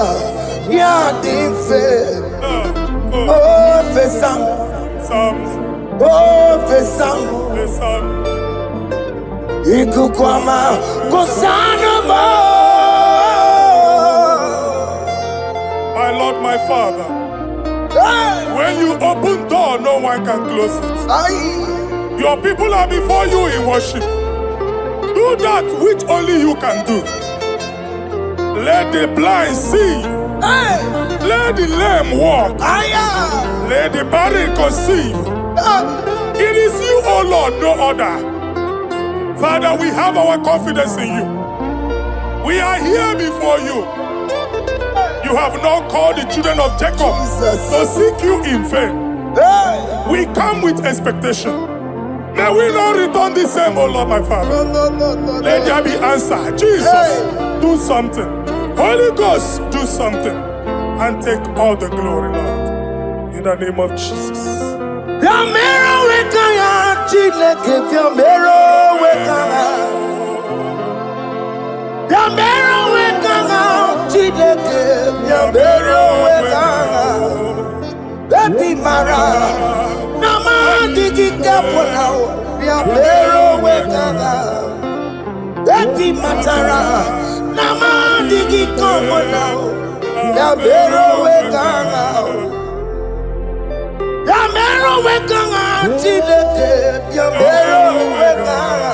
Ya dimfe. Oh fesam. Oh fesam. Ikukwama kusanamo. My Lord, my Father, when you open door, no one can close it. Your people are before you in worship. Do that which only you can do. Let the blind see. Let the lame walk. Let the barren conceive. It is you, O Lord, no other. Father, we have our confidence in you. We are here before you. You have not called the children of Jacob to seek you in vain. We come with expectation. May we not return the same, O Lord, my Father. Let there be answer. Jesus, do something. Holy Ghost, do something. And take all the glory, Lord. In the name of Jesus. Baby Mara, Nama digi kapona, Yambero wekanga. Baby Matara, Nama digi kapona, Yambero wekanga. Yambero wekanga, Chileke, Yambero wekanga.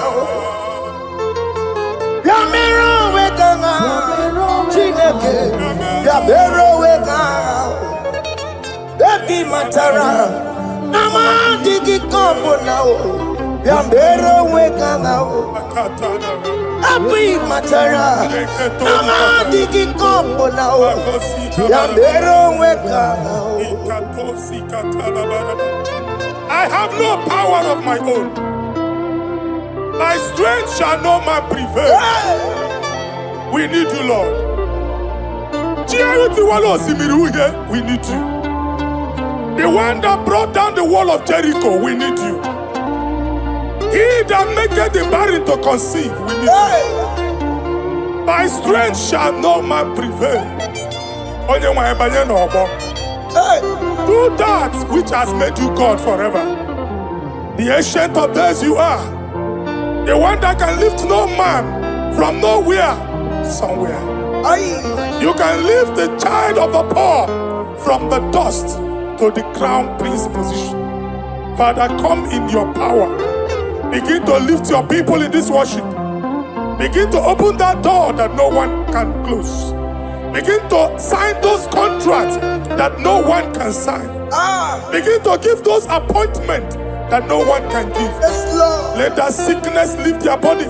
Yambero wekanga, Chileke, Yambero wekanga. Baby Matara, Nama digi kapona, Yambero wekanga. Baby Matara, Nama digi kapona, Yambero wekanga. I have no power of my own. My strength shall no man prevail. We need you, Lord. We need you. The one that brought down the wall of Jericho, we need you. He that maketh the barren to conceive, we need you. By strength shall no man prevail. Do that which has made you God forever. The ancient of days you are. The one that can lift no man from nowhere, somewhere. You can lift the child of the poor from the dust to the crown prince position. Father, come in your power. Begin to lift your people in this worship. Begin to open that door that no one can close. Begin to sign those contracts that no one can sign. Begin to give those appointments that no one can give. Yes, Lord. Let that sickness leave their body.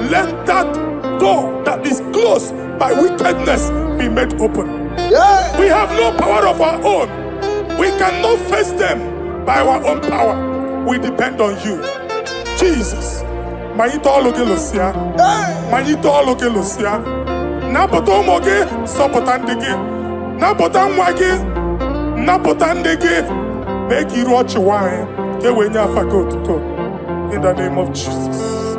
Let that door that is closed by wickedness be made open. Yeah. We have no power of our own. We cannot face them by our own power. We depend on you. Jesus. Manito ologelosia. Manito ologelosia. Napoto moge sopotandege. Napota mwage. Napotandege. Make you watch wine. In the name of Jesus.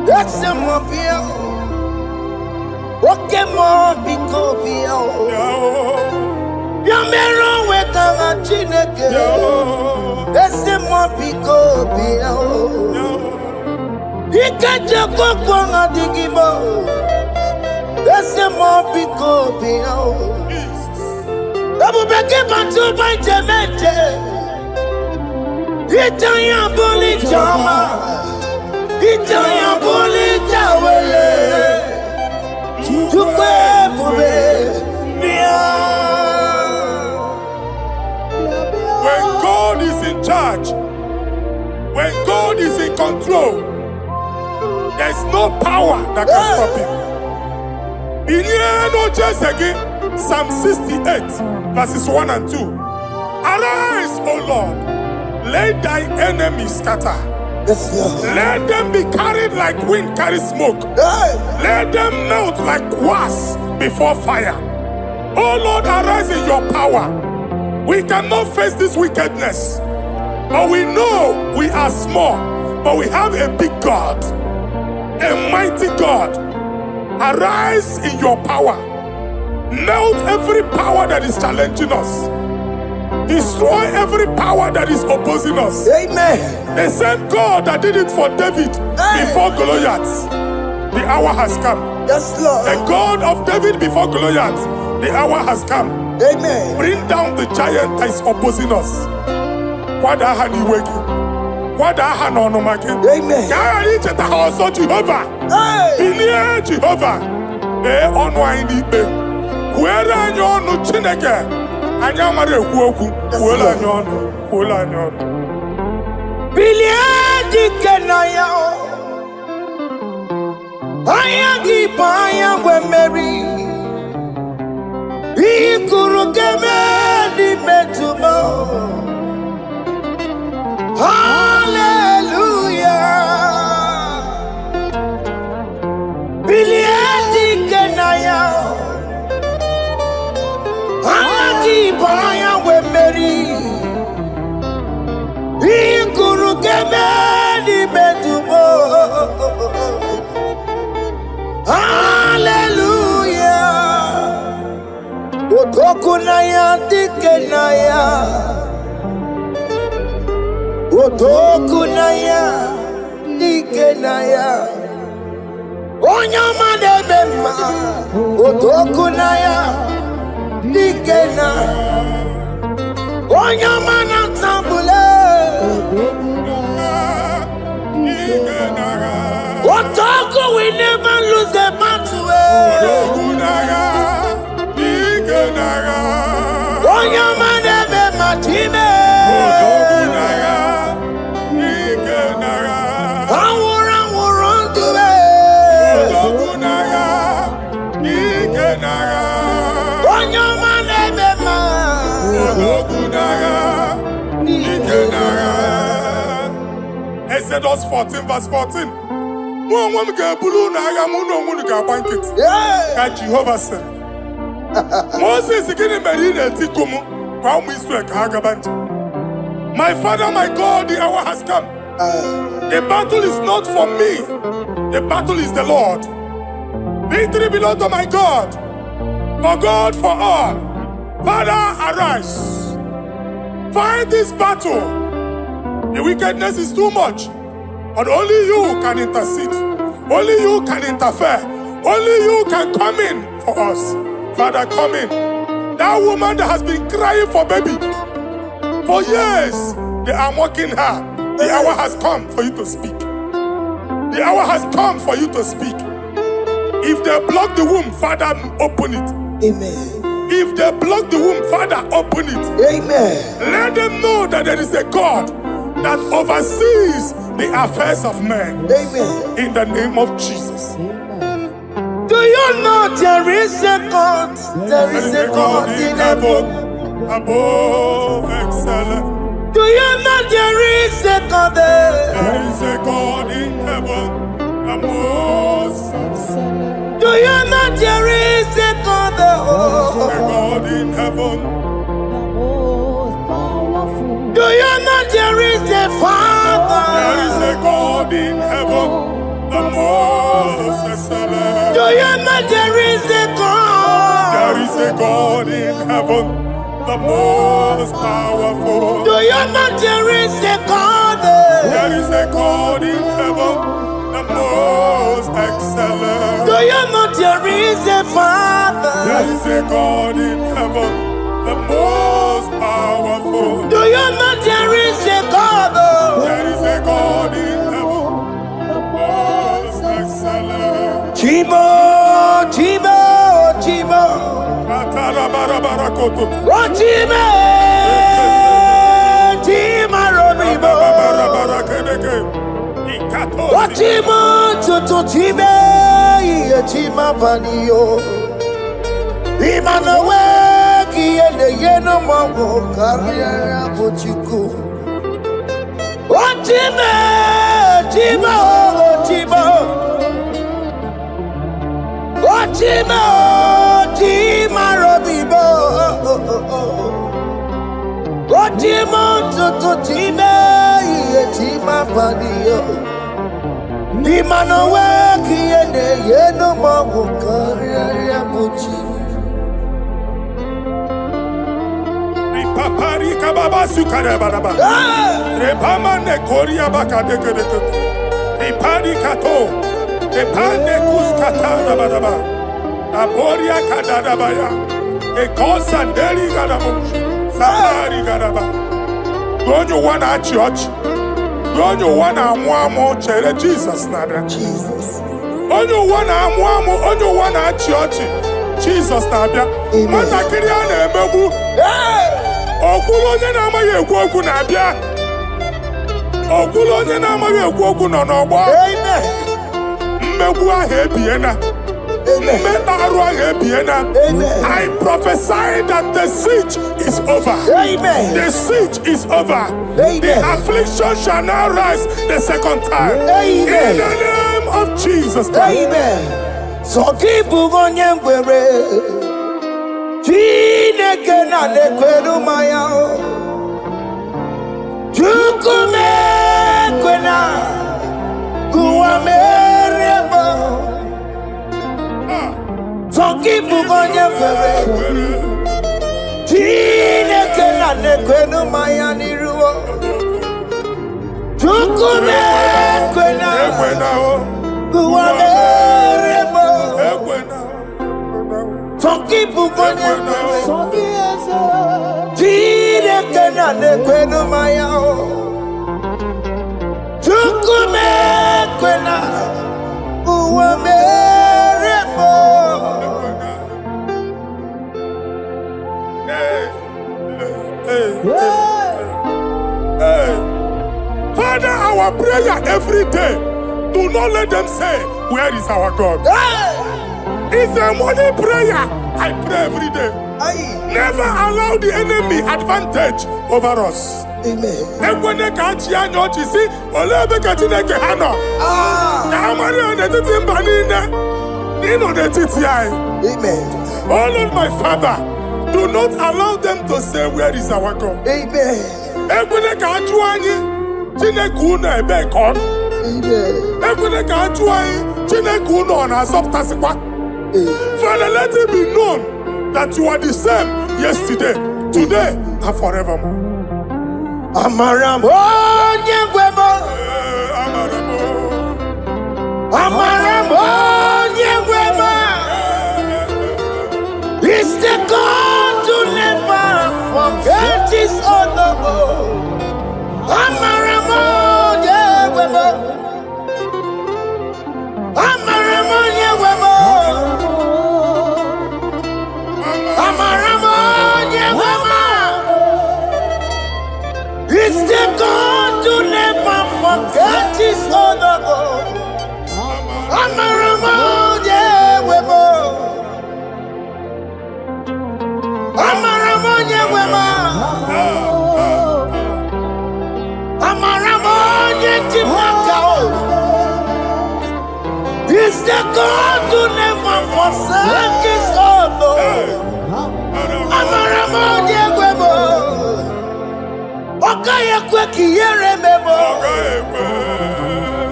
That's a mobile. What can more be copio? Yamero with a chineke. That's a mobile copio. He can't just go on a digimo. That's a mobile copio. Double back up to my Jamaica. It's a bully drama. Itaya bolita wele, tukwe bube When God is in charge, when God is in control, there's no power that can stop him. In no just again, Psalm 68, verses 1 and 2. Arise, O Lord, let thy enemies scatter. Yes, Lord. Let them be carried like wind carries smoke. Let them melt like wax before fire. Oh Lord, arise in your power. We cannot face this wickedness, but we know we are small, but we have a big God, a mighty God. Arise in your power. Melt every power that is challenging us. Destroy every power that is opposing us. Amen. The same God that did it for David before Goliath, the hour has come. Yes, Lord. The God of David before Goliath, the hour has come. Amen. Bring down the giant that is opposing us. Amen. Jehovah. Hey. Jehovah. Where are you no chineke? Anyamare kuoku, kuola nyono, kuola nyono. Biliadi kenaya, ayagi paya we Mary. Ikuru keme di metumo. Hallelujah. Biliadi kenaya. Ayagi paya we Mary. Ikuru keme di metumo. Hallelujah. Otokunaya dikenaya. Otokunaya dikenaya. Onyama de bema. Otokunaya dikena. Onyama na tambule. Otoku, we never lose the battle. Onyamanebe matime. Odogunaya, Ikenaya. Awurandube. Odogunaya, Ikenaya. Onyamanebe ma. Odogunaya, Ikenaya. Exodus 14 verse 14. Mwa mga bulu na aga muno munu ka banket. Ka Jehovah said. Moses gini merine tikumu kwa umiswe ka aga banket. My Father, my God, the hour has come. The battle is not for me. The battle is the Lord. Victory belongs to my God. For God, for all. Father, arise. Fight this battle. The wickedness is too much. But only you can intercede. Only you can interfere. Only you can come in for us. Father, come in. That woman that has been crying for baby. For years, they are mocking her. The hour has come for you to speak. The hour has come for you to speak. If they block the womb, Father, open it. Amen. If they block the womb, Father, open it. Amen. Let them know that there is a God that oversees the affairs of men. Amen. In the name of Jesus. Do you know there is a God? There is a God in heaven. Above excellent. Do you know there is a God there? There is a God in heaven. Above excellent. Do you know there is a God there? There is a God in heaven. Do you know there is a Father? There is a God in heaven. The most excellent. Do you know there is a God? There is a God in heaven, the most powerful. Do you know there is a God? There is a God in heaven, the most excellent. Do you know there is a Father? There is a God in heaven, the most powerful. Do you know there is a God? There is a God in heaven, the most excellent. Chibo, Chibo, Chibo. Oh, Chibo, Chima Robibo. Oh, Chibo, Chutu Chibe, Chima Panio. Imanawe, Kiene Yeno Mago, Carriera Pochiku. Oh, Chibo, Chibo, Chibo. Ochima, Ochima Robibo. Ochima, Tututime, Ochima Padio. Nimanowe, Kiene, Yeno Mago, Carriera Puchi. Ripapari kababa sukare baraba. Repama ne koria baka deke deke. Ripari kato. Epande kuskatana badaba. Aboria kadadabaya. Ekosa ndeli gadamu. Sabari gadaba. Don't you wanna church? Don't you wanna amuamu chere Jesus nada? Jesus. Don't you wanna amuamu? Don't you wanna church? Jesus nada. Mata kiriana emebu. Okulo nye na amaghị ekwu okwu na-abịa. Okulo onye na amaghị ekwu okwu nọ n'ọgbọ. Amen. Mmegbu ahụ ebiena. Mmekpa arụ ahụ ebiena. I prophesy that the siege is over. Amen. The siege is over. Amen. The affliction shall now rise the second time. Amen. In the name of Jesus Christ. Amen. So keep on your Chineke na nekweru maya o. Chukume kwena kuwa merebo. Zongibu gonye kwere. Chineke na nekweru maya niruo. Chukume kwena kuwa merebo. Zongibu gonye kwere. Chineke na nekwenu maya o. Chukume kwena uwe merebo. Hey. Father, our prayer every day, do not let them say, where is our God? It's a morning prayer. I pray every day. Never allow the enemy advantage over us. Amen. Amen. Oh Lord, my Father, do not allow them to say, where is our God? Amen. Father, let it be known that you are the same yesterday, today, and forevermore. Amaramo, nyegwemo. Amaramo, nyegwemo. It's the God to never forget his honor. Amaramo, nyegwemo. Amaramo, nyegwemo. Amaramo, nyegwemo. It's the God to never forget his honor. Amaramo, nyegwemo. Amaramo, nyegwemo. Amaramo, nyegwemo. It's the God to never forsake his honor. Amaramo, nyegwemo. Okaye kwe kiyere memo.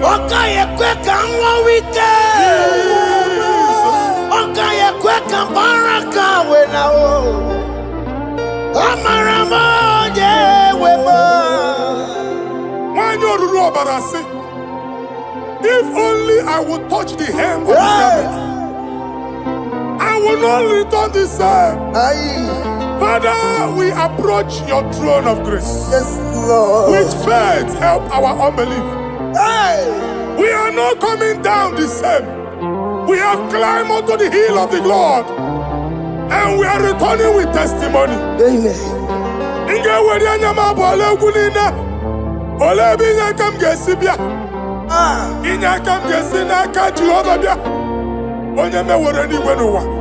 Okaye kwe kanwa wike. Okaye kwe kambaraka wenao. Amaramo nyegwemo. If only I would touch the hem of his garment, I will not return the same. Father, we approach your throne of grace. Yes, Lord. With faith, help our unbelief. We are not coming down the same. We have climbed onto the hill of the Lord, and we are returning with testimony. Amen.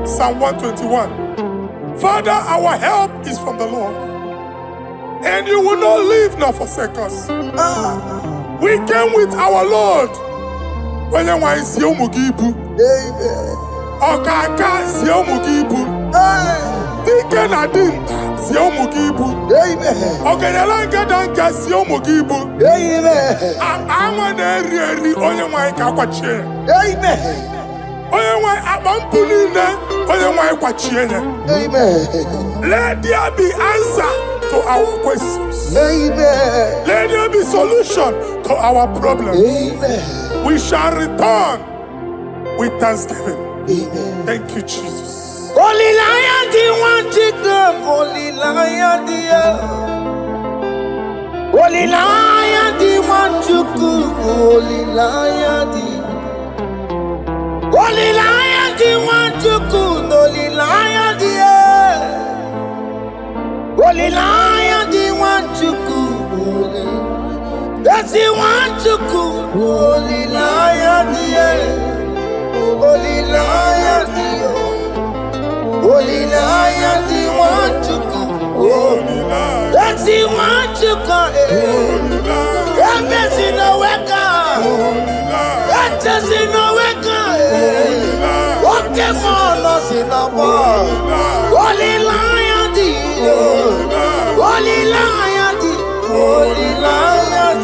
Psalm 121. Father, our help is from the Lord, and you will not leave nor forsake us. We came with our Lord. Amen. Okaka Ziomugibu. Dike Nadim Ziomugibu. Okanyalanga Danka Ziomugibu. Amen. Onyemai Kakwache. Amen. Onyemai Abampunine. Onyemai Kwachiene. Amen. Let there be answer to our questions. Amen. Let there be solution to our problems. Amen. We shall return with thanksgiving. Amen. Thank you, Jesus. Holy Lion, the one to come. Holy Lion, Holy Lion, the one to come. Holy Lion, Holy Lion, the one to come. Holy Lion, Holy Lion, the one to come. That's the one to come. Holy Lion, Holy Lion, Holy Lion, the one to come. That's the one to come. That's in the wake. That's in the wake. Okay, man, that's in the world. Holy Lion, Holy Lion, Holy Lion.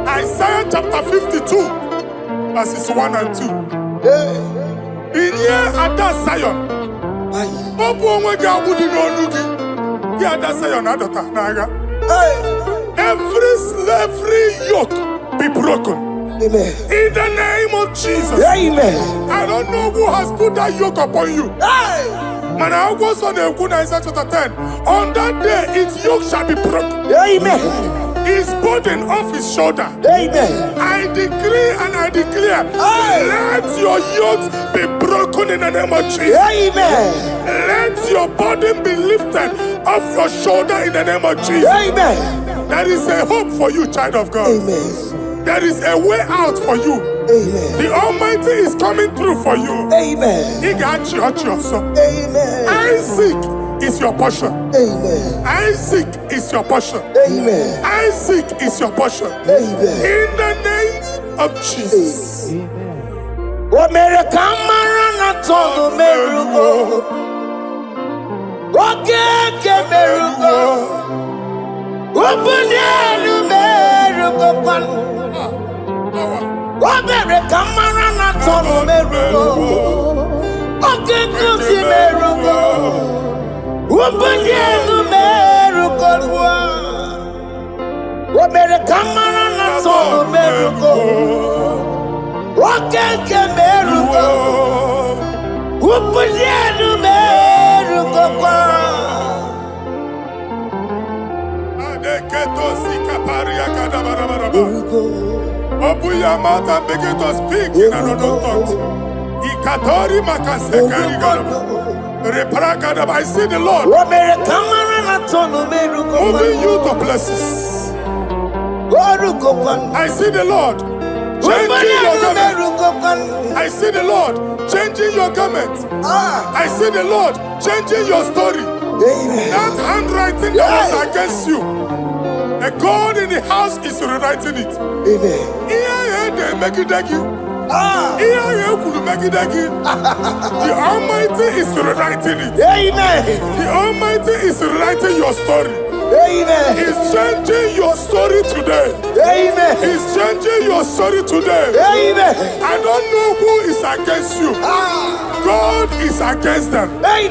Isaiah chapter 52, verses 1 and 2. In here at that Zion, every slavery yoke be broken. Amen. In the name of Jesus. Amen. I don't know who has put that yoke upon you. And I was on the Isaiah chapter 10. On that day, its yoke shall be broken. Amen. His burden off his shoulder. Amen. I decree and I declare, let your yokes be broken in the name of Jesus. Amen. Let your burden be lifted off your shoulder in the name of Jesus. Amen. There is a hope for you, child of God. Amen. There is a way out for you. Amen. The Almighty is coming through for you. Amen. He got you, also. Amen. Isaac is your portion. Amen. Isaac is your portion. Amen. Isaac is your portion. Amen. In the name of Jesus. What made a camera not on the miracle? What can miracle? Open the miracle. What made a camera not on the miracle? Okay, come see miracle. Open the miracle. What made a camera not on the miracle? What can miracle? Open the miracle. Open your mouth and begin to speak in another tongue. I see the Lord moving you to places. I see the Lord changing your garment. I see the Lord changing your garment. I see the Lord changing your story. That handwriting that was against you, the God in the house is rewriting it. The Almighty is rewriting it. The Almighty is rewriting your story. He's changing your story today. He's changing your story today. I don't know who is against you. God is against them. I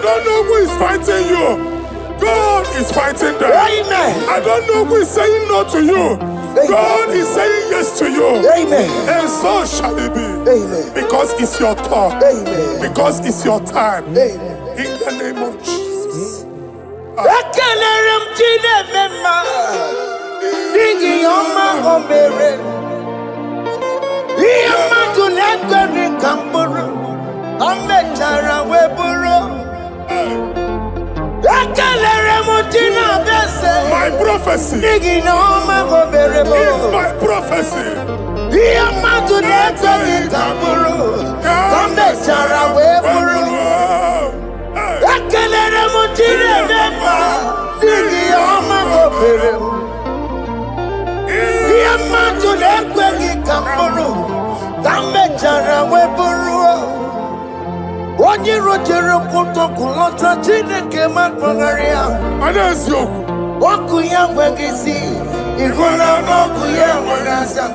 don't know who is fighting you. God is fighting them. I don't know who is saying no to you. God is saying yes to you. And so shall it be. Because it's your turn. Because it's your time. In the name of Jesus. My prophecy is my prophecy. Onye rojere kutokulota Chineke makpagharịa. Ọkụ ya nweghị isi, ịhụla n'ọkụ ya nwere asa.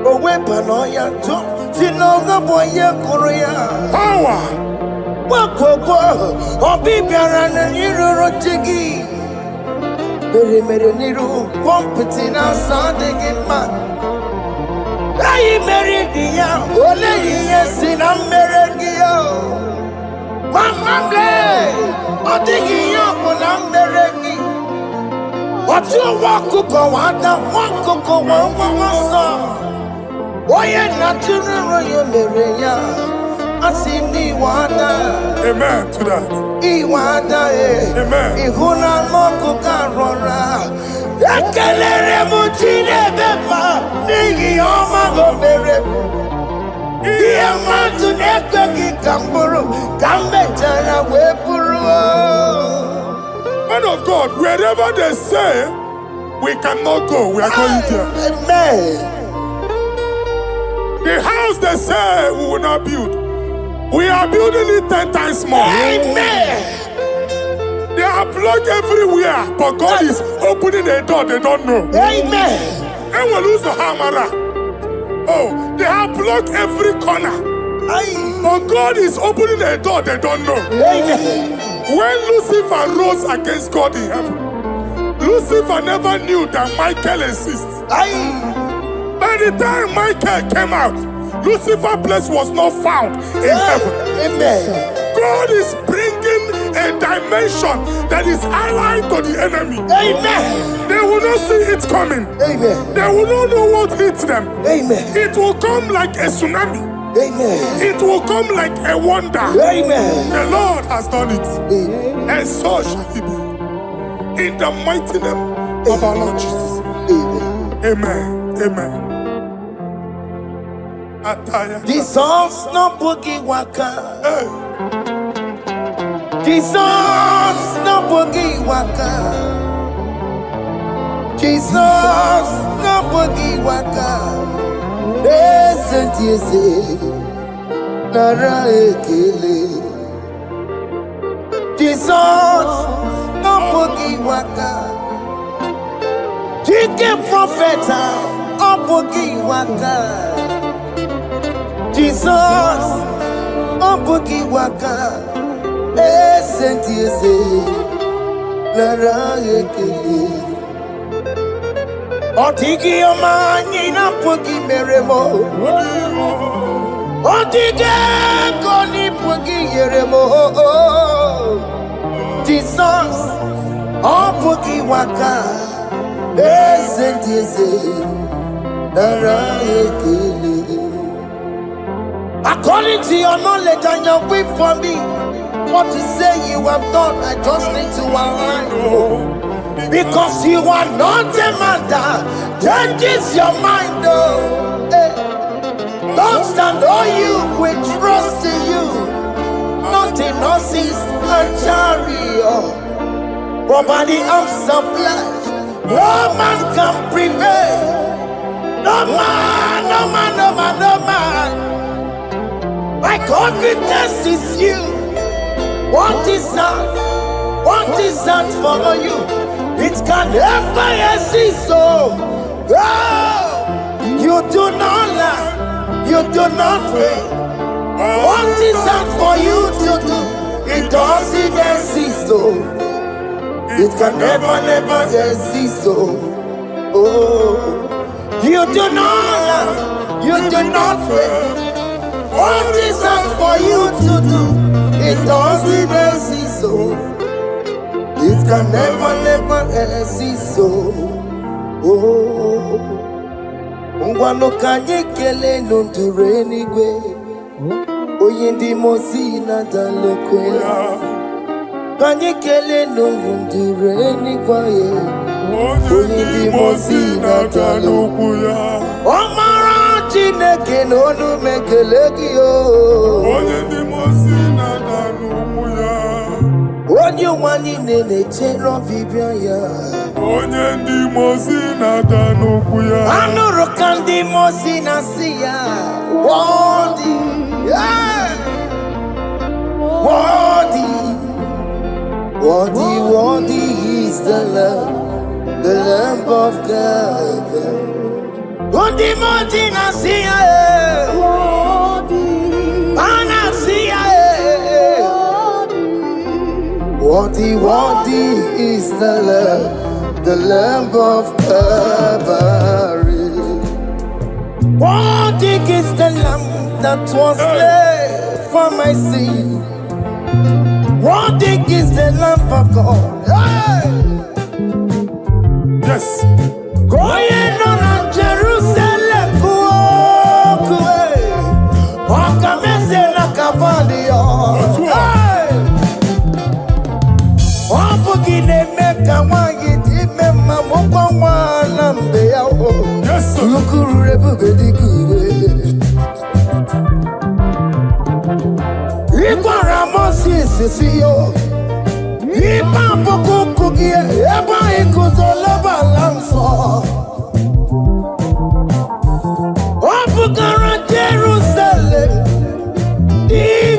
O weba n'ọya tụ, si n'ọga bụ onye kụrụ ya. Gbakọkọ, ọbị bịara na n'iruru chi gị. Mere n'iru, kpọmpụtị na asa adịghị mma. Anyị mere dị ya, ole ihe si na mmere gị ya. Mama ble, ọ dịghị ihe ọ bụ na mmere gị. Ọtụ ụwa ọkụkọ wada, nwa ọkụkọ nwa nsọ. Onye na-atụrụ ya mere ya, asị n'iwe ada. Amen to that. Iwe ada Amen. Ịhụ na ọkụkọ arọra. Ekelere m Chineke ma n'ihi ọma o mere. Ihe mmadụ na-ekweghị ka m bụrụ, ka m mechara wee bụrụ. Man of God, wherever they say we cannot go, we are going there. Amen. The house they say we will not build, we are building it 10 times more. Amen. They are blocked everywhere, but God is opening a door they don't know. Amen. And we lose the hammer. Oh, they have blocked every corner, but God is opening a door they don't know. Amen. When Lucifer rose against God in heaven, Lucifer never knew that Michael exists. By the time Michael came out, Lucifer's place was not found in heaven. Amen. God is bringing a dimension that is allied to the enemy. Amen. They will not see it coming. Amen. They will not know what hits them. Amen. It will come like a tsunami. Amen. It will come like a wonder. Amen. The Lord has done it. Amen. And so shall it be. In the mighty name of our Lord Jesus. Amen. Amen. Amen. Jesus no boogie waka. Hey. Jesus no boogie waka. Jesus no boogie waka. Listen to you say, Nara ekele. Jesus no boogie waka. Chike profeta no boogie waka. Jesus no boogie waka. Listen to you say, Nara ekele. Otigi omani na pogi meremo. Otige koni pogi yeremo. Jesus, oh pogi waka. Esentiese, nara ekele. According to your knowledge and your will for me, what you say you have done, I just need to align. Because you are not a man that changes your mind, oh. Hey. Don't stand on you, we trust in you. Not in horses and chariot, but by the arms of flesh, no man can prevail. No man, no man, no man, no man. My confidence is you. What is that? What is that for you? It can never exist, so you do not lie, you do not fail. What is that for you to do? It doesn't exist, so it can never, never exist, so you do not lie, you do not fail. What is that for you to do? It doesn't exist, so it can never, never exist, so Ngwano kanye kele nundure nigwe Oyindi mosi na dalokwe Kanye kele nundure nigwe Oyindi mosi na dalokwe Omara chineke nonu mekeleki yo Oyindi mosi na dalokwe Onye wani nene chero bibia ya Onye ndi mosi na danukwu ya Anuru kandi mosi na siya Worthy, yeah. Worthy, worthy, worthy is the Lamb of God. Worthy mosi na siya Ana siya Worthy, worthy is the Lamb of Calvary. Worthy is the Lamb that was slain for my sin. Worthy is the Lamb of God. Hey! Yes. Going on Jerusalem,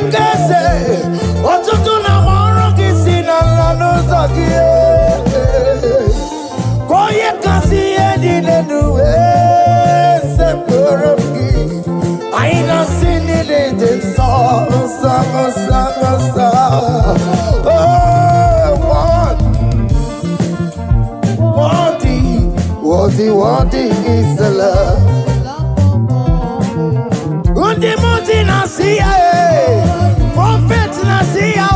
Yes, sir. Jerusalem, worthy is the love. Undi muti nasiya, prophet nasiya.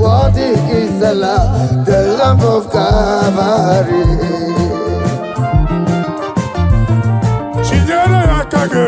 Worthy is the Lamb of Calvary. Chinyere akage.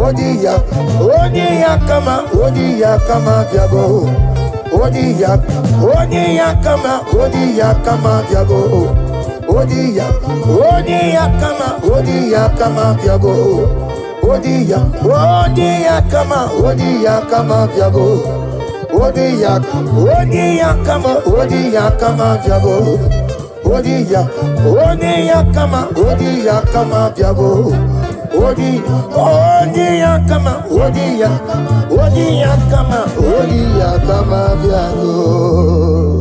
Odiya, Odiya kama, Odiya kama vyago. Odiya, Odiya kama, Odiya kama vyago. Odiya, Odiya kama, Odiya kama vyago. Odiya, Odiya kama, Odiya kama vyago. Odiya, Odiya kama, Odiya kama vyago. Odiya, Odiya kama, Odiya kama vyago. Odiya kama, Odiya kama, Odiya kama vyago.